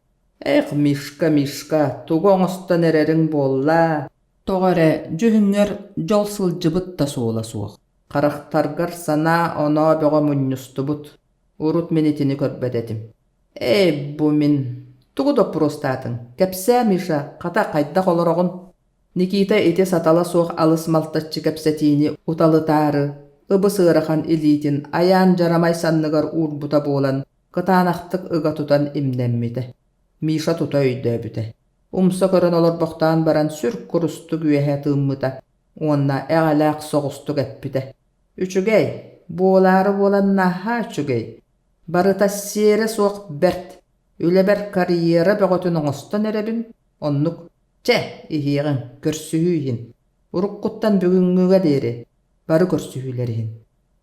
Mişka, tugoğustan ererin bolla. Toğare, cühünger jol sılcıbıt da soğla soğuk. Karaktargar sana ona beğa munnustubut. Urut minitini körbedetim. Bu min. Tugu da prostatın. Kepse Misha, kata kayda koloroğun. Nikita iti satala soğuk alыс maltatçı kepsetini utalıtarı. Ibı sığırakan ilitin ayan jaramay sanныgar urbuta bolan. Kıtanaktık ıga tutan imnemmide. Misha tuta öydöbüte. Umsa körön olur boktan baran sürk kurustu güyehe tığmıda. Onna eğalak soğustu geppide. Üçügey, boğuları bolan naha üçügey. Barıta sere soğuk bert. Üleber kariyera beğotun oğustan erebim. Onnuk, ihiğin, körsühüyhin. Urukkuttan bugüngüge deri. Barı körsühülerihin.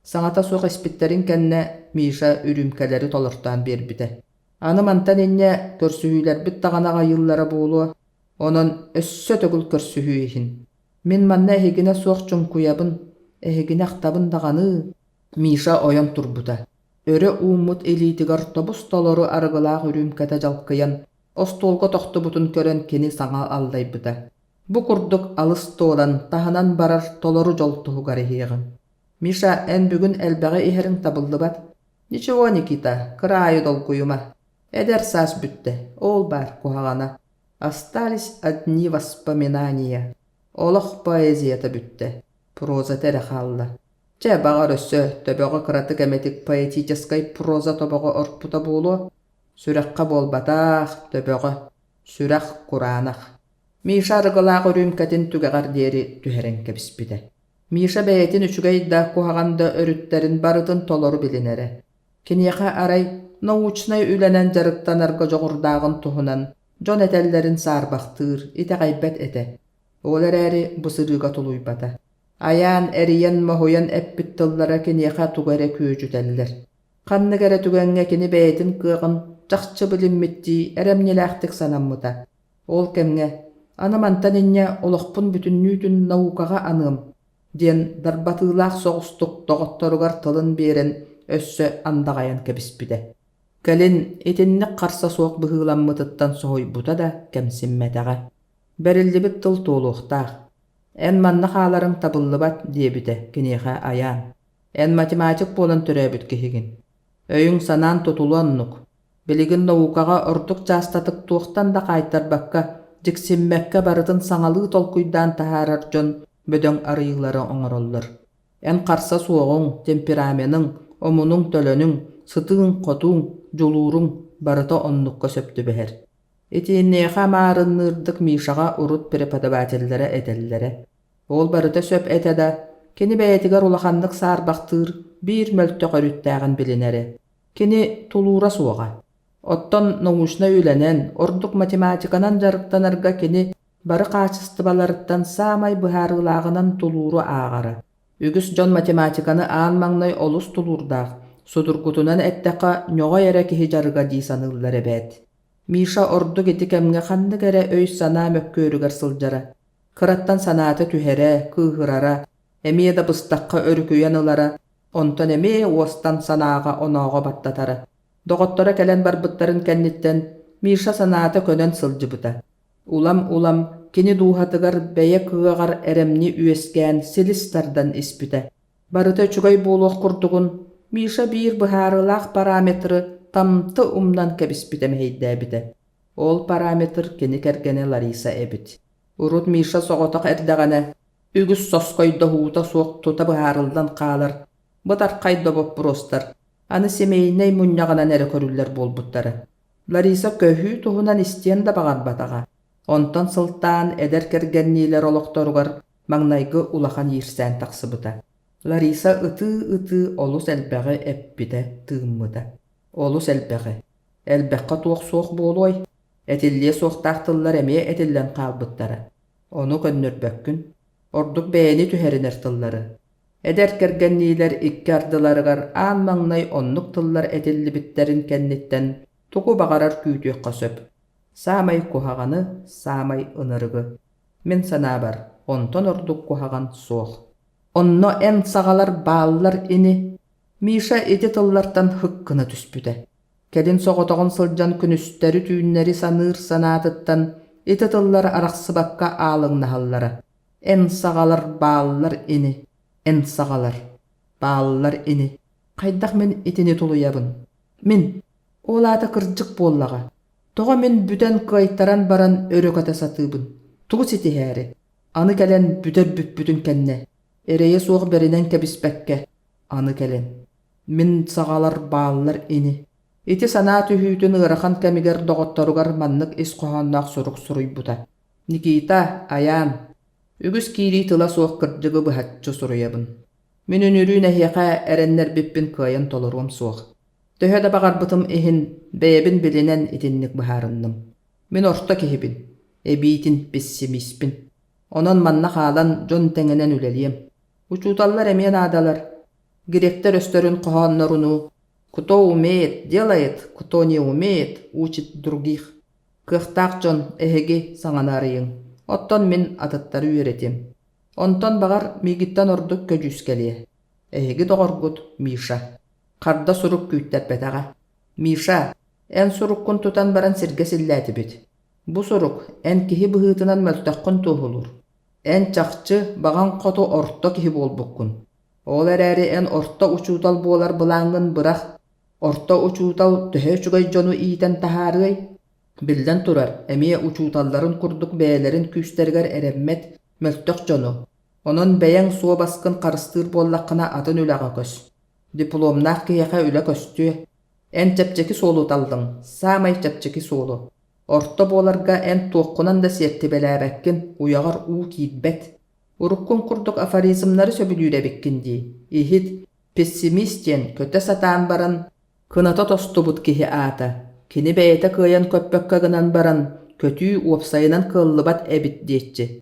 Saňata soğuk espitlerin kenne Misha ürümkeleri tolurtan berbide. Anımantan enne körsühüler bit tağanağa yıllara boğulu. Onun össö tögül körsühüyhin. Min manna ehegine soğuk çunkuyabın, ehegine aktabın dağanı. Misha oyan turbuda. Öre umut elitigar tobus toloru argılaq ürümkete jalkıyan, ostolga toxtu butun kören keni saňa aldaybıda. Bu kurduk alыс tolan, tahanan barar toloru joltuhu garihiğin. Misha en bugün elbeğe iherin tabıllıbat. Niçevo Nikita, kırayı dolguyuma. Eder sas bütte, ol bar kuhagana. Astalis adni vaspaminaniya. Olaq poeziyata bütte. Proza tere xalla. Bağır össö, töböğü kıratık emetik poeticaskay proza toboğu orputa boğulu. Sürekka bol bataq, töböğü. Sürek kuranaq. Misha argılaq ürümketin tügeğar deri tüherenke bispide. Misha beyetin üçügey da kuhaganda örütlerin barıtın toloru bilinere. Kinyeqa aray, naучnay ülenen jarıktan arga joğurdağın tuhunan, jon etellerin sarbaqtır, ite gaybet ete. Olar eri bu sırıga tuluybata. Ayaan eriyen mohoyan eppit tıllara kinyeqa tugere küyücüteller. Kanны gere tügenge kini beyetin kığın, çaqçı bilinmitti, eremnilaqtik sanammuta. Ol kemge, anımantan inne oloqpun bütünnüydün naukağa anım, diyen darbatılaq soğustuk doğottorugar tılın beren össö andagayan kebispide. Gelin etinlik qarsa soğuk bıhılanmıtıttan soğuybuta da kemsinmeteğe. Berildibit tıl tuğluqtaq. En manna halarың tabıllıbat diyebide kineha ayaan. En matematik bolan töröbüt kihigin. Öyün sanan tutulannuk. Biligin naukağa ortuk jastatık tuğtan da qaytar bakka, jiksinmekke barıtın saŋalığı tolkuydan taharar jon bödöň arıyıları oňorollar. En qarsa soğuň, temperameniň, omunun tölönüň, sıtığın kotuň, joluruň barıta onnukka söptü beher. Etinneha marınnırdık Mishaga urut prepadavatellere edellere. Ol barıta söp etede, keni beyetigar ulakanlık sarbaqtır bir möltök örüttäğin bilinere. Keni tulura soğuğa. Otton nauşna ülenen, orduk matematikanan jarıktanarga keni barı qaçıstıbalarıttan samay buharılağınan tuluru ağara. Ügüs jon matematikanı aanmaŋnay olus tulurdaq, sudurgutunan etteqa ñoğa yere kihi jarıga disanıllar ebet. Misha ordu geti kemge xandı gere öy sana mökkörüger sıljara. Kırattan sanatı tühere, kıhırara, emiye da bыстaqqa örüküyanılara, onton emiye uostan sanağa onağa battatara. Doğottora kelen barbıtların kennitten Misha sanatı könen sıljıbıta. Ulam, kini duhatıgar beye kığagar eremni üeskän silistardan ispüte. Barıta çugay boluq kurdugun, Misha bir buharılaq parametri tamtı umdan kebispütem heydäbite. Ol parametr kini kergene Larisa ebit. Urut Миша соғотақ әрдіғаны, үгіс соскойда хута соқ тута бұхарылдан қалар. Бұтар қайда боп бұростар. Аны семейней мұннағынан әрі көрілер болбуттары. Лариса көхі туғынан істен да бағар батаға. Онтан сылтан әдер кергеннейлер олықторғар маңнайғы улахан ерсән тақсы бұта. Лариса ыты олус әлбәғі әппіде тыыммыда. Олус әлбәғі. Әлбәққа туық соқ болуай. Әтелле соқтақтылар әме әтеллен қалбыттары. Оны көннөрбәккүн. Ордук бәйәні түхәрінер тыллары. Әдер кергеннейлер икки ардыларығар аан маңнай оннук тыллар әтеллі біттерін кәннеттен туку бағарар күйтіөк қасөп. Самай кухағаны, самай ынырығы. Мен сана бар, онтон ордук кухаған соқ. Онно ән сағалар баалар ини. Миша эти тыллартан хыққыны түспүді. Кәдін соғытығын сылжан күністері түйіннері саныр санатыттан эти тыллар арақсыбаққа алыңнахаллары. Ән сағалар баалар ини. Ән сағалар баалар ини. Қайдақ мен етіне тұлуябын. Мен олаты кырджық боллаға. Тоға мен бүтән қайтаран баран өрөката сатыбын. Туғы сеті әрі. Аны кәлен бүтер бүппүтін кәнне. Әрейе соғы берінен кәбіспәкке. Аны кәлен. Мен сағалар баалар ини. Эти сана түйітін ырахан кәмігер доғыттаруғар маннық ес қоғаннақ сұруқ сұруй бұта. Никита, аян. Үгіс кейрей тыла соқ кырджығы бұхатчы сұруябын. Мен өнірі нәхеқа әреннер біппін кайын толыруым соқ. Төһөдө бағар бұтым эхин бәйәбін білінен етіннік бұхарынным. Мен орта кехебін, әбейтін пессимиспін. Онан манна қалан жон тәңінен үлелием. Учуталлар әмен адалар. Гректер өстөрін қоғаннарыну. Кто умеет, делает, кто не умеет, учит других. Кықтақ жон әхеге саңанарыйың. Оттон мен атыттары үйретем. Онтон бағар мигиттан ордық көжүс кәлие. Әхеге доғыргут Миша. Қарда сұрук күйттер бәтаға. Миша, ән сұруққын тұтан баран сірге сілләті бет. Бұ сұруқ ән кихи бұғытынан мөлтәққын туғылыр. Ән чақчы баған қоту орта кихи бол бұққын. Ол әрі ән орта ұчутал болар бұлаңын бұрақ. Орта ұчутал түхе чүгай жону ийтен тахарығай. Білден тұрар, әме ұчуталларын күрдік бәйлерін күстергер әрәммет мөлтәқ жону. Onun bəyən suğa basqın qarыстыр bollaqına atın üləğə kös. Diplomnaq kiyəqə ülə köstü. Ən çəpçəki solu taldın, samay çəpçəki solu. Orta bolarga ən toqqunan da serti bələbəkkin, uyağar uğ kiydbət. Uruqqun qurduq aforizmları söbülüyle bekkindi. İhid, pessimistien, kötə satan baran, kınata tostubut kihi ata. Kini bəyətə kıyan köppökkä gınan baran, kötü uopsayınan kıllıbat ebit deyetçi.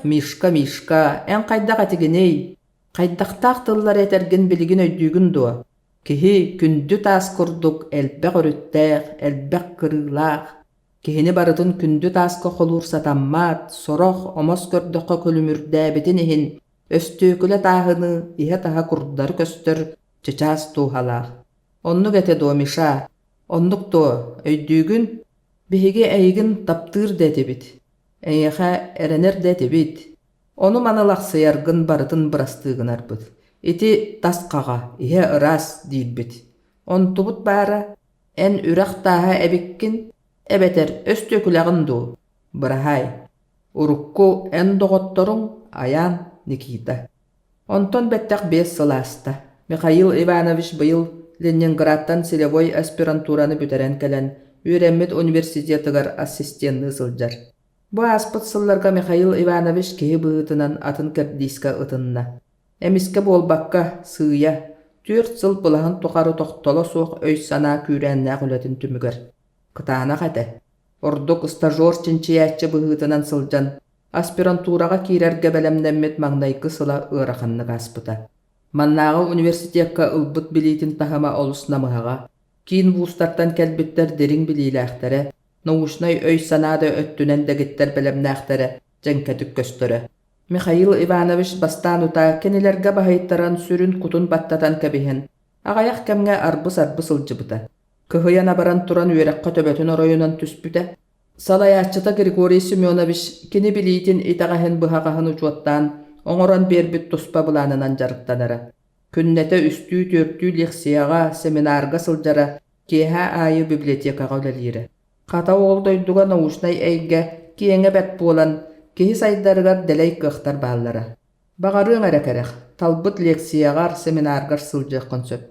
Мишка, эн қайдақ әтігіней. Қайдақтақ тыллар әтәрген білігін өйдігін дуа. Кихи күнді тас күрдік, әлбәқ өріттәқ, әлбәқ кырылақ. Кихини барытын күнді тасқа қолур сатаммат, сороқ, омос көрдіққа көлімірдәбетін ехін, өстөкілі тағыны, иһә таға күрдар көстір, чечас туғалақ. Оннық әті дуа Миша, оннық дуа, өйдігін, бігіге әйгін таптыр дәті бит. Әйеға әренер дәті бит. Оны манылақ сыяргын барытын бұрастығын арбыд. Эти тасқаға, иһә ырас дейіл бит. Он тубут бары, ән үрақ таға әбеккін, әбәтер өстөкіләғын ду. Бұрахай, урукку ән доғотторың аян Никита. Онтон бәттәқ 5 сыласта. Михаил Иванович быйыл Ленинградтан селевой аспирантураны бүтәрән кәлән Үйрәммет университетігар ассистентны сылжар. Бу аспыт сылларга Михаил Иванович кеһи быытынан атын кәрдиска ытынна. Эмиске болбакка сыя 4 сыл булаһын тухары тохтоло суох өй сана күрәннәк үләтин түмүгәр. Кытаана хәтә. Ордук стажер чинчияччы быытынан сылжан. Аспирантурага кирәргә бәлемнәммет маңнайкы сыла ыраханны аспыта. Маннагы университетка ылбыт билетин тахама олуснамыга. Кийин вустарттан кәлбиттер дерин билиләхтәре. Наушнай өй санада өттүнен дәгеттер бәлемнәхтәре жәнкәтүк көстөрі. Михаил Иванович бастан ута кенелерге бахайттаран сүрін кутун баттатан кәбихен. Ағаяқ кәмгә арбыс ылжыбыта. Кыһыяна баран туран үйерәккә төбәтін оройынан түспүтә. Салаяччыта Григорий Семенович кені билейтін итағаһын бұхағаһын учуаттан оңоран бербіт туспа бұланынан жарықтанара. Күннәтә үстүү төртүү лекцияға, семинарға сылжара кеһә айы библиотекаға үлелері. Қата оғылдойдуға наушнай әйге киеңе бәт болан киһи сайдарыгар дэлэй кыахтар бааллара. Бағарыың эрекерех, талбыт лекцияғар, семинаргар сылжыққын сөп.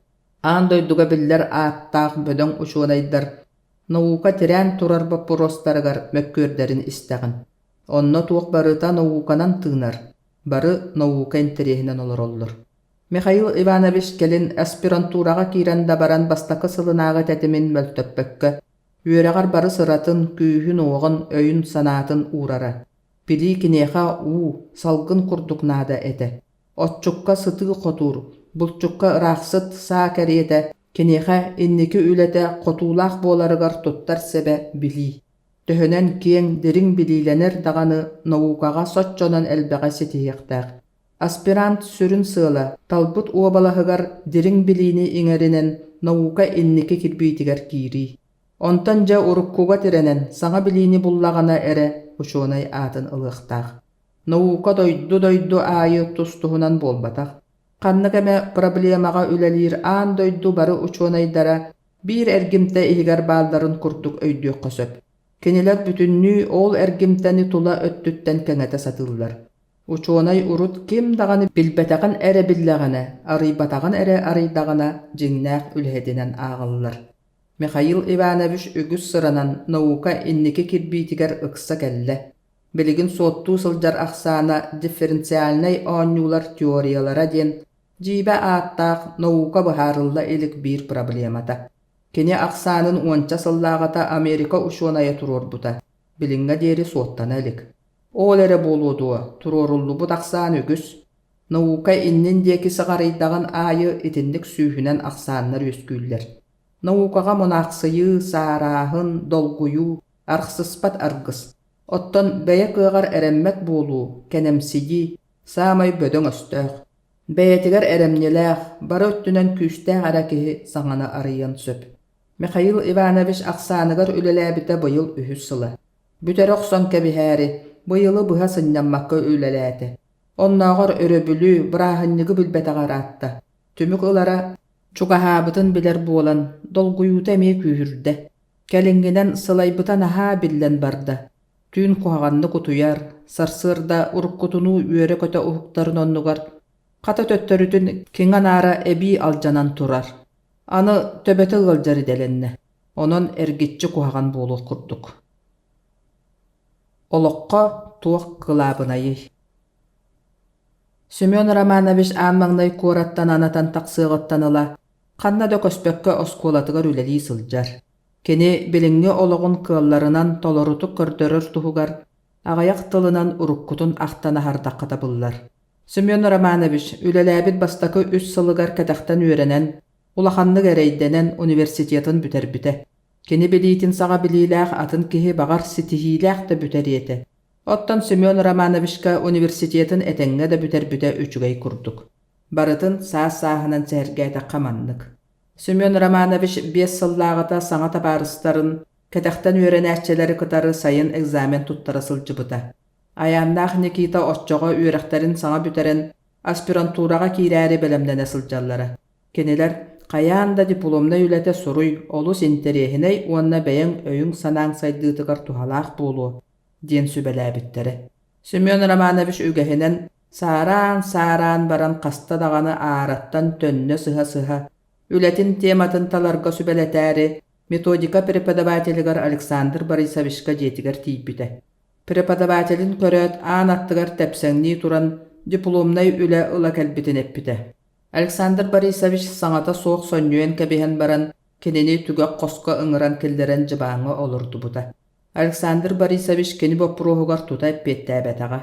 Аан дойдуга биллер ааттаах бөдөң учуонайдар, наука тирән турар баппуростарыгар мөккөрдерин истәғын. Онно туох барыта науканан тыынар, бары наука интерехинен олороллор. Михаил Иванович келин аспирантураға кирен баран бастакы сылынағы тәтімін мөлтөппөккө, үөрәғар бары сыратын, күйхін оғын, өйін санатын урара. Пили кинеха салгын курдукнада эте. Отчукка сытыы хотур, булчукка ырахсыт саа кәриете, кинеха инники үлете хотуулах боларыгар туттар себе били. Төһөнен киең дирин билиленер дағаны наукаға сотчонан элбеға сетиектәк. Аспирант сүрін сыыла, талбут уобалahыгар дирин билини иңеринен наука инники кирбийтигер кири. Онтан жа уруккуга тиренен саңа билини буллагана эре учуонай атын ылыктах. Наука дойду айы тустуһунан болбатах. Каннык эме проблемага үлелир аан дойду бары учуонайдара бир эргимте илигер баалдарын курдук өйдүк көсөп. Кенелер бүтүннүү ол эргимтени тула өттүттен кеңете сатыллар. Учуонай урут ким даганы билбетаган эре биллегане, арыйбатаган эре арыйдагана жиңнәк үлһединен агыллар. Михаил Иванович үгүс сыранан наука инники кирбийтигер ыкса келле. Билигин соттуу сылжар ахсана дифференциальный ооннуулар теориялара ден жибе ааттаах наука бахарылла илик бир проблемата. Кене ахсанын уонча сыллагата Америка ушуоная турорбута. Билинга дери соттана илик. Ол эре болуудуа туроруллубут ахсан үгүс. Наука иннин деки сыгарыйдаган айы итинник сүүхүнен ахсаннар өскүллер. Наукаға монақсыйы, саарахын, долгую, архсыспат аргыс. Оттон бәйе кыгар эреммет болу, кенемсиyi, самай бөдөң өстөк. Бәйетигер эремнелэх, бары өттүнен күстәк аракиһи саңана арыйын сөп. Михаил Иванович ахсаныгар үлеләбите быйыл үһүс сылы. Бүтер оксон кебиһәри, быйылы быһа сыннаммакка үлеләте. Оннағар өрөбүлү, бырахыннıгы билбетагар атта. Түмүк ылара чугаһаабытын билер буолан, долгуюта эмие күүһүрдэ. Кэлиҥҥинэн сылайбытан аһаа биллэн барда. Түүн куһаҕанны кутуяр, сарсыарда уруккутунуу үөрэ көтө уһуктарын оннугар. Хата төттөрүтүн киҥанаара эбии алдьанан турар. Аны төбөтө ыалдьар идэленне. Онон эргитчи куһаҕан буолуох курдук. Олоққа туох кылаабынайый. Семен Романович ааммаңнай куораттан анатан тақсыҕыттаныла, ханна да көспөккө оскуолатыгар үлэлии сылдьар. Кени билиҥҥи ологун кыалларынан толорутук көрдөрөр туһугар, аҕайах тылынан уруккутун ахтана хардакката буллар. Семен Романович үлэлээбит бастакы үс сылыгар кэтэхтэн үөрэнэн, улаханнык эрэйдэнэн университетін бүтербите. Кени билиитин саҕа билиилээх атын киһи бағар ситиһиилээх да бүтэриэте. Оттон Семен Романовичка университетін этэҥҥэ да бүтербите үчүгэй курдук. Барытын саас-сааһынан сэргээтэххэ маннык. Семен Романович 5 сыллаагата саҥа табаарыстарын кэтэхтэн үөрэнээччэлэри кытары сайын экзамен туттара сылдьыбыта. Аяннаах Никита оччоҕо үөрэхтэрин саҥа бүтэрэн аспирантурага киирээри белемнэне сылдьаллара. Кенилер каяан да дипломна үлэтэ суруй олус интериэһинэй уонна бэйэҥ өйүҥ санааң сайдыытыгар туһалаах буолуо диэн сүбэлээбиттэрэ. Семен Романович үгэһинэн саараан баран хаста даганы аараттан төннө сыһа-сыһа үлэтин тематын таларга сүбэлэтээри методика преподавателигар Александр Борисовичка диэтигэр тииппите. Преподавателин көрөөт аан аттыгар тепсэҥнии туран дипломнай үлэ ыла кэлбитин эппите. Александр Борисович саҥата суох сонньуен кэбиһэн баран кинини түгөк хоско ыҥыран киллэрэн жыбааҥҥа олордубута. Александр Борисович кини боппуруһугар тута эппиэттээбэтэҕэ.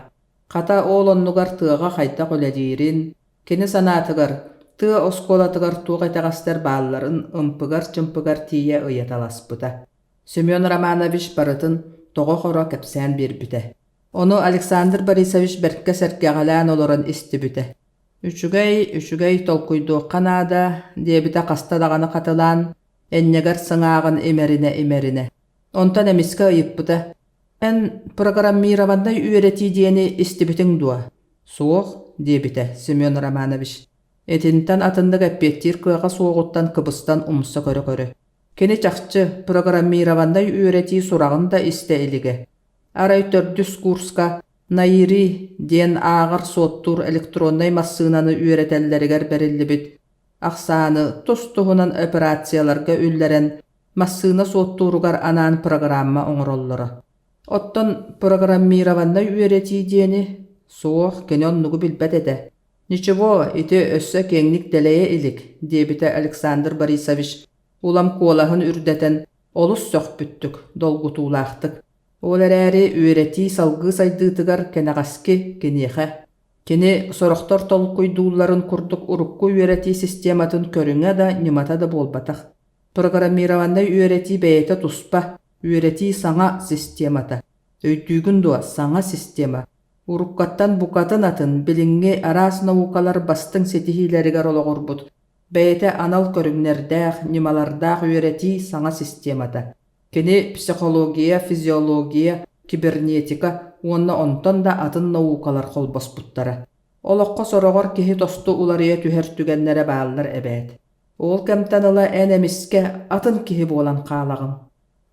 Хата оолоннугар тыаҕа хайдах үлэлиирин, кини санаатыгар, тыа оскуолатыгар туох этэҕэстэр баалларын ымпыгар-чымпыгар тиийэ ыйаталаспыта. Семен Романович барытын тоҕо-хоро кэпсээн биэрбитэ. Ону Александр Борисович берке сэргэҕэлээн олорон истибите. Үчүгэй толкуйдуохха наада диэбитэ хаста даҕаны хатылаан, эннегэр сыҥааҕын имерине. Онтан эмиске ыйыппыта. Эн программированный үөретии диэни истибитиң дуа. Суох, диэбитэ Семен Романович. Этинтен атындык эппиэттиир кыаҕа суоҕуттан кыбыстан умса көрө. Кини чахчы программированный үөретии сурағын да истэ илиге. Арай 400 курска Найри диэн ағар соттур электронной массыынаны үөретеллеригер бериллибит. Ақсааны тустуһунан операцияларга үллерен массыына соттууругар анаан программа оҥороллора. Оттон программированной үөрети диэни суох кене оннугу билбет эте. Ничего, ити өссө кеңник делее илик, диэбите Александр Борисович. Улам куолаһын үрдетен олус сөхпүттүк, долгутуулаахтык. Ол эрээри үөрети салгыы сайдыытыгар кенеҕаски кениэхэ. Кини сорохтор толкуйдууларын курдук урукку үөрети систематын көрүҥэ да нимата да буолбатах. Программированной үөрети бэйэте туспа, үөрети саҥа системата. Өйдүүгүн дуа саҥа система. Уруккаттан букатын атын билиҥҥи араас наукалар бастың сетиһиилэригэр олоҕурбут. Бэйэте анал көрүҥнэрдээх, нималардаах үөрети саҥа системата. Кини психология, физиология, кибернетика, уонна онтон да атын наукалар холбоспуттара. Олоққа сороғор киһи тосту уларыя түһэр-түгэннэрэ бааллар эбээт. Ол кэмтэн ыла энемиске атын киһи буолан хаалағын.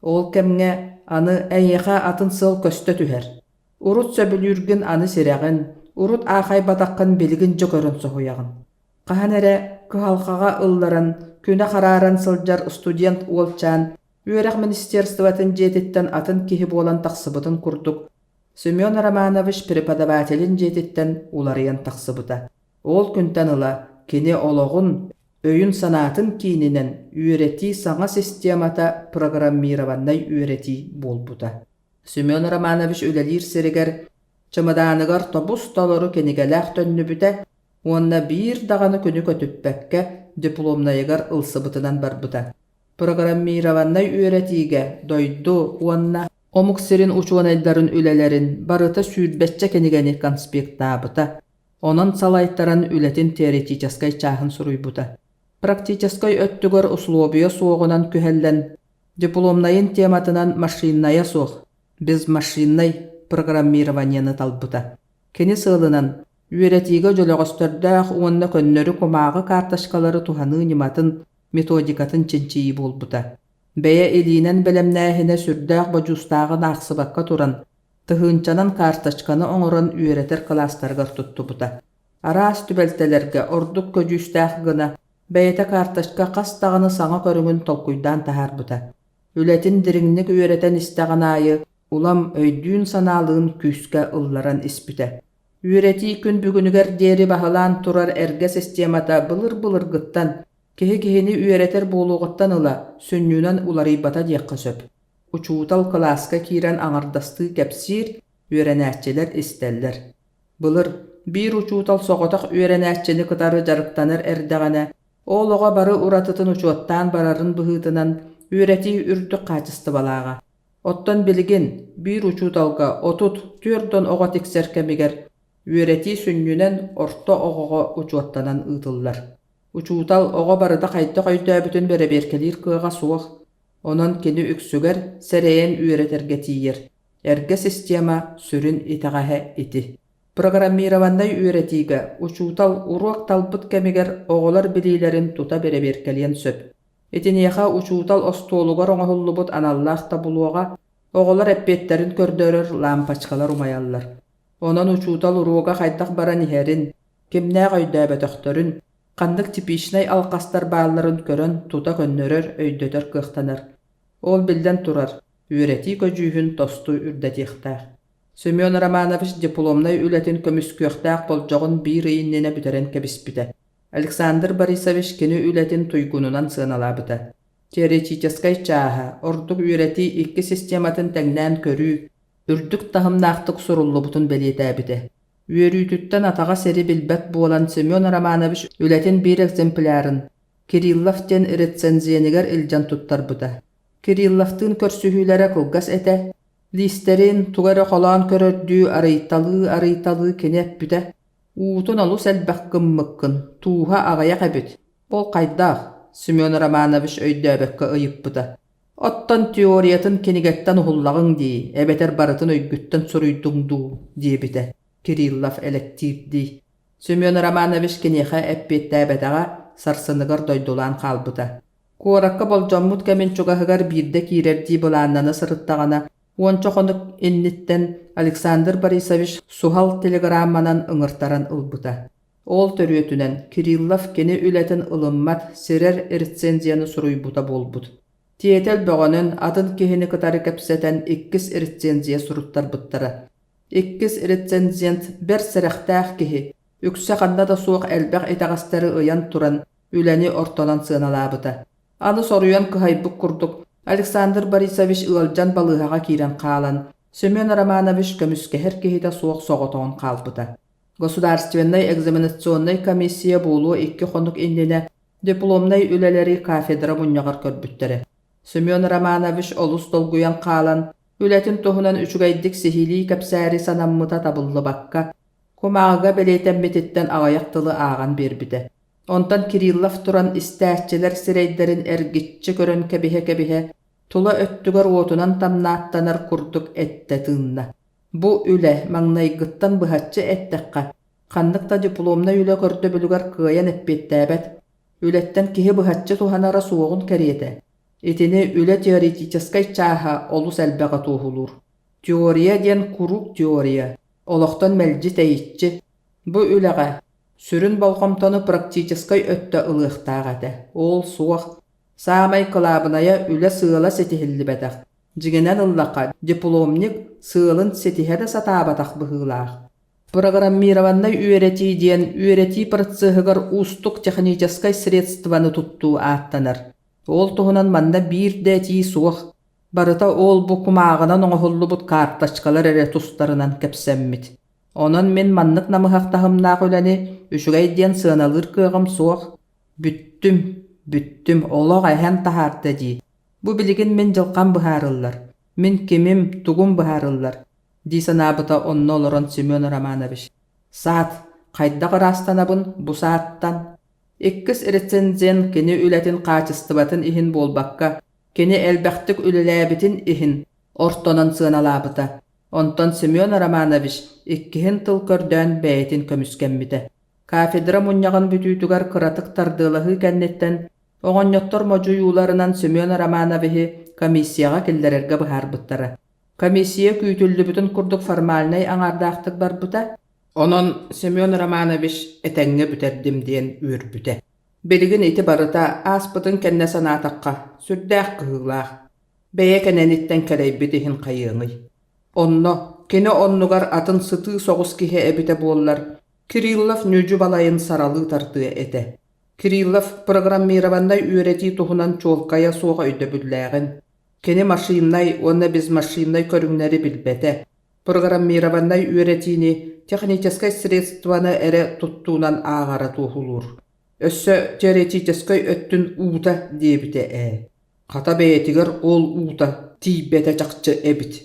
Ол кэмҥэ аны эйэхэ атын сыл көстө түһэр. Урут сөбүлүүргүн аны сирэҕин, урут аахай батаққын билигин жокөрөн соһуяҕын. Хаһан эрэ кыһалхаҕа ылларан, күнэ харааран сылдьар студент уолчаан, үөрэх министерствотын дьиэтиттэн атын киһи буолан тахсыбытын курдук. Семен Романович преподавателин дьиэтиттэн уларыйан тахсыбыта. Ол күнтэн ыла кини ологун өйүн санаатын киининен үөрети саҥа системата программированной үөрети буолбута. Семен Романович үлэлиир сиригэр чамадааныгар тобус толору кенигэлээх төннүбүтэ, уонна биир даҕаны күнү көтүппэккэ дипломнайыгар ылсыбытынан барбыта. Программированной үөретиге дойду уонна омук сирин учуонайдарын үлэлэрин барыта сүүрбэччэ кенигэни конспектаабыта. Онон салайттаран үлэтин теоретической чааһын суруйбута. Практической өттүгөр условия суоҕунан күһэллэн дипломнайын тематынан машинная суох, безмашинной программированияны талбыта. Кини сылынан үөретиге жолоҕостөрдөөх уонна көннөрү кумаагы карташкалары туханы ниматын методикатын чинчии буолбута. Бэйэ илиинэн белемнээһине сүрдээх божустаагын аахсыбакка туран, тыһыынчанан картачканы оҥорон үөретер класстаргар туттубута. Араас түбэлтэлэргэ ордук көжүүстээх гына бэйэтэ картачка хастаҕаны саҥа көрүҥүн толкуйдаан таһаарбыта. Үлэтин дириҥник үөретэн истэҕинаайы улам өйдүүн санаалыын күүскэ ылларан испүтэ. Үөрети күн бүгүнүгэр диэри баһылаан турар эргэ системата былыр-былыр гыттан киһи-киһини үөретер буолуоҕуттан ыла сүннүүнэн уларыйбата диэххэ сөп. Учуутал класска киирэн аҥардасты кэпсиир үөрэнээччилэр истэллэр. Былыр биир учуутал соҕотох үөрэнээччини кытары жарыктанар эрдэҕэнэ, оолоҕо бары уратытын учуоттаан барарын быһыытынан үөрети үрдүк хаачыстыбалаага. Оттон билигин биир учууталга отут түөрдөн оҕо тиксэр кэмигэр үөрети сүннүүнэн орто оҕоҕо учуоттанан ыытыллар. Учуутал оҕо барыта хайта хойдөөбүтүн береберкелиир кыаҕа суох. Онон кини үксүгэр сэрэйэн үөретергэ тиийэр. Эргэ система сүрүн итаҕаһэ ити. Программированной үөретиге учуутал уруак талбыт кэмигэр оҕолор билиилэрин тута береберкелиэн сөп. Итинийэхэ учуутал остуолугар оҥоһуллубут аналлаах табулуоҕа оҕолор эппиэттерин көрдөрөр лампачкалар умаяллар. Онон учуутал уруога хайдах баран иһэрин, кимнээх өйдөөбөтөхтөрүн, ханнык типичнай алкастар баалларын көрөн тута көннөрөр өйдөтөр кыахтанар. Ол билден турар, үөрети көжүүһүн тосту үрдэтиэхтээх. Семен Романович дипломнай үлэтин көмүскүөхтээх болжоҕун биир ыйыннина бүтэрэн кэбиспитэ. Александр Борисович кини үлэтин туйгунунан сыаналаабыта. Теоретической чааһа, ордук үөрети икки систематын тэҥнээн көрүү, үрдүк таһымнаахтык суруллубутун белиэтээбите. Үөрүүтүттэн атаҕа сери билбэт буолан Семен Романович үлэтин биир экземплярын Кириллов тен рецензиенигер илдьан туттарбыта. Кирилловтын көрсүһүүлэрэ кылгас этэ, листерин тугары холоон көрөрдүү арыйталыы кенеппүтэ. Уутун олу сэлбэх гыммыккын, тууха аҕайах эбит. Ол хайдаах, Семен Романович өйдөөбөккө ыйыппыта. Оттон теориятын кенигеттен ухуллағың дии, эбетер барытын өйгүттен суруйдуңдуу диебите. Кириллов элективди. Семен Романович кенеха эппеттээбэтэҕа сарсыныгар дойдулаан хаалбыта. Куоракка болжоммут кэмин чугаһыгар биирдэ киирэрдии булааннаны сырыттаҕана Уонча хонук инниттен Александр Борисович сухал телеграмманан ыңыртаран ылбыта. Ол төрүөтүнен Кириллов кени үлетин ылыммат сирер рецензияны суруйбута болбут. Тиетел бөҕөнүн атын кихини кытары кепсетен иккис рецензия суруттар буттара. Иккис рецензиент бер сэрехтээх кихи, үксэ ханна да суох элбэх итагастары ыян туран үлени ортонан сыаналаабыта. Аны соруян кыһайбык курдук Александр Борисович ыалдьан балыһаҕа киирэн хаалан, Семен Романович көмүскэһэр киһитэ суох соҕотоҕун хаалбыта. Государственный экзаменационный комиссия буолуо икки хонук иннене дипломный үлэлери кафедра мунньаҕар көрбүттэрэ. Семен Романович олус толгуян хаалан, үлэтин туһунан үчүгэйдик сихилии кэпсээри санаммыта табыллыбакка, кумаага белейтэммититтэн аҕайахтылы ааҕан биэрбитэ. Онтан Кириллов туран истээччилэр сирейдерин эргитчи көрөн кэбиһэ, тула өттүгөр уотунан тамнааттанар курдук этте тыынна. Бу үлэ маҥнайгыттан быһаччы эттэхха, ханнык дипломна үлэ көрдө бүлүгэр кыайан эппиэттээбэт, үлэттэн киһи быһаччы туханара суоҕун кэриэтэ. Итини үлэ теоретическай чааһа олус элбэҕэ туухулуур. Теория диэн курук теория, олохтон мэлдьи тэйиччи. Бу үлэҕэ сүрүн болхомтону практическай өттө ылыахтааҕата. Ол суох саамай кылаабыная үлэ сыала сетиһиллибэтэх. Жигенен ыллака дипломник сыалын сетиһэ сатаабатах быһыылаах. Программированный үөрети диэн үөрети процессыгар устук техническай средстваны туттуу ааттанар. Ол туһунан манна биир дэти суох. Барыта ол бу кумаагынан оҥоһуллубут картачкалар эре тустарынан кэпсэммит. Онон мен маннык намыһактаһымнаах үлэни үчүгэй диэн сыаналыр кыагам суох. Бүттүм, олоҕ эһэн таһаарда дии. Бу билигин мен жылкан быһаарыллар. Мен кемим тугум быһаарыллар. Ди санаабыта онно олорон Семен Романович. Саат, хайдда ырастанабын бу сааттан. Иккис рецензиен кени үлэтин каачыстыбатын иһин буолбакка, кени элбэхтик үлэлээбитин иһин ортонон сыаналаабыта. Онтон Семен Романович иккиһин тыл көрдөөн бэйэтин көмүскэммите. Кафедра мунньаҕын бүтүүтүгэр кыратык тардыылаһыы кэнниттэн оҕонньоттор модуюларынан Семен Романовичи комиссияға киллерерге быһаарбыттара. Комиссия күүтүллүбүтүн курдук формальный аңардаахтык барбыта. Онон Семен Романович этеңҥе бүтэрдим диэн үөрбүтэ. Билигин ити барыта ааспытын кэннэ санаатакка сүрдээх кыһыылаах. Бэйэ кэнэниттэн кэлэйбит иһин хайыаҥый. Онно кини оннугар атын сытыы соҕус киһи эбите буоллар. Кириллов нүжү балайын саралыы тартыа эте. Кириллов программированный үөрети туһунан чуолкая суоҕа өйдөбүллээҕин. Кини машиннай, онна безмашиннай көрүңнери билбете. Программированный үөретини технической средстваны эре туттуунан ааҕара туухулуур. Өссө теоретической өттүн уута диэбите Хата бэйэтигэр ол уута тииббете чакчы эбит.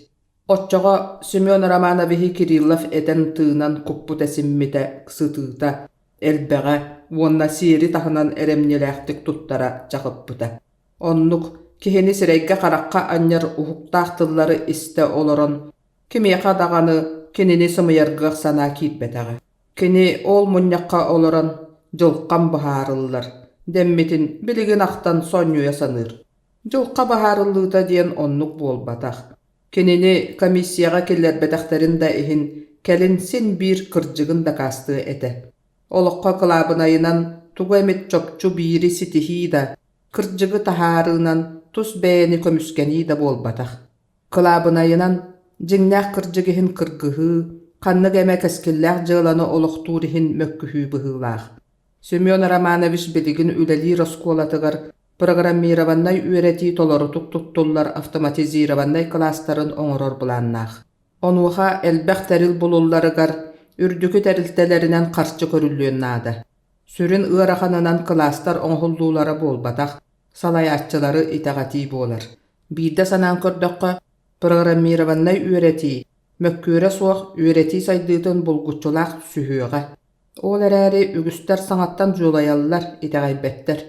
Отчоҕо Семен Романовичи Кириллов этен тыынан куппута симмите сытыыта, элбэҕэ, уонна сиэри таһынан эремнелээхтик туттара чахыппыта. Оннук киһини сирэйгэ харакка аньар уһуктаахтыллары истэ олорон, кимиэхэ даҕаны кинини сымыйаргыах санаа киирбэтэҕэ. Кини ол мунньахха олорон дьылкан быһаарыллар. Деммитин билигин ахтан сонньуя саныыр. Дьылка быһаарыллыыта диэн оннук буолбатах. Кинини комиссияға келлербэтэхтэрин да иһин кэлин син биир кырдьыгын да каастыы эте. Олоққа кылаабынайынан тугу эмит чопчу биири ситихии да кырдьыгы таһаарыынан тус бэйэни көмүскэни да буолбатах. Кылаабынайынан жиңнээх кырдьыгыһын кыргыһыы, ханнык эмэ кэскиллээх дьыаланы олохтуур иһин мөккүһүү быһыылаах. Семен Романович билигин үлэлии роскуолатыгар программированный үөрети толорутук туттуллар автоматизированный класстарын оҥорор булааннаах. Онуха элбэх тэрил булулларыгар үрдүкү тэрилтэлэринэн харчы көрүллүөннаада. Сүрүн ыараханынан класстар оҥохуллуулара буолбатах, салайааччылары итаҕатии буолар. Биирдэ санаан көрдөккө программированный үөрети, мөккүүрэ суох үөрети сайдыытын булгуччулаах сүһүөҕэ. Ол эрээри үгүстэр саҥаттан жуулайаллар итаҕайбэттэр.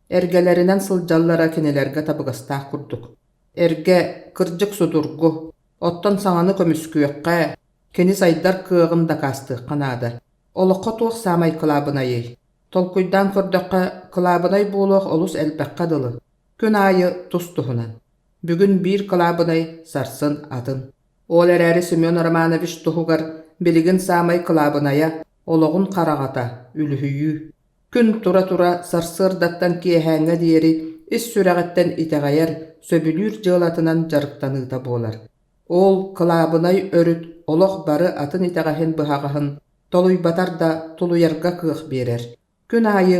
Эргелеринен сылдьаллара кинилерге табыгастаах курдук. Эрге кырдьык судургу, оттон саҥаны көмүскүөккэ, кини сайдар кыагын да каастыыкканаада. Олоққа туох саамай кылаабынайый. Толкуйдан көрдөккэ кылаабынай буолуох олус элбэкка дылы. Күн айы тус туһунан. Бүгүн bir kılabınay sarsın atın. Ol ereri Semyon Romanovich tuhugar biligin samay kılabınaya oloğun karagata ülühüyü. Күн тура-тура сарсырдаттан киэһээҥҥэ диэри ис сүрэҕэттэн итэҕэйэр сөбүлүүр дьыалатынан жарыктаныыта буолар. Ол кылаабынай өрүт олох бары атын итэҕэһин быһаҕаһын толуйбатар да тулуйарга кыах биэрэр. Күн аайы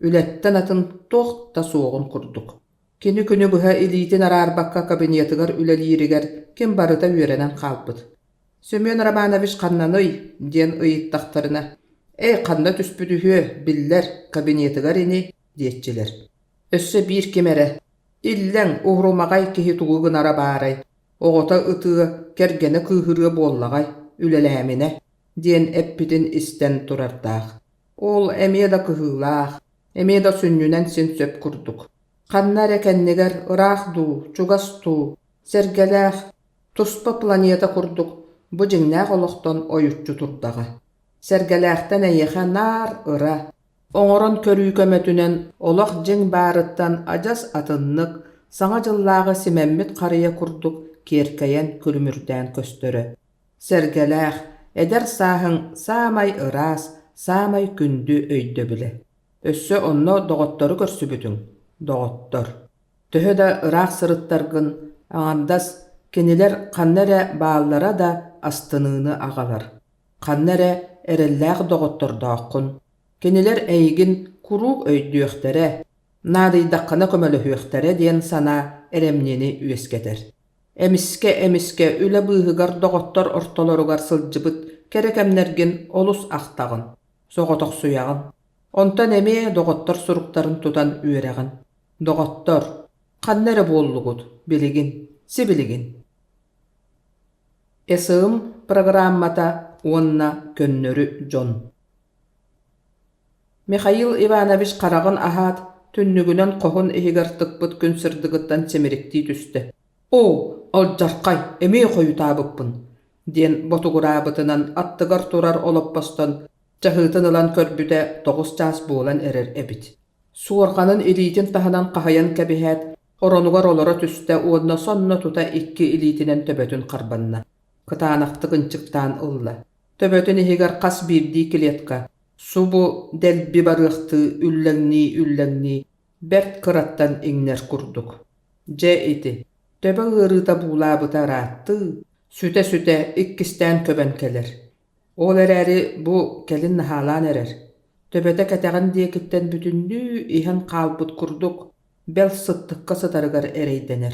үлэттэн атын туох да суоҕун курдук. Кини күнү быһа илиитин араарбакка кабинетыгар үлэлииригэр ким барыта үөрэнэн хаалбыт. Семен Романович ханнаный диэн ыйыттахтарына: «Ханна түспүтүһүө биллер кабинетыгар ини» диэтчилер. Өссө биир кимере: «Иллэң уһрумаҕай киһи тугугынара баарай, оҕота ытыа кэргэнэ кыыһырыа буоллаҕай, үлэлээминэ» диэн эппитин истэн турардаах. Ол эмиэ да кыһыылаах, эмиэ да сүннүнэн син сөп курдук. Ханна эрэ кэннигэр ыраах дуу, чугас туу, сэргэлээх, туспа планета курдук, бу дьиҥнээх олохтон ойуччу турдаҕа. Сэргэлээхтэн эйэхэ наар ыра. Оҥорон көрүү көмөтүнэн олох дьиҥ баарыттан адьас атыннык, саҥа дьыллааҕы симэммит харыйа курдук киэркэйэн күлүмүрдээн көстөрө. Сэргэлээх, эдэр сааһыҥ саамай ыраас, саамай күндү өйдө билэ. Өссө онно доҕоттору көрсүбүтүҥ. Доҕоттор. Төһө да ыраах сырыттаргын, аҥардас кинилэр ханнэрэ бааллара да астыныыны аҕалар. Ханнэрэ эрэллээх доҕоттордооххун. Кинилэр эйигин куруук өйдүөхтэрэ, наадыйдаххына көмөлөһүөхтэрэ диэн санаа эремнини үөскэтэр. Эмиске үлэ быыһыгар доҕоттор ортолоругар сылдьыбыт кэрэ-кэмнэргин олус ахтаҕын, соҕотох суяҕын. Онтон эмиэ доҕоттор суруктарын тутан үөрэҕин. Доҕоттор, ханнэрэ буоллугут, билигин, сибилигин. Эсыым программата уонна көннөрү дьон. Михаил Иванович карагын аһаат түннүгүнэн коһун иһигэр тыкпыт күн сырдыгыттан семиректии түстэ. Ол жаркай, эмиэ хойутаабыппын диэн ботугураабытынан аттыгар турар олоппостон чаһыытын ылан көрбүтэ 9 чаас буолан эрер эбит. Суорганын илиитин таһынан каһайан кэбиһээт, оронугар олоро түстэ уонна сонно тута 2 илиитинэн төбөтүн харбанна. Кытаанахтык ынчыктаан ылла. Төбөтүн иһигэр хас биирдии килетка. Субу дэлби барыахты үллэҥнии, бэрт кыраттан иҥнэр курдук. Дьэ ити, төбө ыарыыта буулаабыта раатты, сүтэ иккистээн көбөн келер. Ол эрээри бу келин наһаалаан эрер. Төбөтэ кэтэҕин диэкиттэн бүтүннүү иһэн хаалбыт курдук, бэл сыттыкка сытарыгар эрейдэнер.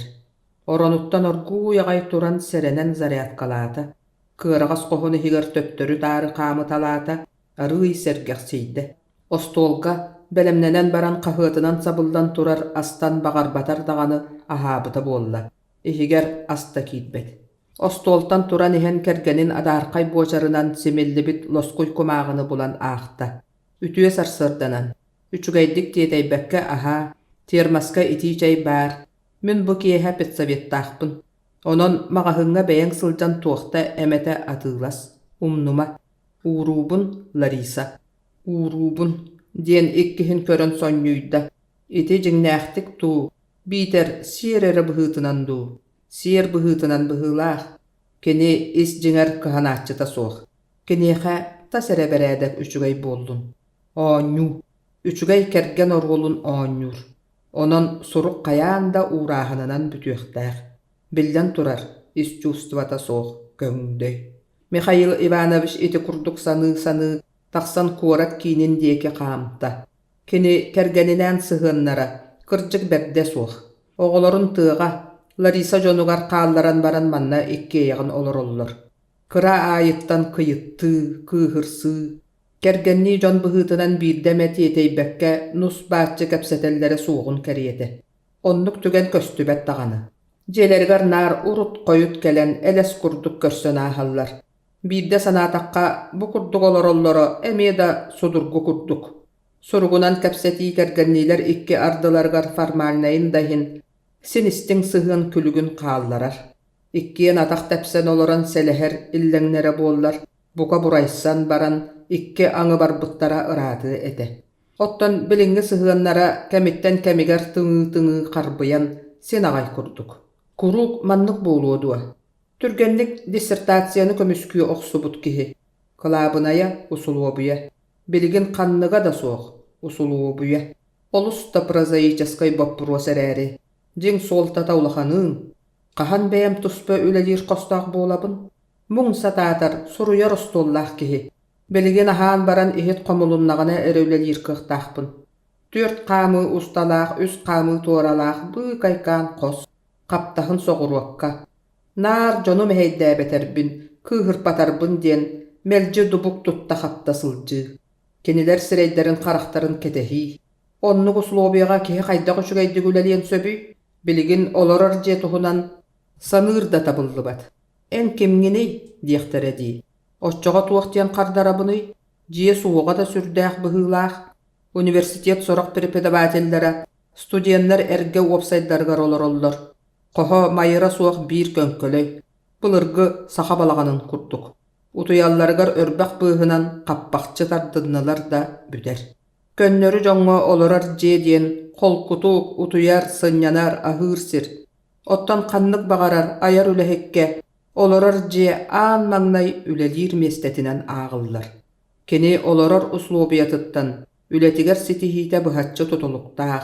Оронуттан оргуу яҕай туран сэрэнэн зарядкалаата, кыараҕас коһун иһигэр төптөрү таары хаамыталаата, арыый сэргäхсийдэ. Остуолга бэлэмнэнэн баран хаһыатынан сабылдан турар астан баҕарбатар даҕаны аһаабыта буолла. Иһигэр аста киитбэт. Остуолтан туран иһэн кэргэнин адаархай буочарынан симиллибит лоскуй кумааҕыны булан аахта. Үтүө сарсырданан. Үчүгэйдик тиэтэйбэккэ аһаа, тиэрмаска итии чэй баар. Мин бу киэһэ педсоветтаахпын. Онон маҕаһыҥҥа бэйэҥ сылдьан туохта эмэтэ атыылас. Умнума. Уурубун Лариса. Уурубун диэн иккиһин көрөн сонньуйда. Ити дьиҥнээхтик туу. Биитер сиэр эрэ быһыытынан дуу. Сиэр быһыытынан быһыылаах. Кини ис дьиҥэр кыһанааччыта суох. Киниэхэ тас эрэ бэрээдэг үчүгэй буоллун. Оонньуу. Үчүгэй кэргэн орголун оонньуур. Онон сурук каяан да уурааһынынан бүтүөхтээх. Биллэн турар, ис чувствата суох, көҥдөй. Михаил Иванович ити курдук саны тахсан куорак киинин диэки хаамта. Кини кэргэнинэн сыһыаннара, кырдьык бэрдэ суох. Оҕолорун тыаҕа, Лариса дьонугар хаалларан баран манна иккиэйэҕин олороллор. Кыра аайыттан кыйытты, кыыһырсыы. Кэргэннии дьон быһыытынан биирдэмэ тиэтэйбэккэ нус бааччы кэпсэтэллэрэ суоҕун кэриэтэ. Оннук түгэн көстүбэт таҕаны. Дьиэлэригэр наар урут хойут кэлэн элэс курдук көрсөн ааһаллар. Биирдэ санаатахха бу курдук олороллоро эмиэ да судургу курдук. Суругунан кэпсэтии кэргэнниилэр икки ардыларгар формальнайын дайын синистиң сыһыан күлүгүн хаалларар. Иккиэн атах тэпсэн олорон сэлэһэр иллэҥнэрэ буоллар. Бука бурайсан баран икки аңы барбыттара ыраатыы эте. Оттон билиҥҥи сыһыаннара кэмиттэн кэмигэр тыҥыы харбыян sen agay kurduk. Kuruk manнык booluoduwa. Türgenlik dissertasiyanı kömüsküye oqsubut kihi. Kılabınaya usuluobuya. Biligin kanныга da soğuk usuluobuya. Olus da prozaichaskay boppuruo sereri. Jing soltata ulahanın. Qahan beyem tuspa ülelir qostaq boolabın. Mung satatar suruyar ostollah kihi. Biligin ahan baran ihit qomulunnagana erevlelir kıhtaqpın. 4 qamı ustalaq, 3 qamı toralaq, bu kaykan qos. Qaptahın soğuruakka. Nar jonum heyde beterbin, kıhır patarbın diyen, melci dubuk tutta hatta sılcı. Keniler sireyderin qaraqtarın ketehi. Onnu guslobiyaga kihi qayda qoşugaydı güleliyen söbü, biligin olorar je tuhunan sanır da tabıllı bat. En kimgini diyektere di. Oççağa tuaqtiyan qardarabını, jiye suuğa da sürdäq bıhılaq. Universitet sorak prepedabatellere, studiyanlar erge websaytlargar olor. Qoho mayıra suaq bir könköley. Bılırgı saha balağanın kurtuk. Utuyallargar örbaq bıhınan qappaqçı tardınnalar da büder. Könnörü joňňa olorar je diyen kolkutuk utuyar sınyanar ahır sir. Ottan kanlık bagarar ayar ülehekke, olorar je an magnay ülelir mestetinden ağıllar. Keni olorar uslubiyatıttan, ületiger sitihite bıhatçı tutuluktağ.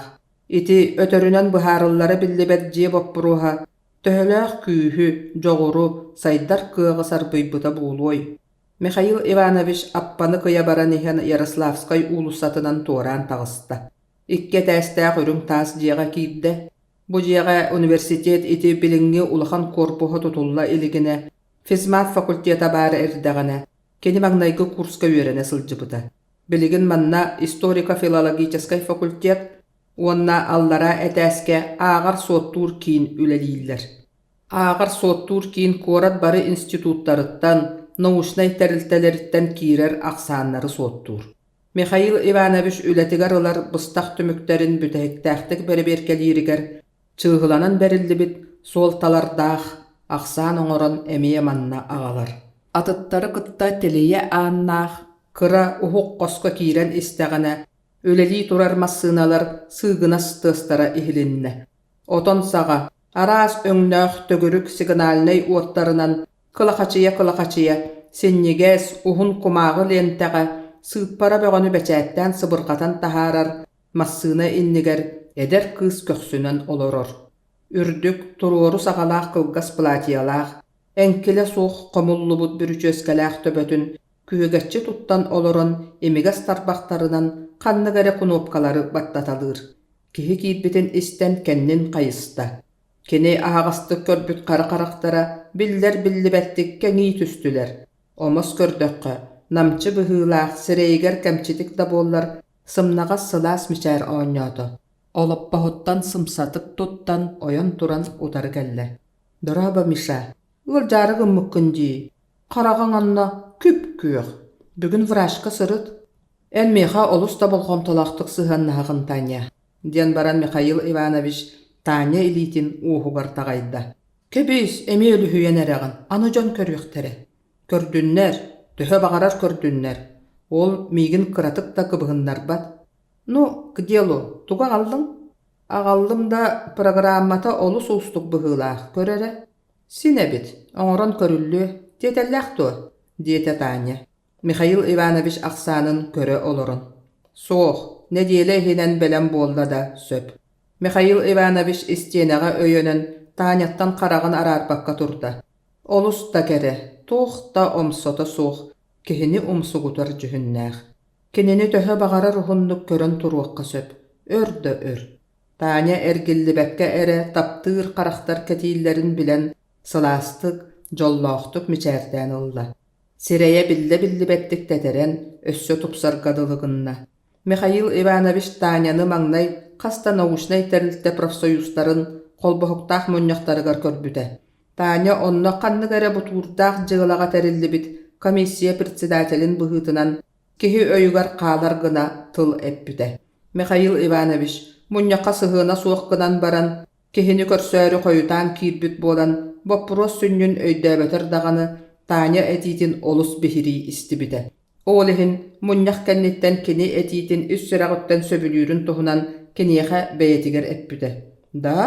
Iti ötörünen buharılları billibet je boppuruha, töhölög kühü, joğuru, saydar kığısar bıybuta buğuloy. Mikhail Ivanovich appanı kıya baran ihan Yaroslavskay ulusatınan toran tağısta. İkke tästäq ürün tas jega kiidde. Bu jega universitet iti bilingi ulahan korpuha tutulla iligine, fizmat fakulteta bari erdagana, keni magnaygı kurska üerene sılcıbıda. Biligin manna historika filologichaskay fakultet, onna allara etäske ağar sottur kiin üleliyiller. Ağar sottur kiin korat bari instituttarıttan, nauşnay terilteleritten kirer aksanları sottur. Mikhail Ivanovich ületigarılar bыстaq tümükterin bütehektähtik beri berkeliriger, çığılanan berildi bit sol talardağ, aksan oňoran emiye manna ağalar. Atıttары kıtta teleye annağ, kıra uhuk qoska kiren istegine, öleli turar massınalar sığgına stığstara ihilinne. Oton sağa, aras öňnög tögürük signalnay uotlarınan kılakaçıya, senniges uhun kumağı lenteğe, sığıppara böğünü beçätten sıbırqatan taharar, massına inniger, eder kız köksünen oloror. Ürdük turuoru sağalaq kılgas platiyalaq, enkile soğ qomullubut bürüçöskelaq töbötün, kühügetçi tuttan oloron emigas tarbaqtarınan qannıgare kunopkaları battatalır. Kihi kiitbitin isten kennin qayısta. Keni ağastık körbüt qaraqaraqtara biller billibettik keni tüstüler. Omos kördöqqe, namçı bıhılaq sireyger kemçitik da bollar, sımnagas sılas miçer oňýady. Olappa hottan sımsatık tuttan oyan turan utar gelle. Doraba Misha, ıl jary gımmıkkınji, qarağan anna küp küyük. Bugün vraşka sırıt. En meha olus da bolğomtalaqtık sıhannahın Tanya. Diyen baran Mikhail Ivanovich Tanya ilitin uhugar tağayda. Kebis emi ölü hüyeneragın, anıcan körüyektere. Kördünler, töhö bagarar kördünler. Ol migin kıratık da kıbıhınlar bat. Nu, gdelu, tuga aldın? Ağaldım da programmata olus ustuk bıhılaq körere. Sine bit, oňoran körüllü, tetellaq to, diyete Tanya. Mikhail Ivanovich aksanın köre olorun. Soğuk, ne diyele hinen belen bolda da söp. Mikhail Ivanovich isteneğe öyönen Tanyattan qarağın ararpakka turda. Olus da kere, tuğ da omsota soğuk, kihini umsugutar jühünnäq. Kinini töhö bagara ruhunnuk körön turuakka söp. Ör da ör. Tanya ergillibekke ere taptığır qaraqtar ketillerin bilen sılastık, jollaqtık miçerden ılda. Sireye billi bettik teteren össö tupsar gadılığınna. Mikhail Ivanovich Tanyany magnay qasta nauşnay terilte profsoyusların kolbohuktaq mönňaktarıgar körbüde. Tanya onna qannıgara buturdaq jığılaga terilli bit komissiya председателин bıhıtınan kihi öýügar qalar gına tıl epbüde. Mikhail Ivanovich mönňaka sıhına suwak gınan baran kihini körsöri koyutan kirbüt bolan bopros sünnün öýdäbeter dagany Tanya etitin olus bihiri istibide. Olehin mönňak kennitten kini etitin üssüragıttan söbülürün tohunan kiniyehe beyetiger epbüde. Da,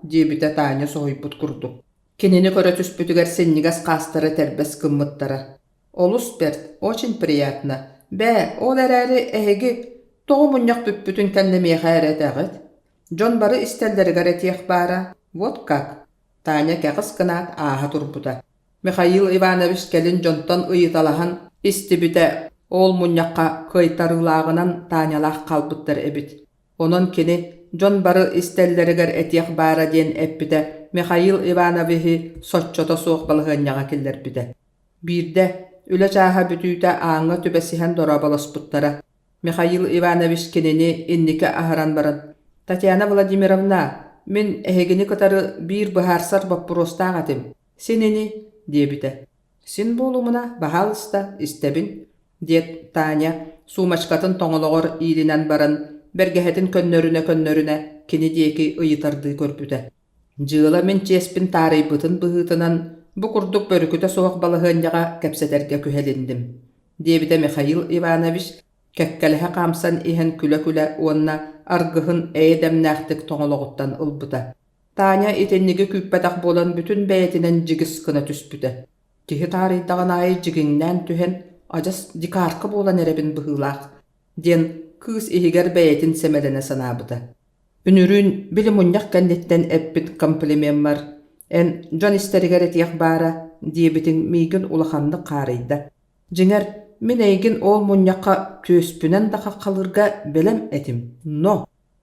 diebite Taня sohibut kurdu. Kinini köre tüspütüger sennigas kastara terbes kımmıttara. Olus Bert, очень приятно. Bä, ol eräri ehegi toğu munyak büppütün kendemeye hayret ağıt. John barı istelleri garetiyek bara. Вот как. Taня käqis kınaat aha turbuda. Mikhail Ivanovich gelin John'tan ıyıtalahan istibüte ol munyakka kıytarılağınan Tañalaq kalbıttar ebit. Onun kini John barı istelleriger etiyek bara diyen eppide Mikhail Ivanovich'i soççota soğuk balığınyağa killer bide. Birde üle çaha bütüyte ağına tübesihen dorabalasputtara. Mikhail Ivanovich kinini innike aharan baran. Tatyana Vladimirovna, min ehegini katarı bir baharsar bapurostağ atim. Senini, diye bide. Sin bolumuna bahalsta istebin, diyet Taña, sumaçkatın toňoloğor iilinen baran, bergehetin könnörüne kini diyeki ıyıtardığı körpüde. Jığıla min çespin taraybytın bıhıtınan bu kurduk börüküte soğuk balığınyağa kepsederge kühelindim. Diye bide Mikhail Ivanovich, kekkelehe kamsan ihen küle onna argıhın eýdemnähtik toňoloğuttan ılbyda. Taña etennigi küppedak bolan bütün bäyetinen jigis kına tüspüde. Kihi taraydagan aýy jigiňnän tühen ajas dikarky bolan erebin bıhylaq. Den kız ihiger bäyetin semelene sanabyda. Ünürün bilimunyak kennetten eppit kompliment var. En John isteriger etiyek bara diyebitin migin ulahandy qarayda. Jiňer min eýgin ol munyakka töspünen daha kalırga belem etim.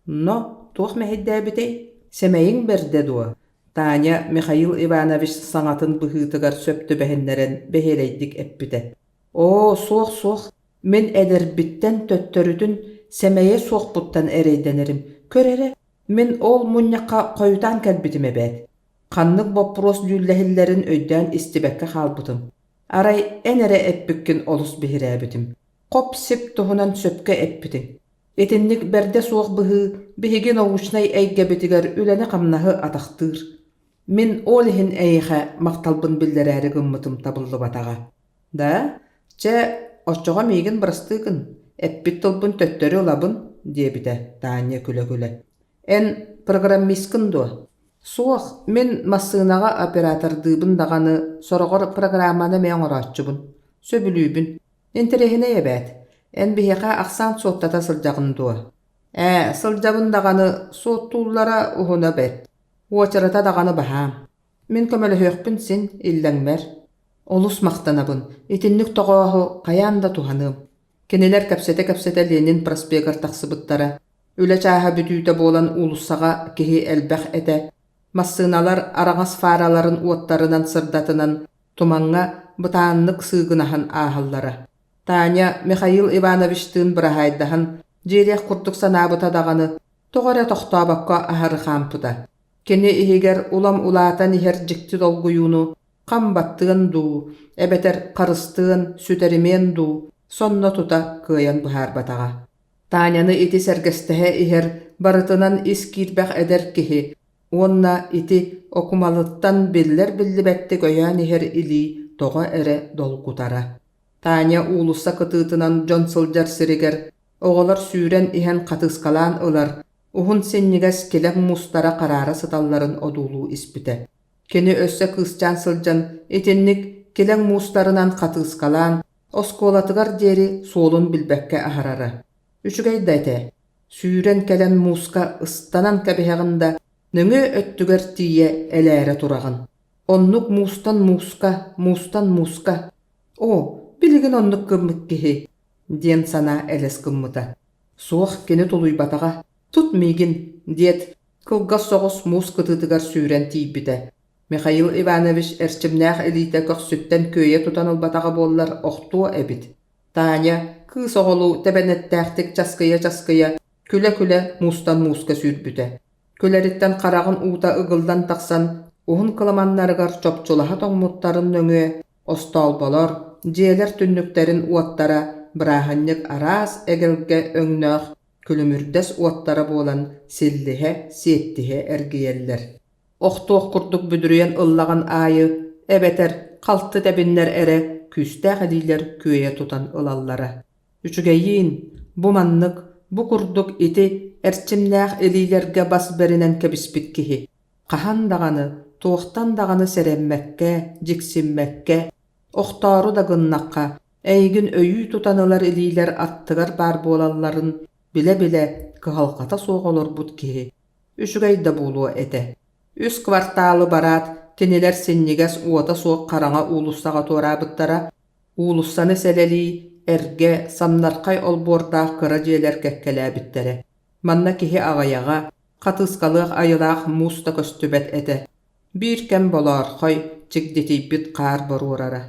No, tuğ mehidde semeyin berde duwa. Taña Mikhail Ivanovich saňatyn bıhıtygar söptü behenleren beheleydik eppide. O, soğuk, min ederbitten töttörüdün semeye soğbuttan ereydenerim. Körere, min ol munyakka koyutan kelbitim ebet. Kanlık bopros düllehillerin öýdän istibekke halbutum. Aray enere eppikkin olus bihiräbitim. Kop sip tuhunan söpke eppitin. Etinlik berde soğuk bıhı, bihigin oğuşnay eýgebitiger ülene kamnahy ataqtyr. Min olihin eýhe maktalbın bilderäri gımmıtım tabıllı bataga. Da, oççoğa migin bırastygın, eppit tılbın töttörü olabın, diýebide Taña küle. En programmiskin duwa. Soğuk, min masynaga operatordyybyn dagany sorogor programmany meň oratçybyn. Söbülübün. Enterehine ebet. En biheqa aksan sottata sıljagyň duwa. Syljabyn dagany sottulara uhuna bet. Oçarata dagany baham. Min kömeli hökpün sin illenmer. Olus maktanabyn. Etinlik togohu qayanda tuhanım. Keneler kapsete Lenin prospekar taqsybyttara. Üle çaha bütüyte bolan ulussaga kihi elbäh ete. Massynalar araňas faraların uotlarynan sırdatynan tumaňa bıtaanlyk sığınahan ahallara. Taña Mikhail Ivanovich'tyn birahaýdahan jerek kurtuk sanabyta dagany togara toxtabakka ahary hampyda. Kene ihiger ulam ulatan iher jikti dolguyunu qambattyn du, ebeter qarystyn süterimen du, sonna tuta kıyan bahar bataga. Tañany iti sergestehe iher barytynan iskirbäh eder kihi. Onna iti okumalyttan biller billibetdi göýän iher ili toga ere dolgutara. Taña ulussa kıtıtynan John Soldier siriger, oğalar süren ihen katıskalan ılar, uhun senniges kelek mustara karara sıtalların odulu ispite. Keni össe kıscan sılcan, etinlik kelek mustarınan katıskalan, oskolatıgar deri solun bilbekke aharara. Üçügey dayte, süren kelen muska ıstanan kebeheğinde, nöňe öttüger tiýe elere turagyn. Onnuk mustan muska. O, biligin onnuk gımmık kihi, diyen sana eles gımmıta. Soğuk keni tuluy bataga, tutmigin, diyet, kılgas soğus mus kıtıtıgar süren tiýbide. Mikhail Ivanovich erçimnäh elite kök sütten köýe tutanıl bataga bollar oqtuwa ebit. Taña, kız oğulu tebenettähtik çaskıya, küle mustan muska sürbüte. Köleritten qaragın uta ıgıldan taqsan, uhun kılamanlargar çopçulaha toňmuttaryn nöňe, ostalbalar, jeler tünnüklerin uattara, birahannyk aras egelge öňnäh, külümürdes uattara bolan sillihe, siettihe ergiyeller. Oqtuq kurduk büdüreyen ıllagan aýy, ebeter, qaltty tebinler ere, küstäq ediler köýe tutan ılallara. Üçügeýin, bu mannyk, Bu kurduk iti erçimnäh elilerge bas berinen kebispit kihi. Qahan dağanı, tuğtan dağanı seremmekke, jiksinmekke, oqtaru da gınnaqqa, äýgin öýü tutanılar eliler attıgar bar bolalların bile kıhalqata soğolor but kihi. Üçügayda bulu ete. Üç kvartalı barat, keniler sinniges uota soğuk karana ulussağa torabıttara, ulussanı seleli, erge, samnarkay olborda kıra jeler kekkelabittere. Manna kihi ağayağa, katıskalıq ayılaq musta köstübet ete. Bir kem bolar koy, çigdeti bit kar borurara.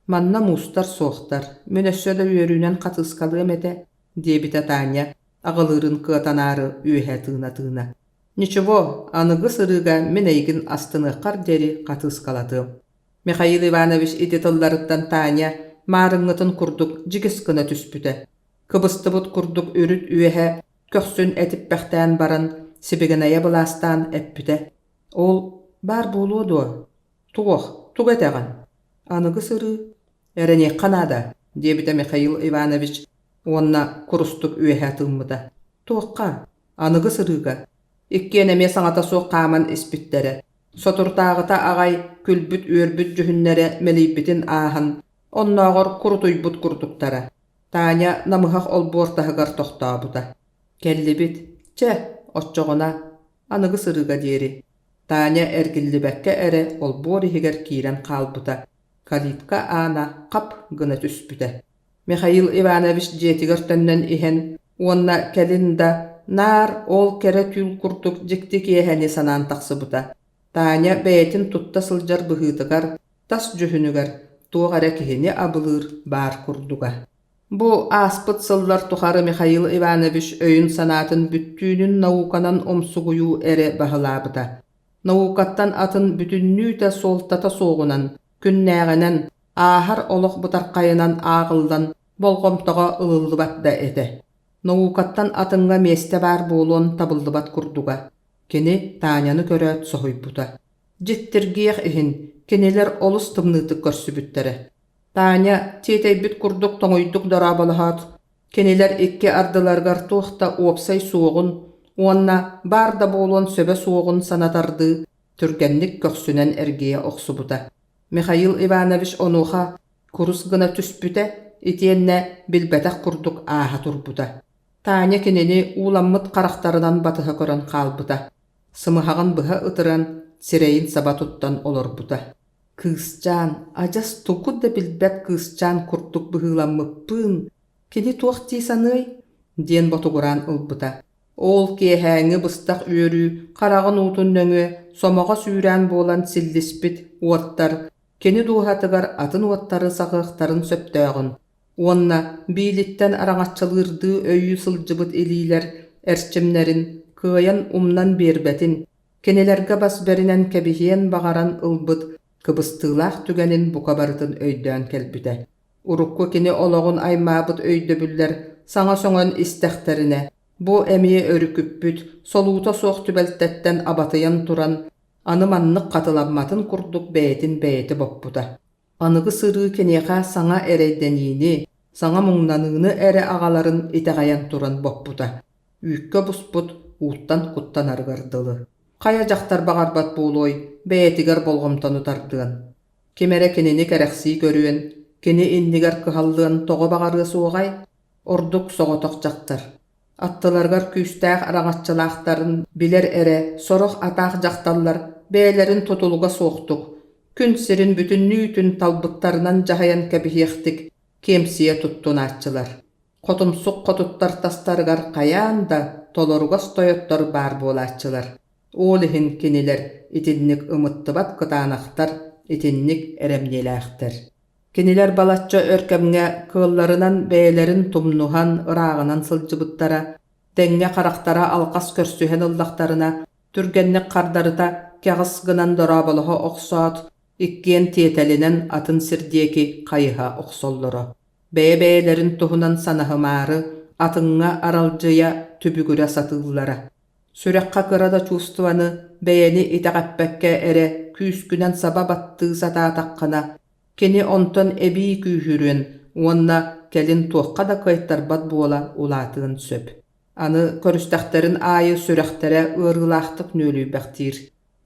Manna mustar soğuktar, münössöde yörünen katıskalığım ete, diyebite Tanya, ağılırın kıatanarı ühe tığına. Niçovo, anıgı sırıga meneygin astını kar deri katıskalatım. Mikhail Ivanovich idetıllarıttan Tanya, marıngıtın kurduk jigiskına tüspüte. Kıbıstıbıt kurduk ürüt üyehe, köksün etip bähtäň baran, sibigenaya bulastan eppüte. Ol, bar buludu. Tuğ etegan. Anıgı sırı, erene kanada, diyebite Mikhail Ivanovich, onna kurustuk üyehe tığmıda. Tuğqa, anıgı sırıga. Ikkeneme saňata soq qaman ispittere. Soturtağıta ağay külbüt ürbüt jühünnere melibbitin ahan. Onnağor kurutuybut kurduktara. Tanya namıhaq olbortahıgar toxtabuda. Kellibit, otçoğuna, anıgı sırıga deri. Tanya ergillibekke ere olbori higer kiren kalbuda. Kalitka ana qap gına tüspüte. Mikhail Ivanovich jetigertönnen ihen, onna kelinda nar ol kere tül kurtuk jiktik yeheni sanan taqsıbuta. Tanya beytin tutta sıljar bıhıtıgar, tas jühünügar, tuğara kihini abılır bar kurduga. Bu aspıt sıllar tuharı Mikhail Ivanovich öyün sanatın büttüğünün naukanan omsuguyu ere bahılabıda. Naukattan atın bütünlüğü de soltata soğunan, künnägenen, ahar oluq butarqayınan ağıldan, bolgomtağa ılıldıbat da ete. Naukattan atınga meste bar bolon tabıldıbat kurduga. Keni Tanyany köröt sohuybuta. Jittirgiýek ihin, keniler olus tımnıtık körsübüttere. Tanya tieteybit kurduk toňuýduk darabalyhat. Keniler iki ardylargar tuğta opsay soğun, onna barda bolon söbe soğun sanatardy, türgenlik köksünen ergiye oqsubuta. Mikhail Ivanovich onuha kurus gına tüspüte, itienne bilbetek kurduk aha turbuta. Tanya keneni ulammıt karaktarından batıha koran kalbuta. Sımıhağın bıha ıtıran, sireyin sabatuttan olorbuta. Kızcan, ajas tuku da bilbet kızcan kurtuk bıhılammıppın. Keni tuğti sanıy, diyen botuguran ılbuta. Ol kehäňi bıstak üörü, karagın utun nöňe, somaga süüren bolan sillispit, uattar, keni duhatıgar atın uattarı sağıqtarın söptöğün. Onna bilitten araňatçylyrdy öýü syljybyt eliler, erçimlerin, kıyan umnan berbetin, kenelerge bas berinen kebihiyen bagaran ılbyt, kıbıstığlaq tügenin bukabarıtın öýdön kelbüde. Urukku kene ologun aymabıt öýdöbüller, saňa soňan istekterine, bu emiye örüküppüt, soluta soq tübeltetten abatıyan turan, anımanlık katılanmatın kurduk beyeti boppuda. Anıgı sırığı keneqa saňa eredenini, saňa muňnanyny ere agaların itegayan turan boppuda. Üýkke busput, uuttan kuttan argardyly. Kaya jaktar bagarbat boloy, beyetiger bolgomtan utardygan. Kemere keneni kereksi görüen, keni inniger kıhallygan togo bagarı soğay, orduk sogotok jaktar. Attılargar küstääh araňatçylaktaryn biler ere, sorok ataq jaktallar, beylerin tutuluga soğtuk. Gün sirin bütünlüğütün talbıttarından jahayan kebihiyektik, kemsiye tuttun atçılar. Kotumsuk kotuttar tastargar kayan da tolorugas toyottar bar bolatçılar. Olihin keniler itinnik ımıttıbat kıtanaktar, itinnik eremnelähtir. Keniler balatça örkemge kıllarınan beylerin tumnuhan ırağınan sılcıbıttara, denge karaktara alqas körsühen ıldaktarına, türgenlik kardarıta kağız gınan dorabalıha oqsat, ikkien tietelinen atın sirdiyeki kayıha oqsolları. Beylerin tuhunan sanahımarı, atınga aralcıya tübügüre satıllara. Sürekka kırada çustuvanı beyeni itaqappekke ere küskünen sabab attığı sata taqqana, keni onton ebi kühürün, onna kelin tuqqa da kaytar bat bola ulatığın söp. Аны көрүстәхтерин айы сүрәхтере ырылахтык нөлүбәхтир.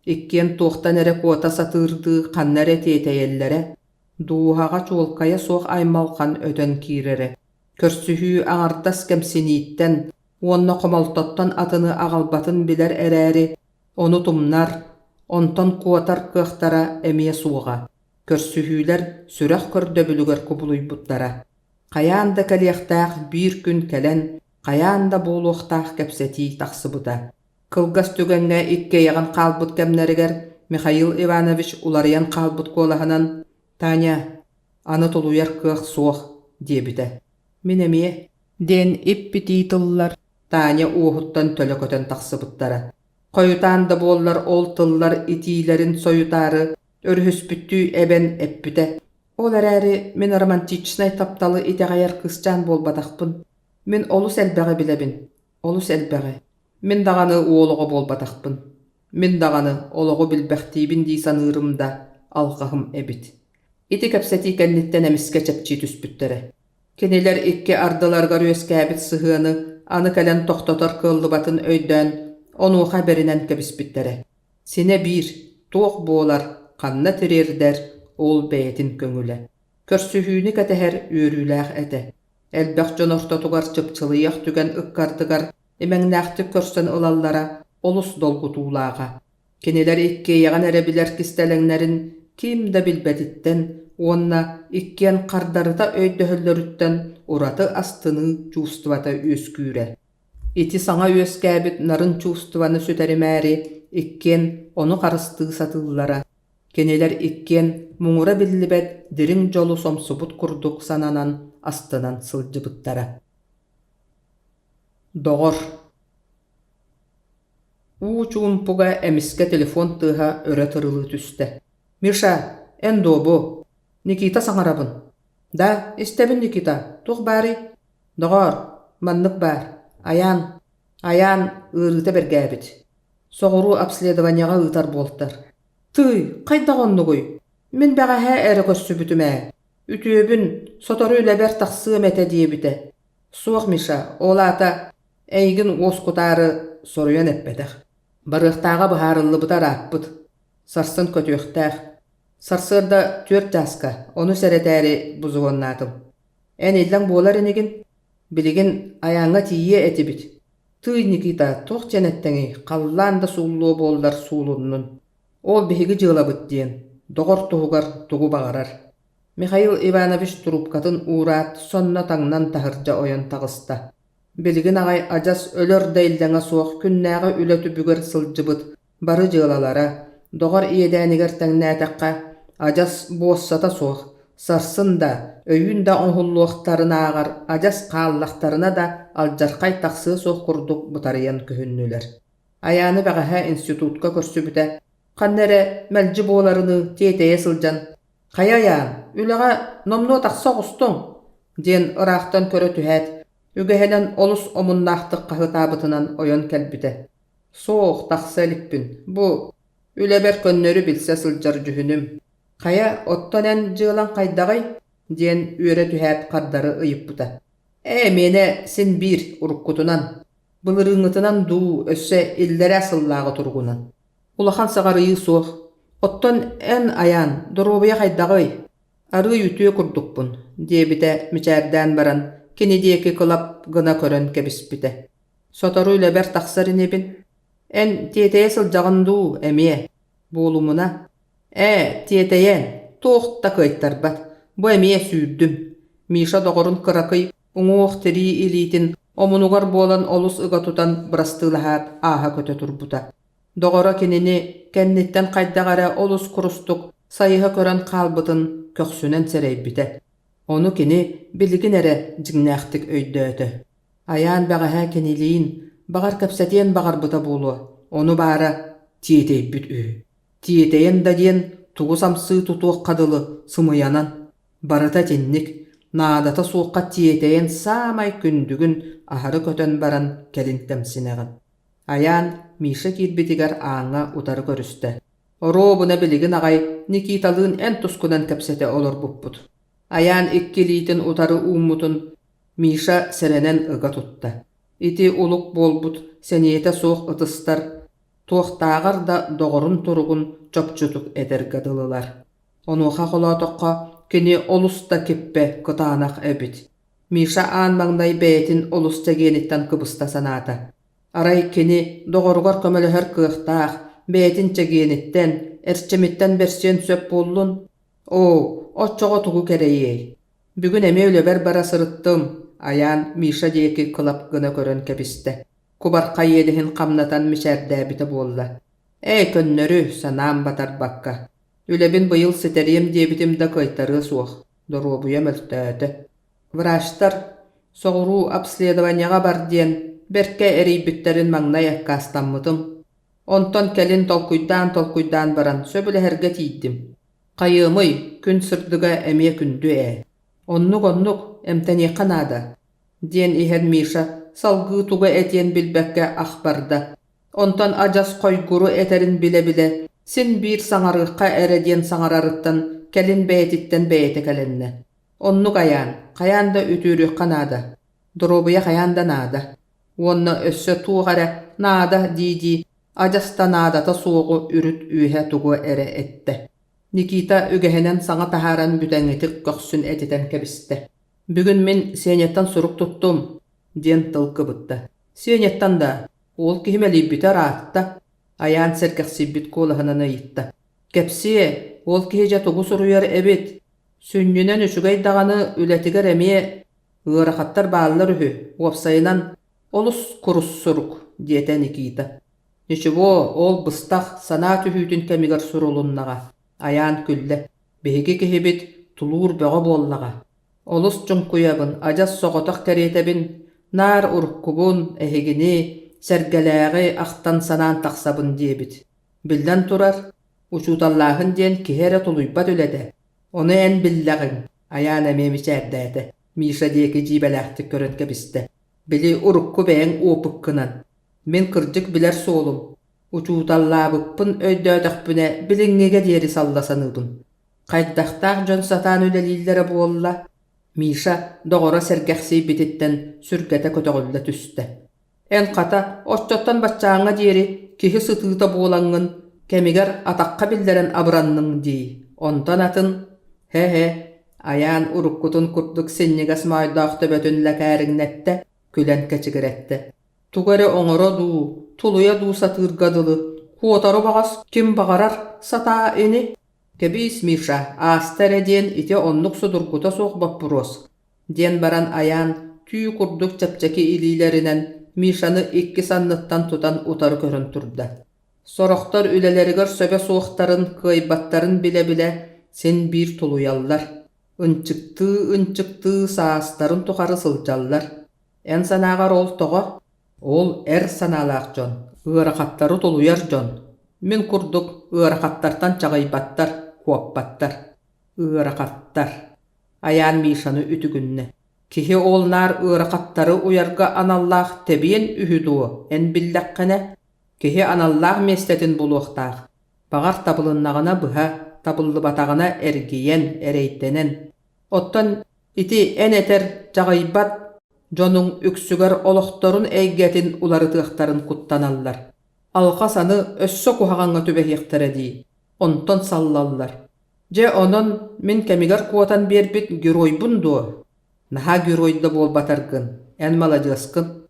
Иккен туохтан эре куота сатырды каннере тиетейеллере. Дуухаға чуолкая суох аймалқан өтөн кирере. Көрсүхүү аңартас кемсинииттен, уонна комолтоттон атыны агалбатын билер эрээри, ону тумнар, онтон куотар кыахтара эмие суuга. Көрсүхүүлер сүрэх көрдөбүлүгөр кубулуйбуттара. Каяанда калиахтаах бир күн келен, каяанда буолуохтаах кепсетии тахсыбыта. Кылгас түгенге икке яган калбыт кемнеригер Михаил Иванович уларыян калбыт куолаһынан «Таня, аны тулуяр кыах суох» диэбите. «Мин эмие?» Ден иппити тыллар. Таня уохуттан төлөкөтөн тахсыбыттара. Койутаан да буоллар ол тыллар итиилерин соютаары өрүһүспүттүү эбен эппите. Ол эрээри мен романтичнай тапталы итегаяр кысчаан болбатахпын. Мен олус элбэҕи билебин. Олус элбэҕи. Мен даганы уолоҕо болбатахпын. Мен даганы олоҕо билбэхтиибин дии саныырымда алхахым эбит. Ити кэпсэти кэнниттэн эмиске чэпчии түспүттэрэ. Кенелер икке ардыларга рүөскээбит сыһыаны аны кэлэн тохтотор кыыллыбатын өйдөөн онууха беринен кэбиспиттэрэ. Сине бир, туох буолар, канна тирердер, ол бэйэтин көңүлэ. Көрсүхүүнү кэтэһэр үөрүүлээх эте. Элбэх дьонортотугар чыпчылыйах түгэн ыккардыгар эмэҥнээхтик көрсөн ылаллара олус долгутуулаага. Кенелер икке яган эребилер кистэлэҥнэрин ким да билбетиттен, уонна иккен кардарыта өйдөһөллөрүттен ураты астыны чувствата үөскүүрэ. Ити саңа үөскээбит нарын чувстваны сүтэримээри иккен ону карыстыы сатыыллара. Кенелер иккен муңура биллибет дириң жолу сомсубут курдук сананан астынан сылжыбыттара. Доҕор. Уучуумпуга эмиске телефон тыыһа өрө тырылыы түстэ. «Миша, эн дообу. Никита саҥарабын». «Да, истебин Никита. Туох баары?» «Доҕор, маннык баар. Аяан ырыыта бэргээбит. Соҕуруу обследованияга ыытар буолтар». «Тый, хайдах оннугуй. Мен бэҕэһэ эре көссүбүтүм ээ. Үтүөбүн сотору үлэбэр тахсыым эте диэбите. Суох, Миша, олаата эйигин уоскутаары соруйан эппетэх. Барыахтаага быһаарыллыбытар ааппыт. Сарсын көтүөхтээх. Сарсыарда 4 жааска, ону сэрэтээри бузугоннаатым. Эн иллэң буолар инигин, билигин аяаңа тиийэ этибит. Тый, Никита, туох чэнэттэҥи, халлаан да сууллуо буоллар суулуннун. Ол биһиги дьыалабыт диэн, доҕор туһугар тугу баҕарар. Михаил Иванович трубкатын уuraat сонно таҥнан таһырдьа ойон таҕыста. Билигин аҕай адьас өлөр да иллэҥэ суох күннээҕи үлэ түбүгэр сылдьыбыт бары дьыалалара, доҕор иэдээнигэр тэҥнээтэххэ адьас буоссата суох, сарсын да, өйүүн да оҥһуллуохтарынааҕар адьас хааллахтарына да алдьархай тахсыы суох курдук бутарыйан күһүннүлэр. Аяаны бэҕэһэ институтка көрсүбүтэ, ханнере мэлдьи буоларыны тиэтэйэ сылдьан: «Хай аяан, үлэҕэ номнуо тахса оҕустуҥ» диэн ыраахтан көрө түһээт, үгэһэнэн олус омуннаахтык хаһытаабытынан ойон кэлбитэ. «Суох тахса илиппин, бу үлэбэр көннөрү билсе сылдьар жүһүнүм. Хая оттон эн дьыалан хайдагай» диэн үөрэ түһээт хардары ыйыппыта. «Мене син бир уруккутунан, былырыҥытынан дуу өссө иллэрэ сыллааҕы тургунан. Улахан саҕарыйыы суох, оттон эн аяан доробуя хайдагай, арый үтүө курдукпун» диэбитэ мичээрдээн баран кини диэки кылап гына көрөн кэбиспитэ. «Сотору үлэбэр тахсар инебин. Эн тиэтэйэ сылдьаҕын дуу эмиэ буолумуна». «Тиэтэйэн, туохта кыйттарбат. Бу эмиэ сүүрдүм». Миша доҕорун кыракый уҥуох тирии илиитин омунугар буолан олус ыгатутан бырастыылаһаат ааһа көтө турбута. Доҕоро кинини кэнниттэн хайдагара олус курустук сайыһа көрөн хаалбытын көхсүнэн сэрэйбитэ. Ону кини билигин эре дьиҥнээхтик өйдөөтө. Аяан бэҕэһэ кинилиин багар кэпсэтиэн багарбыта буолуо. Ону баара тиэтэйбит үһү. Тиэтэйэн да диэн тугу самсыы тутуох кадылы сымыянан. Барыта тинник, наадата суукка тиэтэйэн саамай күндүгүн аһары көтөн баран келин тэмсинэҕин. Аяан Миша киирбитигэр ааҥҥа утары көрүстэ. Оробуна билигин аҕай Никиталыын эн тускунан кэпсэтэ олорбуппут. Аяан иккилиитин утары ууммутун Миша сэрэнэн ыга тутта. Ити улук болбут сенiyete соох ытыстар, туохтаагар да доҕорун туругун чопчутук этергадылылар. Онуха холотокко кини олуста киппе кытаанах эбит. Миша аан маңнай бээтин олус тегиениттен кыбыста санаата. Арай кини доҕоругар көмөлөһөр кыахтаах, бээтин тегиениттен, эрчемиттен берсиен сөп боллун. Отчоҕо тугу керейей. Бүгүн эме өлөбер бара сырыттым. Аяан Миша диэки кылап гына көрөн кэбисте. Кубарка иелиһин хамнатан мичээрдээбите буолла. Көннөрү санаам батар бакка. Үлебин быйыл сетерием диэбитим да кыйтары суох. Доруобуя мөлтөөтө. Враштар соҕуруу обследованияга бар диэн берке эрийбиттерин маңнай аккаастаммытым. Онтон келин толкуйдаан баран сөбүлэһэргэ тиийдим. Кайыымый күн сырдыга эмиэ күндү Оннук эмтениекка наада. Диэн иһэр Миша салгыы туга этиен билбэкке ахбарда. Онтон ажас койгуру этерин биле-биле, син биир саҥарыахха эре диэн саҥарарыттан келин бэйэтиттен бэйэте кэленне. Оннук каяан да үтүүрүөхха наада. Доробуя каяан да наада. Уонна өссө туухара наада дииди, ажаста наадата суоҕу үрүт үүһэ тугу эре этте. Никита үгэһэнэн саҥа таһааран бүтэҥҥитик көхсүн этитэн кэбисте. Бүгүн мин сиэньэттан сурук туттум, диэн тылкыбытта. Сиэньэттан да, ол киһимэлийбитэ араатта, аяан сэргэхсиббит куолаһынана ыйытта. Кэпсие, ол киһи тугу суруйар эбит. Сүннүнэн үчүгэй даҕаны үлэтигэр эмиэ ыарахаттар бааллар үһү, уопсайынан олус курус сурук, диэтэ Никита. Ничего, ол быстах санаа түһүүтүн кэмигэр сурулуннага. Аяан күлле, биһиги киһибит тулуур бөҕө буоллаҕа. Олус чуҥкуйабын, ажас соҕотох кэриэтэбин, наар уруккубун, эһигини, сэргэлээҕи ахтан санаан тахсабын диэбит. Билдэн турар, учууталлааһын диэн киһи эрэ тулуйбат үлэтэ. Ону эн биллэҕиҥ, аяан эмиэ мичээрдээтэ. Миша диэки дьиибэлээхтик көрөн кэбистэ. Били урукку бэйэҥ уопуккынан. Мин кырдьык билэр суолум. Учууталлаабыппын өйдөөтөхпүнэ билиҥҥигэ диэри салласаныыбын. Хайдахтаах дьон сатаан үлэлииллэрэ буолла. Миша доҕоро сэргэхсийбититтэн сүргэтэ көтөҕүллэ түстэ. Эн хата оччоттон баччааҥҥа диэри киһи сытыыта буолаҥҥын кэмигэр атахха биллэрэн абыранныҥ дии. Онтон атын, аяан уруккутун курдук синнигас маайдаах төбөтүн лэкээриҥнэтте күлэн кэчигиретте. Тугары оҥоро дуу, тулуя дуу сатыыргадылы, хуотару баҕас ким баҕарар сатаа ини. Кэбиис Миша aastэрэ диэн ити оннук судургута суох баппурос. Диэн баран аяан түү курдук чэпчэки илиилэринэн Мишаны икки санныттан тутан утары көрөн турда. Сорохтор үлэлэригэр сөбө суохтарын, кыайбаттарын биле-биле сен биир тулуяллар. Ынчыктыы саастарын тухары сылдьаллар. Эн санаагар ол тоҕо, ол эр санаалаах дьон, ыарахаттары тулуяр дьон. Мин курдук ыарахаттартан чаҕайбаттар, куоппаттар. Ыарахаттар. Аяан Мишаны үтүгүннэ. Киһи олнаар ыарахаттары уярга аналлаах тебиен үһүдуо, эн биллэккэнэ. Киһи аналлаах местетин булуохтаах. Багар табылыннагына быһа, табыллыбатагына эргиен, эрэйттенен. Оттон ити эн этер чаҕайбат дьонуң үксүгэр олохторун эйгэтин уларытыахтарын куттаналлар. Алха саны өссө куһаҕаҥҥа түбэһиэхтэрэ дии. Онтон саллаллар. Же онон мин кэмигэр куотан биэрбит геройбун дуо. Наһа геройда буолбатаргын, эн маладьыаскын.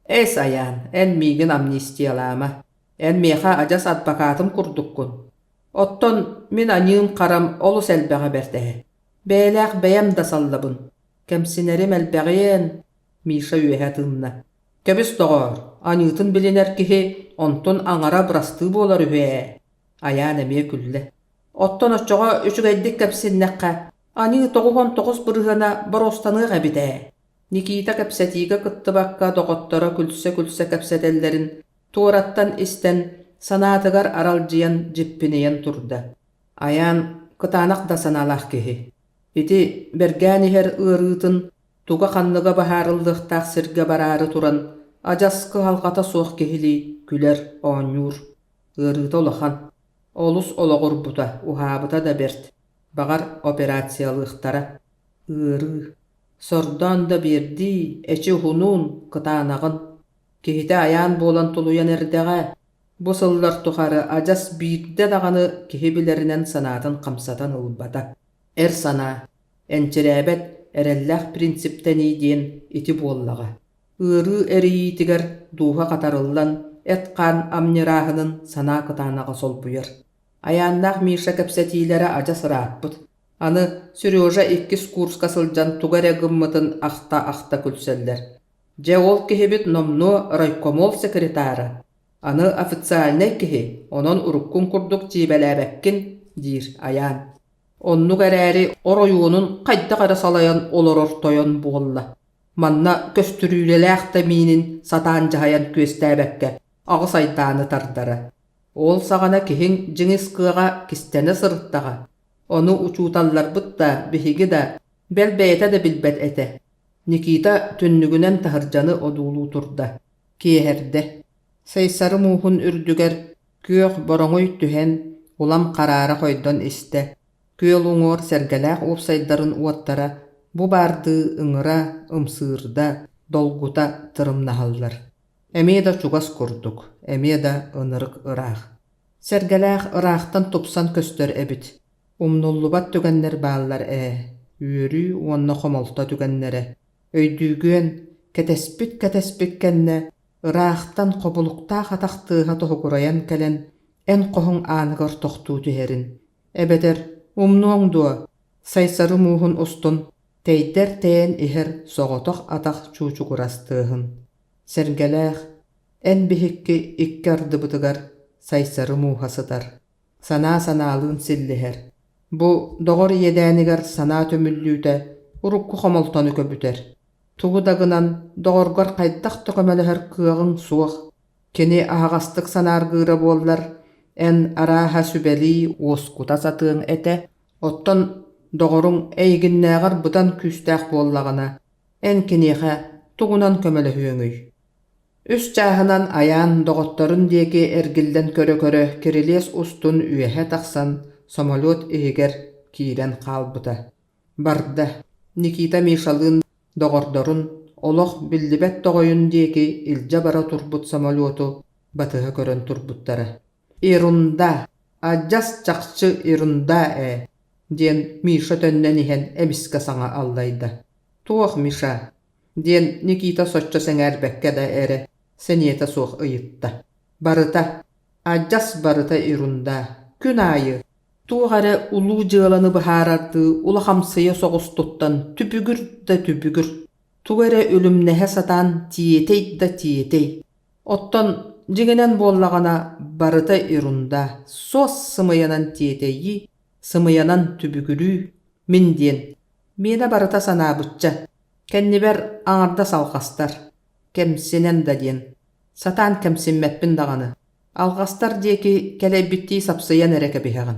Эс аяан, эн миигин амнистиялаама. Эн меха ажас адвокатым курдуккун. Оттон мин аньыым харам олус элбэҕэ бэртэһэ. Бээлээх бэйэм да саллабын. Кэмсинэрим элбэҕиэн, Миша үөһэ тыынна. Кэбис тоҕоор, аньыытын билинэр киһи онтон аҥара бырастыы буолар үһүэ. Аяан эмиэ күллэ. Оттон оччоҕо үчүгэйдик кэпсиннэххэ. Аны тоҕуһон тоҕус бырыһына боростаныах эбитэ. Никита кэпсэтиигэ кыттыбакка доҕотторо күлсэ кэпсэтэллэрин туораттан истэн санаатыгар аралдьыйан дьиппинийэн турда. Аяан кытаанах да санаалаах киһи. Ити бергээн иһэр ыарыытын туга ханныга баһаарыллыахтаах сиргэ бараары туран ажаскы халҕата суох киһилии күлэр оонньуур. Ыарыыта улахан. Олус олоҕурбута, уһаабыта да берт. Багар операциялыахтара. Ыарыы. Сордон да биэрдии, эчи хунуун кытаанагын. Kihite ayaan bolan tuluyan erdeğe. Bu sıllar tuharı acas büyükde dağını kihibilerinden sanatın kamsatan ılbada. Sana, ençerebet erellах prinsipten idiyen iti bollağa. Irı eriyitiger duha katarıllan etkan amnirahının sana kıtanağa sol buyur. Ayannaq Mişa kepsetilere aca sırappıt. Anı Süryoja 2 kurska sılcan tugare gımmatın ahta külseller. Je ol kihibit nomnu raykomol sekretara. Anı ofitsialne kihi, onon urukkun kurduk jibelebekkin, dir ayan. Onnu gereri oroyunun kayda kara salayan oloror toyon bolla. Manna köstürüylelek de minin satan jahayan köstebekke, ağı saytanı tardara. Ol sagana kihin jingis kığa kistene sırıttağa. Onu uçutallar bıtta bihigi da belbeyete de bilbet ete. Nikita tünnügünen tahırcanı odulu turda. Kiherde. Seysarı muhun ürdüger kүйöh boroŋoy tühen ulam karara koydon iste. Kүйöl uŋor sergelek upsaydarın uattara bu bardı ıŋıra, ımsırda, dolguta tırımnahallar. Emi da çugas kurduk, emi da ınırık ıraq. Sergelek ıraqtan tupsan köstör ebit. Umnullubat tügenler bağlar Üürü onna komolta tügenlere. Öydügün ketespit kenne ıraqtan kobulukta hataqtığa tohugurayan kelen en qohun anıgar tohtuu tüherin. Ebeder umnuğundu saysarı muhun ustun teyder teyen iher soğotoq ataq çuçugurastığın. Sergelek en bihikki ikkardı bıtıgar saysarı muhasıdar. Sana sanalığın silliher. Bu doğru yedenigar sana tömüllüyde urukku komoltanı köbüter. Tuğu dagınan doğurgar kaydaq tökömeleher kığın suaq. Keni ağastık sanar gıra bollar en araha sübeli oskuta satığın ete. Otton doğurun eyginnägar budan küstaq bollagına en kenihe tuğunan kömele hüöngüy. Üst çahınan ayan doğottorun diyeki ergilden körö kiriles ustun üyehe taqsan somolot eger kiren qalbıta. Barda Nikita Mişalığın doğordorun oloq billibet doğoyun diyeki ilja bara turbut somolotu batıha körön turbuttara. Irunda, ajas çaqçı irunda diyen Mişa tönnen ihen emiska sana allayda. Tuoq Mişa, diyen Nikita soçça senger bekke da ere seniyete soğuk ıyıtta. Barıta, ajas barıta irunda, gün ayı. Tuğare ulu jığalanı baharardı, ulu hamsıya soğus tuttan tüpügür. Tuğare ölümnehe satan tiyetey da tiyetey. Ottan jigenen bollagana barıta irunda, sos sımıyanan tiyeteyi, sımıyanan tüpügürü, min diyen. Mine barıta sanabıtça, kenniber ağırda salqastar, kemsinen da diyen. Satan kemsinmetpin dağını. Alqastar diyeki kele bitti sapsayan ereke bihağın.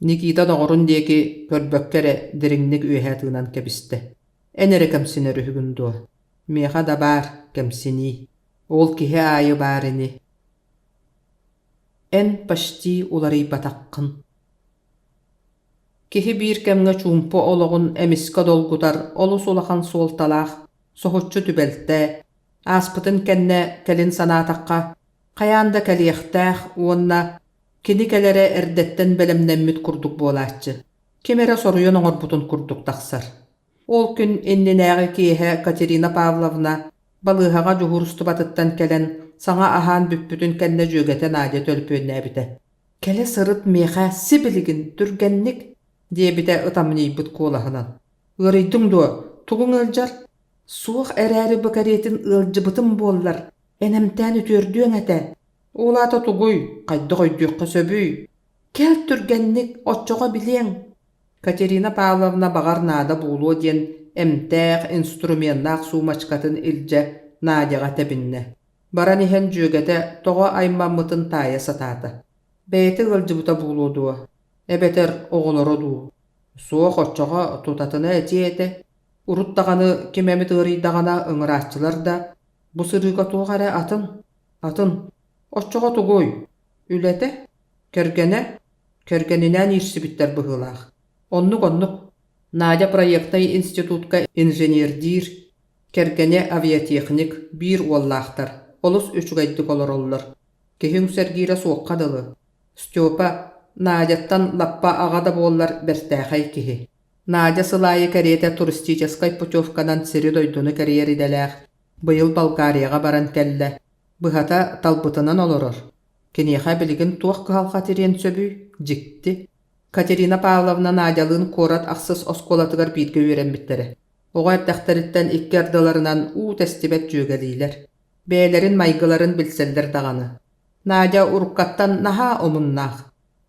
Nikita doğurun diyeki körbökkere diringnik üyehatığınan kebiste. En ere kemsine rühügündü. Meha da bar kemsini. Ol kihe ayı barini. En paşti uları bataqqın. Kihi bir kemge çumpu oloğun emiska dolgutar olus ulaqan soltalaq, sohutçu tübelte, aspıtın kenne kelin sanataqqa, qayanda keliyextaq uonna kini kelere erdetten belemnemmit kurduk bolatçı. Kimere soruyon oňor butun kurduk taqsar. Ol gün enninäge kihe Katerina Pavlovna balıhaga juhurustu batıttan kelen saňa ahan büppütün kenne jögeten adet ölpönnä bite. Kele sırıt meha sibiligin dürgennik diye bite ıtamni but kolahanan. Ýöreýdiň do, tugun ıljar. Suaq eräri bakaretin ıljıbıtın bollar. Enemtän ütürdüň ete. Olata tuguy, qayda goýdukka söbüy. Kel türgennik otçoga bileň. Katerina Pavlovna bagar nada bulu diyen emtäq instrumentnaq sumaçkatın ilje Nadyaga tebinne. Baran ihen jögete toga aymamytyn taýa satata. Beýeti ıljıbıta buludu. Ebeter oğlorodu. Suaq otçoga tutatyna ejete. Uruttağanı kimemi tığırıydağana ıngıraççılar da bu sırıga tuğara atın. Otçoga tuğuy. Ülete, kergeninen irsibitler bıhılaq. Onnuk. Nadya proyektay institutka inženerdir, kergene aviatechnik bir ollaqtar. olus üçgaydyk olorollar. Kehin sergire soğukkadılı. Styopa, Nadjattan lappa ağada bollar bertähay kihi. Nadja sılайы kariyete turistikeskay putyovkadan siri doydunu kariyeri delääx. Bıyıl Balgariyaga baran kelle. Bıhata talbıtınan oloror. Keniha biligin tuaq kıhalqa tirien söbü, jikti. Katerina Pavlovna Nadjalığın korat aksız oskolatıgar birge öğrenbitleri. Oğa epdäxteritten iki ardalarından testibet jögeliler. Beylerin maygıların bilseller dağanı. Nadja urukkattan naha omunnaq.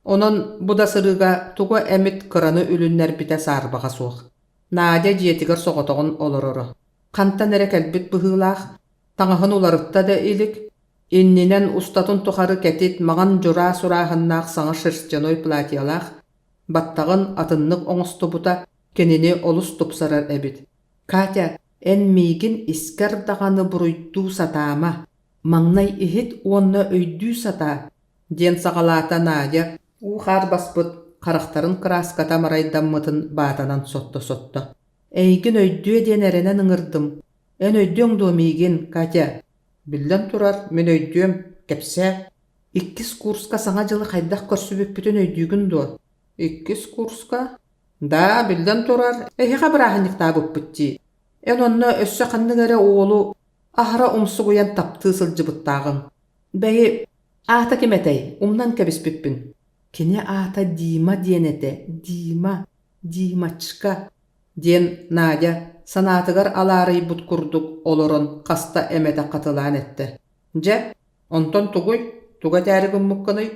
Onun buda sırıga tuğu emit kıranı ülünler bite sarbağa soğuk. Nadja jetigar soğotoğun olororo. Kantan ere kelbit bıhılaq. Taŋahın ularıtta da ilik. Inninen ustatın tuharı ketit mağan jura surahınnaq saŋa şırşjanoy platiyalaq. Battağın atınlık oňustubuta kenini olus tupsarar ebit. Katya, en migin isker dağanı buruyduu satama. Maŋnay ihit onna öydүү sata. Den sagalata Nadja, har baspıt karaktarın kraskata maraydammatın batanan sotto. Eygin öydүү eden erenen ıŋırdım. En öydüğün migin, Katya. Bilden turar, men öydüğüm, kepse. 2 kurska saŋa jılı haydaq körsübük bütün öydüğün do. 2 kurska? Da, bilden turar, ehiqa bırahanlıkta bupputti. En onna össö qanның ere oğlu ahara umsuguyan taptığı sılcıbıttağın. Beyi, ata kimetey, umnan kebispipin. Kine ata Dima diyenete, Dimaçka. Den Nadja, sanatıgar alarayı butkurduk oloron kasta emete katılan etti. Je, onton tuga tärigin mukkany,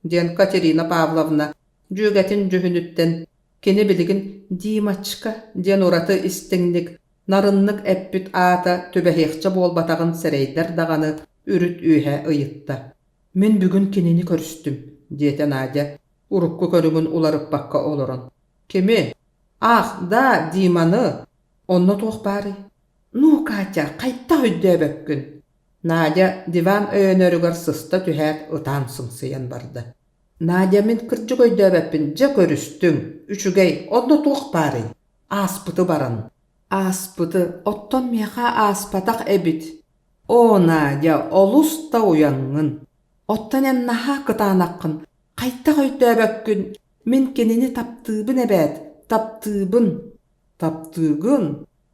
den Katerina Pavlovna, jügetin jühünütten, kene biligin Dimaçka, den oratı istinlik, narınlık eppüt ata tübehekçe bol batağın sereyder dağanı ürüt ühe ıyıtta. Men bugün keneni körüstüm, diyete Nadja, urukku körümün ularıp bakka oloron. Kimi? Ah, da Dimanı. Onna toq bari. Nu Katya, kayta hüddö bökkün. Nadja divan öönörügar sısta tühät ıtansın siyen bardı. Nadja min kırcı göydö böppün, je körüstüm. Üçügey, onna toq bari. Aspıtı baran. Aspıtı, otton meha aspatak ebit. O Nadja, olus da uyanğın. Ottan en naha kıtanakın. Kayta göydö bökkün. Min kenini taptığыбын ebet. Taptığın?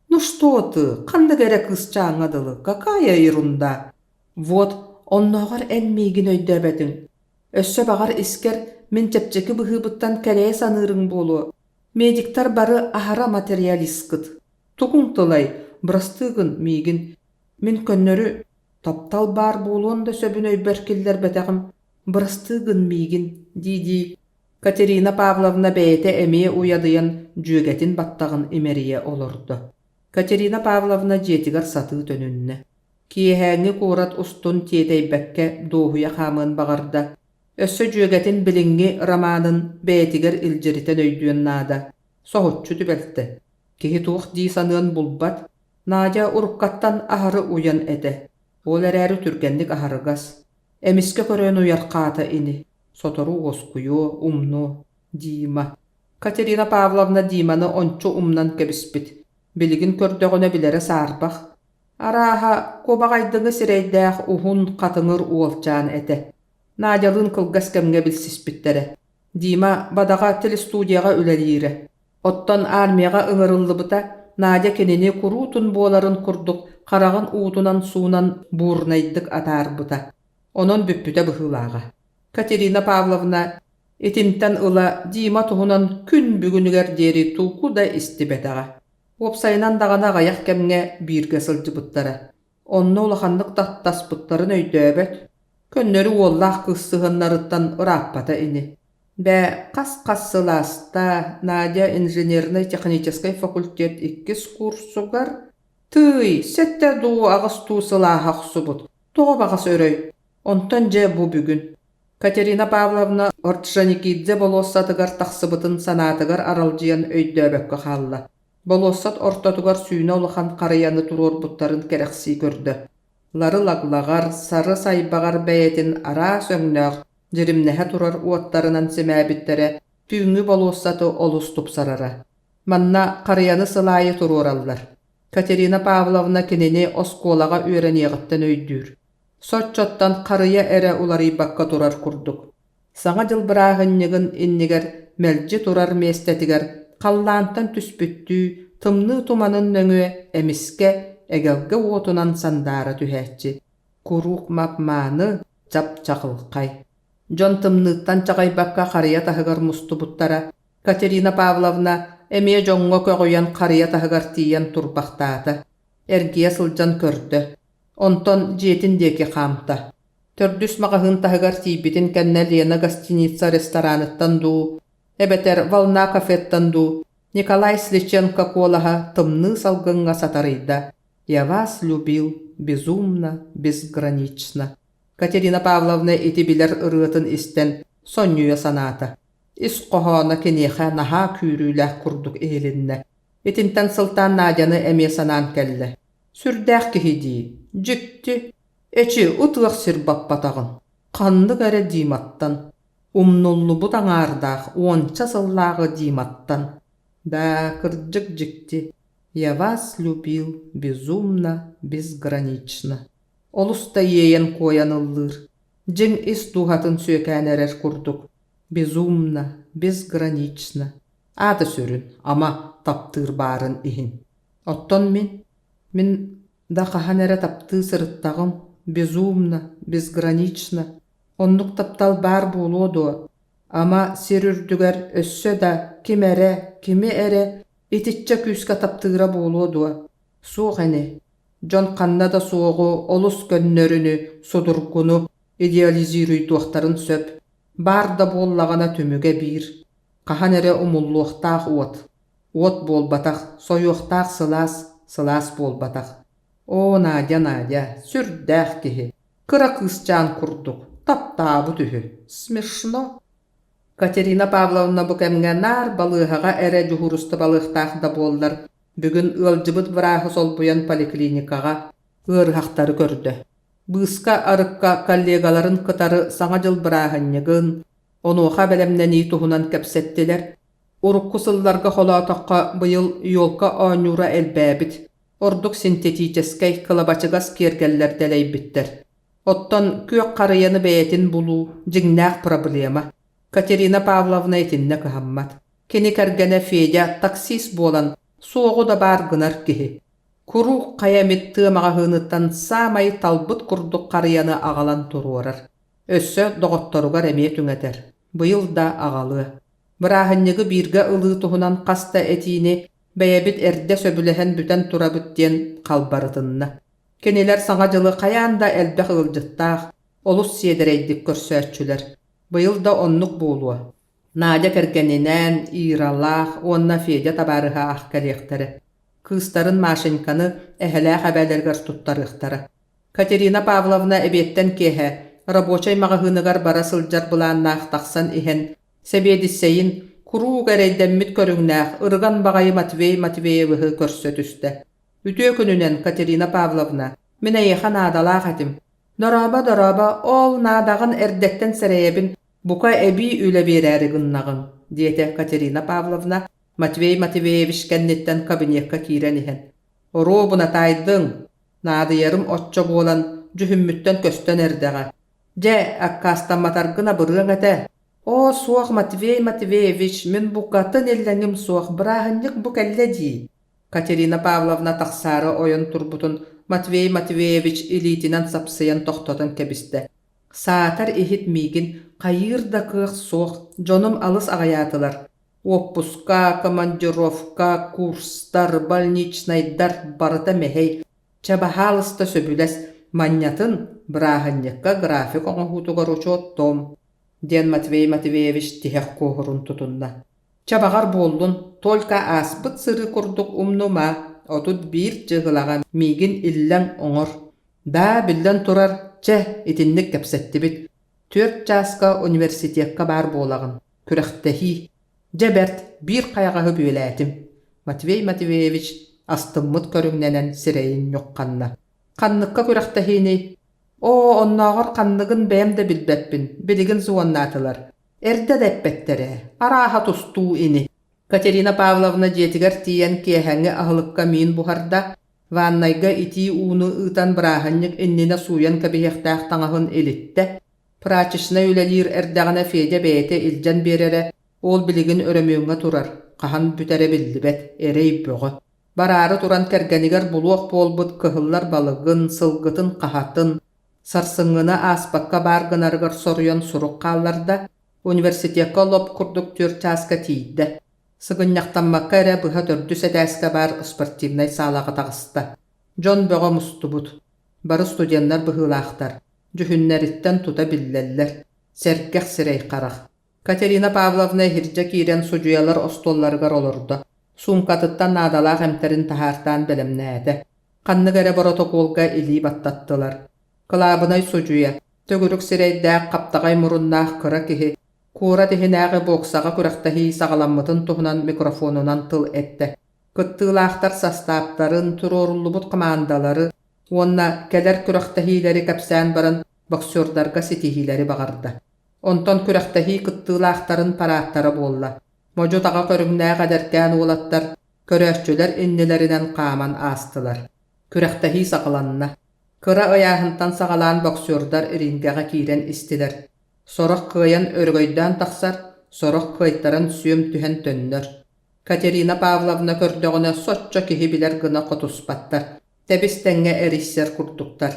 Ну что ты, kanda gerek ısçağın adılı, kakaya irunda. Vot, onnoğar en migin öydöbedin. Össö bağar isker, min çepçeki bıhıbıttan keleye sanırın bolu. Mediktar barı ahara materialistkıt. Tugun tılay, brastığın migin. Min könnörü taptal bar bolun da söbün öyberkiller beteğim. Brastığın migin, di. Katerina Pavlovna beyete emeye uyadıyan jügetin battağın emeriye olurdu. Katerina Pavlovna jetigar satığı dönünne. Kiyehäňi kurat ustun tieteybekke doğuya hamın bağırda. Össö jügetin bilingi romanın beyetiger iljeriten öydüyen nada. Sohutçu tübeltti. Kihi tuğ di sanıyan bulbat. Nadja urukkattan aharı uyan ede. Ol eräri türkenlik aharıgas. Emiske körön uyar kata ini. Sotoru oskuyu, umnu, Dima. Katerina Pavlovna Dima'nı onçu umnan kebispit. Biligin kördögüne bilere sarbaq. Araha, kobaqaydığı sireydäx uhun qatıngır uolçan ete. Nadjalığın kılgas kemge bilsispittere. Dima badaga telestudiyaga ülelire. Ottan armiyaga ıngırıllıbıta, Nadja kenini kurutun boların kurduk, qarağın uğutunan suunan burnaydık atarbıta. Onun büppüte bıhılaga. Katerina Pavlovna etimten ıla Dima tuhunan kün bugünüger deri tuku da istibetaga. Opsayınan dağana gayak kemge birge sılcıbıttara. Onna ulahanlık tattaspıtların öydöbet. Könnörü ollaq kıssıhınlarıttan ırapata ini. Be kas sılasta Nadja inženernay texničeskay fakultet 2 kursugar. Tıy, sette duu ağıstu sılahaq subut. Toğa bağas öröy. Ondan je bu bugün. Katerina Pavlovna ortşanikidze bolossatıgar taqsıbıtın sanatıgar araljiyan öydöbökkö xalla. Bolossat ortatugar sүйüne uluhan qarayanı turur buttarın kereksi gördü. Ları laglagar, sarı saybagar beyetin ara söňnög, jirimnehe turar uattarınan semäbittere, tüňü bolossatı olus tupsarara. Manna qarayanı sılayı tururallar. Katerina Pavlovna kinini oskolaga öğreniyagitten öydür. Соччоттан қарыя әрі улары баққа турар курдук. Саңа жылбырағыннығын иннигер мэлжі турар местетігер қаллаантан түспүттүү тымны туманын нөңүе эмиске эгелге отунан сандары түхәтчі. Курук мапманы жап чақылқай. Жон тымныттан чағай баққа қарыя тахыгар мустубуттара Катерина Павловна эмие жоңго көғуян қарыя тахыгар тиян турбақтааты. Эргия сылжан көрді. Онтон жетіндеки қамта. Төрдүс мағағын тахыгар тейбітін кәнне Лена гостиница рестораныттан ду, эбетер Волна кафеттан ду, Николай Сличенко колаға тымны салгынға сатарыйда. Я вас любил безумно, безгранично. Катерина Павловна ити билер ырытын истен сонюя саната. Ис қоғана кенеха наха күйрүләх курдук элинне. Итинтен сылтан Надяны эме санан келле. Сүрдәх кихиди, жикти, эчи утылық сир баппатағын. Қандық әрі диматтан. Умнуллу бұтан ардақ, онча сыллағы диматтан. Да кырджик жикти. Я вас любил безумно, безгранично. Олуста еен коян ыллыр. Жин ис тухатын сөкәнерер курдук. Безумно, безгранично. Аты сүрін, ама таптыр барын ихин. Оттон Мен да қахан әрі тапты сырыттағым. Безумно, безгранично. Оннук таптал бар болуду. Ама серүрдүгер өссө да ким эре ититче күйске таптыра болуду. Суық әне. Жон қанна да суығы олус көннөрүнү, судургуну, идеализируй туақтарын сөп. Бар да боллағана түміге бир. Қахан әрі умуллуқтақ уот. Уот болбатақ, сойуқтақ сылас болбатақ. О, Надя, сүрдәқ кехи. Кыра кысчан курдук, таптабы түхі. Смешно. Катерина Павловна бұ кәмге нар балығаға әрі жүхурусты балықтақ да болдар. Бүгін ылжыбыт варағы сол бұян поликлиникаға ырғақтары көрді. Бұсқа арыққа коллегаларын кытары саңа жыл бірағыннығын, онуға бәлемнені туғынан кәпсеттелер. Урукку сылларга холатаққа бұйыл йолка анюра әлбәбіт. Ордук синтетическай кылабачыгас кергеллер дәлей биттер. Оттон көк қарыяны бәйтін бұлу жingнақ проблема. Катерина Павловна етінне кыхаммат. Кені кәргені Федя таксис болан, соғу да бар гынар кихи. Куру қаямет тымаға ғыныттан самай талбыт күрдік қарыяны ағалан тұруарар. Өссі доғыттаруғар әме түңетер. Бұйыл да ағалы. Бірағыннығы бірге ылы тұғынан қаста әтейіне бәйәбіт әрде сөбіліхен бүтен тұра бүттен қалбарытынна. Кенелер саңа жылы қаянда әлбәқ ылжыттақ, олус седерейдік көрсөтчілер. Бұйыл да оннық болуа. Надя кәргенінен, иралақ, онна Федя табарыға ақ кәлектері. Кыстарын машинканы әхілі қабәлергер тұттарықтары. Катерина Павловна әбеттен кеhe, рабочай мағығынығар бара сылжар бұланнақ тақсан ихен, себедісейін куру гәрейдәммит көріңнәқ ырған бағайы Матвеевығы көрсөтісті. Үтө күнінен Катерина Павловна, мен әйеха надалақ әтім. Дораба, ол надағын әрдеттен сәрәйебін бұқа әбі үлі берәрі гыннағын, дейті Катерина Павловна Матвей Матвеевич кәннеттен кабинетка кирен ихен. Оро бұна тайдың, нады ярым отчо болан жүхімміттен көстен әрдіға. Жә, аққастан матарғына бұрын әті. О, суақ Матвей Матвеевич, мен бұқатын елленім суақ, бірағынлық бұқ әлі дей. Катерина Павловна тақсары ойын турбутун Матвей Матвеевич илитинен сапсыян тоқтотын кебісті. Саатар ихит мигин қайырда кық соқ, жоным алыс ағаятылар. Отпуска, командировка, курстар, больничнайдар барыта мехей. Чабахалыста сөбілес маннятын бірағынлыққа график оңғутуғар учоттом. Ден Матвей Матвеевич тихек коғырын тұтынна. Чабағар болдun, только аспыт сыры курдук умнума, отут бир жығылаға мигин иллен оңыр. Да билден турар, че итинник кәпсетті бит. 4 жасқа университетка бар болағын. Күрәқтәхи. Жеберт бир қайғағы бөләтім. Матвей Матвеевич астыммыт көріңненен сірейін йоққанна. Қанныққа күрәқтәхини. О, оннағыр қаннығын бәмді білбәппін, білігін зуаннатылар. Эрде дәппеттері, араға тұсту ини. Катерина Павловна жетігер тиен кехәңі ағылыққа мин бұхарда, Ваннайга ити уны ытан быраханник иннина суян кабихехтаах таңахын элитте. Прачышна үлелир эрдағына Федя бәйте илжан берере, ол билигин өрөмөңө турар. Қахан бүтере биллибет, эрей бөҕө. Барары туран кергенигер булуок болбут кыһыллар балыгын, сылгытын, қахатын, сарсыңына аспакка баргынарыгар соруян сурук қалларда, университетка лоп курдук түр часка тиидде. Сыгынняқтанмакка эре быха төрдү сәдәске бар спортивнай салаға тағыста. Джон бөҕө мустубут. Бары студенттар быһылаахтар. Жүхүннәриттен тута биллеллер. Сәргәх сирей қарақ. Катерина Павловна хиржа киирен сужуялар остолларыгар олорду. Сумкатыттан надалаах эмтерин тахартан белемнээте. Канныгере боротоколга илии баттаттылар. Кылаабынай сужуя. Төгүрүк сирейдäк каптагай муруннаах кыра киһи. Кура тихинääҕи боксаға күрэхтэһии саҕаламмытын туһунан микрофонунан тыл этте. Кыттыылаахтар састааптарын, туроруллубут командалары, уонна келер күрэхтэһиилери кэпсээн баран боксердарга ситиһиилери багарда. Онтон күрэхтэһии кыттыылаахтарын парааттары буолла. Можу таға көрүңнээҕэ дэркээн уолаттар, көрөөччүлэр иннилеринен хааман аастылар. Күрэхтэһии саҕаланна. Кыра ыяаһынтан саҕалаан боксердар ирингэҕэ киирен истилэр. Сорох кыйан өргөйдөн тахсар, сорох кыйттарын сүйөм түһэн төннөр. Катерина Павловна көрдөгөнө соччо киһи билер гына котуспаттар. Тебистеңге эриссер курдуктар.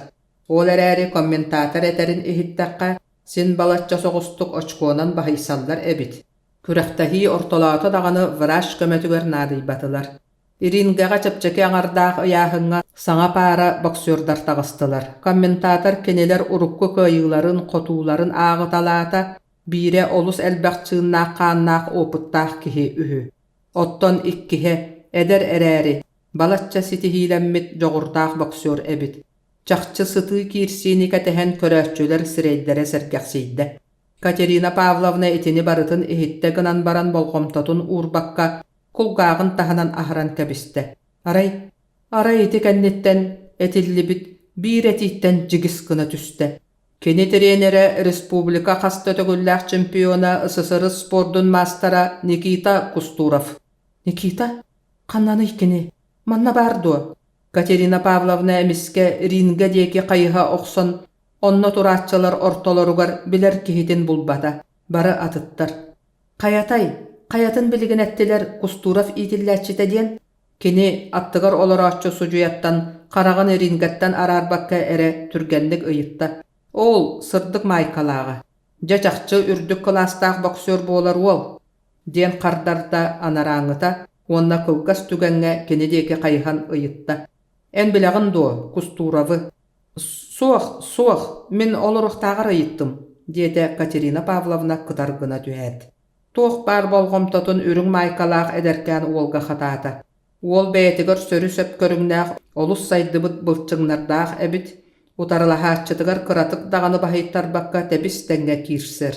Ол эрээри комментатор этерин иһиттакка син балачча соҕустук очкуонан баһыйсаллар эбит. Күрэхтэһии ортолоото даганы врач көмөтүгөр наадыйбатылар. Ирингäҕэ чэпчэки аҥардаах ыяаһыҥҥа саҥа паара боксердар таҕыстылар. Комментатор кинилер урукку кыйыыларын, хотууларын ааҕыталаата биире олус элбэхчыыннаах хааннаах опуттаах киһи үһү. Оттон иккиһэ эдер эрээри балачча ситиһиилэммит дьоҕурдаах боксер эбит. Чахчы сытыы киирсиини кэтэһэн көрөөччүлэр сирэйдэрэ сэргэхсийдэ. Катерина Павловна итини барытын иһитте гынан баран болгомтотун уурбакка кулгаагын таһанан аһаран кэбисте. Арай ити кэнниттэн этиллибит биир этииттэн жигис гына түстэ. Кини тренере республика хаста төгүллээх чемпиона СССР спордун мастера Никита Кустуров. Никита? Каннаны икини? Манна бардуо. Катерина Павловна эмиске ринге диэки кайыха охсон, онно турааччалар ортолоругар билер киһитин булбата. Бары атыттар. Каятын билигин эттилер Кустуров итиллээччите диэн. Кини аттыгар олорааччы сужуяттан караган рингаттан араарбакка эре түргенник ыйытта. Ол сырдык майкалаага. Жачакчы үрдүк класстаах боксер болар уол. Диэн кардарда анараңыта, онна кылгас түгенге кини диэки кайыхан ыйытта. Эн билэгин дуо, Кустуровы. Суох, мен олоруктаагар ыйыттым, диэте Катерина Павловна кытаргына түһээт. Туох бар болгомтотун үрүң майкалаах эдеркään уолга хатаата. Уол бэйэтигэр сөрү сөп көрүңнээх олус сайдыбыт былчыҥнардаах эбит, утарылаһааччытыгар кыратык даганы баһыйттарбакка тебистеңге киирсер.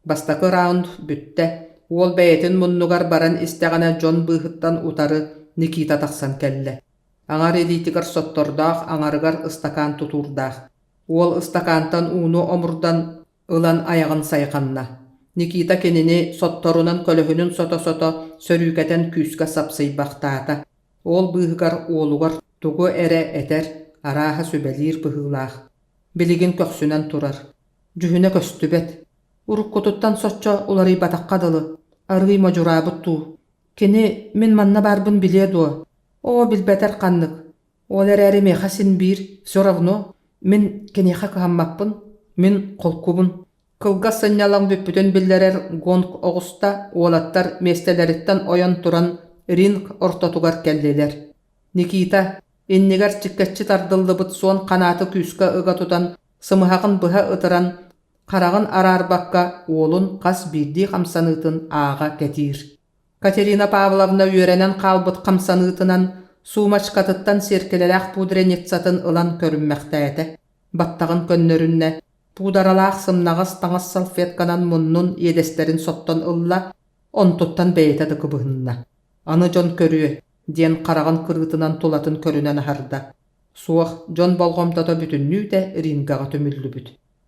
Бастакы раунд бүтте, уол бэйэтин муннугар баран истэҕэнэ Дьон быыһыттан утары Никита тахсан келле. Аңар элитигэр соттордаах аңарыгар ыстакаан тутуурдаах. Уол ыстакаантан ууну омурдан ылан аягын сайханна. Никита кенини сотторунан көлөһүнүн сото-сото сөрүүкэтен күүска сапсыйбахтаата. Ол быыһыгар уолугар тугу эре этер арааһа сүбэлиир быһыылаах. Билигин көхсүнэн турар. Жүһүнэ көстүбет. Уруккутуттан соччо уларый батакка дылы. Арый мажураабыт туу. Кини мен манна барбын билие дуо. О билбетер каннык. Ол эрээри меха син биир. Всё равно. Мен кенеха кыһаммаппын. Мен колкубун. Кылгас сыннялаң бүппүтөн биллерер гонг оҕуста уолаттар местелериттен ойон туран ринг ортотугар келлилер. Никита иннигер чиккетчи тардыллыбыт суон канаты күүска ыга тутан сымыһагын быһа ытыран карагын араарбакка уолун кас биирдии хамсаныытын ааға кетиир. Катерина Павловна үөренен каалбыт хамсаныытынан суумачкатыттан серкелелээх пудренецатын ылан көрүммэхтээте. Баттагын көннөрүнне пударалаах сымнагас таңас салфетканан муннун иедестерин соттон ылла, онтуттан бэйэте дыкыбыһынна. Аны Дьон көрүө, диэн караган кырыытынан тулатын көрүнэн аһарда. Суох Дьон болгомтото бүтүннүүтэ рингага төмүллүбүт.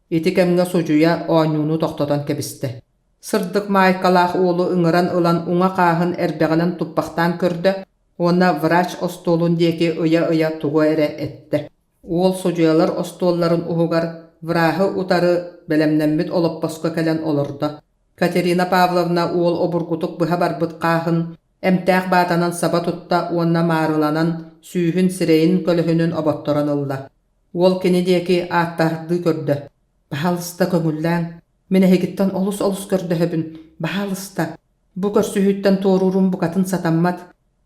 Ити кемге сужуя ооньууну тохтотон кебисте. Сырдык майкалаах уолу ыҥыран ылан уҥа кааһын эрбэҕинэн туппахтаан көрдө, Ona vraç ostolun deki ıya tuğu ere etti. Ol socuyalar ostolların uhugar vrahı utarı belemnemmit olup baska kelen olurdu. Katerina Pavlovna ol oburgutuk bıha barbıt qahın, emtaq batanan saba tutta onna marılanan süyhün sireyin kölühünün obottoran ılda. Ol kenedeki attardı kördü. Bahalısta köngüllän, mene hegittan olus kördü höbün, bahalısta. Bu körsühütten torurum bu katın satammat.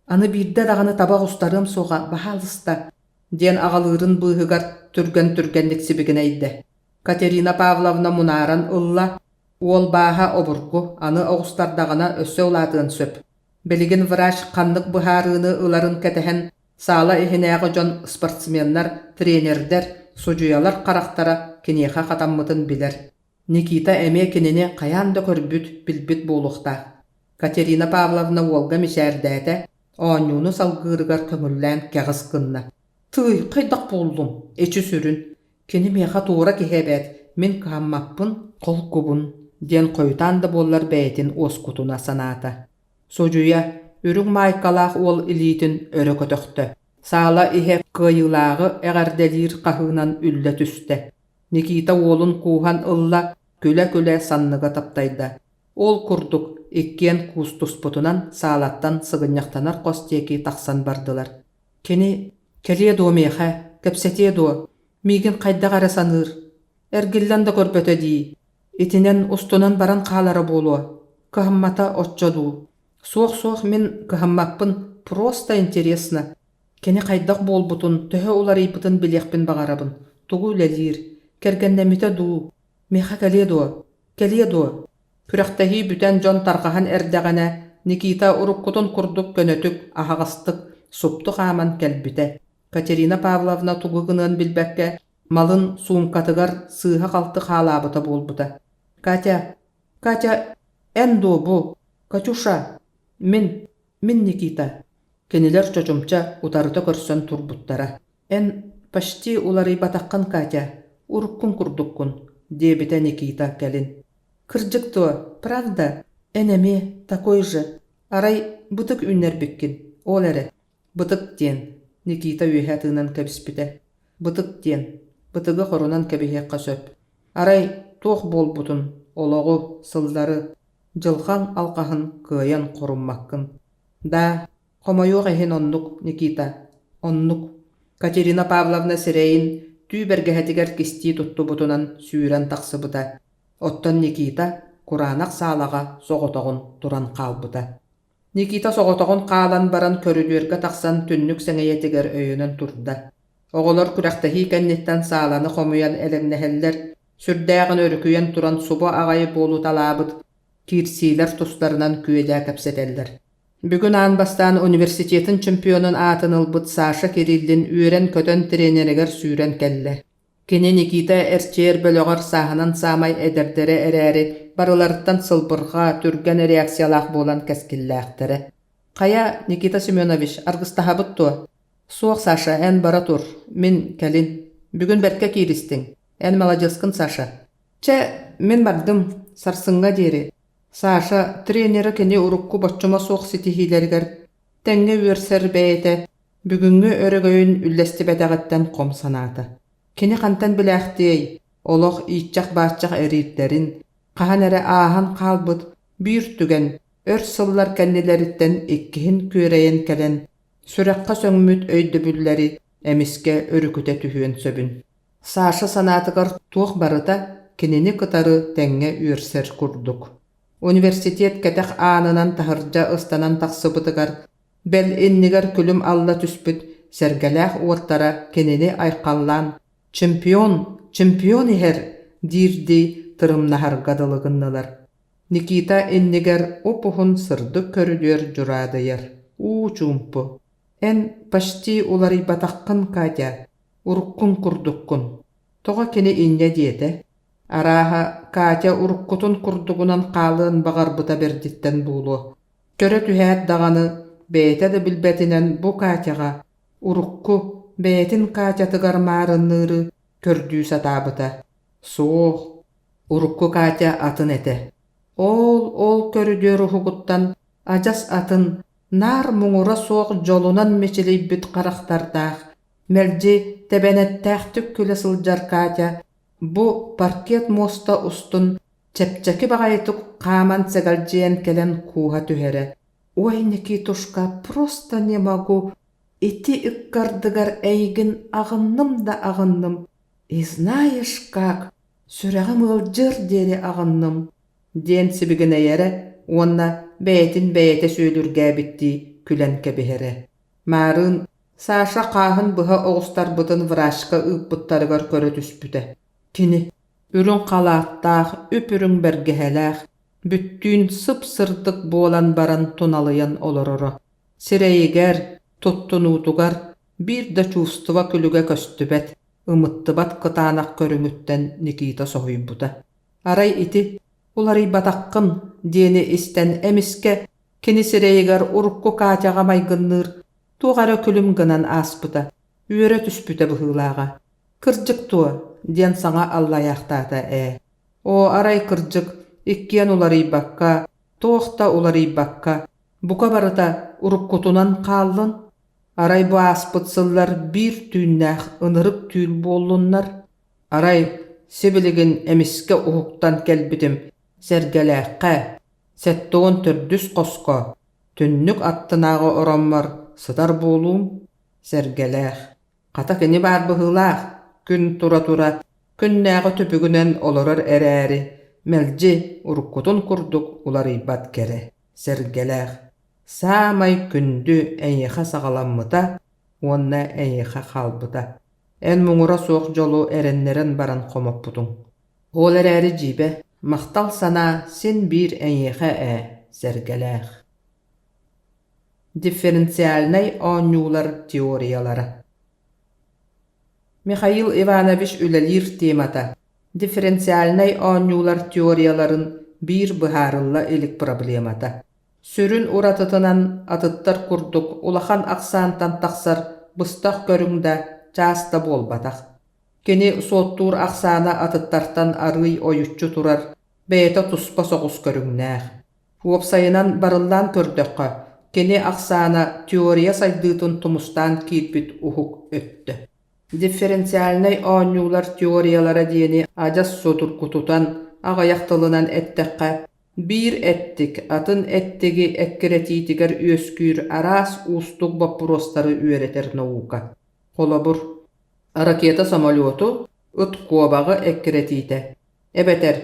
Anı birde dağını tabak ustarım soğa, bahalısta. Diyen ağalırın bıhıgar türgenlik sibigineydi. Katerina Pavlovna munaran ılla, ol baha oburgu, anı oğustardağına össe oladığın söp. Beligin vraç kanlık bıharını ıların ketehen, sağla ehinäge jon sportsmenler, trenerler, sucuyalar karaktara kineha katammıtın biler. Nikita eme kinini kayanda körbüt bilbit boluqta. Katerina Pavlovna Volga mişerdäte, oňuny salgyrgar köngüllän kägis kynna. Tüy, kaydak boldum, eçi sürün. Kini meha toğra kehebet, min kahammappın, kol kubun, diyen koyutan da bollar bätin oskutuna sanata. Sojuya, ürün maykalaq ol ilitin örö kötöktü. Sağla ihe kıyılağı eğerdelir kahınan ülle tüste. Nikita olun kuhan ılla köle sannıga taptayda. Ol kurduk, ikkien kustus putunan sağlattan sıgınyaktanar kosteki taksan bardılar. Kini, keliye do meha, kepsetiye do, migin kayda gara sanır. Ergillan da körböte di. Itinen ustunan baran kalara bolu. Kahammata otçadu. Soğuk min kahammappın prosta interesna. Keni kaydak bol butun, töhe olar ipıtın bilekpin bağarabın. Tugu lelir, kergennemite du. Meha keliye do. Kürektehi büten jon tarkahan erdegene, Nikita urukkutun kurduk könötük, ahagıstık, suptuk aman kelbite. Katerina Pavlovna tuğugının bilbekke, malın suumkatıgar sığha kaltık halabıta bolbuta. Katya, endo bu, Katyusha, min Nikita. Keniler çocuğumça utarıda körsön turbuttara. En paşti ulari batakkan Katya, urukkun kurdukkun, debite Nikita kelin. Kırcıktı, pravda, enemi, takoy же. Aray, bıtık ünler bükkin, olere. Bıtık diyen, Nikita üyhatığından kebispite. Bıtık diyen, bıtıgı korunan kebihekka söp. Aray, toğ bol butun, oloğu, sılları, jılhan alqahın kıyan korunmakkın. Da, komayuq ehin onnuk, Nikita, onnuk. Katerina Pavlovna sireyin, tüy bergehetiger kisti tuttu butunan süüren taqsıbıta. Ottan Nikita, kuranak sağlağa soğotoğun duran qalbıta. Nikita soğotoğun qalan baran körülürge taqsan tünnük sengeyetiger öyünün turda. Oğolor kürektehi kennitten sağlanı komuyan elenneheller, sürdäğin örüküyen turan suba ağayı bolu talabıt, kirsiler tuslarından küyedä kapseteller. Bugün anbastan universitetin çempionun atın ılbıt Sasha Kirillin üren kötön treneriger süüren kelle. Kini Nikita erçer bölöğür sahanan samay ederdere ereri, barılarıttan sılbırga, türgen reaksiyalaq bolan keskillääxtere. Kaya Nikita Semyonovich, argıstahabıt tu. Soğuk Sasha, en bara tur. Min kelin. Bugün berke kiristin. En malajıskın Sasha. Min bardım, sarsınga deri. Sasha, treneri kini urukku boççuma soğuk sitihilerger. Tenge üerser beyete. Bugüngü örögöyün üllesti bedağıttan kom sanata. Kini kantan biläxtey, oloq iitjaq baatjaq eriitlerin, qahan ere ahan qalbıt, bir tügen, ör sıllar kennileritten ikkihin küreyen kelen, sürekka söngmüt öydübülleri, emiske örüküte tühüen söbün. Sasha sanatıgar tuğ barıta, kinini kıtarı tenge üerser kurduk. Universitet keteq anınan tahırca ıstanan taqsıbıtıgar, bel innigar külüm alla tüspüt, sergelääx uottara kinini ayqallan, Çempion iher, dirdi tırımnahar gadalığınnalar. Nikita enniger opuhun sırdık körülüyor juradayar. Çumpu. En paşti ulari batakkın Katya. Urukkun kurdukkun. Toğa kini inne diyete. Araha Katya urukkutun kurdugunan qalığın bağarbıta berditten buğulu. Köre tühät dağını beyte de bilbetinen bu Katyaga. Urukku beytin Katyatıgar marınları kördüğü satabıta. Soğuk. Urukku Katya atın ete. Ol körüdüyor ruhuguttan. Ajas atın Nar muңura soğuk jolunan meçeleybbit qaraqtardaaq. Melji tebenettääq tükküle sıljar Katya. Bu parket mosta ustun çepçeki bagaytuk qaman segaljiyen kelen kuha tühere. Ой, Никитушка, просто не могу. Ити иккардыгар эйгин ағынным да ағынным. И знаешь как? Сүрәғім ылжыр дере ағынным. Ден сибігіне ере, онна бәйтін бәйті сөйлürгә бітті күлен кәбіхері. Марын, Саша қағын бұға оғыстар бұтын врашқа ұппыттарығар көрі түспүті. Кені, үрін қалаттақ, үпірін бәргіхәләқ, бүттүүн sıp-sırdık bolan baran tunalıyan olororo. Sireyiger, tuttunutugar, bir de çustuva külüge köstübet, ımıttıbat kıtanak körüngütten Nikita sohuybuda. Aray iti, ulari batakkın, diyeni isten emiske, kini sireyiger urukku Katyaga maygınnır, tuğara külüm gınan asbıda, üyere tüspüte bıhılaga. Kırcık tuğa, diyen sana allayaqtata O aray kırcık, İkkiyen ulari bakka, toğta ulari bakka, buka barıta urukkutunan kallın. Aray bu aspıtsıllar bir tünnäq ınırık tüül bollunlar. Aray, sibiligin emiske uhuktan kelbidim, sergeläqqa, settoğun türdüs qosko, tünnük attınağı oranmar, sıdar bolum, sergeläq. Qata kini bar bıhılaq, gün tura, künnäqi tüpügünen olorar eräri. Melji urukkutun kurduk ulari bat kere, sergeläq. Samay kündü eýiha sagalanmıta, onna eýiha kalbıta. En muңura soğuk jolu erenleren baran komopputung. Ol eräri jibe, maqtal sana sen bir eýiha sergeläq. Differensialnay oňular teoriyaları. Mikhail Ivanovich ülelir temata. Differensialnay oňular teoriyaların bir bıharılla elik problemata. Sürün uratıtınan atıttar kurduk, ulahan aksantan taksar bыстaq görüngda çasta bolbatak. Keni sottur aksana atıttartan arıy oyutçu turar, beyta tuspa soğus görüngnaaq. Wopsayınan barıllan kördökka, keni aksana teoriya saydıtın tumustan kirpit uhuk öttü. Differensialnay oňular teoriyalara diyeni ajas sotur kututan agayaqtılınan ettekka bir ettik atın ettigi ekkeretitiger üöskür aras ustug bapurostары üöreter nauka. Kolabur, raketa samolyotu ıt kuobağı ekkeretite. Ebeter,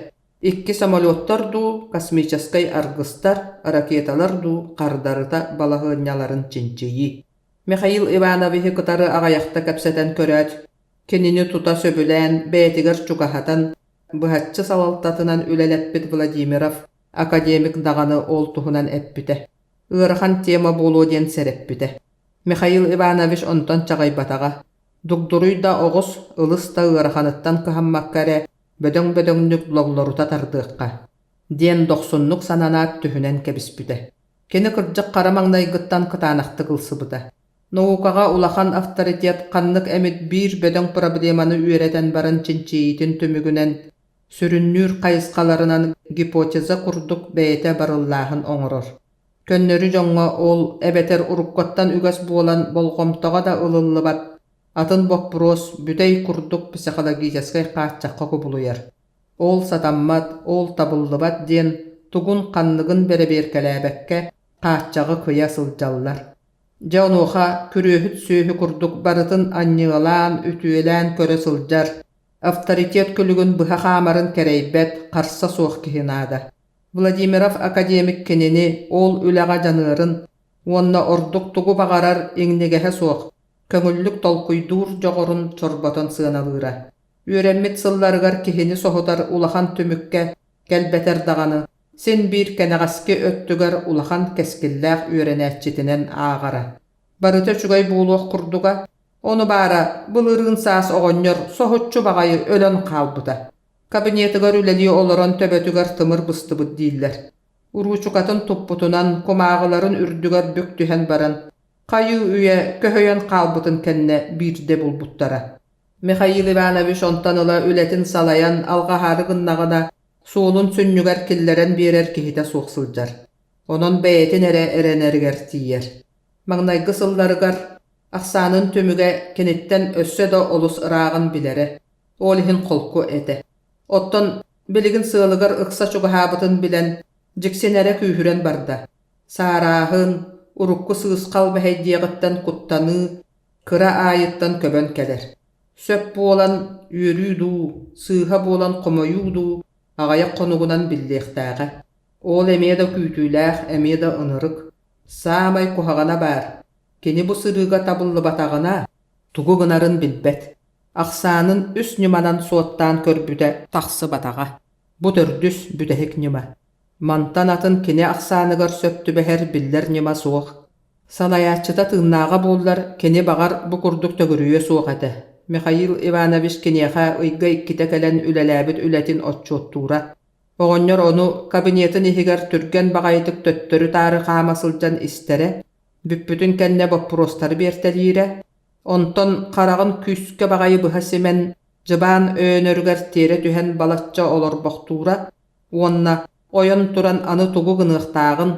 ikki samolyottar du kosmichaskay argıstar raketalar du qardarıta balahınyaların çinçeyi. Mikhail Ivanovich kıtarı agayaqta kapseten körät, kenini tuta söbülen beytiger çukahatan, bıhatçı salaltatınan üleleppit Vladimirov, akademik dağını oltuhunan eppite. Irahan tema bolu diyen sereppite. Mikhail Ivanovich ondan çağaybataga. Dugduruy da oğuz, ılыс da irahanıttan kıhammakkare, bödöng-bödönglük bloglaruta tardıqqa. Diyen 90'luk sananat tühünen kebispite. Keni kırcık karamağnay gıttan kıtanaqtı kılsıbıda. Naukaga ulahan avtoritet kanlık emit bir bödöng problemanı üöreten baran çinçeyitin tümügünen sürünnür kayıskalarınan hipoteza kurduk beyte barıllahın oňoror. Könnörü joňa ol ebeter urukkottan üges bolan bolgomtoga da ılıllıbat. Atın bokburos bütey kurduk psikologiyaskay qaççaqqa kubuluyar. Ol satammat, ol tabıllıbat diyen tugun kanlygyn bereberkeläbekke qaççağı kıya sıljallar. Jaunuha kürühüt sühü kurduk barıtın annyılan, ütüelen köre sıljar. Avtoritet külügün bıha hamarın kereybet qarsa soğuk kihinada. Vladimirov akademik kenini ol ülaga janırın, onna orduk tugu bagarar eňnegehe soğuk. Köngüllük tolkuydur jogorun çorboton sığınalıra. Ürenmit sıllarıgar kihini sohudar ulahan tümükke gelbeter dağını. Sen bir kenegaski öttügar ulahan keskilläq ürenäççitinen ağara. Barıta çugay buuluq kurduga, onu bara bılırın sas oğonyor sohutçu bagayı ölen kalbıda. Kabinetigar üleli oloron töbötügar tımır bıstıbıd diller. Uruçukatın tupputunan kumağıların ürdügar büktühen baran. Kayı üye köhöyen kalbıtın kenne bir de bulbuttara. Mikhail Ivanovich ontan ola ületin salayan algaharı gınnağına suunun sünnügar killeren birer kihide soğsıljar. Onon beytin erenerger tiyer. Magnaygı sıllarıgar aksanın tümüge kenitten össe de olus ırağın bilere. Olihin kolku ete. Otton biligin sığılıgar ıksa çugahabıtın bilen jiksenere kühüren barda. Sarahın urukku sığıskal behediyagıttan kuttanı kıra ayıttan köbön keler. Söp bolan yürüydü, sığha bolan komoyuydu, ağayak konugunan billeğtağe. Ol emeye da kütüylääh, emeye da ınırık. Samay kuhagana bar. Keni bu sırıga tabıllı batagana, tugu gınarın bilbet. Aksanın üst nümanan suottan körbüde taqsı bataga. Bu tördüs bütehik nüma. Mantan atın keni aksanıgar söptü beher biller nüma soğuk. Salayatçıda tığnağa bollar keni bagar bu kurduk tögürüye soğuk ete. Mikhail Ivanovich keniyaha ıygı ikkite kelen ülelabit ületin otçottura. Oğonyor onu kabinetin ihiger türgen bagaydık töttörü tarı qamasılcan istere. Büppütün kenne bopprostarı bertelire. Onton qarağın küske bagayı bıhasimen jıban öönörger tere tühen balatça olor boktura. Onna oyon turan anı tugu gınıqtağın,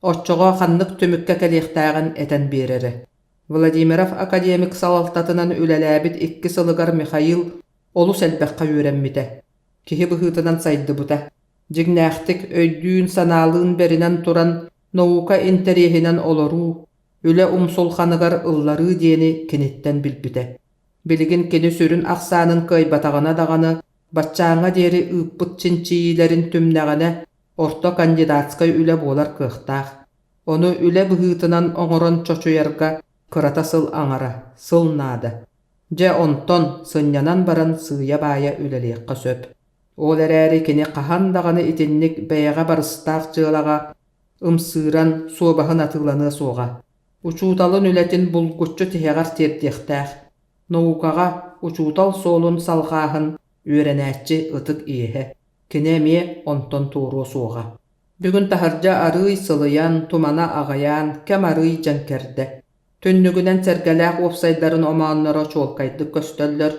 otçoğa xanlık tümükke kelixtağın eten bereri. Vladimirov akademik salaltatınan ülelabit ikki sılıgar Mikhail olus elbekka öğrenmide. Kihi bıhıtınan saydı buta. Jignähtik öydüğün sanalığın berinan turan nauka interihinan oloru, üle umsulxanıgar ılları diyeni kenitten bilbide. Biligin keni sürün aksanın kaybatağına dağını, batçağına deri ıppıt çinçiyilerin tümnäğine orta kandidatskay üle bolar kıhtağ. Onu üle bıhıtınan oňoron çoçuyarga kırata sıl aňara, sıl nada. Je onton sınyanan baran sığya baya üleliqqa söp. Ol eräri kini qahan dağını itinnik beyağa barыстaq jığlaga, ımsıran sobahın atılany soğa. Uçutalın ületin bulgutçu tihegar terdiqtaq. Noukaga uçutal solun salqahın öğrenäççi ıtık iyehe. Kinemi onton tuğru soğa. Bugün taharja arıy sılayan, tumana ağayan, kem arıy jankerde. Tünnügünen sergelaq opsaydarın omanlara çolkaydı köstöller.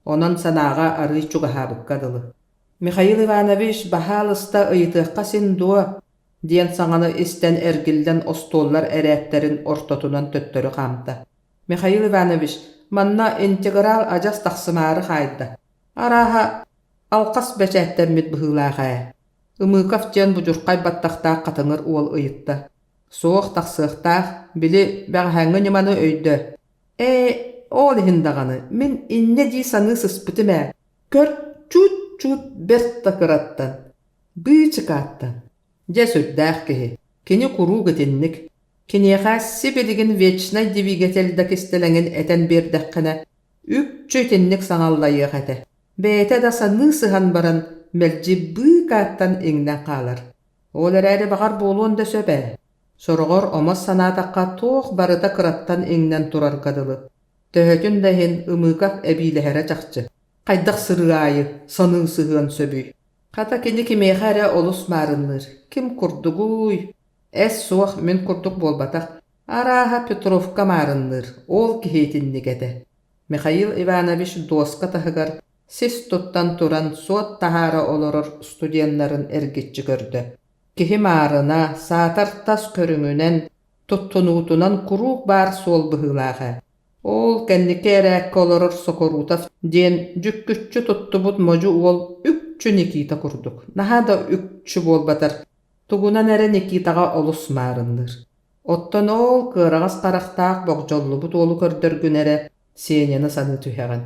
Onan sanağa arıy çugahabıkkadılı. Mikhail Ivanovich bahalısta ıytıqqa sinduwa diyen saňany isten ergilden ostollar erätterin ortotunan töttörü qamta. Mikhail Ivanovich manna integral ajas taqsymary haýda. Araha alqas beçättermit bıhılağa. Ymykaf diyen bujurqay battaqta qatyňyr ol ıyıtta. Soğuk taqsıqtaq bili bäňhäňe nimany öýdü. Ol hindagany min inne di sany syspytymä. Kör çut bert takırattan. Bıçıkattan. Je söddäh kehi. Kini kuru gıtinnik. Kiniyaha sibiligin vechna divigeteldaki istelengin eten berdekkine. Üççü tinnik saňallayıq ete. Bete da sany sıhan baran melji bıçıkattan iňne qalar. Olar äri bagar bolon da söpe. Sorogor omas sanataqqa toq barıta kırattan iňnen turar kadılı. Töhötün dahin ımykak ebilehere çaqçı. Qaydaq sırıayı, sanın sığın söbüy. Qata kini kimeyxare olus marınır. Kim kurduguy? Es soğuk min kurduk bolbataq. Araha Petrovka marınır. Ol kiheytinnik ete. Mikhail Ivanovich doska tahıgar, sis tuttan turan suat tahara oloror studiyanların ergitçi gördü. Kihi marına, satar tas körüngünen, tuttunutunan kuruk bar sol bıhılağa. Ol kendike eräk oloror sokorutaf diyen jükküççü tuttubut moju ol üççü Nikita kurduk. Naha da üççü bolbatar. Tugunan ere Nikitaga olus marındır. Otton ol kıragas qaraqtaq bogjollubut olu kördörgün ere Senyany sany tühegan.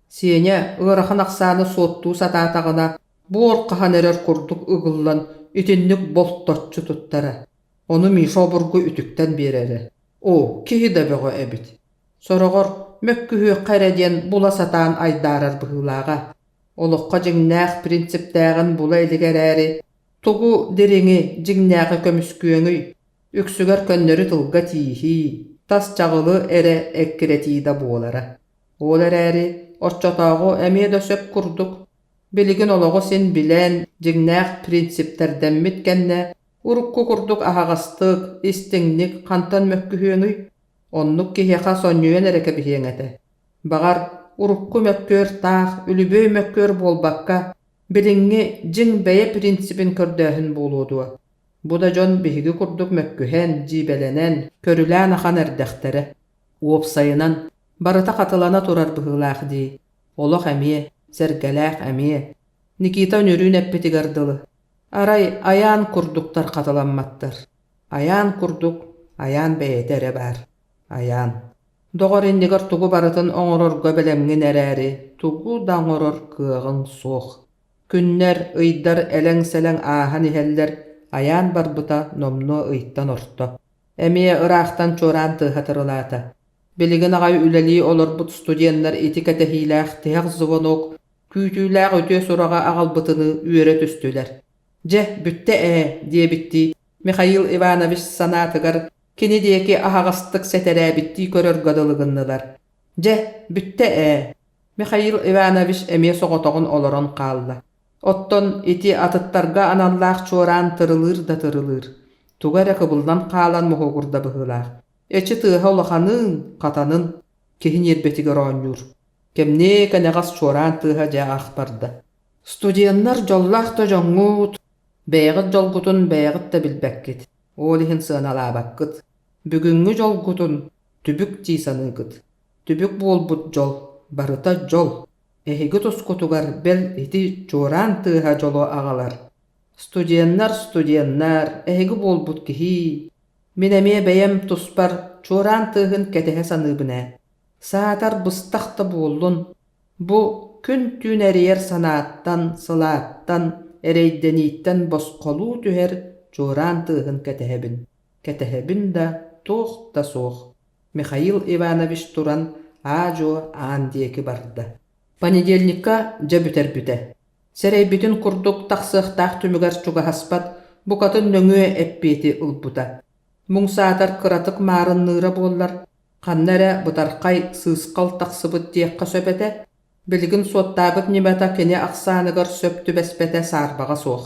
Senya ıraxan aqsany sottu satatagına bu orqahan erer kurduk ıgıllan itinlik boltotçu tuttara. Onu mişoburgu ütükten bereri. O kihi de bego ebit. Sorogor mökkühü qaradiyen bula satan aydarar bıhılağa. Oluqqa jignäq prinsipdägin bula eligeräri. Tugu deriňi jignäqe kömüsküýüňi. Üksüger könneri tılga tihi. Tas çağılı ere ekkiretida bolara. Olar äri orçotağı emie de söp kurduk. Biligin ologu sen bilen jignäq prinsiplerden mitkenne urukku kurduk ahagastyk, istinglik, kantan mökkühüňi. Onnuk kiheqa sonýuýan ereke biheňete. Bagar urukku mökkör taq, ülüböy mökkör bolbakka biliňi jiň beye prinsipin kördähin boludu. Bu da jon bihigi kurduk mökkühen, jibelenen, körülän ahan erdähtere. Uopsayınan, barıta katılana turar bıhılaq di. Oloq ämie, sergelaq ämie. Nikita önürün eppeti gardılı. Aray ayaan kurduktar katılanmattar. Ayaan kurduk, ayaan beyetere bar. Ayaan. Doğor indigar tugu barıtın oňororga belemgin eräri, tugu daňoror kığın soğ. Günner, ıydar, eleň-seleň ahan iheller, ayaan barbuta nomno ıйttan orto. Emie ıraqtan çoran tıhatırılata. Biligin agay üleli olorbut studiyenler etika tehilaq, tehaq zıvonok, kütüylaq ötüye sorağa agalbıtını üere tüstüler. Je, bütte diye bitti. Mikhail Ivanovich sanatıgar, kini diyeki ahağastık setere bitti körör gadılığınlılar. Je, bütte Mikhail Ivanovich emie soğotoğun oloron qallı. Otton iti atıttarga anallaq çoran tırılır da tırılır. Tugara kıbıldan qalan muhogurda bıhılaq. Eçi tıha olaxanın, qatanın, kehin yerbeti göronyur. Kemne kanegas çoran tıha ja axbarda. Studiyanlar jollaq da joňut, beýigit jolgutun beýigit da bilbekkit. Olihin sığınalabakkit. Bügüngü jolgutun tübük cisanıgıt. Tübük bolbut jol, barıta jol. Ehigi toskutugar bel iti çoran tıha jolo ağalar. Studiyanlar, ehigi bolbut kihi. Minemiye beyem tuspar çoran tıhın ketehe sanıbına. Saatar bıstaqta bollun. Bu kün tün eriyer sanattan, sılaattan, ereydenitten bosqolu tüher çoran tıhın ketehebin. Ketehebin da toğ da soğ. Mikhail Ivanovich turan ajo an diyeki barda. Panedelnikka ja büter büte. Serey bütün kurduk taqsıqtaq tümügar çuga haspat, bu katın nöngüe eppeti ılbuta. Muň saatar kıratık marınnyra bollar. Kannara butarqay sısqal taqsıbıt diyekka söpete. Bilgin suottabıt nimata kene aqsanygar söptü bespete sarbaga soğ.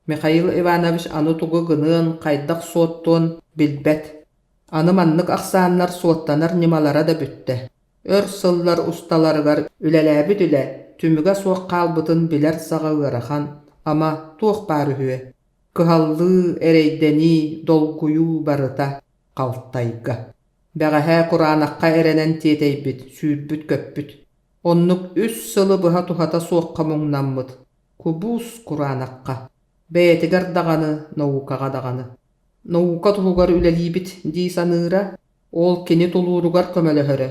Mikhail Ivanovich аны tugu gının qaydaq suottun bilbet. Аны mannyk aqsanlar suottanar nimalara da bütte. Ör sıllar ustalargar üleläbit üle tümüge soğ qalbıtın biler sağa ırahan. Ama tuğ bari hüe. Kıhallı, ereydeni, dolguyu barıta qalttayga. Bägahe Kur'anaqqa erenen tieteybit, süürbüt köppüt. Onnuk üs sılı bıha tuhata soğqa muňnammıt. Kubus Kur'anaqqa. Beyetigar dağanı, naukaga dağanı. Nauka tuhugar ülelibit di sanıra, ol kini tulurugar kömelöhöre.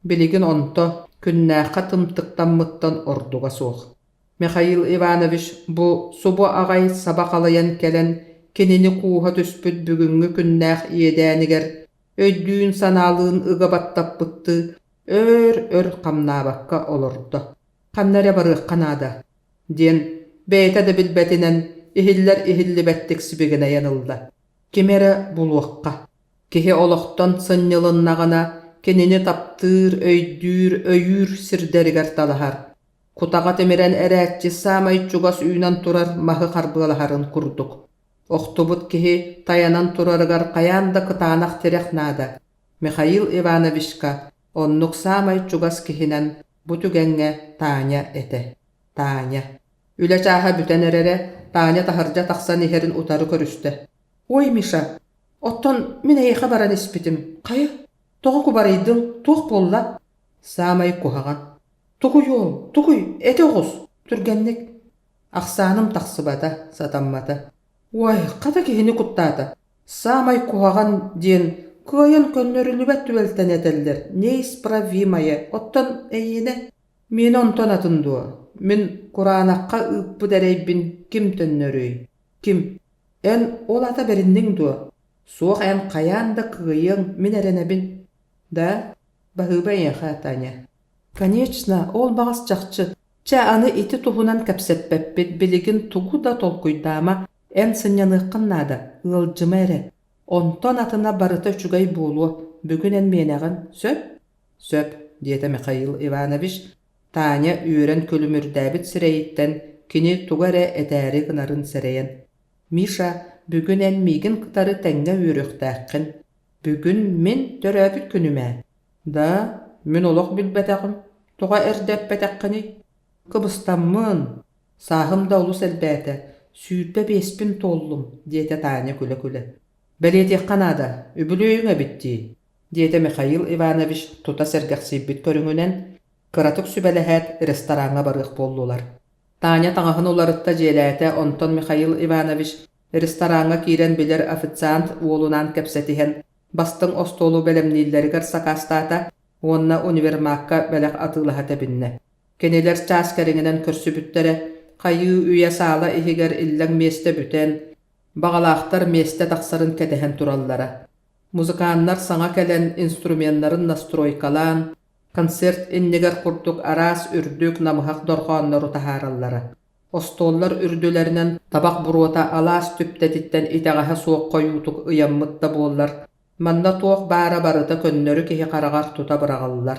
Biligin onto, künnäqqa tımtıqtanmıttan orduga soğ. Mikhail Ivanovich bu subu agay sabaqalayan kelen kenini kuha tüspüt bügüngü künnäq iedäniger öydüğün sanalığın ıgabattap bıttı ör qamnabakka olurdu. Qannara barıq qanada. Den beyta da bilbetinen ihiller ihilli bettik sibigine yanıldı. Kimere bulwaqqa. Kihi oloqtan sınnyılınnagana kenini taptır, öydür, öyür sirderiger talahar. Kutaga temiren erätçi samay çugas üyünan turar mahı qarbılaharın kurduk. Oktubut kihi tayanan turargar qayanda kıtanaq terek nada. Mikhail Ivanovichka onnuk samay çugas kihinen bu tügenge Tanya ete. Tanya. Üle çaha büten erere Tanya taharca taqsan iherin utarı körüste. Oy Misha, otton mine eyqa baran ispitim. Qayı? Toğu kubaraydın, tuğ bolla. Samay kuhagan. Tuguy, ete oğuz, türgenlik. Aqsanım taqsıbada, satammata. Vay, qada kihini kuttata. Samay kuhagan diyen, kıyan könnörülübet tüvelten eteller. Neis pravimaya, otton eyine. Min onton atındu. Min Kur'anaqqa ıppı dereybin kim tönnörüy? Kim? En olata berindin du. Soğuk en qayan da kıyan min erenebin. Da, bahıba enxa Tanya. Конечно, ol bağız çaqçı. Çä anı iti tuhunan kapseppepit biligin tugu da tolkuydama en sınyanıqqın nada, ılcıma ere. Onton atına barıta çugay bulu, bugün en menağın söp? Söp, diyete Mikhail Ivanovich. Tanya üren kölümürdäbit sireyitten kini tugare etäri gınarın sereyen. Misha, bugün en migin kıtarı tenge üyrüktäqqin. Bugün min töröbüt günüme. Da, min oloq bilbetäqim. Tuğa erdep betäqqini. Kıbıstammın. Sahım da ulus elbäte. Сүйрбе 5000 толлум, диете Таня күле-күле. Белетек канада, үбүлөйүңө битти, диете Михаил Иванович тута сергақсийбит көрүңүнен, кыратык сүбелэһät ресторанга барык боллулар. Таня таңаһын уларытта желээте онтон Михаил Иванович ресторанга кирен билер официант уолунан кепсетиһен бастың остолу белемнииллеригер сакастаата уонна универмакка белек атыылаһа тебинне. Кенелер чаас кэриңинен көрсүбүттере хайыы үйэ саала иһигер иллэң миэстэ бүтэн, бағалаахтар миэстэ тахсарын кэтэһэн тураллара. Музыкааннар саҥа кэлэн инструментнарын настройкалаан, концерт иннигер курдук араас үрдүк намыһак дорҕооннору таһаараллара. Остоллар үрдүлэринэн табак буруота алаас түптэтиттэн итэҕэһэ суох койуутук ыйаммытта буоллар. Манна туох баара барыта көннөрү киһи хараҕар тута быраҕаллар.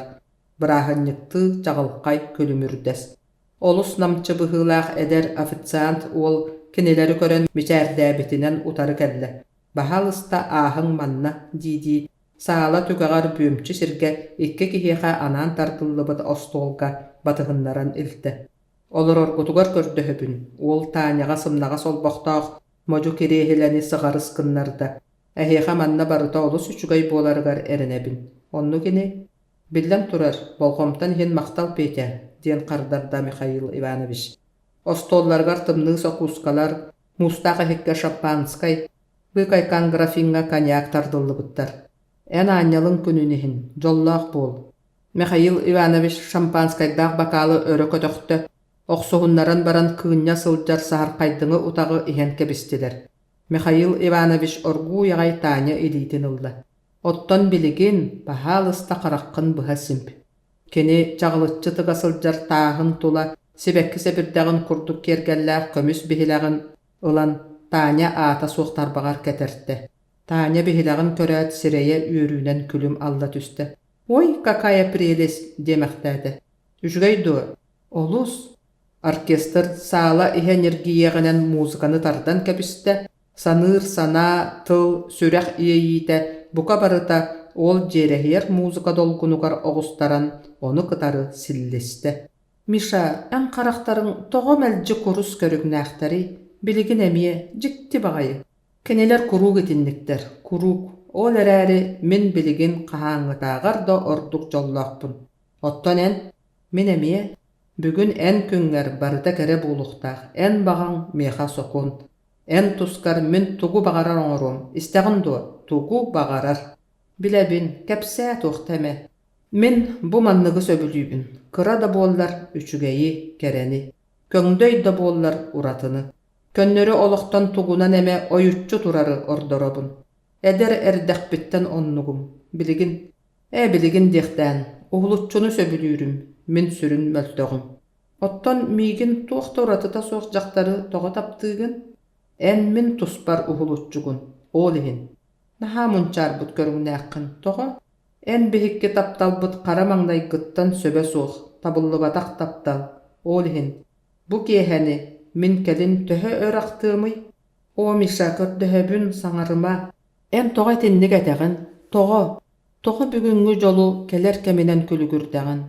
Бырааһынньыктыы чаҕылхай күлүмүрдэс. Олус намчы быһыылаах эдер официант уол кинилери көрөн мичээрдээбитинэн утары кэллэ. Баһалыста ааһыҥ манна диди саала түгэҕэр бүөмчү сиргэ икки киһиэхэ анаан тартыллыбыт остуолга батыһыннаран илтэ. Олороргутугар көрдөһөбүн, уол Таняга сымнаҕа солбохтоох модьу кириэһилэни сыҕарыс кыннарда. Эһиэхэ манна барыта олус үчүгэй буоларыгар эренэбин. Онну кини биллэм турар, болхомтан иһин махтал петэ, диэн хардарда Михаил Иванович. Остолларгар тымныы сокускалар, мустаах эһикке шампанскай, быкайкан графинга коньяк тардыллыбыттар. Эн ааннялын күнүниһин, жоллоох буол. Михаил Иванович шампанскайдаах бакалы өрө көтөхтө, охсуһуннаран баран кыыння сылдьар саһархайдыҥы утагы иһэн кэбистилэр. Михаил Иванович оргуу яҕай Таня илиитин ылла. Оттон билигин баһаалыста хараххын быһа симп. Кини чаҕылыччы тыга сылдьар тааһын тула сибэкки сэбирдэҕин курдук киэргэллээх көмүс биһилэҕин ылан Таня аата суохтарбаҕар кэтэртэ. Таня биһилэҕин көрөөт сирэйэ үөрүүнэн күлүм алла түстэ. «Ой, какая прелесть!» демэхтээте. «Үчүгэй дуо, олус!» Оркестр саала иһэ нергиеҕинэн музыканы тардан кэбистэ, саныыр санаа, тыл, сүрэх ийэйиитэ, бука барыта ол жерэһиэр музыка долгунугар оҕустаран, ону кытары силлистэ. «Миша, эн харахтарың тоҕо мэлдьи курус көрүгнээхтэри, билигин эмиэ, дьикти баҕайы. Кенелер куруг итинниктер, куруг. Ол эрээри мин билигин хаһааҥҥытааҕар да ордук жоллоохпун. Оттон эн, мин эмиэ, бүгүн эн күҥҥэр барыта кэрэ буолуохтаах, эн баҕаҥ миэхэ сокун. Эн тускар мин тугу баҕарар оҥоруом, истэҕин дуо, тугу баҕарар. Билэбин, кэпсээ туохтэмэ. Мин бу манныгы сөбүлүүбүн, кыра да буоллар үчүгэйи, кэрэни. Көҥдөй да буоллар уратыны. Көннөрү олохтон тугунан эме ойуччу турары ордоробун. Эдер эрдэхпиттен оннугум. Билигин, билигин диэхтээн, уһулуччуну сөбүлүүрүм, мин сүрүн мөлтөҕүм. Оттон миигин туохта уратыта суох дьахтары тоҕо таптыыгын. Эн мин туспар уһулуччугун, ол иһин. Наһаа мунчаарбыт көрүҥнээххин, тоҕо. Эн биһикки тапталбыт хара маҥнайгыттан сөбө суох, табыллыбатах таптал, ол иһин. Бу киэһэни мин кэлин төһө өрахтыымый. О Миша көрдөһөбүн саҥарыма. Эн тоҕо тинник этэҕин, тоҕо бүгүҥҥү жолу келер кэминэн күлүгүрдэҕин.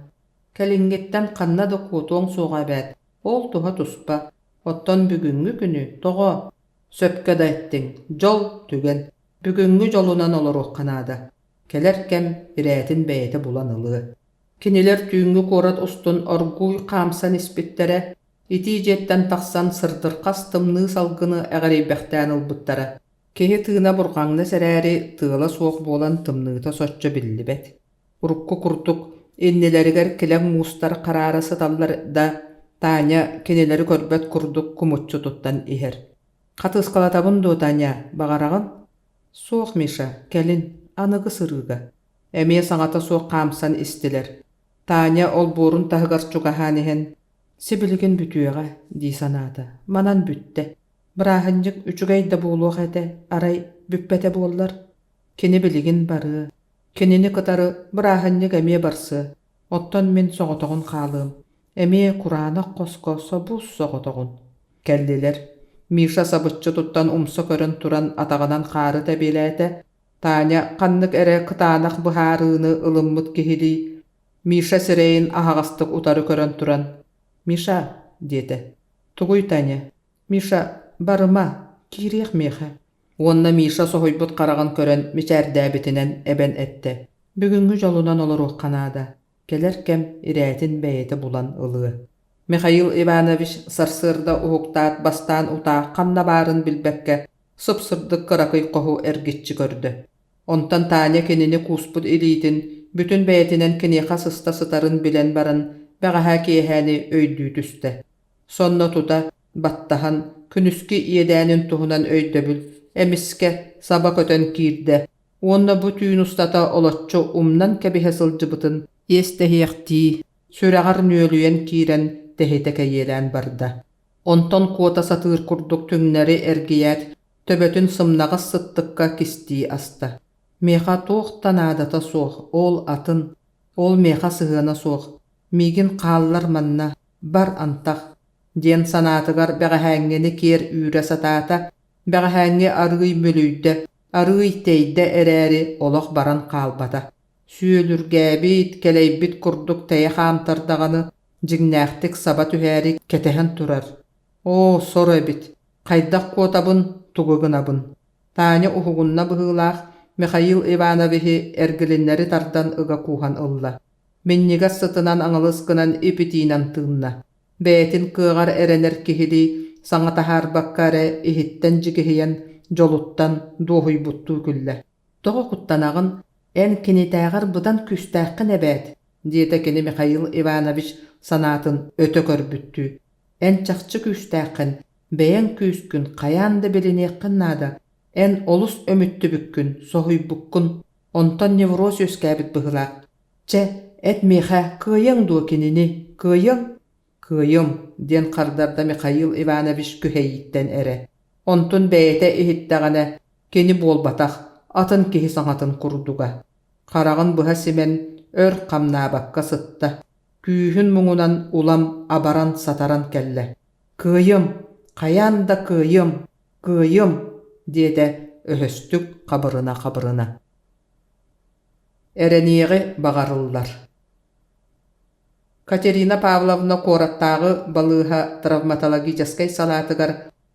Кэлиҥҥиттэн ханна да куотуоҥ суоҕа бэт, ол туһа туспа. Оттон бүгүҥҥү күнү, тоҕо, сөпкө да эттиҥ, жол түген, бүгүҥҥү жолунан олоруох ханаада. Келер кэм ирээтин бэйэте булан ылыы. Кинилер түүҥҥү куорат устун оргууй хаамсан испиттере, ити жеттен тахсан сырдырхас тымныы салгыны эҕэрийбэхтээн ылбыттара. Киһи тыына бурҕаҥна сэрээри тыала суох буолан тымныыта соччо биллибэт. Урукку курдук иннилэригэр килэҥ муустар хараара сыталлар да Таня кинилери көрбөт курдук кумуччу туттан иһэр. Хатыыскалатабын дуо Таня, бағарағын? Суох Миша, келин, аныгы сырыга. Эмие саҥата суох хаамсан истилэр. Таня ол буурун таһыгар чугаһаанихин. Сибилигин бүтүөҕэ, дии санаата. Манан бүтте. Бырааһынньык үчүгэй да буолуох эте, арай бүппэте буоллар. Кини билигин барыы. Кинини кытары бырааһынньык эмие барсы. Оттон мин соҕотоҕун хаалыым. Эмие кураанах коско собус соҕотоҕун. Келлилер. Миша сабытчы туттан умса көрөн туран атаҕынан хаары тэбилээте. Таня ханнык эре кытаанах быһаарыыны ылыммыт киһилии. Миша сирэйин аһаҕастык утары көрөн туран. «Миша», диэте. «Тугуй, Таня. Миша, Barıma, kiriek mehe. Onna Миша sohoybut qaragan көрөн miçärdäbitinen eben ette. Бүгүнгү жолунан олоруq канада. Келеркем ирээtin бэйeti bulan ılığı. Михаил Иванович сарсырда уһуктаат бастаан утаа qanna baarın bilbekke sıpsırdık kırakıy qohu ergitçi gördü. Ontan Tanya kenini kusput iliitin bütün beyetinen kiniqa sısta sıtarın bilen barın bägaha kiehäni öydüü tüste. Sonna tuta battahan künüski iyedänin tuhunan öydöbül emiske saba kötön kiirde. Onna bu tüyün ustata olotçu umnan kebihe sılcıbıtın естehiyekti süreğar nöölüyen kiiren tehiteke yelän barda. Onton kuota satır kurduk tünneri ergiyät töbötün sımnağız sıttıkka kistii asta. Meha toğtan adata soğ, ol atın, ol meha sığına soğ, migin qallar manna, bar antaq. Den sanatıgar bəğəhəngeni kier üre satata, bəğəhəngi arıy mülüyde, arıy teyde erəri olaq baran qalbata. Süylür gəbit, keleybit kurduk teye xamtardağını, jignäxtik saba tühäri ketehen turar. O sor ebit, qaydaq kotabın, tugugınabın. Tanya uhugunna bıhılaq, Mikhail Ivanovichi ergilinleri tardan ıga kuhan ılla. Minniga sıtınan aŋılıskınan ipitinan tığınna. Bätin kığar erener kihili, saŋa tahar bakkare ihitten jigihiyen joluttan dohuy buttu gülle. Toğu kuttanağın en kinitäğir budan küstäqqin ebät, diýete kini Mikhail Ivanovich sanatın ötö körbüttü. En çaqçı küstäqqin, beýen küskün qayandy bilinekkin nada. En olus ömüttü bükkün, sohuy bukkun, ontan nevroz öskäbit bıhılaq. Çe, etmeýä kıyın duo kinini, kıyın. Kıyım, den qardarda Mikhail Ivanovich küheyitten ere. Ontun beyete ihittegane, kini bolbataq, atın kihi saňatyn kurduga. Qaragın bıha simen ör qamnabakka sıtta. Kүйhün muňunan ulam abaran sataran kelle. Kıyım, qayanda kıyım, kıyım. Diede öhöstük qabırına. Ereniği bağarıllar. Katerina Pavlovna korattağı balığa travmatologijaskay salatıgar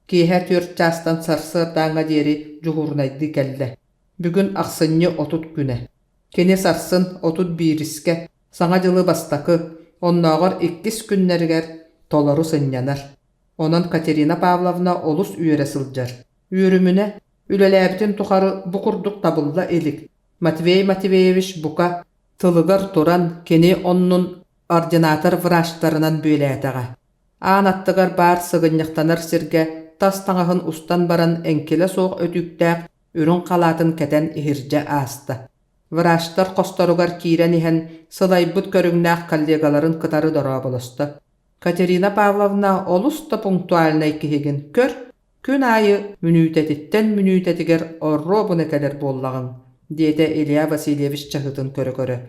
kihe 4 jastan sarsırdaňa deri juhurnaydy kelle. Бүгүн aqsynny 30 güne. Kene sarsyn 31 iske saňa jöly bastakı onnagar 2 günlerger tolaru sınyanar. Onan Katerina Pavlovna olus üýere sıljar. Yürümüne üleläbitin tuharı bu kurduk tabulla elik. Matvey Matveyevich buka tılıgar turan keni onnun ordinator vraçlarынан bölätäge. Anattıgar bar sığınnyaktanar sirge tas taňahyň ustan baran enkele soğuk ötüktäk ürün qalatyn keten ihirje asta. Vraçlar kostorugar kiren ihen sylaybut körüňnäk kollegalaryn kıtary dara bolasta. Katerina Pavlovna olusta punktualnay kihigin kör. Gün ayı münütetitten münütetiger orro bu nekeler bollağın, diýete Ilya Vasilyevich çahytyn köre.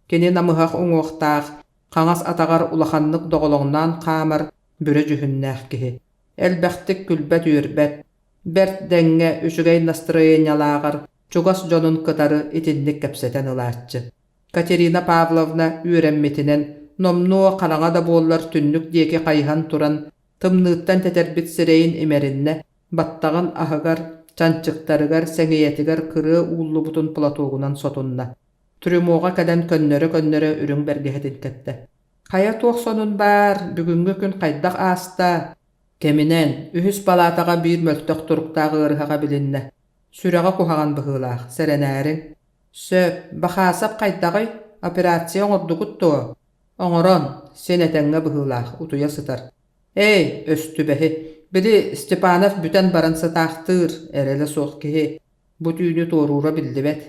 Keni namıhaq oňuqtaq, qaňas atagar ulahanlyk dogoloğundan qamar büre jühünnäq kihi. Elbäxtik külbet ürbet, bert denge üçügey nastroyeniýalagar, çugas jonun kıtary itinlik kepseten ılaççı. Katerina Pavlovna ürenmetinen nomnu qalaňa da bollar tünnük diýeki qaýhan turan, tımnıttan teterbit sireyin imerinne, battağın ahıgar, çançıktarıgar, seňiyetigar kırığı uullu butun platogunan sotunna. Trümoga kadan könnöre ürün bergehetin kette. Kaya toğsonun bar, бүгүнгү gün qaydaq asta. Keminen, ühüs balataga bir möltök turuktağı ırhaga bilinne. Süraga kuhagan bıhılaq, serenärin. Söp, baxasap qaydaqay, operasiyon orduguttu. Oňoron, sen eteňe bıhılaq, utuya sıtar. Ey, östübehi, biri Stepanov büten baransa tahtır, erele soğuk kihi. Bu tüýünü torura bildi bet.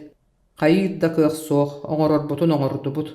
Qaýyda kıaq soğuk, oňoror butun oňordu but.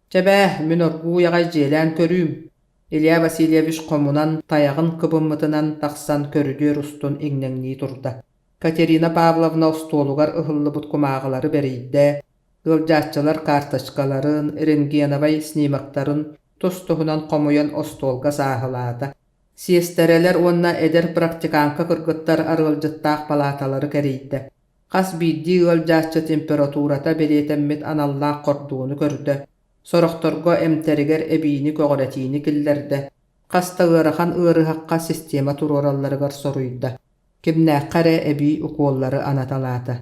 Çebäh, min orgu ýagay jelän körüüm. Ilya Vasilyevich komunan tayagın kıbımmıtınan taqsan körüdür ustun iňneňni turda. Katerina Pavlovna stolugar ıhıllı but kumağılary beriyde. Gıljaççılar kartaçkalaryn, rengenaway snimaktaryn tostuhunan komuyan ostolga sahylada. Siestereler onna eder praktikanka kırgıttar arılcıttaq palatalary keriyde. Qas biddi gıljaççı temperaturata beletemmit anallaq korduğunu gördü. Soroktorgo emteriger ebini köğretini killerde. Qasta ırahan ırıhaqqa sistema turorallarıgar soruyda. Kimnäqqare ebi ukolları anatalaata.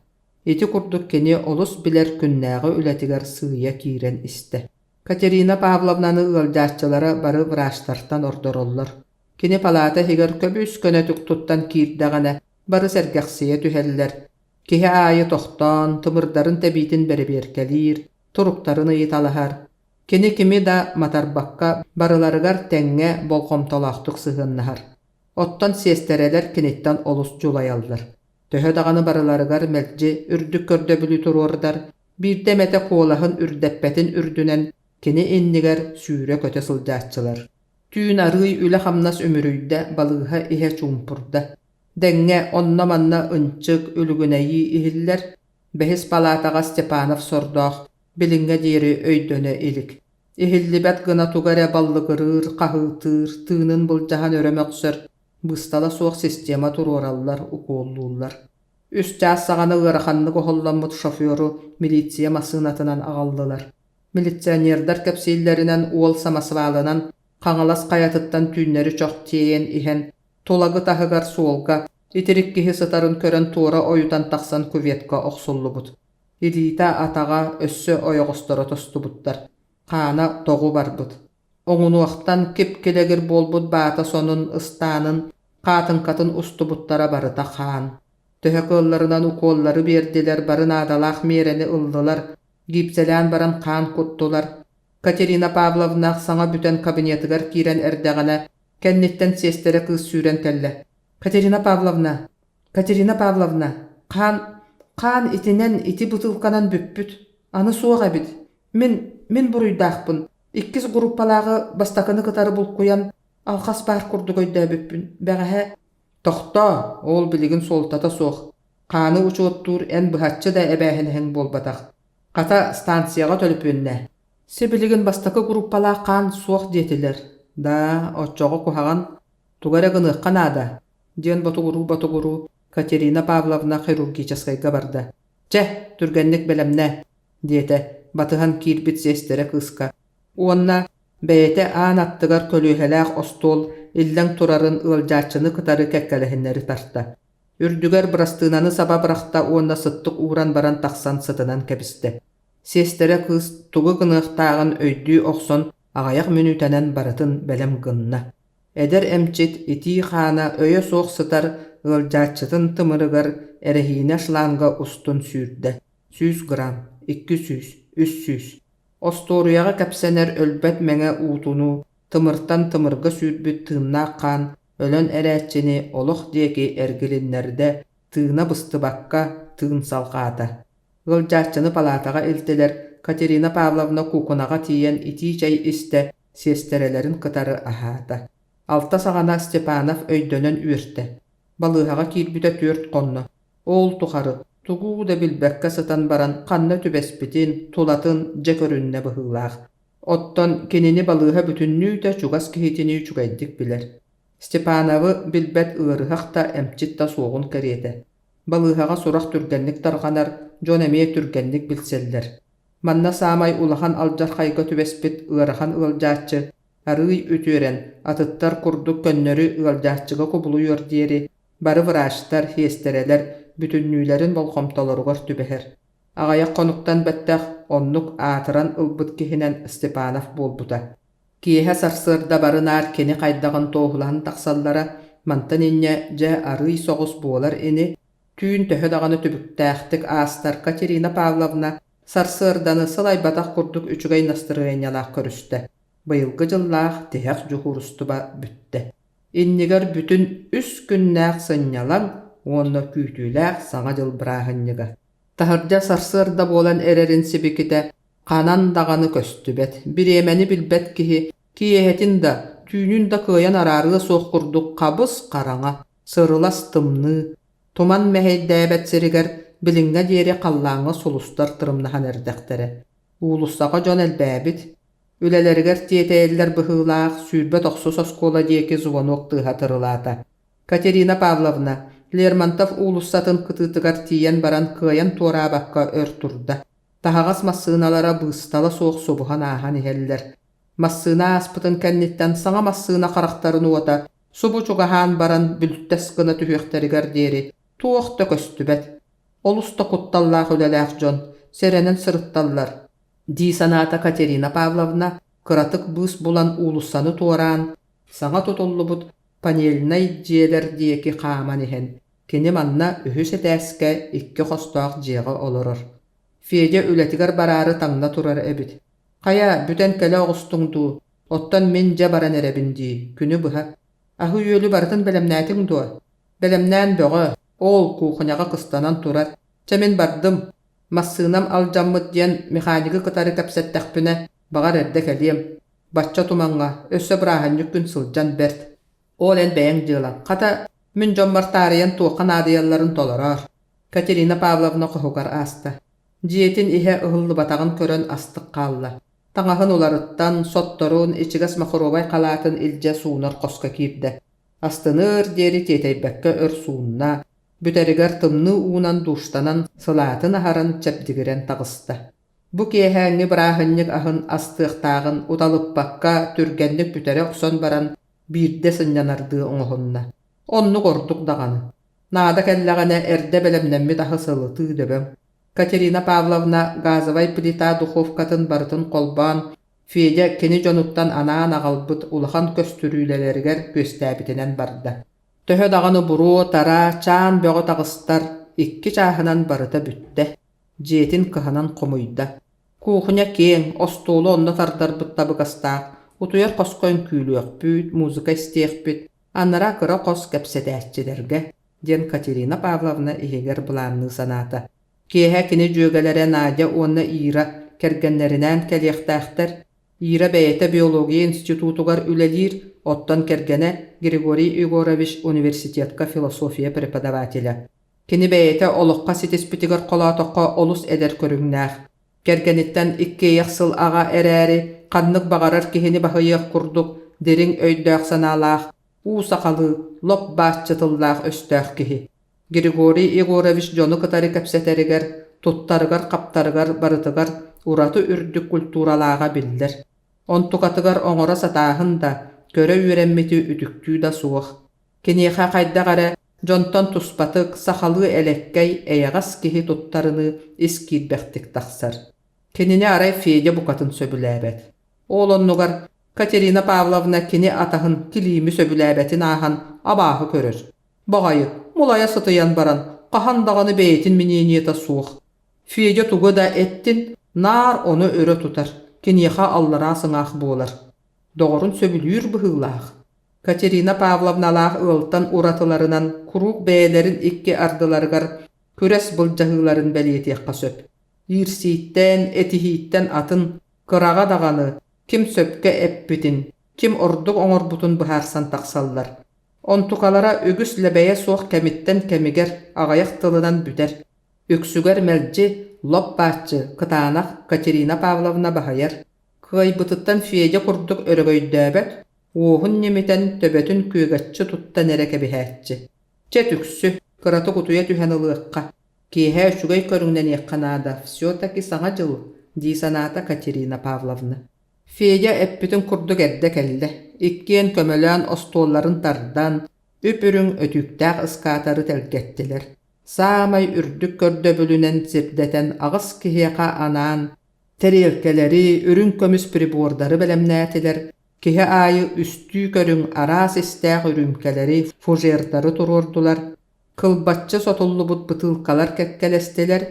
Iti kurduk keni olus biler künnäge ületiger sığıya kiren iste. Katerina Pavlovna'nı ıldağçılara barı vraçtartan ordorollar. Kini palata higer köbüs könetük tuttan kiirdagana barı sergaqsiye tüheller. Kihe ayı tohtan, tımırdarın tebitin berberkelir, turuktarını yitalahar. Kini kimi da matarbakka barılarıgar tenge bolkomtolaqtık sığınnahar. Ottan sestereler kinitten olus julayallar. Töhö dağını barılarıgar melci ürdük kördöbülü turordar. Bir demete koolahın ürdeppetin ürdünen kini inniger süüre köte sılcaatçılar. Tüün arıy üle hamnas ömürüyde balığıha ihe çumpurda. Denge onna manna ınçık ülgüneyi ihiller. Behis palataga Stepanov sordoq, bilinge diri öydöne ilik. İhillibet gına tugare ballıgırır, kahıtır, tığının bulcahan örömöksör. Bыстala soğuk sistema turorallar, ukollullar. Üstças sağanı ıraxanlı kohollanmut şoförü militiya masınatınan ağallılar. Militsionerler kepsillerinden uol samasvalanan, kaŋalas kayatıttan tünneri çok tiyen ihen, tolagı tahıgar solga, itirikkihi sıtarın kören tora oyutan taqsan küvetka oqsullubut. İlita atağa össö oyoğustara tostubuttar. Kana toğu barbut. Oğunu vaqttan kip-kilegir bolbut bata sonun ıstanın, katın ustubuttara barıta xaan. Töhö kıllarından ukolları berdiler, barın adalaq mereni ıldılar, gipselän baran xaan kuttular. Katerina Pavlovna saňa büten kabinetigar kiren erdegana, kennitten sestere kız süren telle. Katerina Pavlovna, xaan itinen iti butılkanan büppüt, anı soğuk bit. Min buruydaqpın. İkkiz gruppalağı bastakını kıtarı bulkuyan, alqas bar kurdu göydä büppün. Bäğehe, toxta, ol biligin soltata soğuk. Xaany uçuttur en bıhatçı da ebähinihin bolbataq. Kata stansiyaga tölüpünne. Sibiligin bastakı gruppalağı xaan soğuk detiler. Da, otçoğu kuhagan, tugara gınıqqan ada. Diyen batuguru, Katerina Pavlovna xirurgichaskayga barda. Çeh, türgenlik belemne, diyete, batıhan kirbit sestere kıska. Onna beyete an attıgar kölühelaq ostol, illen turarın ılcaçını kıtarı kekkelehinleri tartta. Ürdüger brastığınanı sabah bırakta onna sıttık uğran baran taqsan sıtınan kebiste. Sestere kız tugu gınıqtağın öydüğü oqson ağayak münütenen baratın belem gınna. Eder emçit iti xana öye soğuk sıtar ılcaçıtın tımırıgar erehine şlanga ustun sürde. 100 gram, 200, 300. Ostoruyaga kapsener ölbet menge utunu, tımırtan tımırga sürbüt tığına kan, ölön eräçini oloq diyeki ergilinlerde tığına bıstı bakka tığın salqata. Gılcaçını palataga iltiler, Katerina Pavlovna kukunaga tiyen iti çay iste sesterelerin kıtarı ahata. Alta sağana Stepanov öydönön üürte. Balığaga kirbüte 4 konnu. Oğul tuqarı. Tugu da bilbekka sıtan baran kanna tübespitin, tulatın jekörünne bıhılaq. Otton kenini balığa bütünlüğü de çugas kihitini çugaydik biler. Stepanov'ı bilbet ığırıhaq da emçit da soğun keriyete. Balığağa suraq türgenlik targanar, jon emeye türgenlik bilseller. Manna samay ulahan aljar qayga tübespit ığırıhan ıljaççı, arıy ütüren, atıttar kurduk könnörü ıljaççıga kubuluyor diyeri, barı vraçtar, hestereler, bütünlülerin bolkomtolorgar tübeher. Ağayak konuktan bettaq onnuk atıran ılbıt kihinen Stepanov bolbuta. Kiyehe sarsırda barınar keni qaydağın toğulan taqsallara mantan inne ja arıy soğus bolar ini tüün töhö dağını tübüktääxtik astar Katerina Pavlovna sarsırdanı sılay bataq kurduk üçügay nastırıynalaq körüste. Bıyılgı jıllaq teheq juhurustuba bütte. Inniger bütün 3 günnäq sınyalan Onna kütüylär saňa jylbırahynnyga. Tahırja sarsırda bolan ererin sibikite kanan dağını köstübet. Bir emeni bilbet kihi kiyehetin da tüynün da kıyan ararıga soğuk kurduk kabız karaňa. Sırılas tımны. Tuman meheydäbet siriger bilinge diyeri qallaňa solustar tırımnahan erdektere. Ulussaqa jon elbäbit. Üleleriger tiyeteýler bıhılaq sürbet oqsus oskola diyeki zuvanok tıha tırılata. Katerina Pavlovna Lermontov ulussatın kıtıtıgar tiyen baran kıyan tora bakka örturda. Tahagas massınalara bıstala soğuk sobuhan ahan iheller. Massına aspıtın kennitten sağa massına karaktarını ota Subu çugahan baran bülüttes gına tühüktärigär dieri tuoqta köstübet. Olusta kuttallaq ölelaq jon, serenen sırıttallar. Di sanata Katerina Pavlovna kıratık bus bulan ulusanı tuoran, sağa tutullubut panelinay diyeler diyeki qaman ihen. Kini manna ühüs etäske ikki hostoaq jiga oloror. Fiyece ületigar bararı tangna turar ebit. Kaya büten kele oğustungdu, ottan mince baran erebindi, günü buha. Ahı yölü barıtın belemnätin duwa. Belemnän böğü, ol kuğunaga kıstanan turar. Çemin bardım, massınam aljammıt diyen mexanigi kıtarı kapsettekpüne bagar erde keliyem. Batça tumanğa, össe bırahannyk gün sılcan bert. Olen beğen jılan. Kata min jommar tariyen tuğan adiyallarin tolarar. Katerina Pavlovna kuhugar asta. Jiyetin ihe ıhıllı batağın körön astık kalla. Taŋahın ularıttan sottorun içigas makurobay kalatın ilce suunar koska kirde. Astınır deri teteybekke ör suunna. Büteriger tımны uunan duştanan sılatın aharan çepdigiren tağısta. Bu kehäňi bırahannyk ahın astıqtağın utalıp bakka türgenlik bütere okson baran birde sınyanardığı oňohunna. Onnu gorduk dağany. Nada kellegene erde belemnemmi daha sılıtı döbem. Katerina Pavlovna gazavay plita duhovkatın barıtın kolban, Fiyece keni jonuttan anaan agalbıt ulahan köstürüyleleriger göstäbitinen barda. Töhö dağını buru, tara, çaan böğü tağıstar, ikki çahınan barıta bütte. Jetin kıhanan komuyda. Kuğunya keň, ostulu onna tardarbıt tabıgastaq, utuyar koskoyn küylüökpüt, muzika isteekpüt, annara kıra kos kepsedäççilerge, den Katerina Pavlovna iheger bulanny sanata. Kehe kini jögelere Nadya onna ira kergenlerinden kelektähter, ira beyete biologiya institutugar ülelir, ottan kergene Grigoriy Igorovich Universitetka filosofiya prepodavatelя. Kini beyete olukka sitespitigar kolatoqqa olus eder körügnäh. Kergenitten ikki yaqsıl ağa eräri, qannyk bagarar kihini bahyaq kurduk, derin öydäq sanalaq, u sakalı, lop başçıtıllaq östäq kihi. Grigoriy Igorovich jonu kıtary kapseteriger, tuttarıgar, kaptarıgar, barıtıgar, uratı ürdük kulturalağa bildir. Ontukatıgar oňora satahın da, göre ürenmeti üdüktü da suwaq. Kiniha qaydagara, jonton tuspatık, sahalı elekkey, eyagas kihi tuttarını iskidbektik taqsar. Kinini aray Fedya bukatın söbüläbet. Oğlonnugar, Katerina Pavlovna kini atahın kilimi söbüläbetin ahan abahı körür. Bagayı, mulaya sıtıyan baran, qahan dağını beytin miniyeta suwaq. Fedya tugu da ettin, nar onu öre tutar. Kiniha allara sınaq bolar. Doğrun söbülür bıhıllaq. Katerina Pavlovnalaq ıltan uratılarından kuruk beylerin ikki ardılargar küres bılcahıların beliyetiqqa söp. Yirsiyitten, etihitten atın, kırağa dağanı, kim söpke eppitin, kim orduk oňorbutun bıharsan taqsallar. Ontukalara ögüs lebeye soğuk kemitten kemiger ağayak tılınan büter. Öksüger melci, lop başçı, kıtanaq Katerina Pavlovna bahayar. Kıybıtıttan Fedya kurduk örgöydäbet, oğun nemiten töbetün küygatçı tuttan ereke bihätçi. Çet üksü, kıratı kutuya tühen ılıqqa. Kehe şugay körüngnen yakkanada, fsyotaki sağa jıl, di sanata Katerina Pavlovna. Fedya eppitün kurduk edde kelle. Ikkien kömölän ostolların tardan, üpürün ötüktaq ıskatarı telgettiler. Samay ürdük kördöbülünen zirdeten ağız kihiqa anan, terelkeleri, ürün kömüs pribordarı belemnätiler, kihe ayı üstü körün aras istäq ürümkeleri, fujerdarı tururdular, kılbatça sotullubut bıtılkalar kekkelestiler,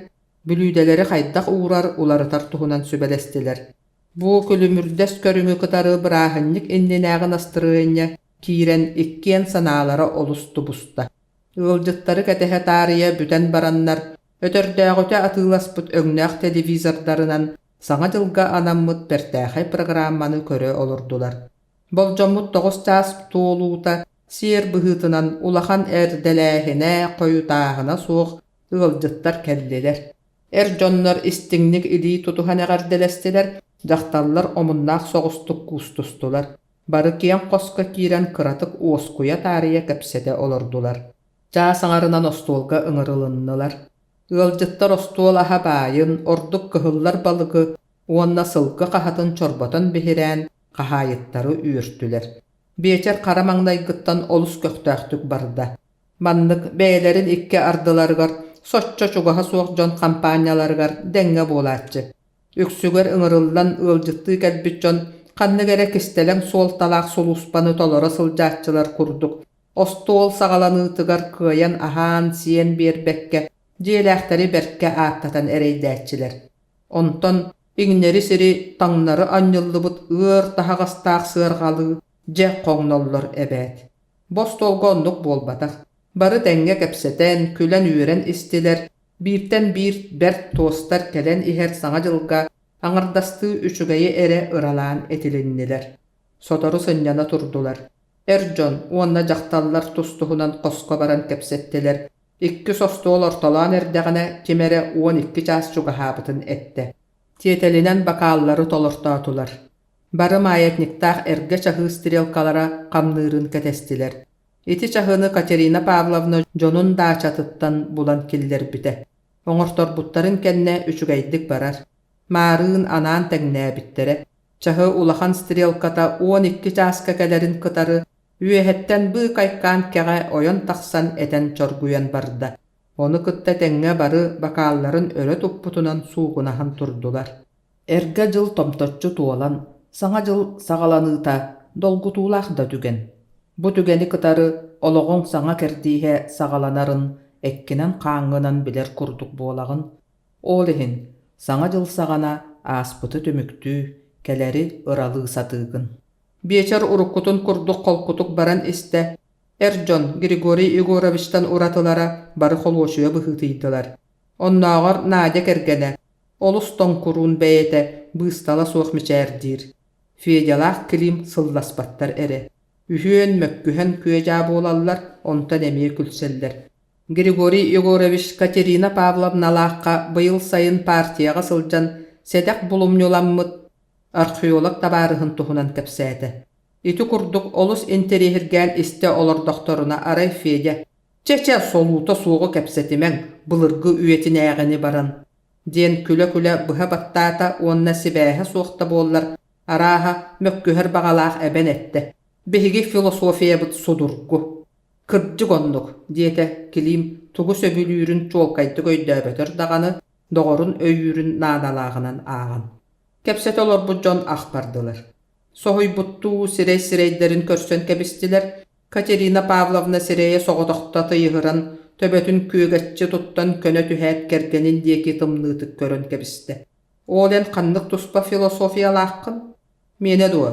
bülüdeleri haydaq uğrar uları tartuhunan sübelestiler. Bu külümürdes körüngü kıtarı bırahannyk innenägin astırınya, kiren ikkien sanalara olustu busta. Yljyttary ketehe tariye büten baranlar, ötördägüte atylaspyt öňnäk televizordarynan saňa jylga anammyt bertähey programmany köre olurdular. Boljomut 9 ças tuoluta sier bıhıtınan ulahan erdelähine koyutağına soğuk yljyttar kelleler. Jonlar istingnik ili tutuhan egardelestiler, jaktallar omunnaq soğustuk kustustular. Bary kiýen koska kiren kıratyk oskuya tariye kepsede olurdular. Ja saňarynan ostolga ıňyrylyndylar. Yljyttar ostol aha baýyn, orduk kyhyllar balygy, onna sylky qahatyn çorbatan behirän qahaýyttary üýürtdiler. Beçer karamaňdaýgytdan olus köktäktük barda. Manlyk bäýlerin iki ardylargar, soçça çugaha soğuk jon kampaniyalargar denge bolatçy. Üksüger ıňyryldan ıljytdy gelbit jon kanny gerek isteleň sol talak soluspany tolara syljatçylar kurduk. Ostol sagalanytygar kıyan ahan siyen berbekke, jeläkteri berke attatan ereýdäççiler. Onton iňleri siri taňnary anýyldybıt ýer daha gastaq syrgaly je qoňnollar ebet. Bostolgonluk bolbatak. Bary denge kepseten, külen üren istiler, birten bir bert tostar kelen iher saňa jylga aňyrdasty üçügeyi ere ıralan etilinniler. Sotoru sınjana turdular. Erjon onna jaktallar tustuhunan qoska baran kepsettiler. Ikki sostol ortalan erdegine kimere 12 jas çugahabıtın etti. Tietelinen bakallary tolortatular. Bary maýetniktaq erge çahy strelkalara kamnyryn ketestiler. Iti çahyny Katerina Pavlovna jonun daçatyttan bulan killer bite. Oňortorbuttaryň kenne üçügeýdik barar. Maryn anan teňnä bittere. Çahy ulahan strelkata 12 jaska gelerin kytary üýehetten bu kaýkan kege oyon taksan eten çorguyan barda. Onu kytta teňňe bary bakallaryn öre tupputunan suugunahan turdular. Erge jyl tomtotçu tuolan, saňa jyl sagalanyta dolgutulak da tügen. Bu tügeni kytary ologoň saňa kerdihe sagalanaryn ekkinen kaňynan biler kurduk bolagyn. Olihin saňa jyl sagana aspyty tümüktü, keleri ıraly satygyn. Beçer urukutun kurduk kolkutuk baran iste, Erjon Grigori Igorovичтан uratylara bary holgoşuya byhytydylar. Onnagar Nadya kergene, olus tonkurun beýete bystala soğuk miçerdir. Fedjalak kilim sıllasbattar ere. Ühün mökkühen küeja bolallar, ontan emir külseller. Grigori Igorovich Katerina Pavlovna laqqa byıl sayın partiyaga sıljan sedek bulumňulanmyt archeolog tabaryhyn tuhunan kepsäti. Iti kurduk olus enterihirgen iste olur doktoruna aray Fedja. Çeçe soluta soğuk kepsetimen bılırgı üyetin ägini baran. Den küle bıha battata onna sibähe soğukta bollar. Araha mökküher bagalaq eben etti. Behigi filosofiya bıt sudurgu. Kırcı gonnuk diyete kilim tugu söbülüyrün çolkaydı göydöbötür dağanı doğurun öyürün nadalağınan ağın. Kepset olur bu jon akbardılar. Sohuy buttu sirey-sireylerin körsön kebistiler. Katerina Pavlovna sireye soğudokta tıyıhıran töbötün küygetçi tuttan köne tühät kergenin diyeki tımnıtık körön kebisti. Olen kanlık tuspa filosofiya laqkın. Mene doğa.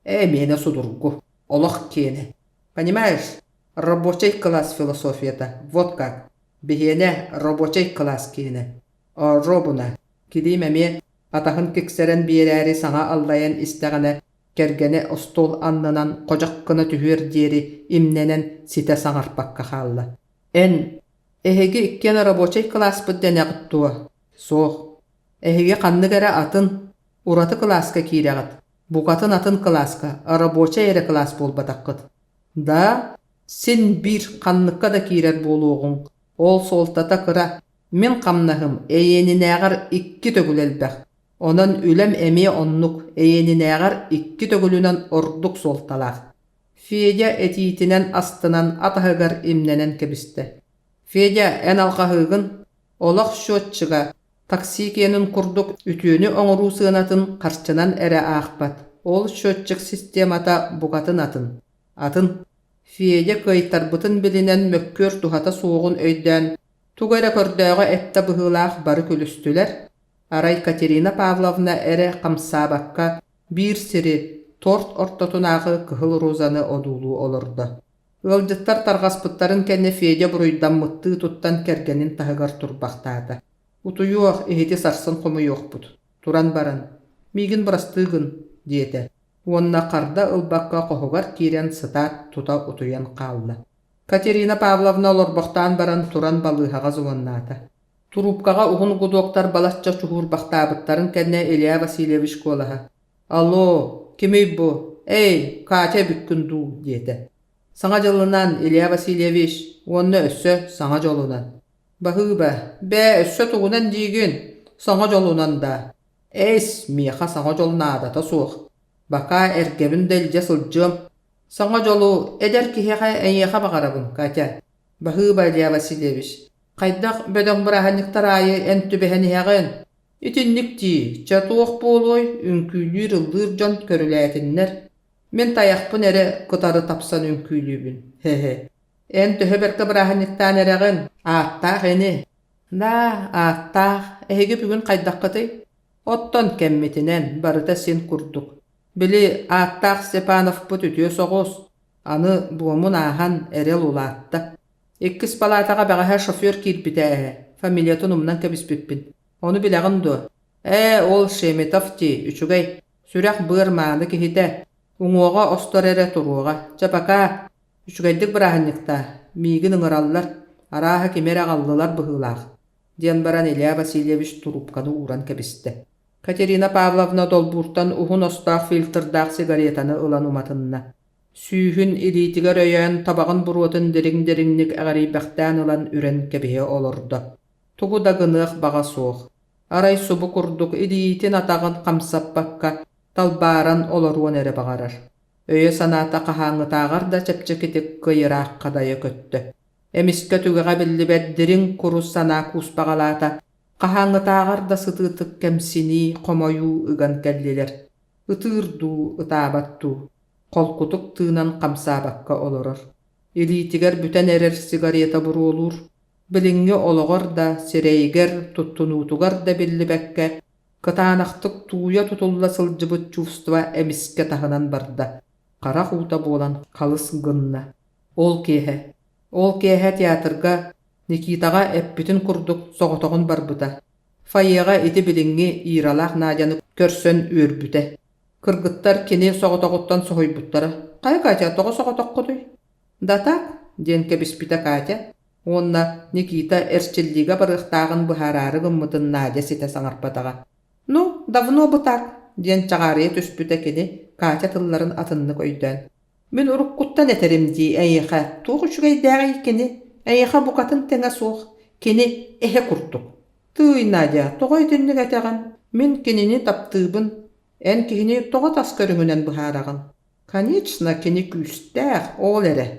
Mene sudurgu. Olaq kene. Понимаешь? Рабочий класс философията. Вот как. Бихене рабочий класс кene. Робуна. Kidimeme atahın kikseren biyeleri sana allayan istegene kergene ostol anlanan kocakkına tühür diyeri imnenen site saňarpakka halla. Ehegi ikkene raboçay klas bu dene gittuwa. Soğ. Ehegi kanny gere atın uratı klaska kiregat. Bugatın atın klaska, raboçay ere klas bolbatakkıt. Da sen bir kanlykka da kirer boluğun. Ol soltata kıra. Min kamnahım eyeninägar 2 tögülelbek. Onan ülem emi onnuk eyeninägar 2 tögülünen orduk soltalaq. Fedja etitinen astynan atahygar imnenen kebiste. Fedja en alqahygyn olaq şotçyga taksikenin kurduk ütüni oňuru sığınatın karşınan ere aqbat. Ol şotçyk sistemata bugatın atın. Atın. Fedja kaytarbıtın bilinen mökkör tuhata soğun öýden Tugara kördäge ette bıhılaq bary külüstüler. Aray Katerina Pavlovna ere kamsabakka bir siri tort ortotunağı kıhıl rozanı odulu olurdu. Öldüttar targaspıttarın kenne Fedja buruydan mıttı tuttan kergenin tahıgar turbaqtadı. Utu yok, ehiti sarsın kumu yok bud. Turan baran. Migin burastığın, diyete. Onna qarda ılbaqqa qohugar kiren sıtat tuta utuyan qallı. Katerina Pavlovna olorbaqtan baran turan balıhaga zuvannata. Turupkaga uğun gudoktar balatça çuhur baqtabıttarın kenne Ilya Vasilyevich kolaha. Allo, kimi bu? Kaçe bükkündu, diyete. Saňa jylynan Ilya Vasilyevich, onna össö saňa jolunan. Bahıba, össö tugunan diýgin, saňa jolunan da. Miha saňa jolunada ta soğuk. Baka ergebin delje syljym. Sağa jolu eder kihehe enyeha bagarabın Katya. Bahı Balya Vasilyevich. Kaydaq bödöň birahanlıktar ayı en tübeheni heğen. İtinlik di, çatuoq boloy, ünküylüür ıldır jon körülätinler. Men tayaqpın ere kıtarı tapsan ünküylübün. Hehe. En töhe berke birahanlıktan ereğen. Aattaq eni. Da, aattaq. Ehegi bugün kaydaq kıtay. Otton kemmetinen barıta sen kurduk. Bili aattaq Stepanov bu tütüyo soğuz. Anı buomun ahan erel ulaatta. Ikkis palataga bagaha şoför kirpite. Familiyatın umdan kebisbitbin. Onu bileğin do. Ol Şemetov ti, üçügey. Sürek bığırmanı kihide. Uŋuoga ostor ere turuoga. Çapaka. Üçügeydik birahanlıkta. Migin ıngırallar. Araha kimere gallılar bıhılaq. Diyan baran Ilya Vasilyevich turupkanı uğran kebiste. Katerina Pavlovna dolburtan uhun ostaq filtrdaq sigaretanı ılan umatınna. Sүйhün ilitiger öyen tabağın buruatın deriň-deriňlik ägäribäktäň ılan üren kebehe olurdu. Tugu da gınıq baga soğuk. Aray subu kurduk ilitin atağın kamsap bakka talbaran oloruan ere bagarar. Öye sanata kahaňy tagar da çepçekitik gıyıraq kadaya köttü. Emiske tügeğe billibet deriň kuru sana kuspagalata kahaňy tagar da sıtıtık kemsini komoyu ıgan kelliler. Itırdu, ıtabattu. Kolkutuk tığınan kamsabakka olurur. Ilitiger büten erer sigareta buru olur. Bilingi ologar da sereyger tuttunutugar da billibekke. Kıtanaktık tuğya tutulla sılcıbıt çuvstuva emiske tahınan barda. Kara huta bolan kalыс gınna. Ol kehe teatrga Nikitaga ep bütün kurduk soğotoğun barbuta. Fayyega iti bilingi iralaq najanı körsön ürbüte. Kırgıttar kini soğotoğuttan soğuybutlara. Kay Katya toğu soğotoq kuduy. Datak, denke bispita Katya. Onna Nikita erçilliga barıqtağın buhararı gımmıtın naja site saŋarpataga. Nu, davno butak, den çağarıya tüspüte kini Katya tılların atınны koydan. Men urukkuttan eterim di eyha. Tuğu şugay dägi kini eyha bukatın teňe soğuk. Kini ehe kurtuk. Tüy naja, toğu etenlik eteğen. Men kinini taptığın. En kini toğa taskörüngünen buharagın. Конечно, kini küstäq ol ere.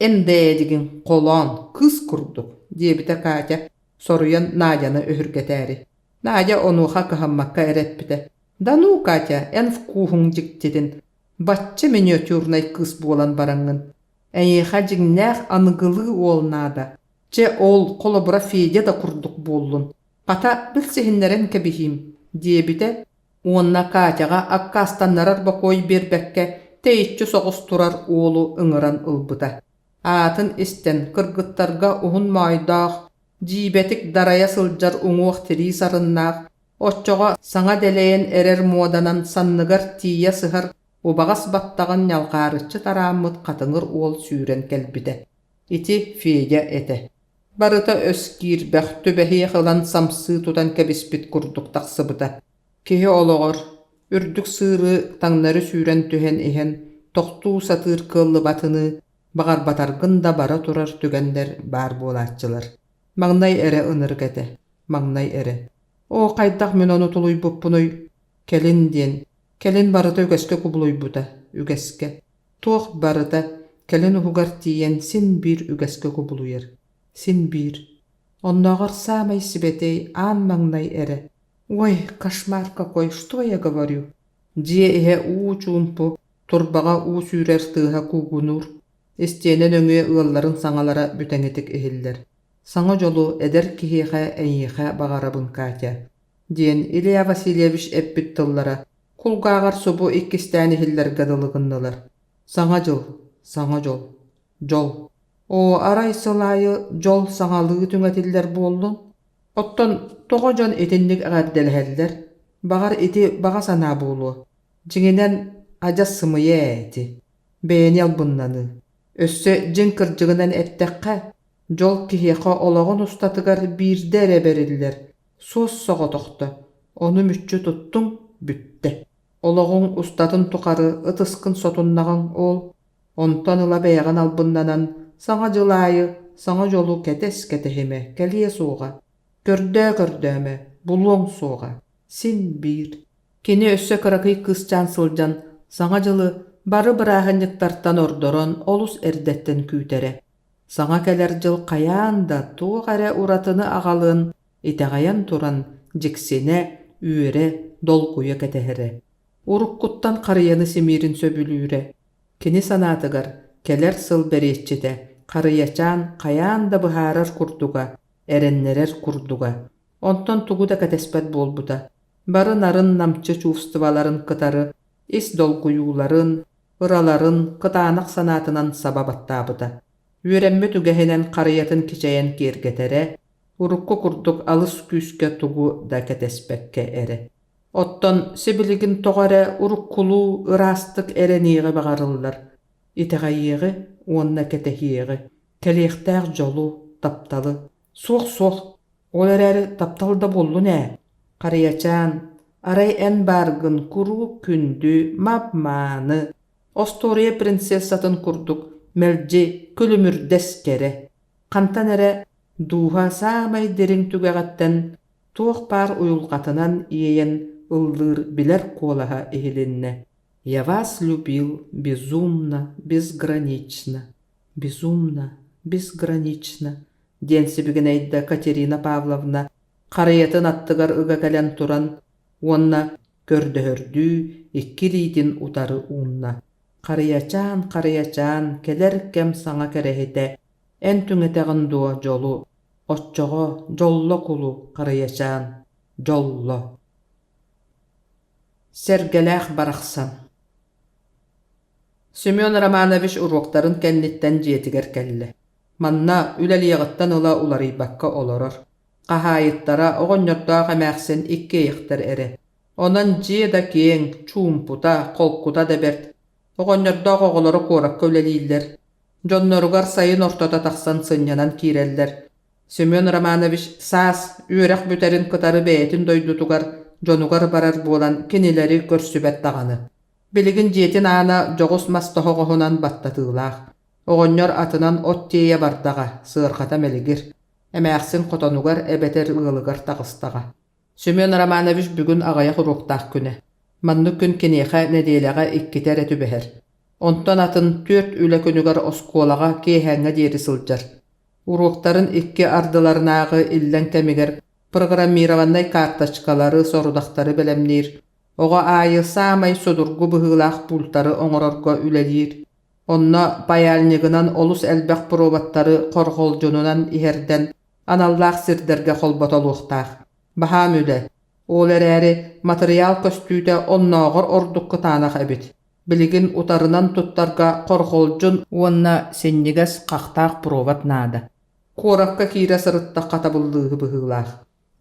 Ende digin kolon, kız kurduk, diye bite Katya soruyan Nadyany öhürgetäri. Nadya onuha kıhammakka erepbite. Danu Katya, en fkuhun jiktedin. Batçı miniatürnay kız bolan baraňyn. Eyha jignäq anıgılı ol nada. Ce ol kolobura Fedya da kurduk bollun. Kata bilsehinleren kebihim, diye bite. Onna Katyaga akkastanlarar bakoy berbekke teýitçi soğus turar oğlu ıňıran ılbyta. Atın isten kırgıttarga uhun maýdaq, jibetik daraya sıljar uňuq tiri sarınnaq, otçoga saňa deleýen erer modanan sannygar tiýe syhar, obagas battagan ýalqarıçy taramyt katıňyr ol süüren kelbide. Iti Fedya ete. Barıta öskir bähtü behi kılan samsy tutan kebispit kurduk taqsybyta. Kehe ologor, ürdük sığırı taňlary süüren tühen ehen, toqtu satır kıllı batıny, bagar batargın da bara turar tügenler bar bolatçılar. Magnay ere ınırg ete, magnay ere. O kaydaq men onu tuluy buppunuy, kelin diyen, kelin barıta ügeske kubuluy buda, ügeske. Toq barıta, kelin uhugar tiyen sin bir ügeske kubuluyar, sin bir. Onnagar samay sibetey an magnay ere. Ой, кошмар какой, что я говорю? Дие эhe уу чумпу, турбага уу сүүрер тыыха куугунур. Истиэнен öňe ıallaryň saňalara büteňetik ehiller. Saňa jolu eder kihehe eýihe bagarabyn Katya. Diyen Ilya Vasilyevich eppit tıllara. Kulgagar subu ikkistän ehiller gadılygyndalar. Saňa jol. Jol. O aray sylaýy jol saňalygy tüňetiller boldun. Otton toğojon etinlik ägärdelherler. Bagar eti baga sana bolu. Jiňenen aja symyýa eti. Beýeni albunnany. Össe jiň kyrjygynan ettekke jol kihehe ologun ustatygar bir dere beriller. Sos soğotokda. Onu müççü tuttum, bütte. Ologun ustatyn tukary ыtıskyn sotunnagan ol. Ontan ıla beýagan albunnanan saňa jylaýy, saňa jolu ketehime, kelýe suga. Gördöme, bulun soğa. Sin bir. Keni össe karaky kızcan sıljan, saňa jyly Бары бырааһынньыктартан ордорон олус эрдеттен күүтере. Саҥа келер жыл каяан да туох эрэ уратыны аҕалыын итэҕэйэн туран дьиксине, үөре, долгуйа кэтэһэрэ. Уруккуттан харыйаны симиирин сөбүлүүрэ. Кини санаатыгар келер сыл бериэтчите харыйачаан каяан да быһаарар курдуга, эреннерер курдуга. Онтон тугу да кэтэспэт буолбута. Бары нарын намчы чувстваларын кытары, ис долгуюуларын, ыраларын кытаанах санаатынан сабабаттаабыта. Үөрэммэ түгэһинэн харыйатын кичэйэн киэргэтерэ, урукку курдук алыс күүскэ тугу да кэтэспэккэ эре. Оттон сибилигин тоҕоре уруккулуу ыраастык эрэниiҕи баҕарыллар. Итэҕэйиэҕи уонна кэтэһиэҕи. Кэлиэхтээх дьолу, тапталы. Суох, ол эрээри таптал да боллун ээ. Харыйачаан, арай эн бааргын куруу күндү, мап-мааны, Остория принцессатын курдук, мэлдьи күлүмүрдэс кере. Хантан эрэ дууһа саамай дерин түгэҕэттэн туох паар уйулҕатынан иэйэн ыллыыр билэр куолаһа иһилиннэ. Я вас любил безумно, безгранично, безгранично. Диэн сибигинэйдэ Катерина Павловна харыйатын аттыгар ыга кэлэн туран, уонна көрдөһөрдүү икки лиитин утары уунна. Харыячаан, келер кэм саҥа кэрэһитэ, эн түҥэтэҕин дуо дьолу, оччоҕо, дьолло кулу, харыячаан, дьолло. Сэргэлээх барахсан. Семен Романович уруоктарын кэнниттэн дьиэтигэр кэллэ. Манна үлэлиэҕыттан ыла уларыйбакка олорор. Хаһаайыттара оҕонньордоох эмээхсин иккиэйихтэр эре. Онон дьиэ да киэҥ, чуумпута, холкута деберт. Оҕонньордоох оҕолоро куоракка үлэлииллэр. Дьонноругар сайын ортото тахсан сынньанан киирэллэр. Семен Романович саас үөрэх бүтэрин кытары бэйэтин дойдутугар дьонугар барар буолан кинилэри көрсүбэт таҕаны. Билигин дьиэтин аана дьоҕус мастоһоҕоһунан баттатыылаах. Оҕонньор атынан от тиэйэ бардаҕа, сыархата мэлигир. Эмээхсин хотонугар эбэтэр ыалыгар тагыстаҕа. Семен Романович бүгүн аҕайа хуруктаах күнэ. Манны күн киниэхэ нэдиэлэҕэ иккитэр этүбэһэр. Онтон атын түөрт үлэ күнүгар оскуолаҕа киэһээҥҥэ диэри сылдьар. Уруохтарын икки ардыларынааҕы иллэн кэмигэр программированный карточкалары сорудахтары бэлэмниир. Оҕо аайы саамай содургу быһыылаах пультары оҥорорго үлэлиир. Онно паяльнигынан олус элбэх пробаттары хорхолдьунунан иһэрдэн аналлаах сирдэргэ холботолуохтаах. Баһаам үлэ. Ол эрээри материал көстүүтэ оннооҕор ордукку таанах эбит. Билигин утарынан туттарга хорхолдьун уонна синнигас хахтаах пробат наада. Куоракка киирэ сырыттахха табыллыыһы быһыылаах.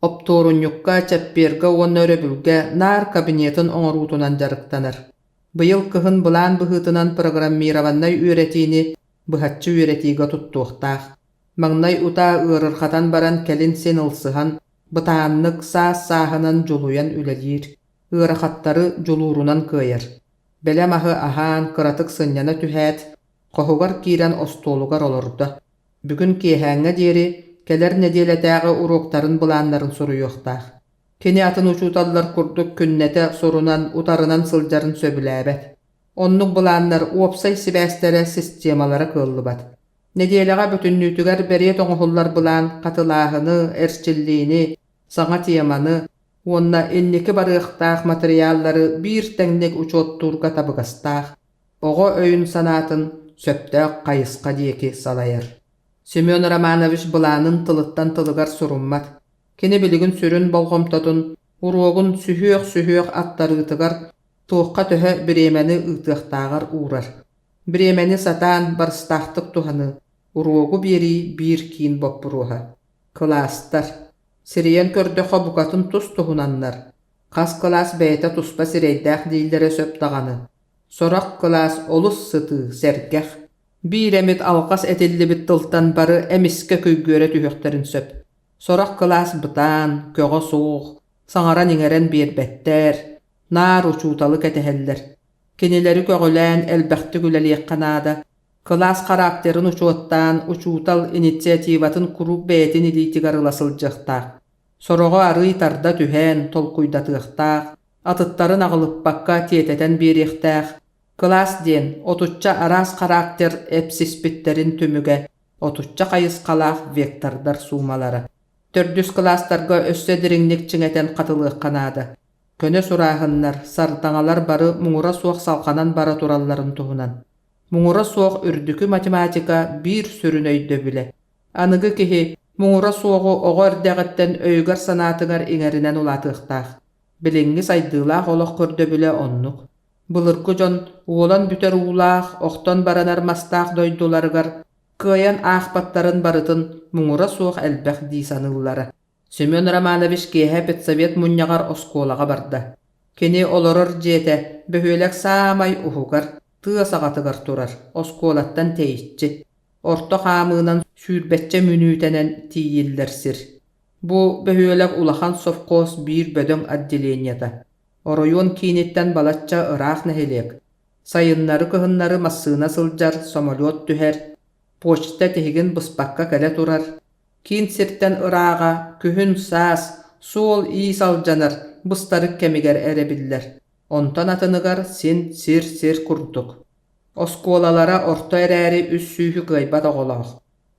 Оптуорунньукка чэппиэргэ уонна өрөбүлгэ наар кабинетін оҥоруутунан жарыктанар. Быйыл кыһын былаан быһыытынан программированнай үөретиини быһаччы үөретиига туттуохтаах. Маҥнай утаа ыарырхатан баран кэлин син ылсыһан, бытааннык саас сааһынан дьулуйан үлэлиир. Ыарахаттары дьулуурунан кыайар. Бэлэм аһы аһаан кыратык сынньана түһээт, хоһугар киирэн остуолугар олордо. Бүгүн киэһээҥҥэ диэри келер нэдиэлэтээҕи уруоктарын былааннарын суруйуохтаах. Кини атын учууталлар курдук күннэте сорунан утарынан сылдьарын сөбүлээбэт. Оннук былааннар уопсай сибээстэрэ системалара кыыллыбат. Нэдиэлэҕэ бүтүннүүтүгэр бериэт оҥоһуллар былаан катылааһыны, эрчиллиини, саҥа тиеманы, уонна инники барыахтаах материаллары биир тэҥник учуоттуурга табыгастаах. Оҕо өйүн санаатын сөптөөх хайыска диэки салайар. Семен Романович былаанын тылыттан тылыгар суруммат. Кини билигин сүрүн болгомтотун, уруогун сүһүөх аттарыытыгар туохха төһө биремени ыытыахтаагар уурар. Биремени сатаан барыстаахтык туханы, уруогу бири биир киин боппуруоха. Кылаастар. Сириен көрдөхө букатын тус тухунаннар. Хас кылаас бэйэтэ туспа сирейдээх дииллере сөп тағаны. Сорак кылаас олус сыты, сэргэх. Бииремит алгас этиллибит тылтан бары эмиске көйгөөрэ түһөхтерин сөп. Сорак кылаас бытаан, көҕө суох, саҥаран иҥэрэн биэрбэттээр, наар учууталы кэтэһэллэр. Кинилэри көҕүлээн элбэхти күлэлиэхханаада, кылаас характерин учуоттаан учуутал инициативатын курук бэйэтин илиитигар ыласылдьыахтаах. Сороҕо арый тарда түһэн толкуйдатыахтаах, атыттарын аҕылыппакка тиэтэтэн биэриэхтээх, Klas diyen otutça aras karakter epsispitlerin tümüge otutça kayıskalaq vektordar suumalara. Tördüs klastarga össediringlik çiŋeten katılık kanada. Köne surahınlar, sardaŋalar barı muŋura suoq salqanan bara turalların tuhunan. Muŋura suoq ürdükü matematika bir sürünöydö bile. Anıgı kihi muŋura suoğu oğor däğetten öygar sanatıgar iňerinen ulatıqtaq. Bilingi saydığılaq olaq kördö bile onnuk. Bılırgı jon uolan büter uulaq, oqton baranar mastaq doydulargar, kıyan ahbatların barıtın muŋura suoq elbeq disanıllara. Semyon Romanovich gehe petsovet munyagar oskolaga barda. Keni oloror jete böhölek samay uhugar, tığa sagatıgar turar, oskolattan teyitçi. Orta hamığынан sürbetçe münütenen tiyillersir. Bu böhölek ulahan sofkos bir bödön addileniyata. Oroyon kinitten balatça ıraq nehelek. Sayınları kıhınları massığına sıljar, somolyot tüher. Poçta tehigin bıspakka kele turar. Kin sirtten ırağa, kühün sas, sol iyi saljanar, bıstarık kemiger erebiller. Ontan atınıgar sin sir kurduk. Oskolalara orta ereri üssühü gaybat oğulaq.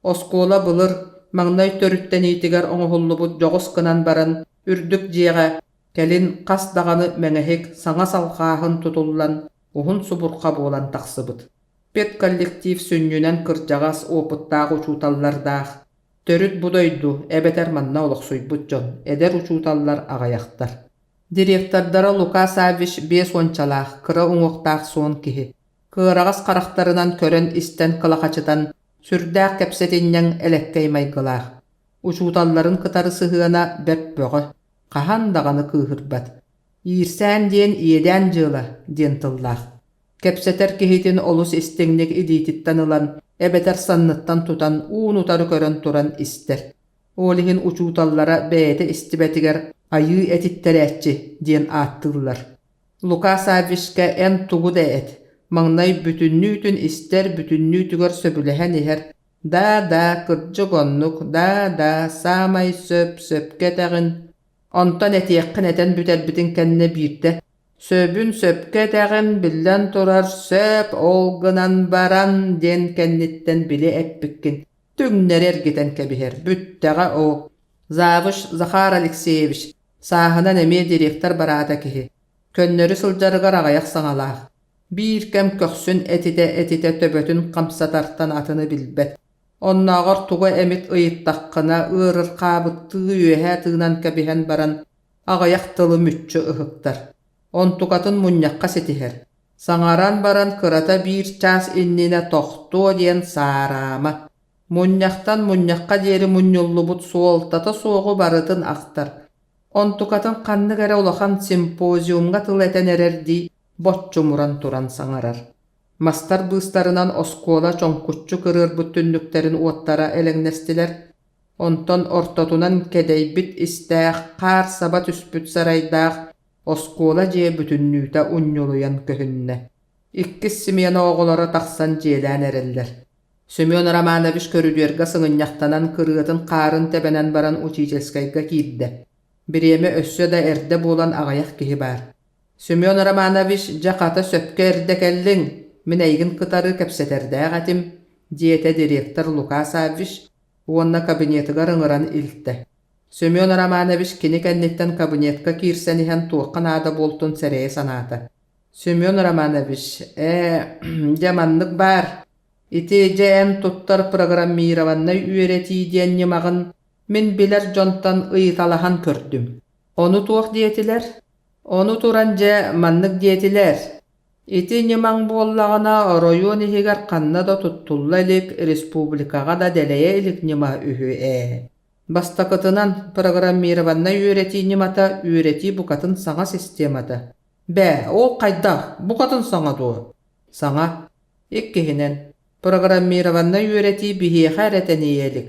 Oskola bılır, magnay törütten itigar oňuhullubut jogos kınan baran, ürdük jiga, kelin kas dağını meŋehik saŋa salqahın tutullan, uhun suburqa bolan taqsıbıt. Pet kollektiv sünnünen kırjagas oputtaq uçutallardaq. Törüt budoydu, ebeter manna olaqsuybut jon, eder uçutallar agayaktar. Direktordara Luka Savich 5 onçalaq, kıra uňuqtaq son kihi. Kıragas karaktarınan kören isten kılaqaçıtan, sürdäq kepsetinňeň elekkeýmay gılaq. Uçutalların kıtarı sıhığına bep böğü, qahan dağını kıhırbat. Ýirsäň diyen ýeden jyla, diyen tıllag. Kepseter kihitin olus istiňlik iditittan ılan, ebeter sannyttan tutan, unutarı kören turan ister. Olihin uçutallara bäte istibetiger ayı etitteräççi diyen attıllar. Luka Savich'ke en tugu da et. Magnay bütünnütün ister bütünnütügör söbülehen iher. Da kırcı gonnuk, da samay söp tägin. Ontan etiyekkin eten büterbitin kenne birde. Söbün söpke tägin billen turar söp olgınan baran den kennitten bile epbikkin. Tüngnerer giten kebiher. Büttäga o. Zavuş Zakhar Alekseyevich. Sahına neme direktor barada kihi. Könnörü sıljarıgar agayak saŋalaq. Bir kem köksün etite töbötün kamsatartan atını bilbet. Onnağır tuğu emit ıyıttaqqına ırır qabıttığı üyehe tığınan kebihen baran agayak tılı mütçü ıhıktar. Ontukatın munyakka setiher. Saŋaran baran kırata bir ças innine tohtu diyen sarama. Munyakka deri munyullubut suoltata soğu barıtın aktar. Ontukatın kanны gere olahan simpoziumga tıl eten ererdi. Botçumuran turan saŋarar. Mastar bııstarınan oskola çoňkutçu kırır bütünlüklerin uottara eleňnestiler. Onton ortotunan kedeybit istäq qar sabat üspüt saraydaq oskola je bütünlüte unyuluyan köhünne. İkkis Simeon oğulara taqsan jelän ereller. Semyon Romanovich körüdüerge sıŋınňaqtanan kırıtın qarın tebenen baran uçiçelskayga kiidde. Bireme össö da erde bolan agayak kihi bar. Semyon Romanovich jakata söpke erde kelliň, min eýgin kıtarı kepseterdäq atim, diýete direktor Luka Savich, onna kabinetiga rıňıran iltde. Semyon Romanovich kini kennitten kabinetka kirsenihen tuğkan ada boltun sereye sanata. Semyon Romanovich, jamanlyk bar. Iti en tuttar programmiravanna üýreti diýen ýymagyn min biler jontan ýytalahan kördüm. Onu tuğ diýetiler. Onu turanja manlyk diýetiler. Iti ýymaň bollagana roýon ihiger kanna da tuttullalyk respublikaga da deleýe ilik ýyma ühü. Bastakytynan programmiravanna üýreti ýymata üýreti bukatyn saňa sistemata. Ol qaýda bukatyn saňa do. Saňa ikkihinen programmiravanna üýreti bihi hareteneýelik.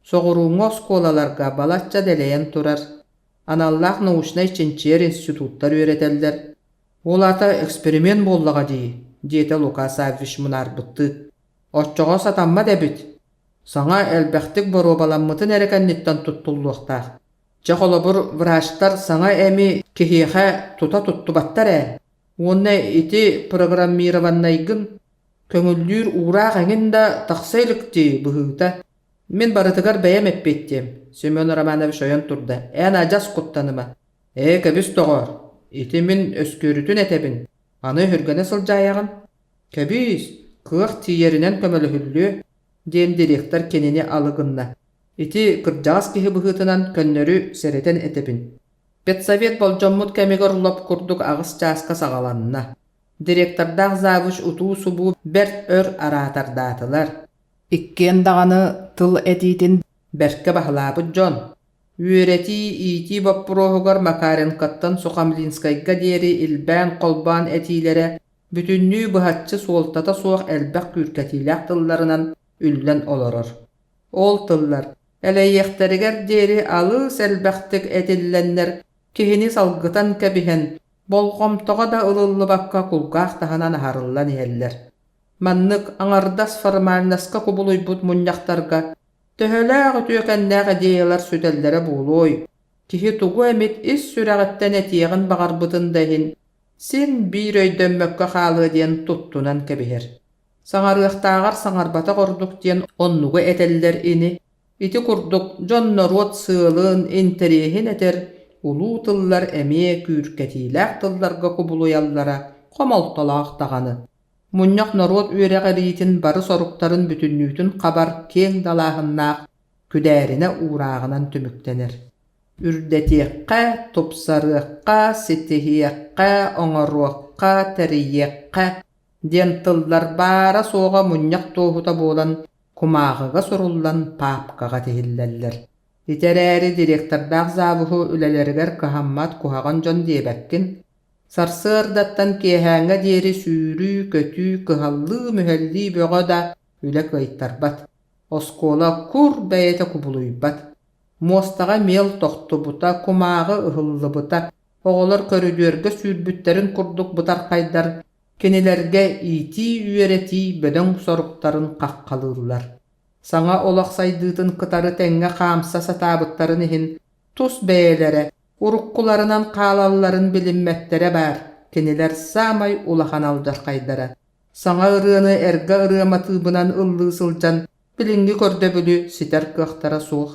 Soguruňa skolalarga balatça deleýen turar. Anallah nauşna içinçiyer institutlar üýreteller. Olata eksperiment bollaga diýete Luka Savich munarbytdy. Otçoga satanma debit. Saňa elbäktik borobalanmytyn erekennitten tuttulluqta. Jakolobur vraçlar saňa emi kihihe tuttu battar. Онна ити программированнайгын көңүллүүр ураак эҥин да тахсайлыкти быһыыта. Мен барытыгар бэйэм эппеттиэм. Семен Романович ойон турда. Эн ажас куттаныма. Кэбис тоҕор. Ити мин өскөрүтүн этебин. Аны хүргэнэ сылжаайаҕын. Кэбис, кыах тиийэринэн көмөлөһүллүө. Диэм директор кенини алыгынна. Ити кырдьаҕас киһи быһыытынан көннөрү сэретэн этебин. Педсовет болжоммут кэмигэр лоп курдук агыс чааска саҕаланна. Директордаах заабыч утуу субуу берт өр араатардаатылар. Иккен дағаны тыл этиитин берке баһылаабыт дьон. Үөрети иити боппуроһугар Макаренкаттан Сухамлинскайга диэри илбээн колбаан этиилэре бүтүннүү быһаччы суолтата суох элбэх күүркэтиилээх тылларынан үллэн олорор. Ол тыллар элэйиэхтэригэр диэри алыс элбэхтик этилленнер киһини салгытан кэбиһэн болгомтоҕо да ылыллыбакка кулгаах таһынан аһарыллан иһэллэр. Маннык аңардас формальнаска кубулуйбут мунньахтарга төһөлөөх үтүөкэннээх эдиэлэр сүтэллэрэ буолуой. Киһи тугу эмит ис сүрэҕиттэн этиэҕин баҕарбытын даһин син биир өйдөммөккө хаалыы диэн туттунан кэбиһэр. Саҥарыахтааҕар саҥарбата гордук диэн оннугу этэллэр ини. Ити курдук дьонноруот сыылыын интериэһин этэр улуу тыллар эмиэ күүркэтиилээх тылларга кубулуйаллара хомолтолоох таҕаны. Мунньах норуот үөрэҕ эриитин бары соруктарын бүтүннүүтүн хабар кең далааһыннаах күдээринэ уурааҕынан түмүктэнэр. Үрдэтиэххэ, тупсарыахха, ситиһиэххэ, оҥоруахха, тэрийиэххэ диэн тыллар баара суоҕа мунньах туоһута буолан кумааҕыга суруллан паапкаҕа тиһиллэллэр. Итэрээри директордаах заабыһы үлэлэригэр кыһаммат куһаҕан дьон диэбэккин сарсыардаттан киэһээҥҥэ диэри сүүрүү, көтүү, кыһаллыы, мүһэллии бөҕө да үлэ кыайттарбат. Оскуола кур бэйэтэ кубулуйбат. Муостаҕа мел тохтубута, кумааҕы ыһыллыбыта, оҕолор көрүдүөргө сүүрбүттэрин курдук бутархайдар, кинилэргэ иитии үөретии бөдөҥ соруктарын хаххалыыллар. Саҥа олохсайдыытын кытары тэҥҥэ хаамса сатаабыттарын иһин тус бэйэлэре, уруккуларынан хаалалларын билиммэттерэ баар, кинилэр саамай улахан алдархайдара. Саҥа ырыаны эргэ ырыаматыыбынан ыллыы сылдьан билиҥҥи көрдөбүлү ситэр кыахтара суох.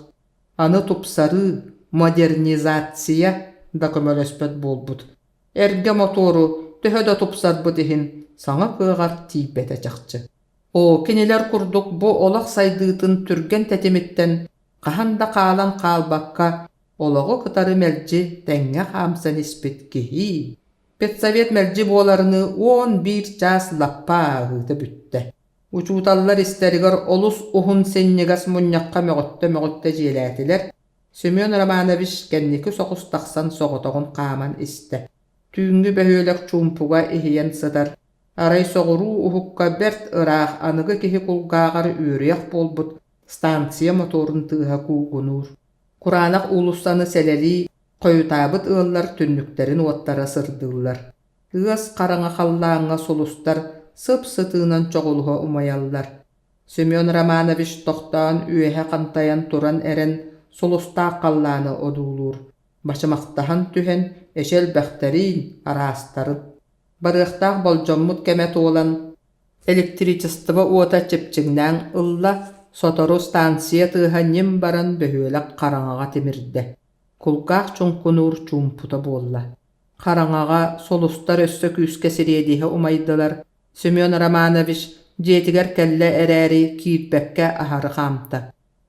Аны тупсары модернизация да көмөлөспөт буолбут. Эргэ мотору төһө да тупсарбыт иһин саҥа кыаҕар тиийбэтэ чахчы. Кинилэр курдук бу олох сайдыытын түрген тетимиттен хаһан да хаалан хаалбакка олоҕу кытары мэлдьи тэҥҥэ хаамсан испит киһи. Педсовет мэлдьи буоларыны 11 чаас лаппа аһыыта бүтtä. Учууталлар истэригэр олус уһун сеннигас мунньахха möҕөттө дьиэлээтилэр. Семен Романович кэнники соҕус тахсан соҕотоҕун хааман истэ. Түүҥҥү бөһүөлэх чуумпуга иһийэн сытар. Арай соҕуруу уһукка берт ыраах аныгы киһи кулгааҕар үөрүөх буолбут станция моторун тыыһа куугунуур. Кураанах улустаны сэлэлии хойутаабыт ыаллар түннүктэрин уоттара сырдыыллар. Ыас хараҥа халлааҥҥа сулустар сып-сытыынан чоҕулуһа умайаллар. Семен Романович тохтоон үөһэ хантайан туран эрен сулустаах халлааны одуулуур. Бачымахтаһан түһэн эшелбэхтэриин араастарын. Барыахтаах болжоммут кэмэ туолан электричество уота чепчиҥнээҥ ылла сотору станция тыыһа ньим баран бөһүөлэк хараҥаҕа тимирдэ. Кулгаах чуҥкунуур чуумпута буолла. Хараҥаҕа солустар өссө күүскэ сириэдииһэ умайдылар. Семен Романович дьиэтигэр кэллэ эрээри киирбэккэ аһары хаамта.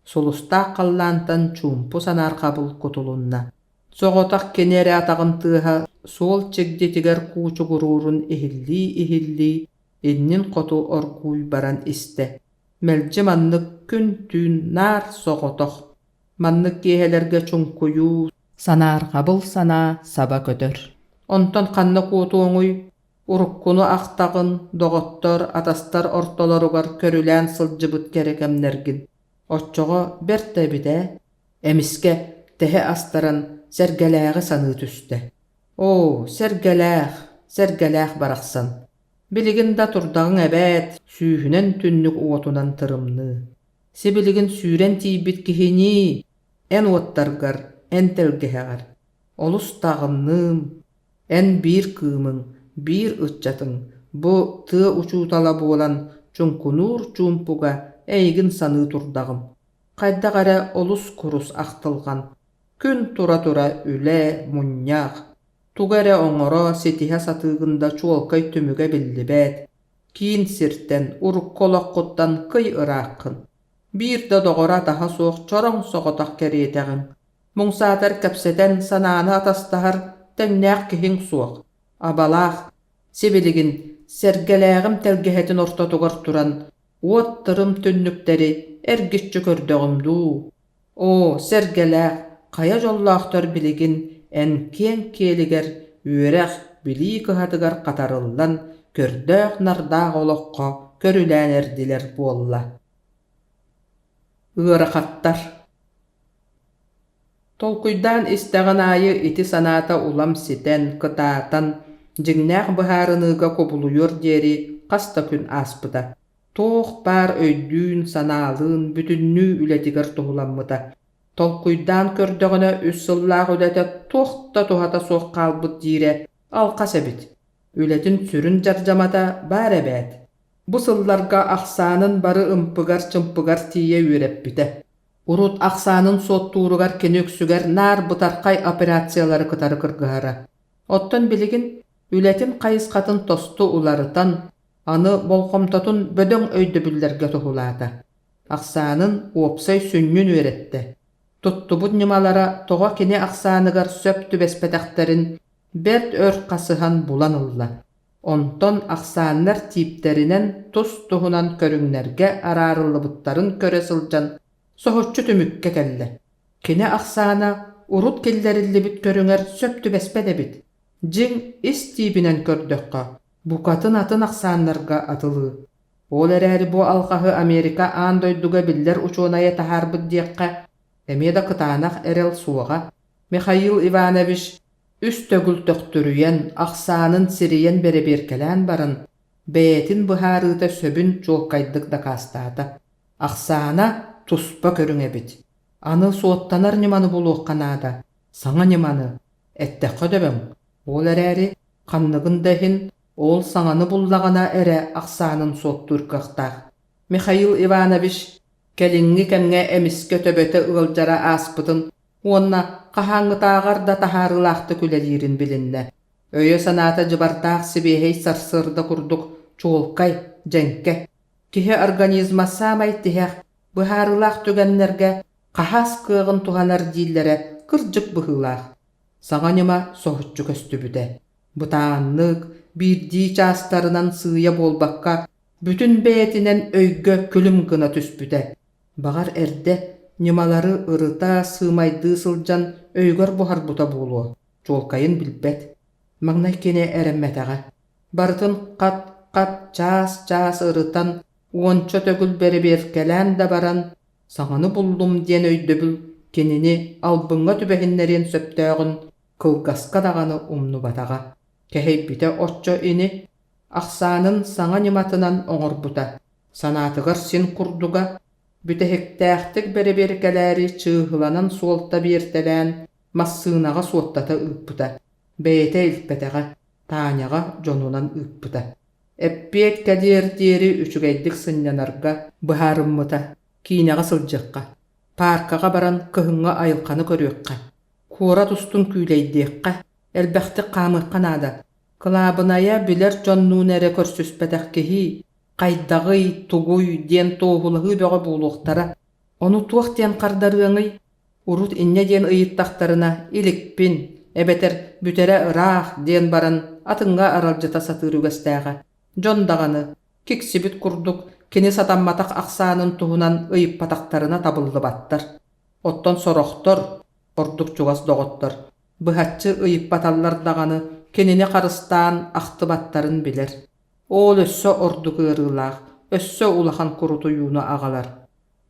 Солустаах халлаантан чуумпу санаар хабыл кутулунна. Соҕотах кенери атаҕын тыыһа суол чигдитигэр куучугуруурун иһиллии иннин хоту оргууй баран истэ. Мэлдьи маннык күн түүн наар соҕотох. Маннык киэһэлэргэ чуҥкуйуу санаар хабыл санаа саба көтөр. Онтон ханна куутуоҥуй уруккуну ахтагын доҕоттор атастар ортолоругар көрүлээн сылдьыбыт керекемнэргин. Оччоҕо бэртэбитэ эмиске тэһэ астаран сэргэлээҕи саныы түстэ. Сэргэлээх барахсан. Билигин да турдаҕың эбээт сүүһүнэн түннүк уотунан тырымныы. Сибилигин сүүрэн тиийбит киһини эн уоттаргар, эн телгэһэҕэр. Олус тағынным, эн биир кыымың, bir ıtçatın, bu tığ uçutala bolan çunkunur çumpuga eygin sanı turdağım. Kayda gara olus kurus aktılgan, gün tura tura üle munyaq. Tugere oңoro setiha satığında çuolkay tümüge billibet. Kiin sirten uruk koloqquttan kıy ıraqqın. Bir de doğora daha soğuk çoroň soğotak kereteğin. Muňsatar kapseten sanana atastahar tennäq kihiň suok. Abalaq, sebiligin sergelägim telgehetin ortotugar turan uottırım tünnükteri ergitçi kördöğümdü. O sergeläg, kaya jollaqtar biligin en kien kieliger üreq bili kıhatıgar katarıllan kördöğ nardağ olokqa körülän erdiler bolla. Yraqattar Tolkuydan isteğin ayı iti sanata ulam siten, kıtaatan, jignäq baharыныga kobuluyor deri kasta kün aspıda. Toğ bar öydüğün sanalığın bütünnü ületiger tohulanmıda. Tolkuydan kördöğüne üssıllaq ülete toğta tohata soğ kalbıt dire alqasabit. Ületin sürün jarjamada bar ebet. Bu sıllarga aksanın barı ımpıgar çımpıgar tiye üreppite. Urut aksanın sotturugar kenöksüger nar butarkay operatsiyaları kıtarı kırgıhara. Otton biligin ületin kayıskatın tostu ularıtan, anı bolkomtatun bödöň öydübüllerge tohulada. Aksanın uopsay sünnün öğretti. Tuttubut nimalara toğa kene aksanıgar söptü bespetakterin bert ör kasıhan bulanılla. Onton aksanlar tipterinen tus tohunan körünglerge ararıllıbıtların köre sılcan sohutçu tümükke kelle. Kene aksana urut kellerilli bit körünger söptü bespede bit. Jin istibinen kördökka. Bu katın atın aksanlarga atılı. Ol ereri bu alqahı Amerika andoyduga biller uçuğunaya taharbıd diyekka. Emeda kıtanak erel suaga. Mikhail Ivanovich üstögül töktürüyen aksanın siriyen bere berkelen barın. Beyetin buharıda söbün çoğkaydık da kastata. Aksana tuspa körüňe bit. Anı soğuttanar nimanı buluq kanada. Sana nimanı. Ettekö döbem. Ol ereri kannıgın dehin ol saňany bullagana ere aksanın soğutturkaqtaq. Mikhail Ivanovich keliňi kemge emiske töbete ıgıljara aspıdın. Onna qahaňy tagarda taharylaqty külelirin bilinne. Öýe sanata jybartaq sibehey sarsyrda kurduk çolkay, jenke. Kihe organizma samay tihek buharylaq tügenlerge qahas kığın tuhanar dillere kırjyk bıhylaq. Saňa nima sohutçu köstübüde. Butanlyk bir diç astarынан sığya bolbakka bütün beyetinen öýgö külüm gına tüspüde. Bagar erde nimalary ırıta sığmaydy sıljan öýgör buhar buta bolu. Çolkayın bilbet. Magnay kene eremmetaga. Barıtın kat ças ırıtan onça tögül beri berkelen da baran saňany buldum diyen öýdöbül kenini albınga tübehinlerin söptöğün kılgaska dagany umnu bataga. Keheypite otço ini aksanın saňa nimatynan oňorbuta. Sanatygar sin kurduga bütehektähtik beri berkeleri çığılanan suolta bertelen massınaga suottata ıpputa. Beyete ilpetega taňaga jonunan ıpputa. Eppiyet kadir diri üçügeydik sınyanarga buharımmıta kiinaga sıljakka. Parkaga baran kıhınga ayılkanı körüyekka. Kura tustun küyleydiekka. Elbähti qamıqanada. Kılabınaya biler jonnun ere körsüspetek kehi. Qaydagıy, tuguy, diyen toğulağı böğü buluqtara. Onu tuaq diyen qardarıngıy. Urut inne diyen ıyıttaqtarına ilikpin, ebeter bütere ıraq diyen baran atınga araljata satırı göstəğe. Jondağını, kiksibit kurduk, kini satanmatak aksanın tuhunan ıyıp pataktarına tabıllı battar. Otton soroqtor, orduk çugas doğottor. Bıhatçı ıyıp patallar dağını, kinini karıstan aktı battarın biler. Ol össö orduk ırılaq, össö ulahan kurutuyunu ağalar.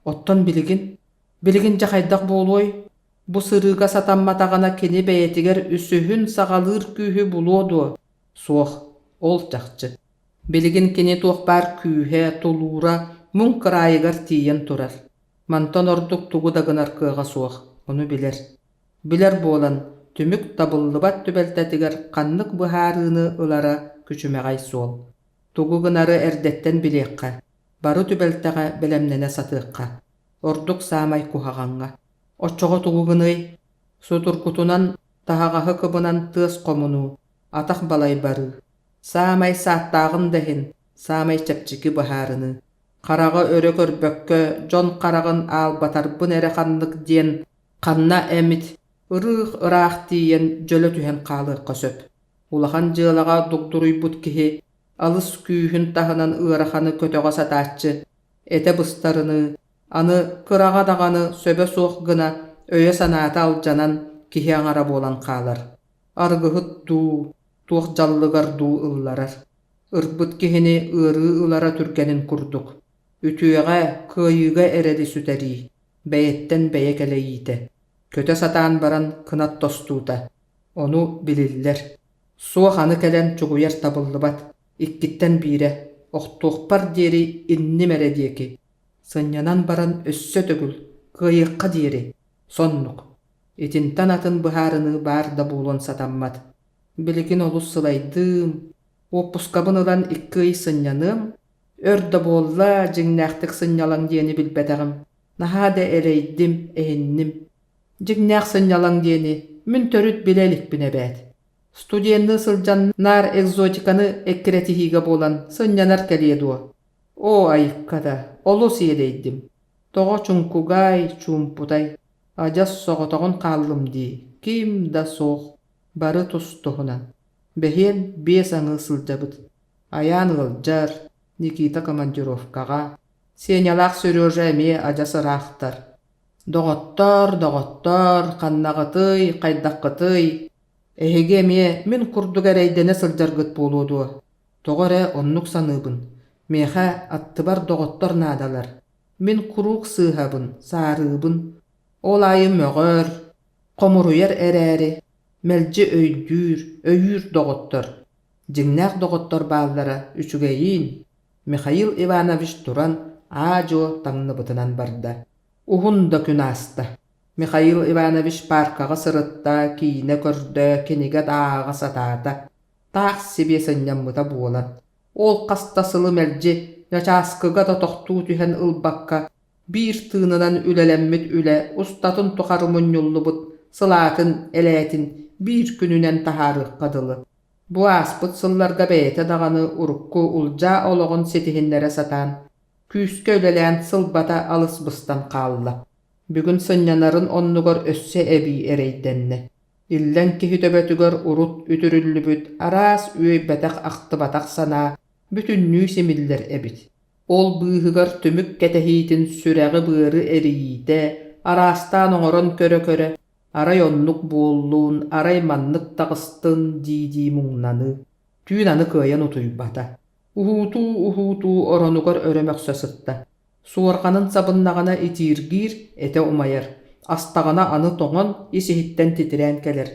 Otton biligin jahaydaq boluoy, bu sırıga satanmatagana kini beyetiger üsühün sağalır kühü buluodu. Soğ, ol jakçı. Biligin kini tuğbar kühe, tulura, mun kırayıgar tiyen turar. Manton orduk tugu dagınar kığa soğ, onu biler. Biler bolan, tümük tabıllıbat tübeltetiger kanlık buharını ılara küçümeğay suol. Tugu gınarı erdetten bileqqa. Barı tübelteğe belemnene satıqqa. Orduk samay kuhağanğa. Oçoğu tugu gınıy. Suturkutunan tahağahı kıbınan tığız komunu. Ataq balay barı. Samay saattağın dehin. Samay çepçiki baharını. Qarağı örü körbökkö, jon qarağın al batarbın ere qanlık diyen, qanna emit, ırıq ıraq diyen jölö tühen qalıqqa söp. Ulahan jığılağa dugduruybut kihi, alыс kүйhün tahınan ıraxanı kötöğa sataatçı, ete bıstarını, anı kırağa dağanı söbe soğuk gına, öye sanata alcanan kihi aňara bolan qalar. Argıhıt duu, tuğ jallıgar duu ıllarar. Irpıt kihini ırı ılara türkenin kurduk. Ütüğe, kıyıga eredi süteri, beyetten beyekele yite. Köte satan baran kınat tostuta. Onu bililler. Suğanı kelen çuğuyar tabıllıbat. İkkitten bire, oqtuqpar deri inni merediyeki. Sanyanan baran össö tögül, kıyıqqa deri. Sonnuk. Etintan atın buharını barda bulon satammat. Biligin olus sılaydım. Opuskabın olan ikkıy sanyanım. Örda bolla jignäqtik sınyalan diyeni bilbetägim. Nahada ereydim, ehinnim. Jignäq sınyalan diyeni mün törüt bilelik binebät. Studiyenni sıljan nar egzotikanı ekkiretihiga bolan sınyanar keliedu. O ayıkkada, olus yedeydim. Togo çunkugay, çumputay. Ajas soğotoğun kallım di. Kim da soğ. Barı tustuğuna. Behen besaŋı sıljabyt. Ayan ıljar. Nikita Komandirovkaga. Senyalaq söröje eme ajasıraqtar. Doğottor, qannaqıtıy, qaydaqıtıy. Ehege eme min kurduk ereydene sıljargıt boludu. Toğore onnuk sanıbın. Meha attıbar doğottor nadalar. Min kuruk sığabın, sarıbın. Olayı mögör. Komuruyar ereri. Melci öyür doğottor. Jignaq doğottor bağlara üçügeyin. Mikhail Ivanovich Turan ajo taŋны bıtınan barda. Uhun da künasta. Mikhail Ivanovich parkaga sırıtta, kiyine körde, keniga dağa satata. Taq sibe sanyamıta bolan. Ol kastasılı melci, yaşaskıga da tohtu tühen ılbakka, bir tığınınan ülelemmit üle, ustatın tuharımın yollu bud, sılatın, eletin, bir gününen taharıq kadılı. Bu aspıt sıllarga beyete dağanı urukku ulca oloğun setihinlere satan, küskö ölelen sılbata alısbıstan qalla. Bugün sınyanarın onnugor össe ebi ereydenne. İllen kihi töbötügör urut ütürüllübüt, aras üy betak aqtıbatak sana, bütünnü similler ebit. Ol bıhıgör tümük ketehitin süreği bıırı eriyide, arastan oŋoron köre, aray onnuk bolluğun, aray manlık tağыстın didi muŋnanı, tüün anı kıyan utuybata. Uhutu oronugor örömök sösıtta. Suarganın sabınnağına itirgir, ete umayar. Astağına anı toğon, isihitten titiren keler.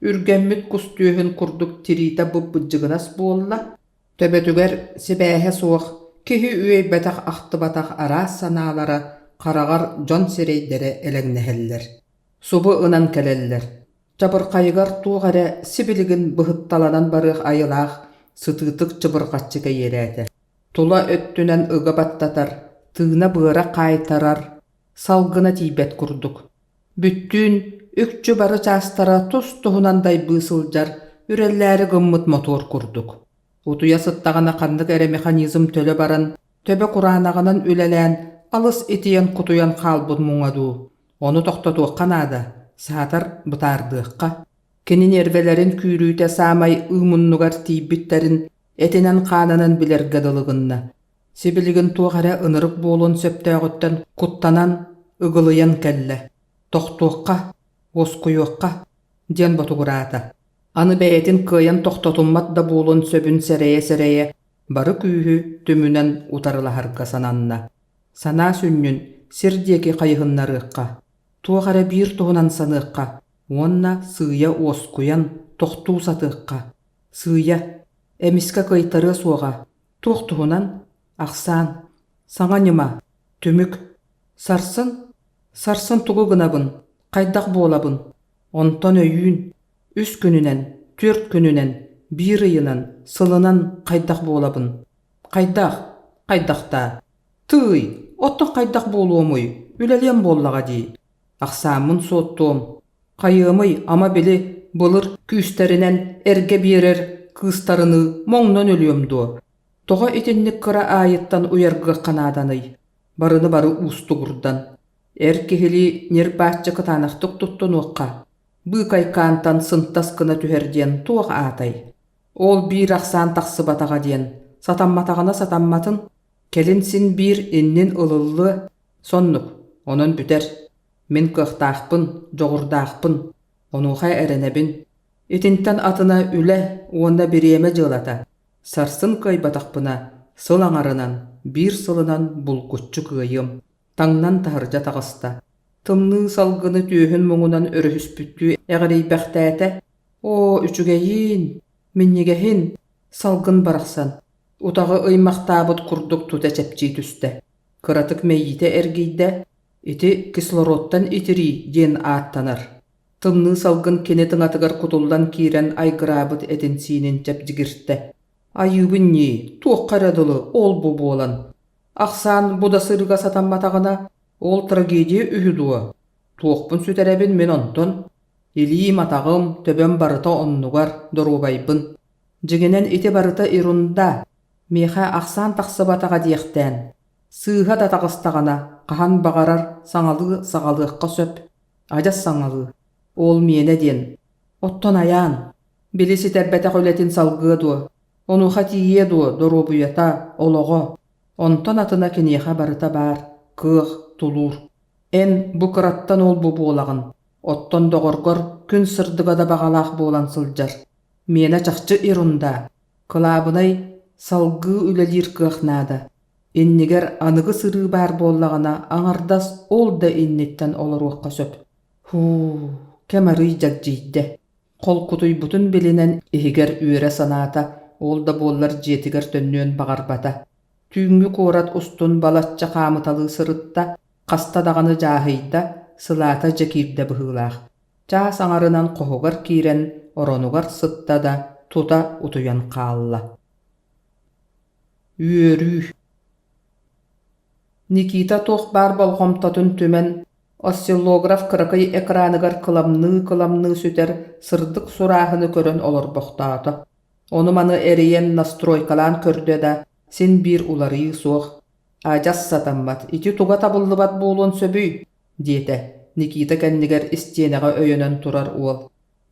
Ürgemmit kustühün kurduk tirita bıbbıcıgınas bolla. Töbötüger sibähe soğuk, kihi üye betak ahtı batak aras sanalara, karagar jon sereydere elegneheller. Subu ınan keleller. Çabırqaygar tuğare sibiligin bıhıttalanan barıq ayılaq, sıtıtık çıbırqatçıga yeräte. Tula öttünen ıga battatar, tığına bıra qaytarar, salgına tibet kurduk. Büttün ökçü barı çastara tuz tuğunanday bısıljar, ürelleri gımmıt motor kurduk. Utuya sıttağına kandık ere mekanizm töle baran, töbe kuranağынан ülelen, alыс etiyen kutuyan kalbun muŋadu. Onu toxtatuq kanada, satar bıtardığıqqa. Kenin ervelerin küyrüte samay ığmunnugar tibitterin etinen qananan biler gadalığınna. Sibiligin tuğara ınırık bolun söptäğütten kuttanan ıgılıyan kelle. Toxtuqqa, oskuyuqqa, diyen botugurata. Anı beyetin kıyan toxtatummat da bolun söbün sereye, barı küyhü tümünen utarıla hargasananna. Sana sünnün sirdeki qayhınlarıqqa. Tuğara bir tuğunan sanıqqa. Onna sığya oskuyan toxtu satıqqa. Sığya, emiska kaytarı soğa. Toxtuğunan, aqsan, sağa nima, tümük. Sarsın tuğu gınabın, qaydaq bolabın. Onton öyün, 3 gününen, 4 gününen, bir ıyынан, sılынан kaydak bolabın. Kaydakta. Tıy, otto kaydak boluomuy, ülelem bollaga di. Aksamın soottuom. Kayığımıy ama bili bulur küsterinen erge birer kıstarını moңнон ölüyomdu. Toğa etinlik kıra ayettan uyargı kanadanıy. Barını barı ustu gurdan. Erkehili nirbatçı kıtanaktık tuttun oqqa. Bıkay kantan sıntas kına tüherdiyen tuğ atay. Ol bir aksan taqsı batağa diyen. Satanmatağına satanmatın. Kelinsin bir innin ılıllı. Sonnuk, onun büter. Min kıhtaqpın, joğurdaqpın. Onuğa erenebin. Itintan atına üle, onda biriyeme jılata. Sarsın kaybataqpına, sılaŋarınan, bir sılınan bulkutçu kıyım. Taŋnan taharja tağısta. Tımnı salgını tühün muŋunan örühüspüttü eğreybeqtäte. O üçügeyin, minnigehin, salgın baraqsan. Utağı ıymaqtabıt kurduk tuta çepçi tüste. Kıratık meyyite ergeyde, iti kislorodtan itiri diyen aattanır. Tımnı salgın kenetin atıgar kutuldan kiren aygırabıt etinsinin çepcigirtte. Ayıbın ni, tuğ karadılı, ol bu bolan. Aksan bu da sırga satanmatağına, ol tragediya ühüduwa. Tuğpun süterebin men onton. İliyim atağım, töbem barıta onnugar, dorubaybın. Jigenen iti barıta irunda, meha aksan taqsı batağa diyekten. Sığha da tağыстağına, qahan bağarar, saŋalı sağalıqqa söp. Ajas saŋalı. Ol miyene diyen. Otton ayan. Bilisi terbete öletin salgıdu. Onu hatiyedu dorobuyata, ologo. Onton atına kiniha barıta bar. Kığ, tulur. En bu kırattan ol bu bolağın. Otton doğorgor kün sırdıga da bağalaq bolan sıljar. Miyene çaqçı irunda. Kılabınay salgı ülelir kığnada. Inniger anıgı sırı bar bollağına aŋardas ol da innitten olur oqqa söp. Kemarıy jagjiyde. Kol kutuy butun bilinen ihiger üre sanata, ol da bollar jetiger tönnön bagarbata. Tüňňü korat ustun balatça kamıtalı sırıtta, kasta dağını jahıyda, sılata jekirde bıhılaq. Ja saŋarınan qohugar kiren, oronugar sıtta da tuta utuyan qalla. Üörü. Nikita toq bar bolğomtatın tümen, oscillograf kırakay ekranıgar kılamnı süter sırdık surahını körön olur boxtaata. Onu manı eriyen nastroykalan kördü da sen bir ularıyı soğ. Ajas satanmat, iti tuga tabıllıbat buğulun söbüy, diyete. Nikita kendiger istiyeneğe öyönen turar uol.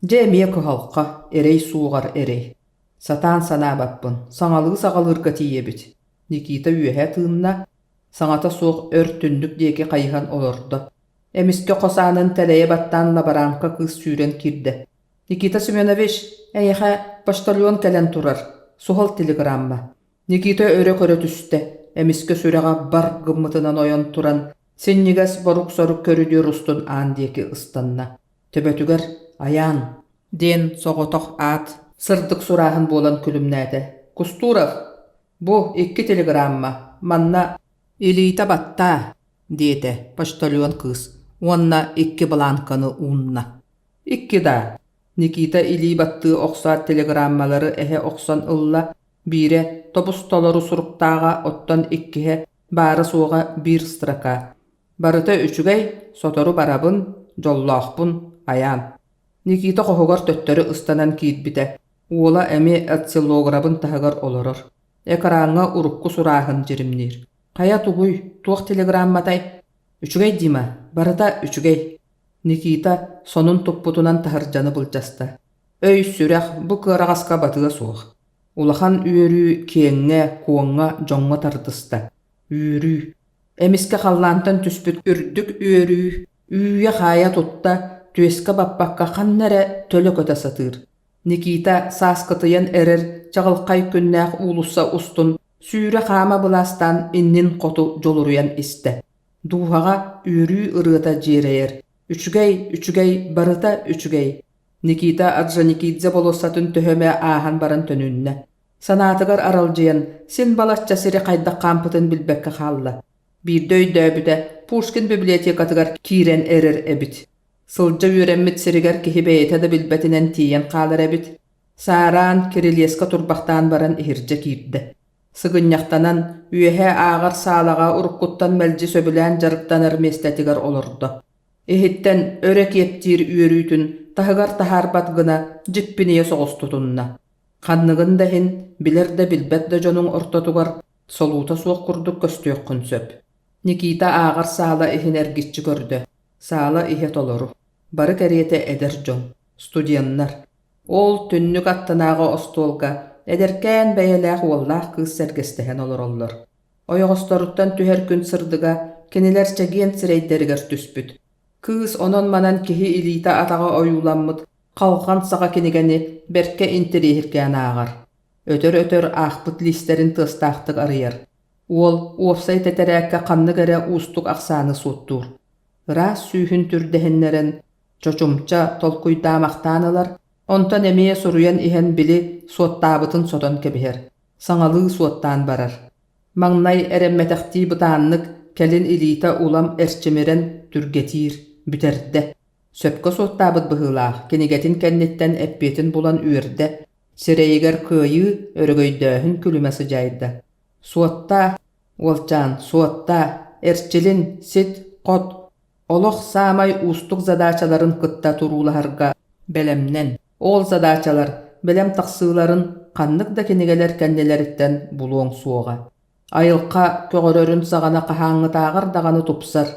Jemiye kıhalqa, erey suğar erey. Satan sana bappın, saŋalığı sağalırga tiyebit. Nikita üyehe tığınna, saŋata soğ örtündük diyeki kayıhan olurdu. Emiske qosanın teleye battan labaranka kız süren kirde. Nikita Semyonovich, eyha poştalyon kelen turar. Suhal telegramma. Nikita öre köre tüste. Emiske süreğa bar gımıtınan oyan turan. Sennigas boruk soruk körüdü rustun an diyeki ıstanna. Töbötüger, ayan. Den soğotoq at. Sırdık surahın bolan külümnäde. Kusturov, bu iki telegramma. Manna ilita batta, diyete poştalyon kız. Onna iki blankanı unna. İki da. Nikita ili battığı oqsat telegrammaları ehe oqsan ılla. Bire topus toluru suruktağa ottan ikkihe barı soğa bir straka. Barıta üçügey sotoru barabın, jollaqpın, ayan. Nikita qohugar töttörü ıstanan kiitbite. Ola emi atsillograbın tahagar oloror. Ekranga urukku surahın jirimnir. Kaya tuguy, tuaq telegrammatay. Üçügey dima, barıta üçügey. Nikita sonun topputunan taharjanı bulcasta. Öy sürek bu kırağaska batıga soğuk. Ulahan üörü keňňe, kuoňňa, joňňa tardysta. Üörü. Emiske hallantan tüspüt ürdük üörü. Üýe haya tutta, tüeske bappakka kannere töle köte satyr. Nikita saskıtıyan erer, çağılqay künnäq ulussa ustun, süüre hama bulastan innin qotu joluruyan iste. Duhaga üörü ırıta jereyer. Üçügey, barıta üçügey. Nikita Adjanikidze bolosatın töhöme ahan baran tönünne. Sanatıgar araljayan, sen balatça seri qayda kampıtın bilbekke halla. Bir döydöbüde Pushkin bibliotekatıgar kiren erer ebit. Sılca ürenmit seriger kihibeyete de bilbetinen tiyen qalar ebit. Сааран Кириллеска турбахтан баран ихирже киирде. Сыгынняқтанан үйэһэ ааҕар саалаға уруккуттан мэлдьи сөбүлээн жарыктанар местэтигэр олордо. Иһиттэн өрө киэптиир үөрүүтүн таһыгар таһаарбат гына дьиппинийэ соҕустутунна. Ханныгын да хин билэр да билбэт да дьонуң ортотугар солуута суох курдук көстүөххүн сөп. Никита ааҕар саала иһин эргиччи көрдө. Саала иһэ толору. Бары кэриэтэ эдэр дьон. Студианнар. Ол түннүк аттанааҕа остуолга эдеркээн бэйэлээх уоллаах кыыс сэргэстэһэн олороллор. Ойоҕосторуттан түһэр күн сырдыга кинилэр чэгиэн сирэйдэригэр түспүт. Кыыс онон манан киһи илиита атаҕа ойууламмыт халхан саҕа кинигэни берке интирииһиркээн ааҕар. Өтөр аахпыт листерин тыастаахтык арыйар. Уол уопсай тэтэрээккэ ханнык эрэ уустук ахсааны суоттуур. Ыраас сүүһүн түрдэһиннэрэн чочумча толкуйдаамахтаанылар, онтон эмиэ суруйан иһэн били суоттаабытын сотон кэбиһэр. Саҥалыы суоттаан барар. Маҥнай эрэммэтэхтии бытааннык кэлин илиита улам эрчимирэн түргэтиир, бүтэрдэ. Сөпкө суоттаабыт быһыылаах, кинигэтин кэнниттэн эппиэтин булан үөрдэ. Сирэйигэр кыайыы өрөгөйдөөһүн күлүмэ сыдьайда. Суотта, уолчаан, суотта, эрчилин, сит, хот, олох саамай уустук задачаларын кытта туруулаһарга бэлэмнэн. Ол задачалар, бэлэм тахсыыларын ханнык да кинигэлэр кэннилэриттэн булуоҥ суоҕа. Айылха көгөрөрүн саҕана хаһааҥҥытааҕар даҕаны тупсар.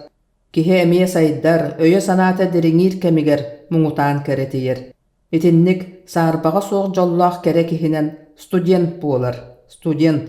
Киһи эмиэ сайдар, өйө санаата дириҥиир кэмигэр муҥутаан кэретийэр. Итинник саарбаҕа суох дьоллоох кэрэ киһинэн студент буолар. Студент.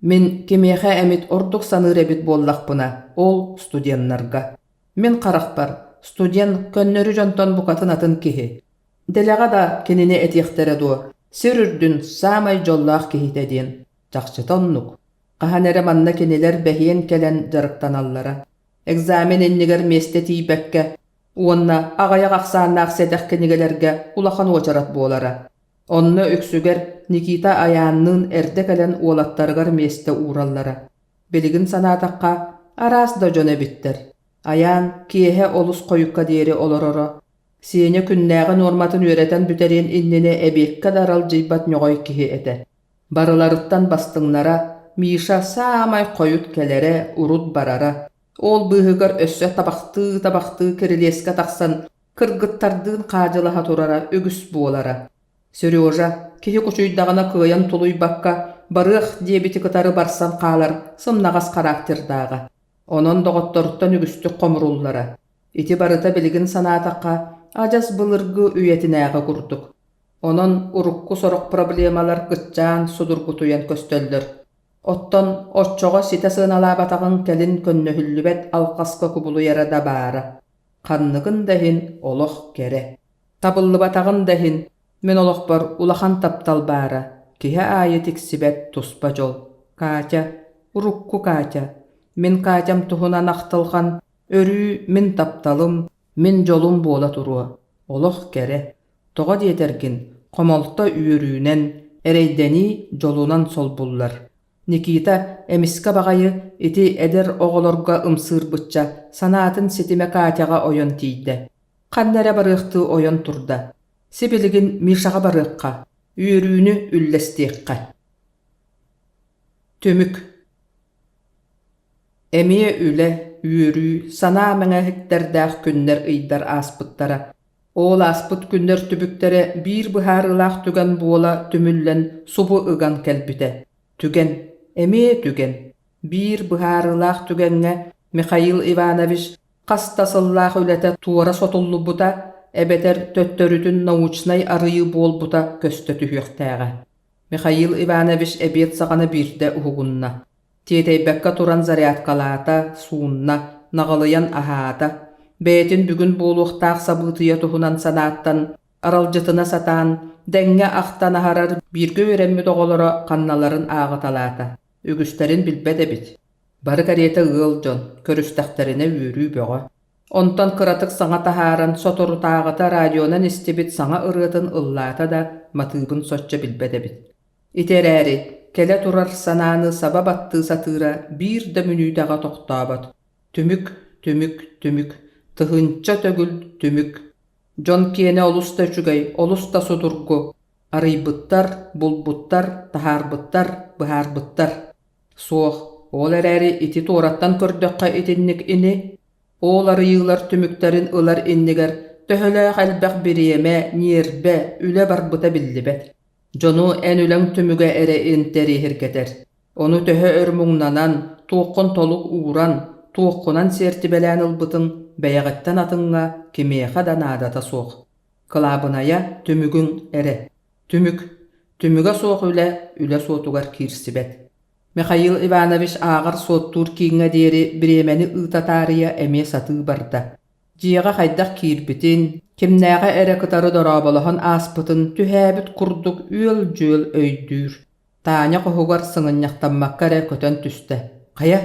Мин кимиэхэ эмит ордук саныыр эбит буоллахпына, ол студеннарга. Мин харахпар, студент көннөрү дьонтон букатын атын киһи. Дэлэҕа да кинини этиэхтэрэ дуо, сир үрдүн саамай дьоллоох киһитэ диэн. Чахчытоннук. Хаһанэрэ манна кинилэр бэһиэн кэлэн жарыктаналлара. Экзамен иннигэр местэ тиибэккэ, уонна аҕайах ахсааннаах сэтэх кинигэлэргэ улахан уочарат буолара. Онно үксүгэр Никита аяаннын эрдэ кэлэн уолаттарыгар местэ уураллара. Билигин санаатакка араас да дьон эбиттэр. Аяан киэһэ олус хойукка диэри олороро. Сиэня күннээҕи норматын үөрэтэн бүтэриэн иннине эбиекка дарал дьыйбат ньоҕой киһи этэ. Барыларыттан бастыҥнара Миша саамай хойут кэлэрэ урут барара. Ол быһыгар өссө табахтыы Кириллеска тахсан кыргыттардыын хаадьылаһа турара үгүс буолара. Сережа киһи кучуйдаҕына кыайан тулуйбакка барыах диэбити кытары барсан хаалар сымнагас характердaaҕа. Онон доҕотторуттан үгүстүк хомуруллара. Ити барыта билигин санаатакка адьас былыргы үйэтинээҕи курдук. Онон урукку сорох проблемалар гытчаан судургутуйан көстөллөр. Оттон оччоҕо сите сыыналаабатаҕын кэлин көннөһүллүбэт алхаска кубулуйара да баара. Ханныгын даһин олох кэрэ. Табыллыбатаҕын даһин мен олохпор улахан таптал баара. Киһэ аайы тиксибэт туспа дьол. Катя, урукку Катя. Мен Катям туһунан ахтылхан, өрүү мен тапталым, мен дьолум буола туруа. Олох кэрэ. Тоҕо диэтэргин, хомолто үөрүүнэн, эрэйдэни дьолунан солбуллар. Никита эмиска бағайы ити эдер оҕолорга ымсыырбытча санаатын ситиме Катяға ойон тиийдэ. Ханнара барыахтыы ойон турда. Сибилигин Мишаға барыахха, үөрүүнү үллэстиэхха. Төмүк. Эмие үлэ, үөрүү, санаа мэҥэһиктердээх күннэр ыйдар ааспыттара. Ол ааспыт күннэр түбүктэрэ биир быһаарылаах түгэн буола түмүллэн субу ыган кэлбүтэ. Түген. Эмие түген. Биир быһаарылаах түгенҥэ Михаил Иванович хастасыллаах үлэтэ туора сотуллубута, эбетер төттөрүтүн научнай арыйы буолбута көстө түһүөхтээҕэ. Михаил Иванович эбиет саҕана биирдэ уһугунна. Тиэтэйбэккэ туран зарядкалаата, суунна, наҕалыйан аһаата, бэйэтин бүгүн буолуохтаах сабыытыйа туһунан санааттан, аралдьытына сатаан, дэҥҥэ ахтан аһарар бииргэ үөрэммит оҕолоро ханналарын ааҕыталаата. Үгүстэрин билбэт эбит. Бары кариэте ыал дьон, көрүстахтарына үөрүү бөҕө. Онтон кыратык саҥа таһааран соторутааҕыта радионан истибит саҥа ырыатын ыллаата да матыыбын соччо билбэт эбит. Итэрээри, келе турар санааны саба баттыы сатыыра биир да мүнүүдэҕэ тохтообот. Түмүк, тыһынча төгүл түмүк. Дьон киэне олуста үчүгэй, олуста судургу. Arıybıttar, bulbuttар, taharбыттар, bıharbıttар. Soğ, ol ereri iti torattan kördökkä itinnik ini, ol arıyılar tümüklerin ılar inniger, töhölä halbaq biriyeme, nirbe, üle barbıta billibet. Jonu en ülen tümüge ere interi hirketer. Onu töhö örmüngnanan, tuokkon toluk uğran, tuokkonan sertibelän ılbıtın, beyagittan atınga, kimeha da nadata soğ. Kılabınaya tümügün ere. Tümüge soğ üle soğutugar kirsibet. Mikhail Ivanovich ağır soğuttur kiňe deri biremeni ıtatarıya eme satı barda. Jiýaga haýdak kirbitin, kimnäge ere kıtarı dorabalahan aspıtın tühäbit kurduk üel-jüel öýdür. Taňa gohugar syňynýaktanmakka ere köten tüste. Kaya?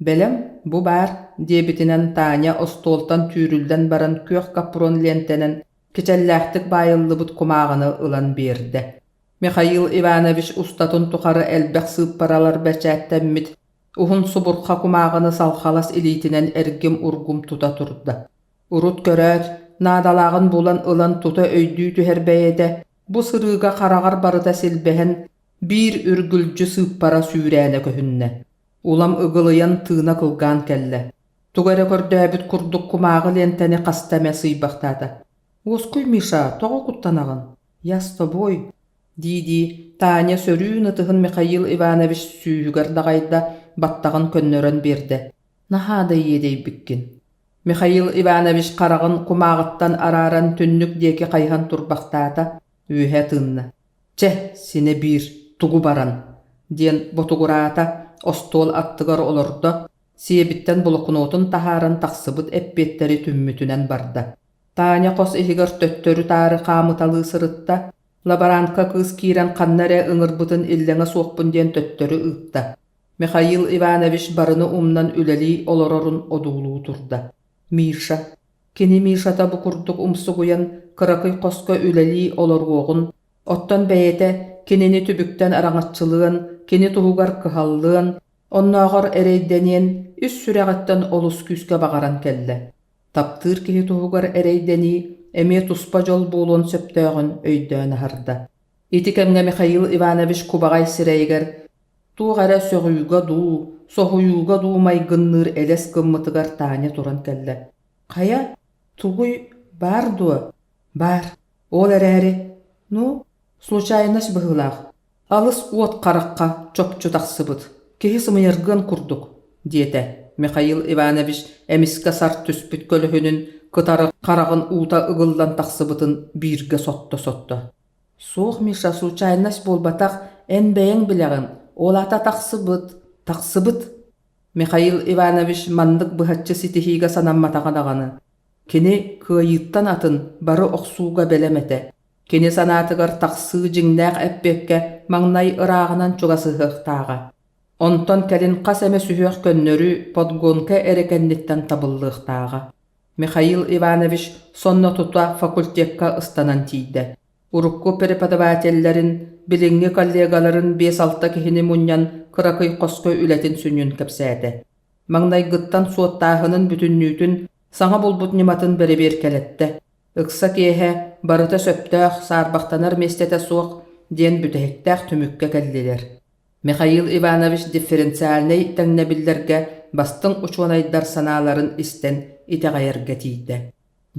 Belem, bu bar, debitinen Taňa ostoltan türülden baran kök kapron lentenen kiçellähtik baýyllybıt kumagyny ylan berdi. Mikhail Ivanovich ustatın tuqarı elbaq sıpparalar beçättemmit, uhun suburqa kumagyny salxalas ilitinen ergim urgum tuta turda. Urut görät, nadalagyn bulan ylan tuta öýdüýdi tüherbeyede, bu sırıga qaragar barıda silbehen bir ürgülcü sıppara süräne köhünne. Ulam ıgılıyan tığına kılgan kelle. Tugara kördäbit kurduk kumagy lenteni qastame sıybaqtada. Oskuy Misha, toğa kuttanagın. Yasta boy. Didi, Taňa sörüň atyhyn Mikhail Ivanovich süýüger dagayda battagyn könnörön berdi. Nahada ýedey bikkin. Mikhail Ivanovich qaragyn kumagıttan araran tünnük diýeki qaýhan turbaqtada üýhe tynna. Çeh, sine bir tugu baran diýen botugurata ostol attygar olurda, siýebitten buluknotun taharan taqsybyt eppetleri tümmütünen barda. Taňa qos ihiger töttörü tary qamytaly sırıtta, laborantka kız kiren qannare ıňırbıtyn illeňe soqpun diýen töttörü ıtda. Mikhail Ivanovich barını umnan üleli olororun odugluğu turda. Misha. Kini Mishata bu kurduk umsuguyan kırakıy qoska üleli olorgoğun, ottan beyete kinini tübükten araňatçylygyn, kini tuhugar kıhallygyn, onnagar ereýdenien üs süregattan olus küske bagaran kelle. Taptır kihi tuhugar ereýdeni, eme tuspa jol bolon söptögün öýdöni harda. Itikemge Mikhail Ivanovich kubagay sireýger, tuğara sögüýga duu, sohuyuga duumay gynnyr eles gymmatygar Taňa turan kelle. Kaya, tuguy bar du, bar, ol ereri, nu, случайность быһылаах. Alys uot qarakka çopçu taqsybyt. Kihi symyrgyn kurduk, diýete. Mikhail Ivanovich emiske sart tüspüt kölühünün kıtarı qaragyn uta ıgyldan taqsybytyn birge sotto. Soğ Misha случайность bolbataq en beýen bilegin. Olata taqsybyt. Mikhail Ivanovich mandyk bıhatçı sitihiga sanammatagany. Kini kıyıttan atın bары oqsuga belemete. Kini sanatygar taqsy jiňnäq eppekke maňnay ıragынан çugasyhyktaga. Onton kelin qaseme sühüq könnörü podgonka erekennitten tabyllıqtaga. Mikhail Ivanovich sonna tuta fakultetka ıstanan tiýdi. Urukku prepodavatellerin, bilingi kollegaların 5-6 kihini munyan kırakıy qoska ületin sünnün kepsädi. Maňnay gyttan suottahynyn bütünnüýtün saňa bulbut nimatyn bereber keletdi. Yksa kehe barıta söptög sarbaqtanar mestete soq diýen bütehektäk tümükkä kelliler. Mikhail Ivanovich differensialny tengnebillerge bastın uçwanaýdar sanalaryn isten itegaýerge tiýdi.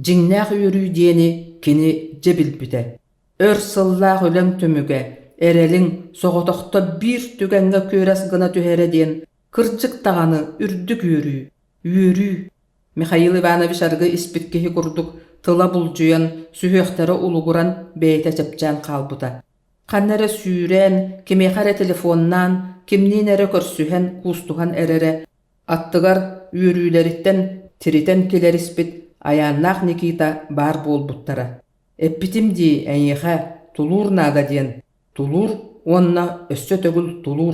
Jiňnäq ýürüý diýeni kini jebil büte. Ör syllag ölem tümüge, ereliň soğotokta bir tügenge köres gına tühere diýen kırjyk tagany ürdük ýürüý. Mikhail Ivanovich argy ispitkehi kurduk, tyla buljuyan, sühüqtere uluguran beýte çepjän kalbuda. Kannere süren, kimehare telefonnan, kimninere körsühen kustuhan erere, attıgar ýürüýleritten tiriten keler ispit, aýannaq Nikita bar bolbuttara. Eppitim di eňehe, tulur nada diýen, tulur, onna össö tögül tulur,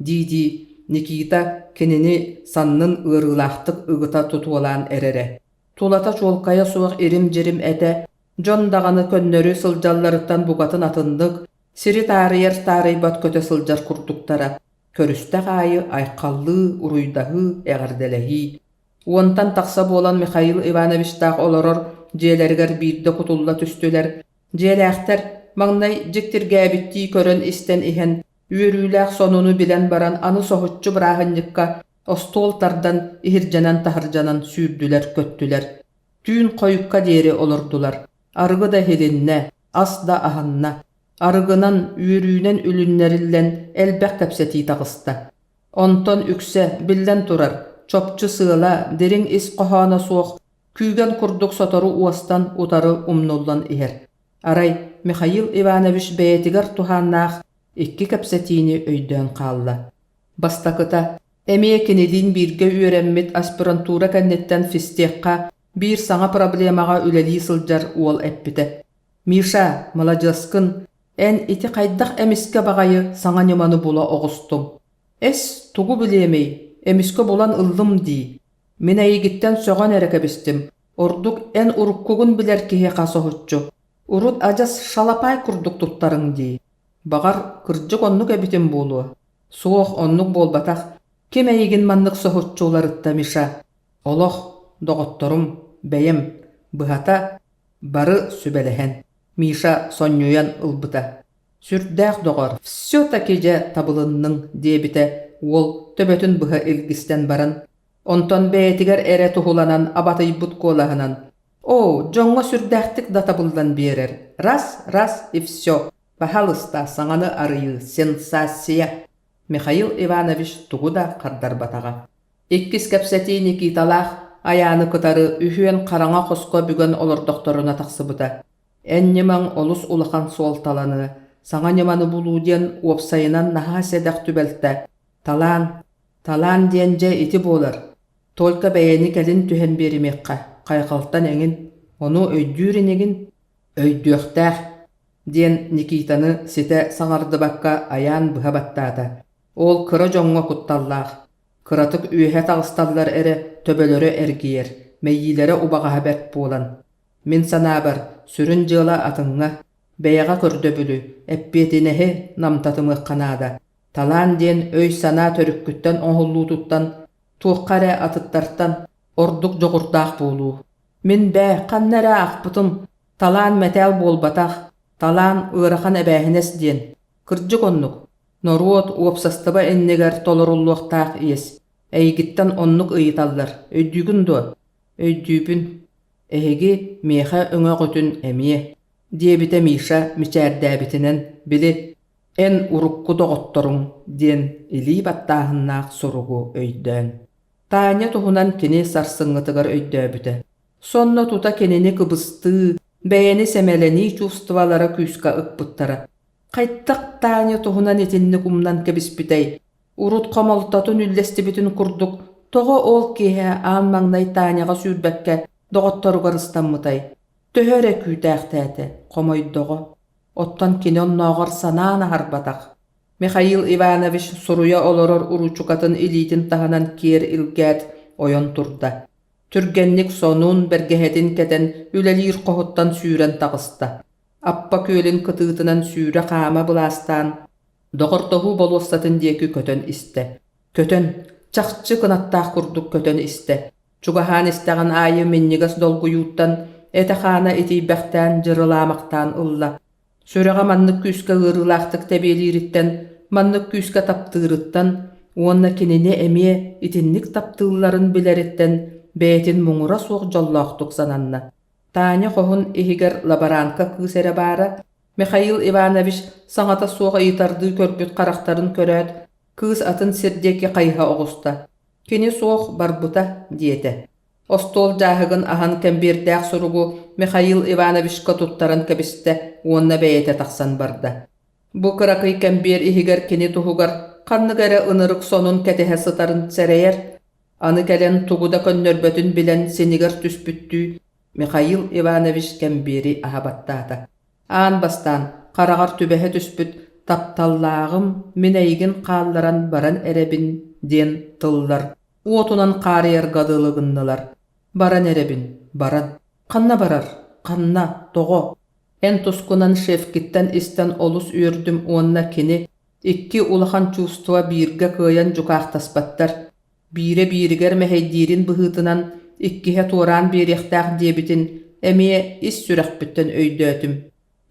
di Nikita kenini sannın ırılaqtık ıgıta tutuolan erere. Tulata çolkaya soğuk erim-jerim ete, jon dagany könnörü sıljallarıttan bugatın atındık, siri tarıyer tarıybat köte sıljar kurduktara, körüste gaýy ayqallı, uruydahy, egerdelehi. Ontan taqsa bolan Mikhail Ivanovich taq oloror, jelerger birde kutulla tüstüler, jelähter Magnay jektirgäbitti körön isten ihen üörüylääk sonunu bilen baran anı sohutçu brahınlıkka ostoltardan ihirjanan taharjanan sürdüler köttüler. Tüün koyukka deri olurdular. Argı da helinne, as da ahanna. Argınan üörüynen ülünlerillen elbek kapseti tağısta. Onton ükse billen turar. Çopçu sığla derin is kohana soğuk. Kügen kurduk sotoru uastan utarı umnullan iher. Aray Mikhail Ivanovich beyetigar tuhannaq ikki kapsetini öydön qalla. Bastakıta emeye kenedin birge üöremmit aspirantura kennetten fistiqqa bir sana problemaga üleli sıljar uol eppite. Misha, malajaskın, en iti qayddaq emiske bagayı sana nyamanı bula oğustum. Es tugu bilemey, emiske bulan ıldım di. Min ayigitten söğan erekebistim. Orduk en urukkugun biler kihe qasohutçu. Urut ajas şalapay kurduk tuttarın di. Bagar kırcık onnuk ebitim bulu. Soğuk onnuk bolbatak. Kim ayigin manlık sohutçularıtta Misha. Oloh, doğottorum, beyim, bıhata, barı sübelehen. Misha sonyoyan ılbıta. Sürdäq doğar. Всё такиже tabılınның debite. Ol töbötün bıha ilgisten baran. Onton beyetiger ere tuhulanan abatay butkolahanan. O, jonga sürdäqtik databıldan berer. Ras, и всё. Пожалуйста, саңаны арıyı, сенсация. Mikhail Ivanovich tuğu da qardar bataga. İkkis kapseti Nikitalaq, ayağını kıtarı ühüyen qaranga qosko bügen olur doktoruna taqsıbıda. Enniman olus ulakan sol talanı, sağa nyamanı bulu diyen opsayınan naha sedaq tübelte. Talan diyence iti bolar. Tolka beyeni kelin tühen berimekka. Qayqaltan engin, onu öydürinegin, öydüöqtaq. Diyen Nikitanı site saŋardı bakka ayaan bıha battata. Ol kıra jonga kuttallaq. Kıratık ühe tağıstallar ere töbölörü ergiyer. Meyyilere ubağa haber bolan. Min sanabar, sürün jıla atınga. Beyağa kördöbülü, eppiyetinehe namtatımı kanada. Talan diyen öy sana törükkütten onhullu tuttan, tuğkare atıttartan, orduk jogurtaq bolu. Min be kannara akpıtım, talan metal bolbataq. Talan ırakan ebähines diyen. Kırcık onnuk. Noruot uopsastaba enneger tolorulluqtaq iyes. Eygitten onnuk ıyıtallar. Öydügün do. Öydübün. Ehegi meha öňe götün emiye. Diyebite Misha miçerdäbitinen bili en urukku doğottorun diyen ili battahınnaq sorugu öydön. Taanya tuhunan kini sarsıngıtıgar öydöbüte. Sonna tuta kenini kıbıstığı beyeni semeleni çustuvalara küska ıkpıttara. Qayttaq Taanya tuhunan etinni kumdan kebispitey. Urut komoltatun üllesti bütün kurduk. Togo ol kihe aanmagnay Taanyaga sürbekke doğottorugar ıstanmıtay. Töhöre küydäqtäte, komoydogo. Ottan kinon noğar sanana harbataq. Mikhail Ivanovich suruya oloror uruçukatın ilitin tahanan kier ilgät oyon turda. Türgenlik sonun bergehetin keten ülelir kohuttan süüren tağısta. Appa kölün kıtığıtınan süüre qama bulastan. Doğortohu bolostatın diyekü kötön iste. Kötön, çaqçı kınattaq kurduk kötön iste. Çugahan isteğen ayı minnigas dolguyuttan etexana etibäqtän jırılamaqtan ılla. Söreğe manныk küske ırılaqtık tebeliritten, manныk küske taptırıttan, onna kinini emiye itinlik taptığıların bileritten, beytin muğura soğuk jollaqtık sananna. Taanya qohun ihiger labaranka kısere bara, Mikhail Ivanovich saňata soğuk yitardığı körpüt qaraqtarın köröt, kız atın sirdeki qayha oğusta. Kini soğuk barbuta diyete. Ostol jahıgın ahan kembirtäq surugu Mikhail Ivanovichka tuttaran kebiste onna beyete taqsan barda. Bu kırakı kembir ihiger kini tuhugar qannıgara ınırık sonun ketehe sıtarın sereyer. Anı gelen tuguda könnörbötün bilen seniger tüspüttü Mikhail Ivanovich kembiri ahabattata. Aan bastan qaragar tübehe tüspüt taptallağım mineygin qallaran baran erebin diyen tıllar. Uotunan qariyar gadılığınnalar. Baran erebin, baran. Qanna barar, qanna, togo. En tuskunan şefkitten isten olus ürdüm onna kini. Ikki ulahan çustuva birge kıyan cukaq tasbattar. Bire biriger meheddirin bıhıtınan ikkihe turan bir yahtaq debitin emiye is sürek bütten öydötüm.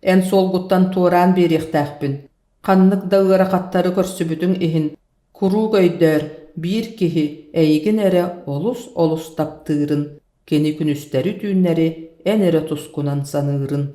En solguttan tuoran beriyektäkpin. Kannyk da ıra kattары körsübütüň ihin. Kuru göýdör bir kihi eýgin ere olus taptyryn. Keni günüsteri tüýnleri en ere tuskunan sanyryn.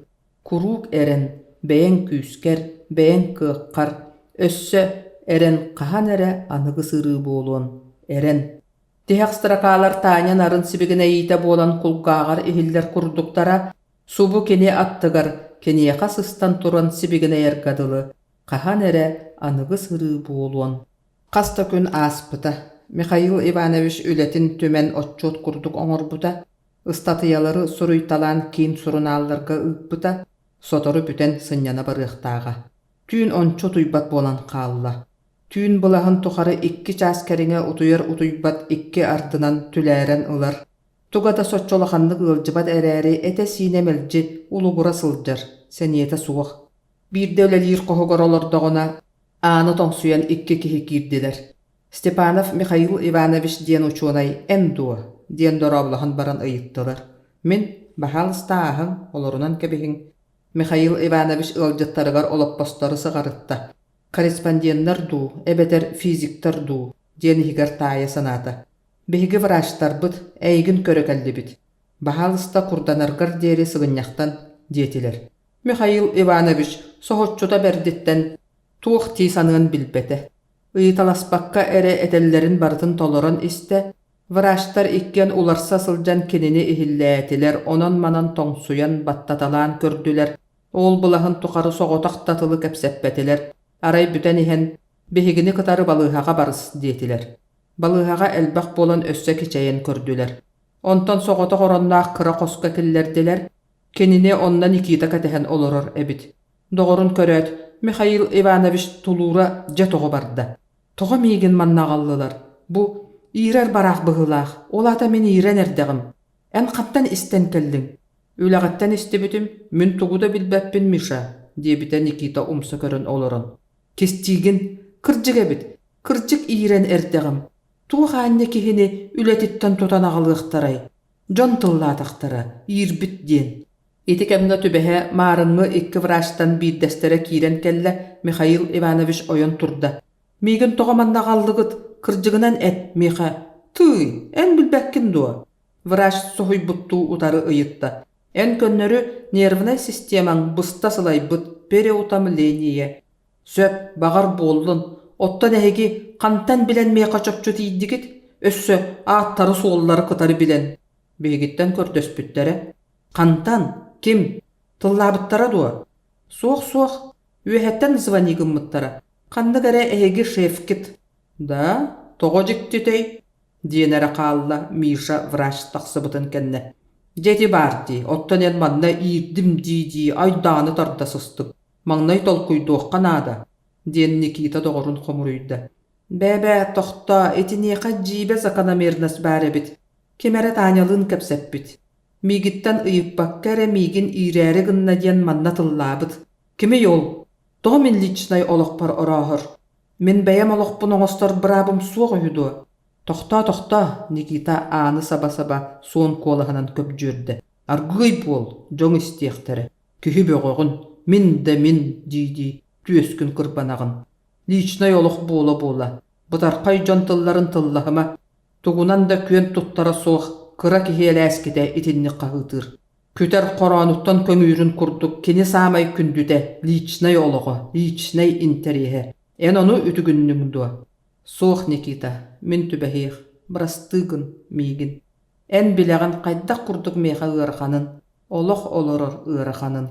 Kuruk eren, beýen küsker, beýen kıkkar. Össö eren kahan ere anygy sırığı boluon. Eren. Dihakstrakalar taňan arın sibigine ýite bolan kulgagar ihiller kurduktara subu keni attygar, keni kasystan turan sibigine erkadyly. Kahan ere anygy sırığı boluon. Kasta gün aspıta. Mikhail Ivanovich ületin tümen otçot kurduk oňorbuta. Istatyalary suruytalan kiin surunallarga ıkpıta. Sotoru büten sınjana barıqtaga. Tüün onço tuybat bolan kalla. Tüün bulahın tukarı 2 çaskeriňe utuybat 2 ardynan tülären ılar. Tugada soççolakanlyk ılжybat eräri ete sinemelji ulugura sıljar. Seniyete suwak. Bir döwlelir kohogorolordogona anı toňsuyan 2 kihi girdiler. Stepanov Mikhail Ivanovich diyen uçunay endu diyen dorablahan baran ıйытtylar. Min bahalsta ahın olorunan kebihin. Mikhail Ivanovich ılжyttarıgar olapbostary sygarytda. Korrespondenler du, ebeter fizikler du, diyen higer taýa sanata. Behigi wraçlar byt, eýgin körekälli bit. Bahalsta kurdanargar diýeri sygyňaktan diýetiler. Mikhail Ivanovich sohotçuda berditten tuğ tisanın bilbete. Iytalasbakka ere etellerin barıtın toloran iste, wraçlar ikken ularsa sıljan kenini ihillätiler, onan manan toňsuyan battatalan kördüler. Ol bulahın tukarı soğotaktatılı kepseppetiler. Aray büten ihen behigini kıtarı balıhaga barыс diýetiler. Balıhaga elbaq bolan össe keçeyen kördüler. Ondan soğotak orannaq kıra koska killerdiler. Kenini ondan ikita katehen olurur ebit. Doğurun köröt, Mikhail Ivanovich tulura jetoğu barda. Toğa migin mannagallılar. Bu irer baraq bıgılaq. Olata men iren erdegim. En kaptan isten keldin. Ülagattan istibütüm, mün tuğuda bilbeppin Misha, diye biten Nikita umsa körün olurun. Kestigin, kırcık ebit, kırcık iren erdegim. Tuğ anne kihini ületitten tutanağılıqtaray. Jon tıllaataktara, irbit diyen. Etik emna tübehe marınmı 2 wraçtan bir destere kiren kelle Mikhail Ivanovich oyon turda. Migin toğamanna gallıgıt, kırcıgınan et, Miha. Tüy, en bilbekkin doğa. Wraç sohuy buttu utarı ıйытта. En könnörü nervnay sistemaň bısta sılay bıt pereutamileniyye. Söp, bagar bollun, ottan ehegi kantan bilen mey kaçapçı tiydigit, össö ağattары soğulları kıtarı bilen. Begitten kördöspüttere. Kantan, kim? Tıllabıttara doğa. Soğuk, üyehetten zvanigin mıttara. Kandı gare ehegi şefkit. Da, togo jiktitey, diyenere kalla Misha wraç taksıbıtın kenne. Jeti bardi, ottan en manna irdim didi, aydanı tarda sıstık. Magnay tolkuyduq kanada, diyen Nikita doğurun komuruyda. Bebe, tohta, etiniqa jibe zakana mernas barebit. Kemere tanyalın kepseppit. Migitten ıyıp kere migin ireri gınna diyen manna tıllabıt. Kime yol? Toğa min liçnay oloqpar orahır. Min beyem oloqpun oğostar brabım suaq uyudu. Tohta, Nikita anı saba son kolahanan köp jürde. Argıy bol, jon istiyektere. Kühü böğüğün, min didi, tüyeskün kırbanağın. Liçnay oloq bola. Butarqay jon tılların tıllahıma. Tuğunan da kön tuttara soğuk, kıra kihiyel äskide itinni qahıdır. Küter qoranuttan köngürün kurduk, keni samay kündüde, liçnay oloqu, liçnay interihe. En onu ütügünnüň doğa. Soğuk Nikita, min tübehiyik, brastygın migin. En bileğin qaydaq kurduk meha ıraxanın, oloq oloror ıraxanın.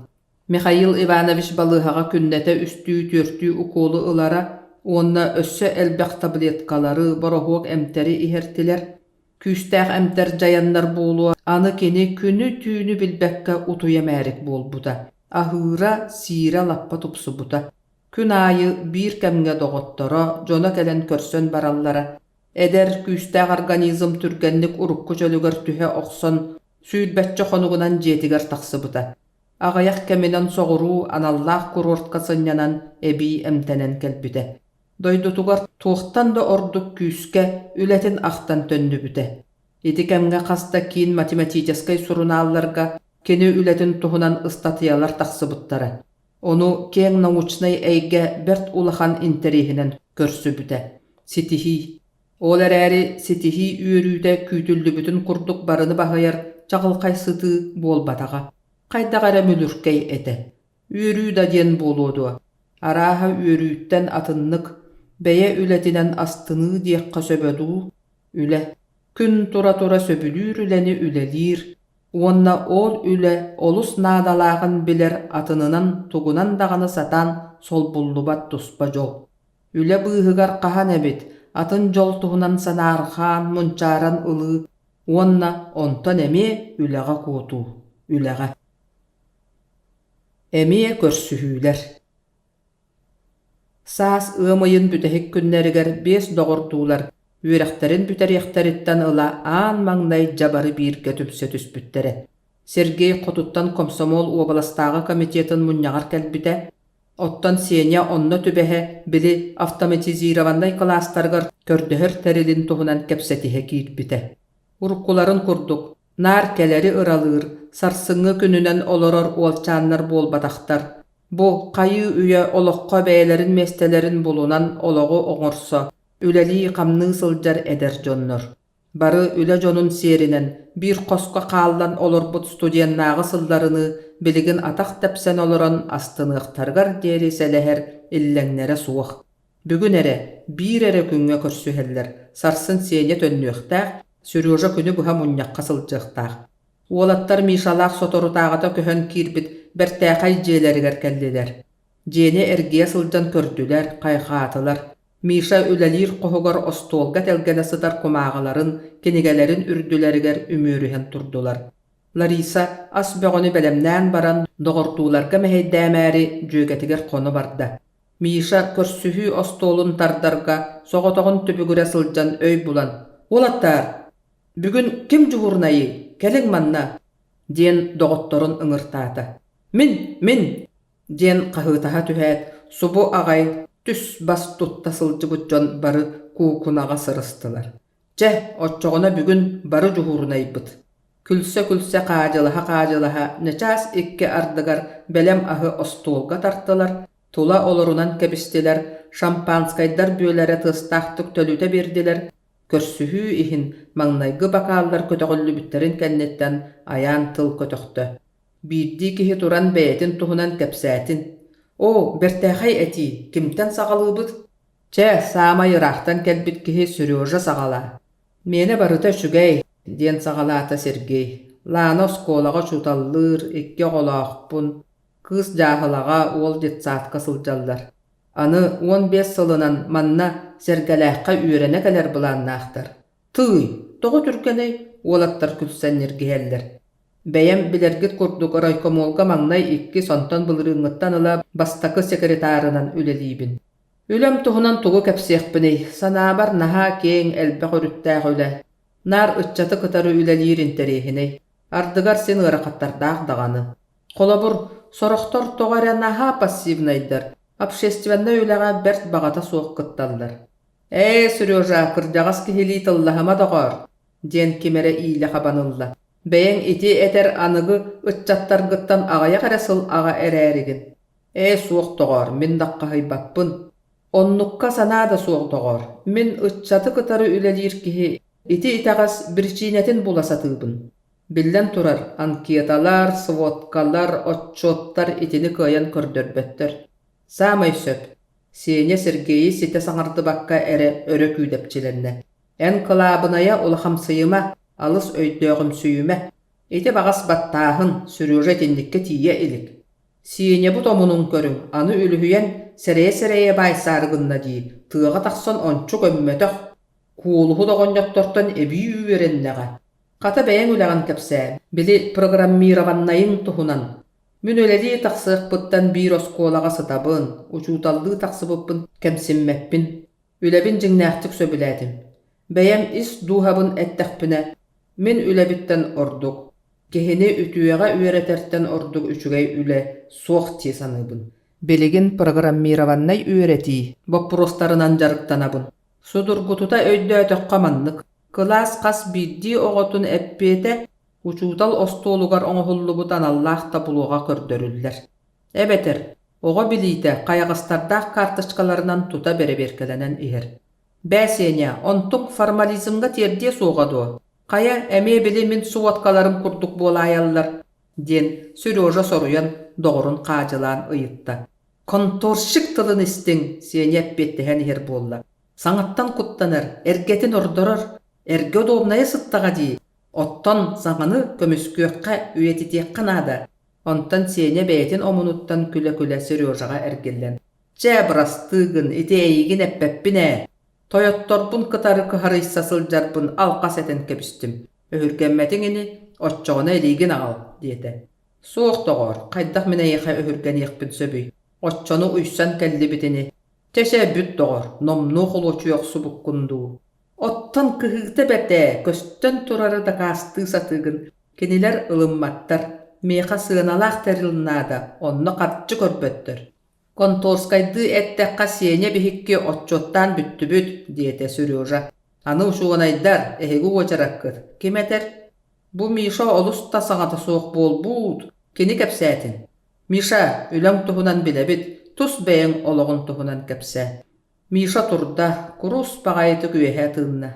Mikhail Ivanovich balıhaga künnete üstü törtü ukolu ılara, onna össö elbaq tabletkaları, borohuok emteri ihertiler. Küstaq emter jayanlar bolu, anı keni günü tüynü bilbekke utuya märik bol buda. Ahıra sira lappa tupsu buda. Kün ayı bir kemge doğottora, jona kelen körsön barallara. Eder küstaq organizm türgenlik urukku jölüger tühe oqson, süýdbetçe xonugunan jetiger taqsı buda. Ağayak keminen soğuru anallah kurortka sınyanan ebi emtenen kelbüde. Doydutugar tuğtan da orduk küske ületin ahtan tönnü büde. Etikemge kasta kiin matematijaskay surunallarga keni ületin tuhunan ıstatıyalar taqsı buttara. Onu keң научнай эйге берт улахан интерехинен көрсүбүтэ. Ситихи. Ол әрәри ситихи үйөрүүтэ күйтүллүбүтүн курдук барыны бағайар чағылқай сыты болбатаға. Қайдағара мүлүркей эте. Үйөрүү да ден болуду. Араха үйөрүүттен атыннык бәйе үлетинен астыны диекка сөбөду. Үле. Күн тура-тура сөбүлүүр үлени үлелир. Уонна ол үле олус наадалаагын билер атынынан тугунан дағаны сатан сол буллубат туспа жол. Үле быыһыгар қахан эбит, атын жол туһунан санаархан мунчааран ылыы, уонна онтон эме үлэҕэ куутуу, үлэҕэ. Эмие көрсүһүүлэр. Саас ыамайын бүтэһик күннэригэр 5 доҕортуулар, үөрэхтэрин бүтэриэхтэриттэн ыла аан маҥнай жабары бииргэ түпсө түспүттэрэ. Сергей хотуттан комсомол областагы комитетін мунньаҕар кэлбитэ, оттон Сеня онно түбэһэ били автоматизированный класстаргар көрдөһөр тэрилин туһунан кэпсэтиһэ киирбитэ. Уруккуларын курдук, нар келери ыралыыр, сарсыҥҥы күнүнэн олорор уолчааннар буолбатахтар. Бу кайыы үйө олохко бэйэлэрин местелерин булунан ологу оҥорсо, үлэлии камныы сылдьар эдер дьоннор. Бары үлэ дьонун сиэринэн биир хоско хааллан олорбут студияннаагы сылларыны билигин атах тэпсэн олорон астыныахтаргар диэри сэлэһэр иллэҥнэрэ суох. Бүгүн эре, биир эре күҥҥө көрсүһэллэр, сарсын Сеня төннүөхтээх, Сережа күнү буһа мунньахха сылдьыахтаах. Уолаттар Мишалаах соторутаагата көһөн киирбит бэртээхай дьиэлэригэр кэллилэр. Дьиэни эргиэ сылдьан көрдүлэр, кайхаатылар. Миша үлэлиир қоһугар остуолга телгэнэ сытар кумааҕаларын, кинигэлэрин үрдүлэригэр үмүөрүһэн турдулар. Лариса ас бөҕөнү бэлэмнээн баран доҕортууларга мэһэйдээмээри дьүөгэтигэр хону барда. Миша көрсүһүү остуолун тардарга соҕотоҕун түбүгүрэ сылдьан өй булан: «Уолаттар, бүгүн ким жуһурнайы? Келиң манна!» диэн доҕотторун ыҥыртаата. Мин!» диэн хаһыытаһа түһээт, субу аҕай түс бас тутта сылдьыбыт дьон бары куукунаҕа сырыстылар. «Че, оччоҕуна бүгүн бары жуһурнайбыт». Күлсө хаажылаһа нечаас икки ардыгар бэлэм аһы остуолга тартылар, тула олорунан кэбистилэр, шампанскайдар бүөлэрэ тыстаахтык төлүтэ биэрдилэр, көрсүһүү иһин маҥнайгы бакааллар көтөҕүллүбүттэрин кэнниттэн аяан тыл көтөхтө. Биирдии киһи туран бэйэтин туһунан кэпсээтин: «О, бэртээхэй эти, кимтэн саҕалыыбыт?» «Че, саама йыраахтан кэлбит киһи Сережа саҕалаа». «Мені барыта үчүгэй», диэн саҕалаата Сергей. «Лаана оскуолаҕа чууталлыыр, икки оҕолоохпун, кыыс дьааһылаҕа уол дьытсаатка сылдьаллар. Аны 15 сылынан манна сэргэлээххэ үөрэнэ кэлэр былааннаахтар. Тый, тоҕо түркэнэй», уолаттар күлсэнниргиһэллэр. Бэйэм билэргит курдук райкомолга маҥнай икки сонтон былырыҥҥыттан ыла бастакы секретарынан үлэлиибин. «Үлэм туһунан тугу кэпсиэхпинэй, санаабар наһаа кең элбэх өрүttäэх үлэ. Нар ыччаты кытары үлэлиир интериэхинэй. Ардыгар син ырахаттардаах даҕаны. Холобур, сорохтор тоҕаря наһаа пассивнайдар. Общественный үлэҕэ берт бағата суох кытталлар. Сережа, кырдьаҕас киһилии тыллаһыма доҕор», диэн кимэрэ иилэ хабанылла. Бэйэң ити этер аныгы ыччаттаргыттан аҕайах эрэ сыл аҕа эрээригин. Суох тоҕор, мин даккаһайбаппын. Оннукка санаада суох тоҕор. Мин ыччаты кытары үлэлиир киһи ити итаҕас бирчиинэтин буласатыыбын. Биллэн турар, анкеталар, сводкалар, отчоттар итини кыайан көрдөрбөттөр. Саамай сөп. Сеня Сергейи сите саҥардыбакка эре өрө күүдэпчиленне. Эн кылаабыная улахамсыйыма, алыс өйдөөгүм сүйүмэ. Ити бағас баттааһын Сережа тинникке тиийэ илик. Сеня бу томунун көрүң, аны үлүһүйэн сэрээ-сэрээе байсаарыгынна дии, тыаҕа тахсон ончу көммөтөх. Куулуһу доҕонньоттортон эбии үүреннэҕэ. Хата бэйэң үлэҕин кэпсээ, били программированнайың туһунан. Мүн өлелии тахсыахпыттан биир оскуолаҕа сытабын, учууталлыы тахсыбыппын кэмсиммэппин. Үлэбин жиҥнээхтик сөбүлээтим. Бэйэм ис дуухабын эттэхпинэ. Мин үлэбиттэн ордук. Киһини үтүөҕэ үөрэтэртэн ордук үчүгэй үлэ суох тии саныыбын. Билигин программированнай үөретии, вопростарынан жарыктанабын. Судургутута өйдөөтөххө маннык. Класс хас биддии оҕотун эппиэтэ учуутал остуолугар оҥоһуллубут аналлаах табулуға көрдөрүллэр. Эбетер, Oğa biliyde kayagastardaq kartışkalarından tuta bere berkelenen iher. Bäsene, ontuk formalizmga terdiye soğadu. Kaya emeye bilimin suvatkalarım kurduk bolayallar, den Süröja soruyan doğrun kacılan ıyıtta. Kontorşik tılın istin, senep bettehen iher bolla. Sanattan kutlanır, ergetin ordurur, erge doğumnaya sıttaga di. Ottan sananı kömüskökka üyetitek kanada. Ontan sene beytin omunuttan küle Süröjaga ergellen. Cebrastığın iti eygin eppeppine. Toyottorbun kıtarı kıharıysa sılcarbın alqas eten kebistim. Öhürgenmetingini otçoğuna eligin ağal, diyete. Soğuk doğor, qaydak mine yeğe öhürgen yeğbin söbüy. Otçonu uysan kelli bitini. Teşebbüt doğor, nomnu xuluçu yoxsu bukkundu. Ottan kıhıgte bete, kösten turarı da kastı satığın. Keniler ılımmattar, meqa sığınalaq terilnada, onna qatçı körböttür. Kontorskaydı ettekka sene bihikki otçottan büttübüt, diyete Süröja. Anı uşuğunaydar, ehegi uçarakkır. Kim eter? Bu Mişa olusta saňata soğuk bol buud. Kini kepsätin? Mişa, ülen tuhunan bilebit, tus beýin oloğun tuhunan kepsä. Mişa turda, kurus baгаýty güýehe tığınna.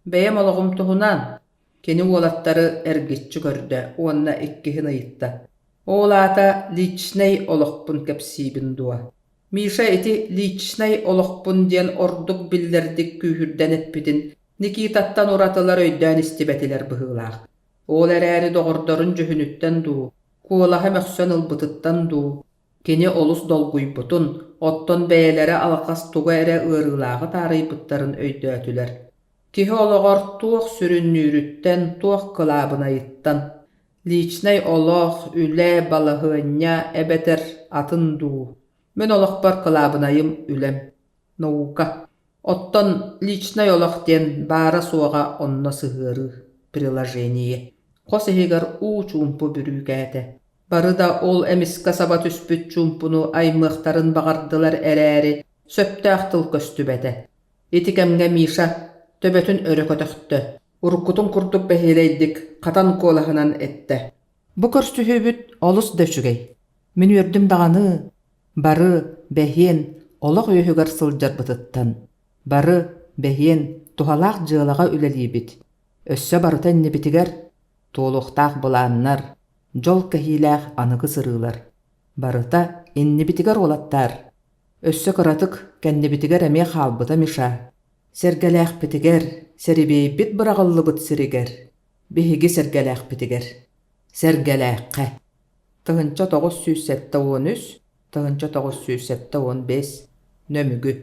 Beýem oloğum tuhunan. Kini olatları ergitçi görde, onna ikkihin ıyıtta. Olata liçney oloqpun kepsibin dua. Mişa eti liçney oloqpun diyen orduk billerdik kühürden etpidin. Nikitattan oratılar öydän istibetiler bıhılaq. Olar äri doğurdorun jühünütten du. Kuolaha möksön ılbıtıttan du. Kini olus dolguybutun, otton beýelere alqas tuga ere ığırılağı tarıybıtların öydötüler. Kihi ologor tuoq sürünnürütten tuoq kılabına yittan. Liçney oloq, üle balahınya ebeter atın du. Men oloqbar kılabınayım ülem. Nouka. Otton liçney oloq den bara soğa onna sıhırı priложение. Qosihigar u çumpu bürükete. Barı da ol emiska sabat üspüt çumpunu aymıqtarın bağardılar eräri, söpte aqtıl köstübete. Etikemge Mişa töbötün örökötöktü. Urkutun kurtup behireydik, katan kolahınan ette. Bu körstühübüt olus döşügey. Min ürdüm dağını, barı, behien, olaq öhügar sıljar bıtıttan. Barı, behien, tuhalaq jığılağa ülelibit. Össe barıta inni bitiger, tuğluqtaq bulanlar, jol kehilaq anıgı sırılar. Barıta inni bitiger olattar. Össe kıratık kenni bitiger eme halbıta Mişa. Sergelaq bitiger, seribey bit bırağıllı bıt siriger. Bihigi sergelaq bitiger. Sergelaqqa. Tığınca 913, tığınca 915, nömügü.